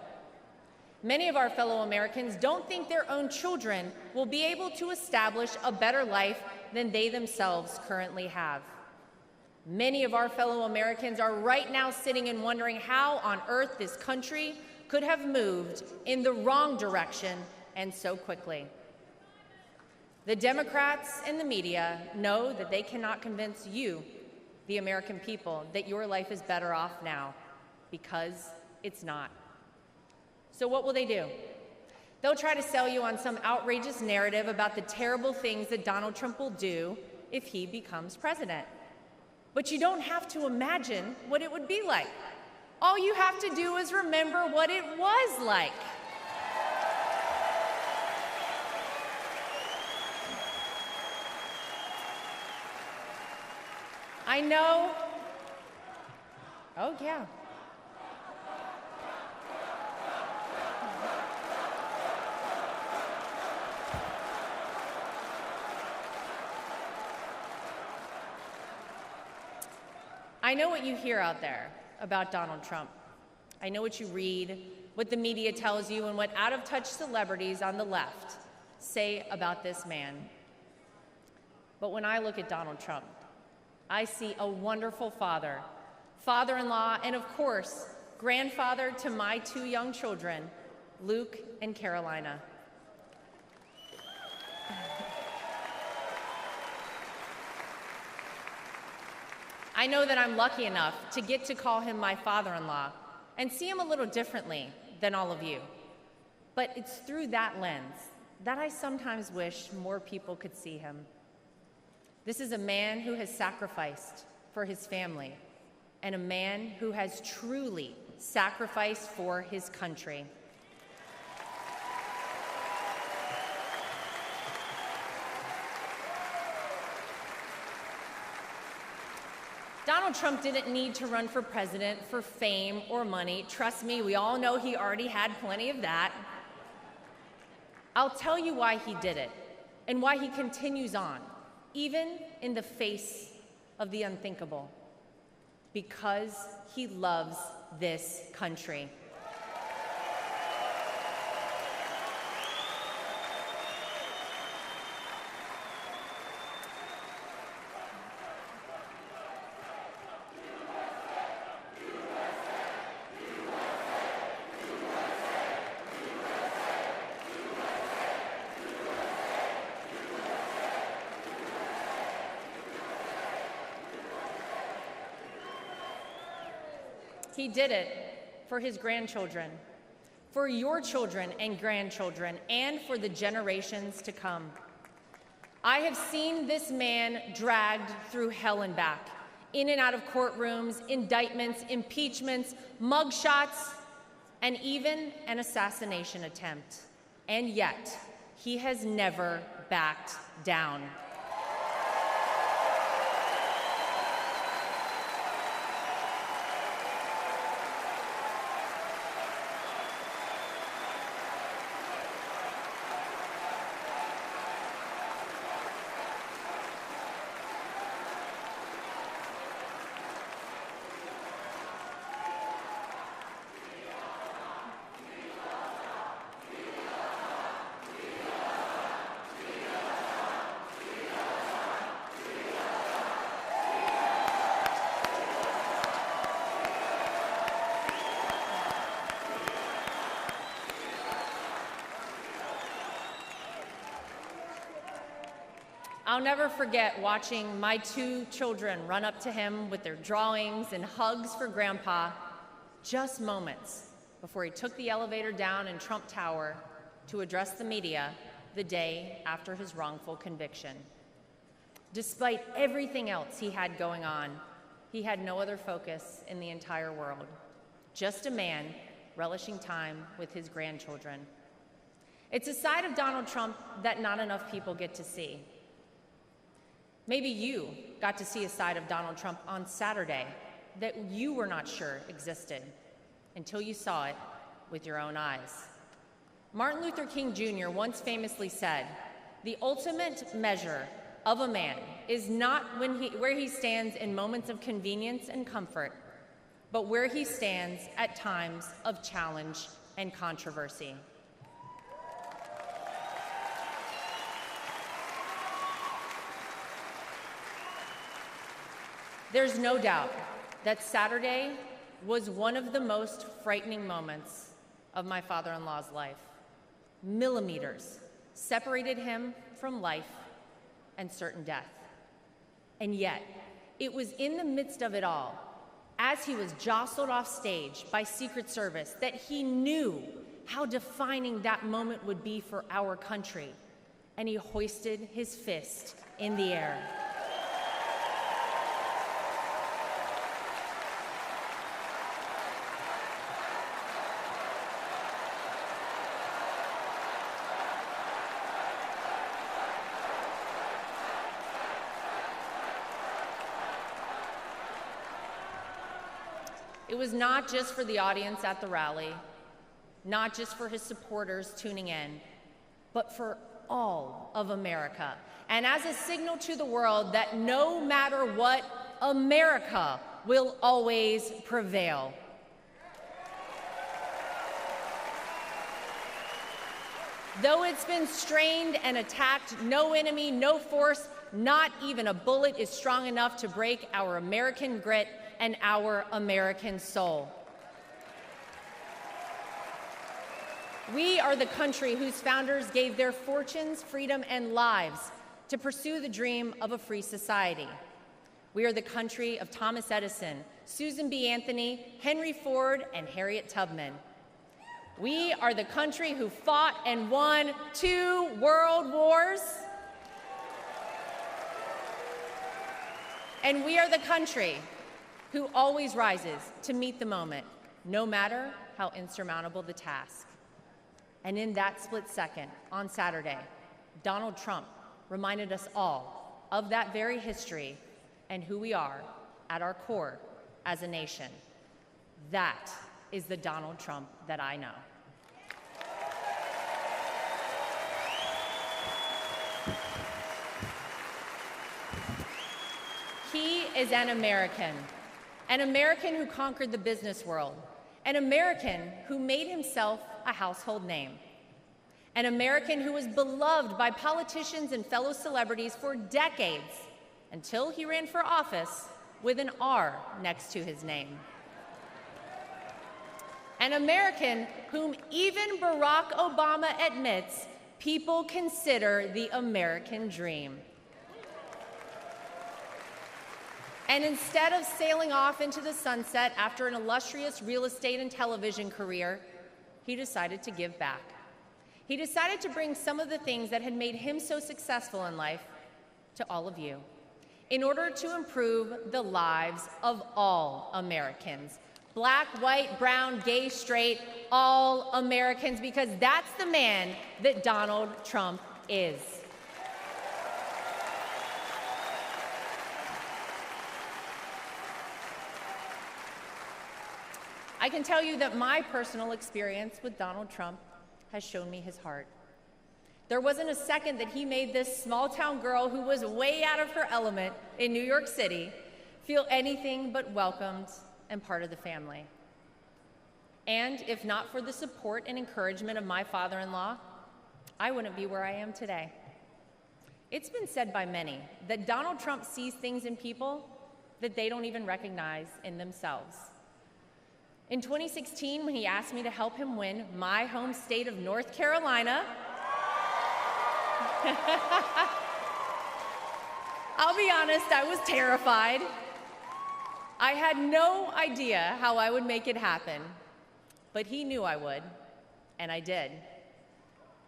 Many of our fellow Americans don't think their own children will be able to establish a better life than they themselves currently have. Many of our fellow Americans are right now sitting and wondering how on earth this country could have moved in the wrong direction and so quickly. The Democrats and the media know that they cannot convince you, the American people, that your life is better off now, because it's not. So what will they do? They'll try to sell you on some outrageous narrative about the terrible things that Donald Trump will do if he becomes president. But you don't have to imagine what it would be like. All you have to do is remember what it was like. I know. Oh, yeah. I know what you hear out there about Donald Trump. I know what you read, what the media tells you, and what out-of-touch celebrities on the left say about this man. But when I look at Donald Trump, I see a wonderful father, father-in-law, and of course, grandfather to my 2 young children, Luke and Carolina. I know that I'm lucky enough to get to call him my father-in-law and see him a little differently than all of you. But it's through that lens that I sometimes wish more people could see him. This is a man who has sacrificed for his family and a man who has truly sacrificed for his country. Donald Trump didn't need to run for president for fame or money. Trust me, we all know he already had plenty of that. I'll tell you why he did it and why he continues on, even in the face of the unthinkable. Because he loves this country. He did it for his grandchildren, for your children and grandchildren, and for the generations to come. I have seen this man dragged through hell and back, in and out of courtrooms, indictments, impeachments, mugshots, and even an assassination attempt. And yet, he has never backed down. I'll never forget watching my 2 children run up to him with their drawings and hugs for Grandpa just moments before he took the elevator down in Trump Tower to address the media the day after his wrongful conviction. Despite everything else he had going on, he had no other focus in the entire world. Just a man relishing time with his grandchildren. It's a side of Donald Trump that not enough people get to see. Maybe you got to see a side of Donald Trump on Saturday that you were not sure existed until you saw it with your own eyes. Martin Luther King Jr. once famously said, "The ultimate measure of a man is not where he stands in moments of convenience and comfort, but where he stands at times of challenge and controversy." There's no doubt that Saturday was one of the most frightening moments of my father-in-law's life. Millimeters separated him from life and certain death. And yet, it was in the midst of it all, as he was jostled off stage by Secret Service, that he knew how defining that moment would be for our country, and he hoisted his fist in the air. It was not just for the audience at the rally, not just for his supporters tuning in, but for all of America. And as a signal to the world that no matter what, America will always prevail. Though it's been strained and attacked, no enemy, no force, not even a bullet is strong enough to break our American grit and our American soul. We are the country whose founders gave their fortunes, freedom, and lives to pursue the dream of a free society. We are the country of Thomas Edison, Susan B. Anthony, Henry Ford, and Harriet Tubman. We are the country who fought and won 2 world wars. And we are the country who always rises to meet the moment, no matter how insurmountable the task. And in that split second, on Saturday, Donald Trump reminded us all of that very history and who we are at our core as a nation. That is the Donald Trump that I know. He is an American who conquered the business world, an American who made himself a household name, an American who was beloved by politicians and fellow celebrities for decades until he ran for office with an R next to his name. An American whom even Barack Obama admits people consider the American dream. And instead of sailing off into the sunset after an illustrious real estate and television career, he decided to give back. He decided to bring some of the things that had made him so successful in life to all of you in order to improve the lives of all Americans. Black, white, brown, gay, straight, all Americans, because that's the man that Donald Trump is. I can tell you that my personal experience with Donald Trump has shown me his heart. There wasn't a second that he made this small-town girl who was way out of her element in New York City feel anything but welcomed and part of the family. And if not for the support and encouragement of my father-in-law, I wouldn't be where I am today. It's been said by many that Donald Trump sees things in people that they don't even recognize in themselves. In 2016, when he asked me to help him win my home state of North Carolina, I'll be honest, I was terrified. I had no idea how I would make it happen. but he knew I would, and I did.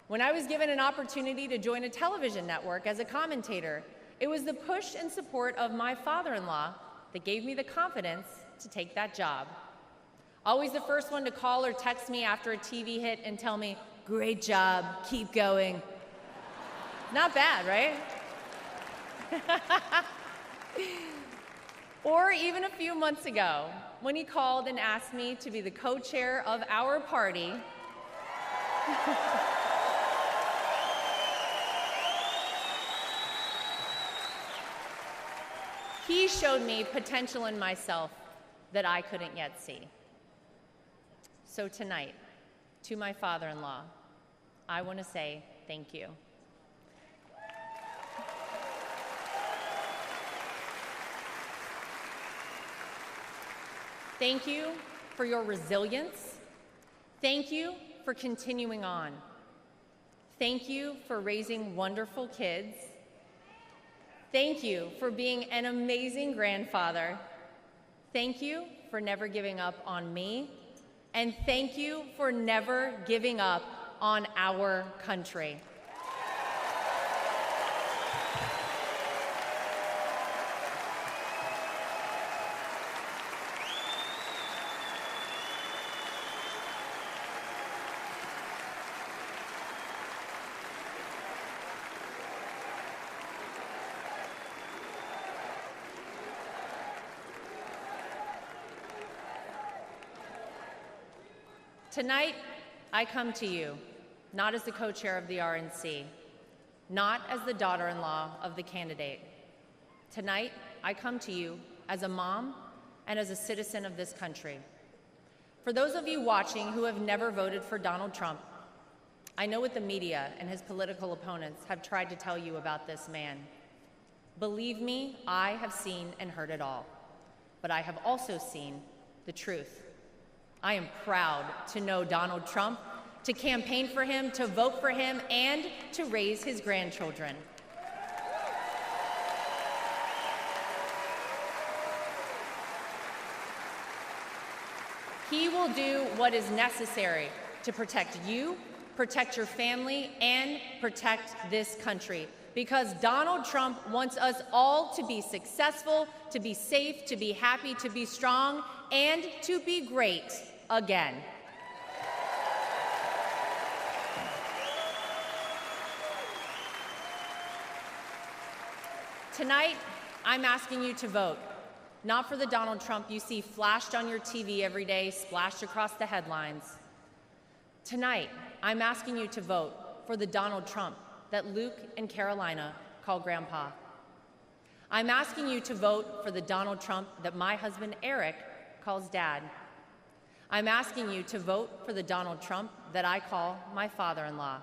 When I was given an opportunity to join a television network as a commentator, it was the push and support of my father-in-law that gave me the confidence to take that job. Always the first one to call or text me after a TV hit and tell me, "Great job, keep going." Not bad, right? Or even a few months ago, when he called and asked me to be the co-chair of our party, he showed me potential in myself that I couldn't yet see. So tonight, to my father-in-law, I want to say thank you. Thank you for your resilience. Thank you for continuing on. Thank you for raising wonderful kids. Thank you for being an amazing grandfather. Thank you for never giving up on me. And thank you for never giving up on our country. Tonight, I come to you, not as the co-chair of the RNC, not as the daughter-in-law of the candidate. Tonight, I come to you as a mom and as a citizen of this country. For those of you watching who have never voted for Donald Trump, I know what the media and his political opponents have tried to tell you about this man. Believe me, I have seen and heard it all, but I have also seen the truth. I am proud to know Donald Trump, to campaign for him, to vote for him, and to raise his grandchildren. He will do what is necessary to protect you, protect your family, and protect this country. Because Donald Trump wants us all to be successful, to be safe, to be happy, to be strong, and to be great again. Tonight, I'm asking you to vote, not for the Donald Trump you see flashed on your TV every day, splashed across the headlines. Tonight, I'm asking you to vote for the Donald Trump that Luke and Carolina call Grandpa. I'm asking you to vote for the Donald Trump that my husband Eric calls Dad. I'm asking you to vote for the Donald Trump that I call my father-in-law.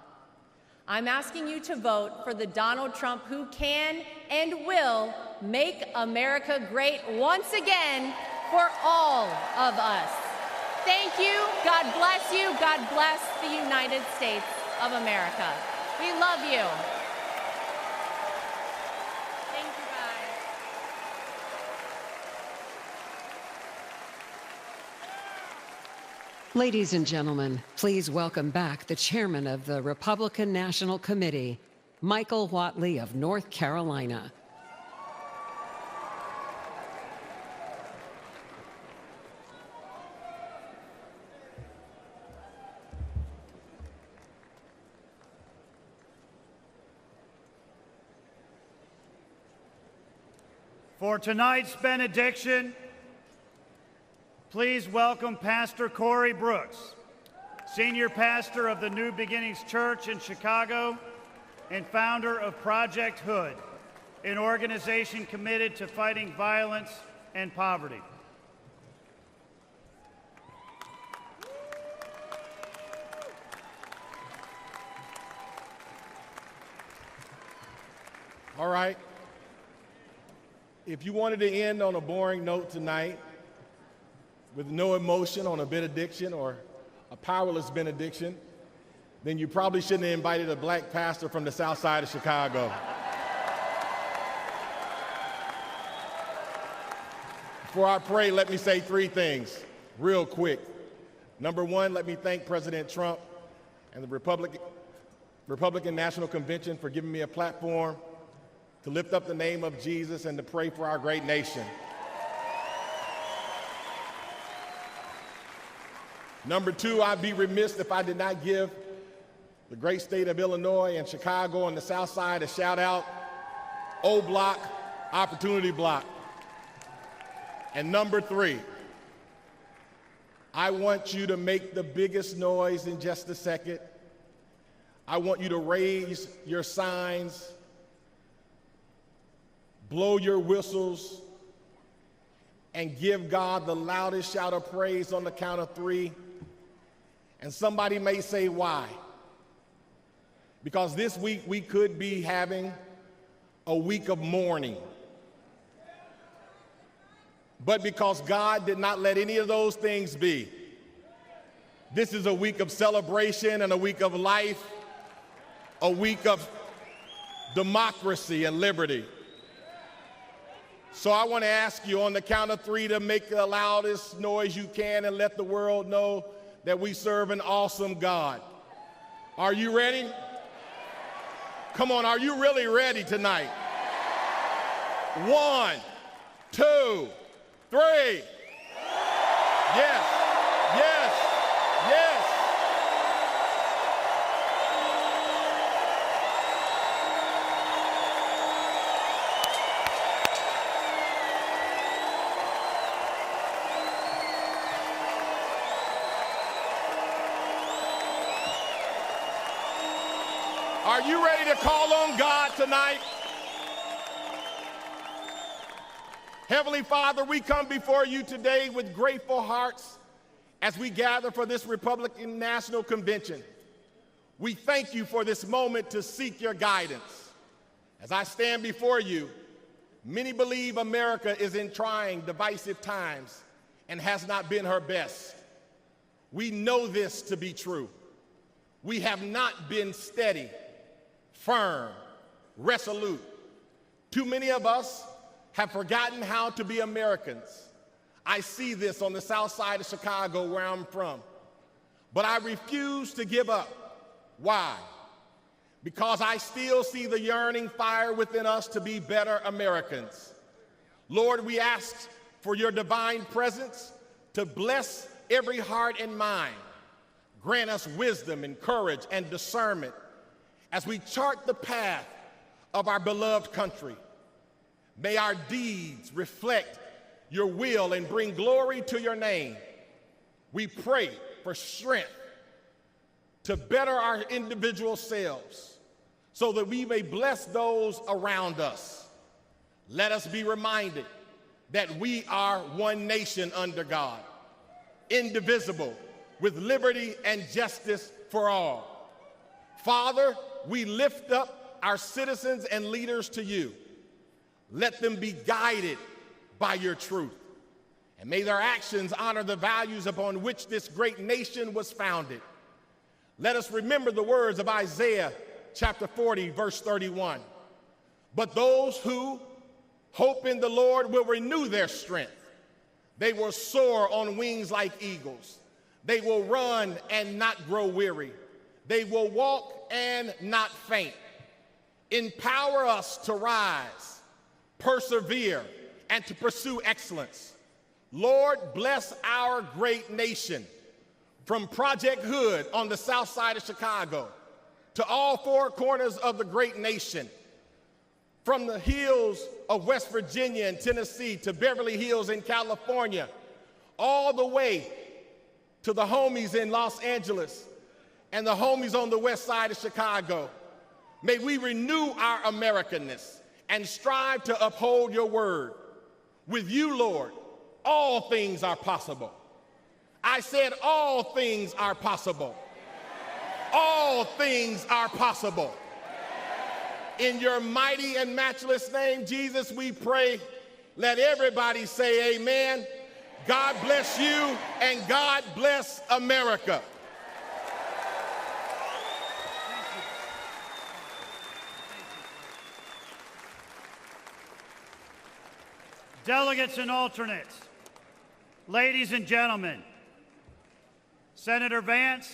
I'm asking you to vote for the Donald Trump who can and will make America great once again for all of us. Thank you. God bless you. God bless the United States of America. We love you. Thank you, guys. Ladies and gentlemen, please welcome back the chairman of the Republican National Committee, Michael Whatley of North Carolina. For tonight's benediction, please welcome Pastor Corey Brooks, senior pastor of the New Beginnings Church in Chicago and founder of Project Hood, an organization committed to fighting violence and poverty. All right. If you wanted to end on a boring note tonight, with no emotion on a benediction or a powerless benediction, then you probably shouldn't have invited a black pastor from the south side of Chicago. Before I pray, let me say three things real quick. Number one, let me thank President Trump and the Republican National Convention for giving me a platform to lift up the name of Jesus and to pray for our great nation. Number two, I'd be remiss if I did not give the great state of Illinois and Chicago and the South Side a shout out. O Block, Opportunity Block. And number three, I want you to make the biggest noise in just a second. I want you to raise your signs, blow your whistles, and give God the loudest shout of praise on the count of three. And somebody may say, why? Because this week we could be having a week of mourning. But because God did not let any of those things be, this is a week of celebration and a week of life, a week of democracy and liberty. So I want to ask you on the count of three to make the loudest noise you can and let the world know that we serve an awesome God. Are you ready? Come on, are you really ready tonight? 1, 2, 3. Yes, yes, yes. Are you ready to call on God tonight? Heavenly Father, we come before you today with grateful hearts as we gather for this Republican National Convention. We thank you for this moment to seek your guidance. As I stand before you, many believe America is in trying, divisive times and has not been her best. We know this to be true. We have not been steady, firm, resolute. Too many of us have forgotten how to be Americans. I see this on the south side of Chicago where I'm from. But I refuse to give up. Why? Because I still see the yearning fire within us to be better Americans. Lord, we ask for your divine presence to bless every heart and mind. Grant us wisdom and courage and discernment as we chart the path of our beloved country. May our deeds reflect your will and bring glory to your name. We pray for strength to better our individual selves so that we may bless those around us. Let us be reminded that we are one nation under God, indivisible, with liberty and justice for all. Father, we lift up our citizens and leaders to you. Let them be guided by your truth. And may their actions honor the values upon which this great nation was founded. Let us remember the words of Isaiah chapter 40, verse 31. But those who hope in the Lord will renew their strength. They will soar on wings like eagles. They will run and not grow weary. They will walk and not faint. Empower us to rise, persevere, and to pursue excellence. Lord, bless our great nation, from Project Hood on the south side of Chicago to all four corners of the great nation, from the hills of West Virginia and Tennessee to Beverly Hills in California, all the way to the homies in Los Angeles and the homies on the west side of Chicago. May we renew our Americanness and strive to uphold your word. With you, Lord, all things are possible. I said all things are possible. All things are possible. In your mighty and matchless name, Jesus, we pray. Let everybody say amen. God bless you and God bless America. Delegates and alternates, ladies and gentlemen, Senator Vance,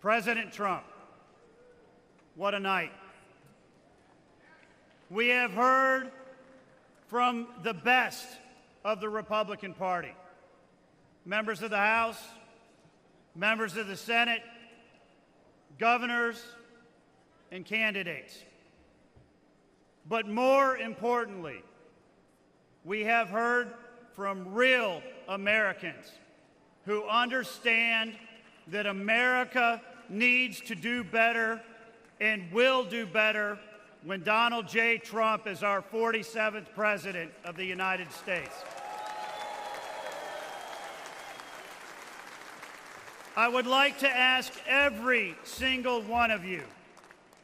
President Trump, what a night. We have heard from the best of the Republican Party, members of the House, members of the Senate, governors, and candidates. But more importantly, we have heard from real Americans who understand that America needs to do better and will do better when Donald J. Trump is our 47th President of the United States. I would like to ask every single one of you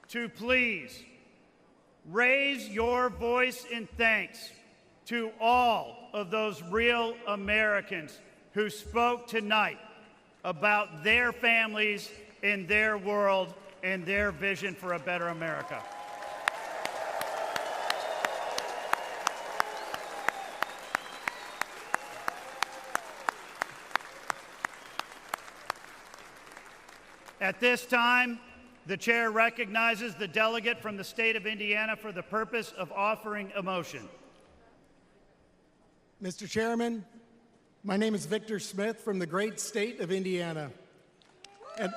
to please raise your voice in thanks to all of those real Americans who spoke tonight about their families and their world and their vision for a better America. At this time, the chair recognizes the delegate from the state of Indiana for the purpose of offering a motion. Mr. Chairman, my name is Victor Smith from the great state of Indiana. And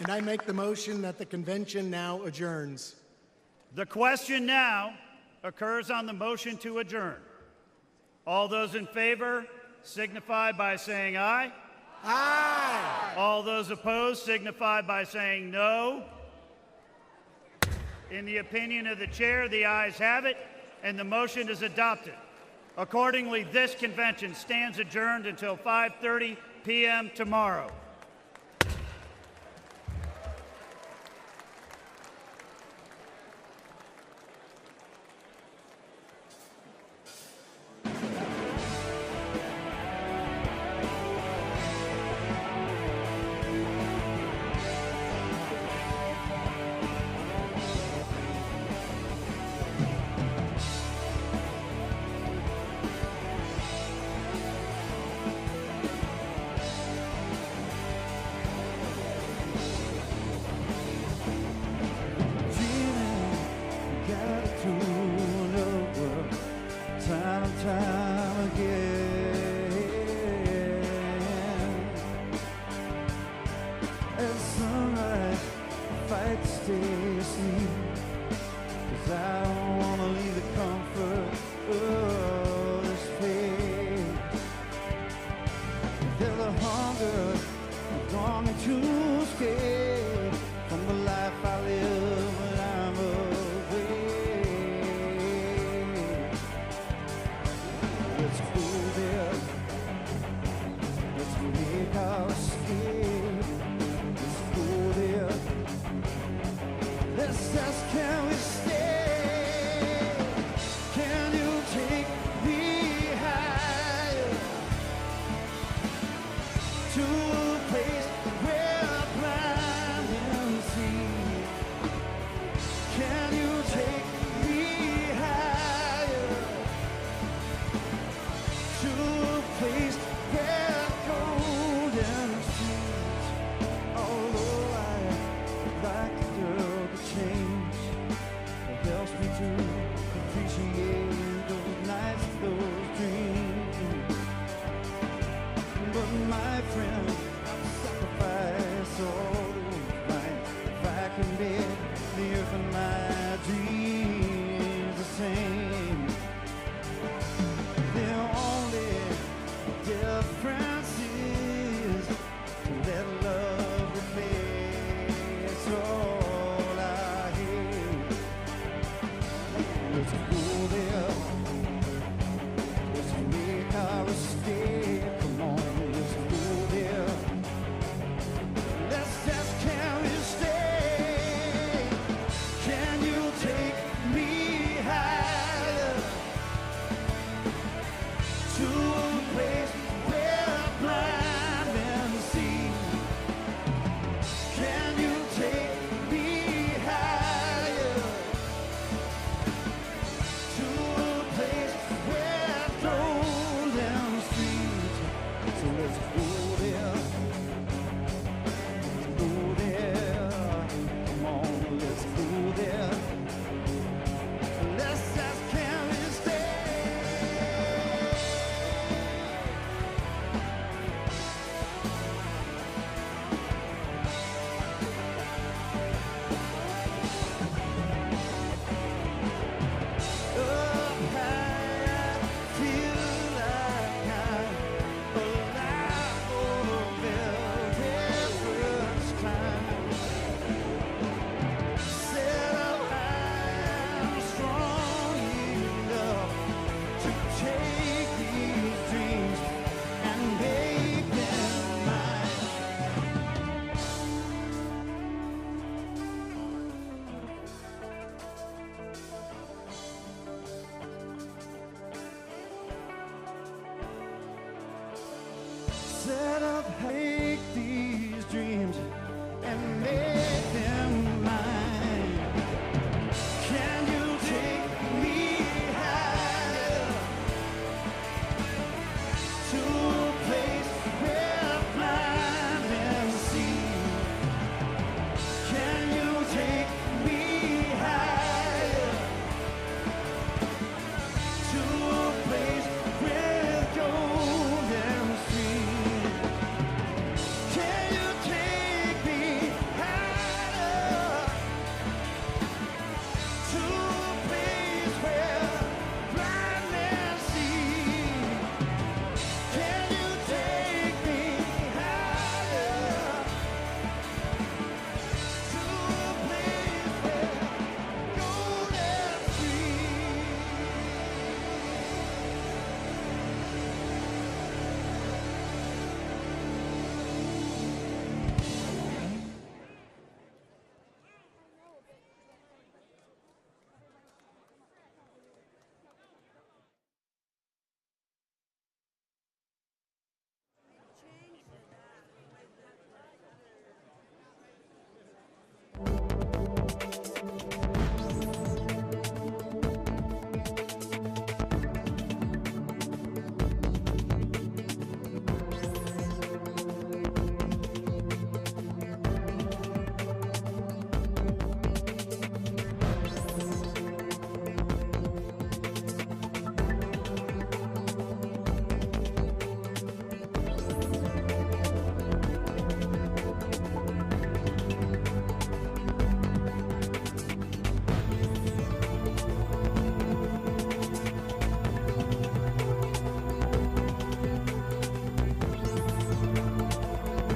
I make the motion that the convention now adjourns. The question now occurs on the motion to adjourn. All those in favor signify by saying aye. Aye. All those opposed signify by saying no. In the opinion of the chair, the ayes have it, and the motion is adopted. Accordingly, this convention stands adjourned until 5:30 p.m. tomorrow. Let's make our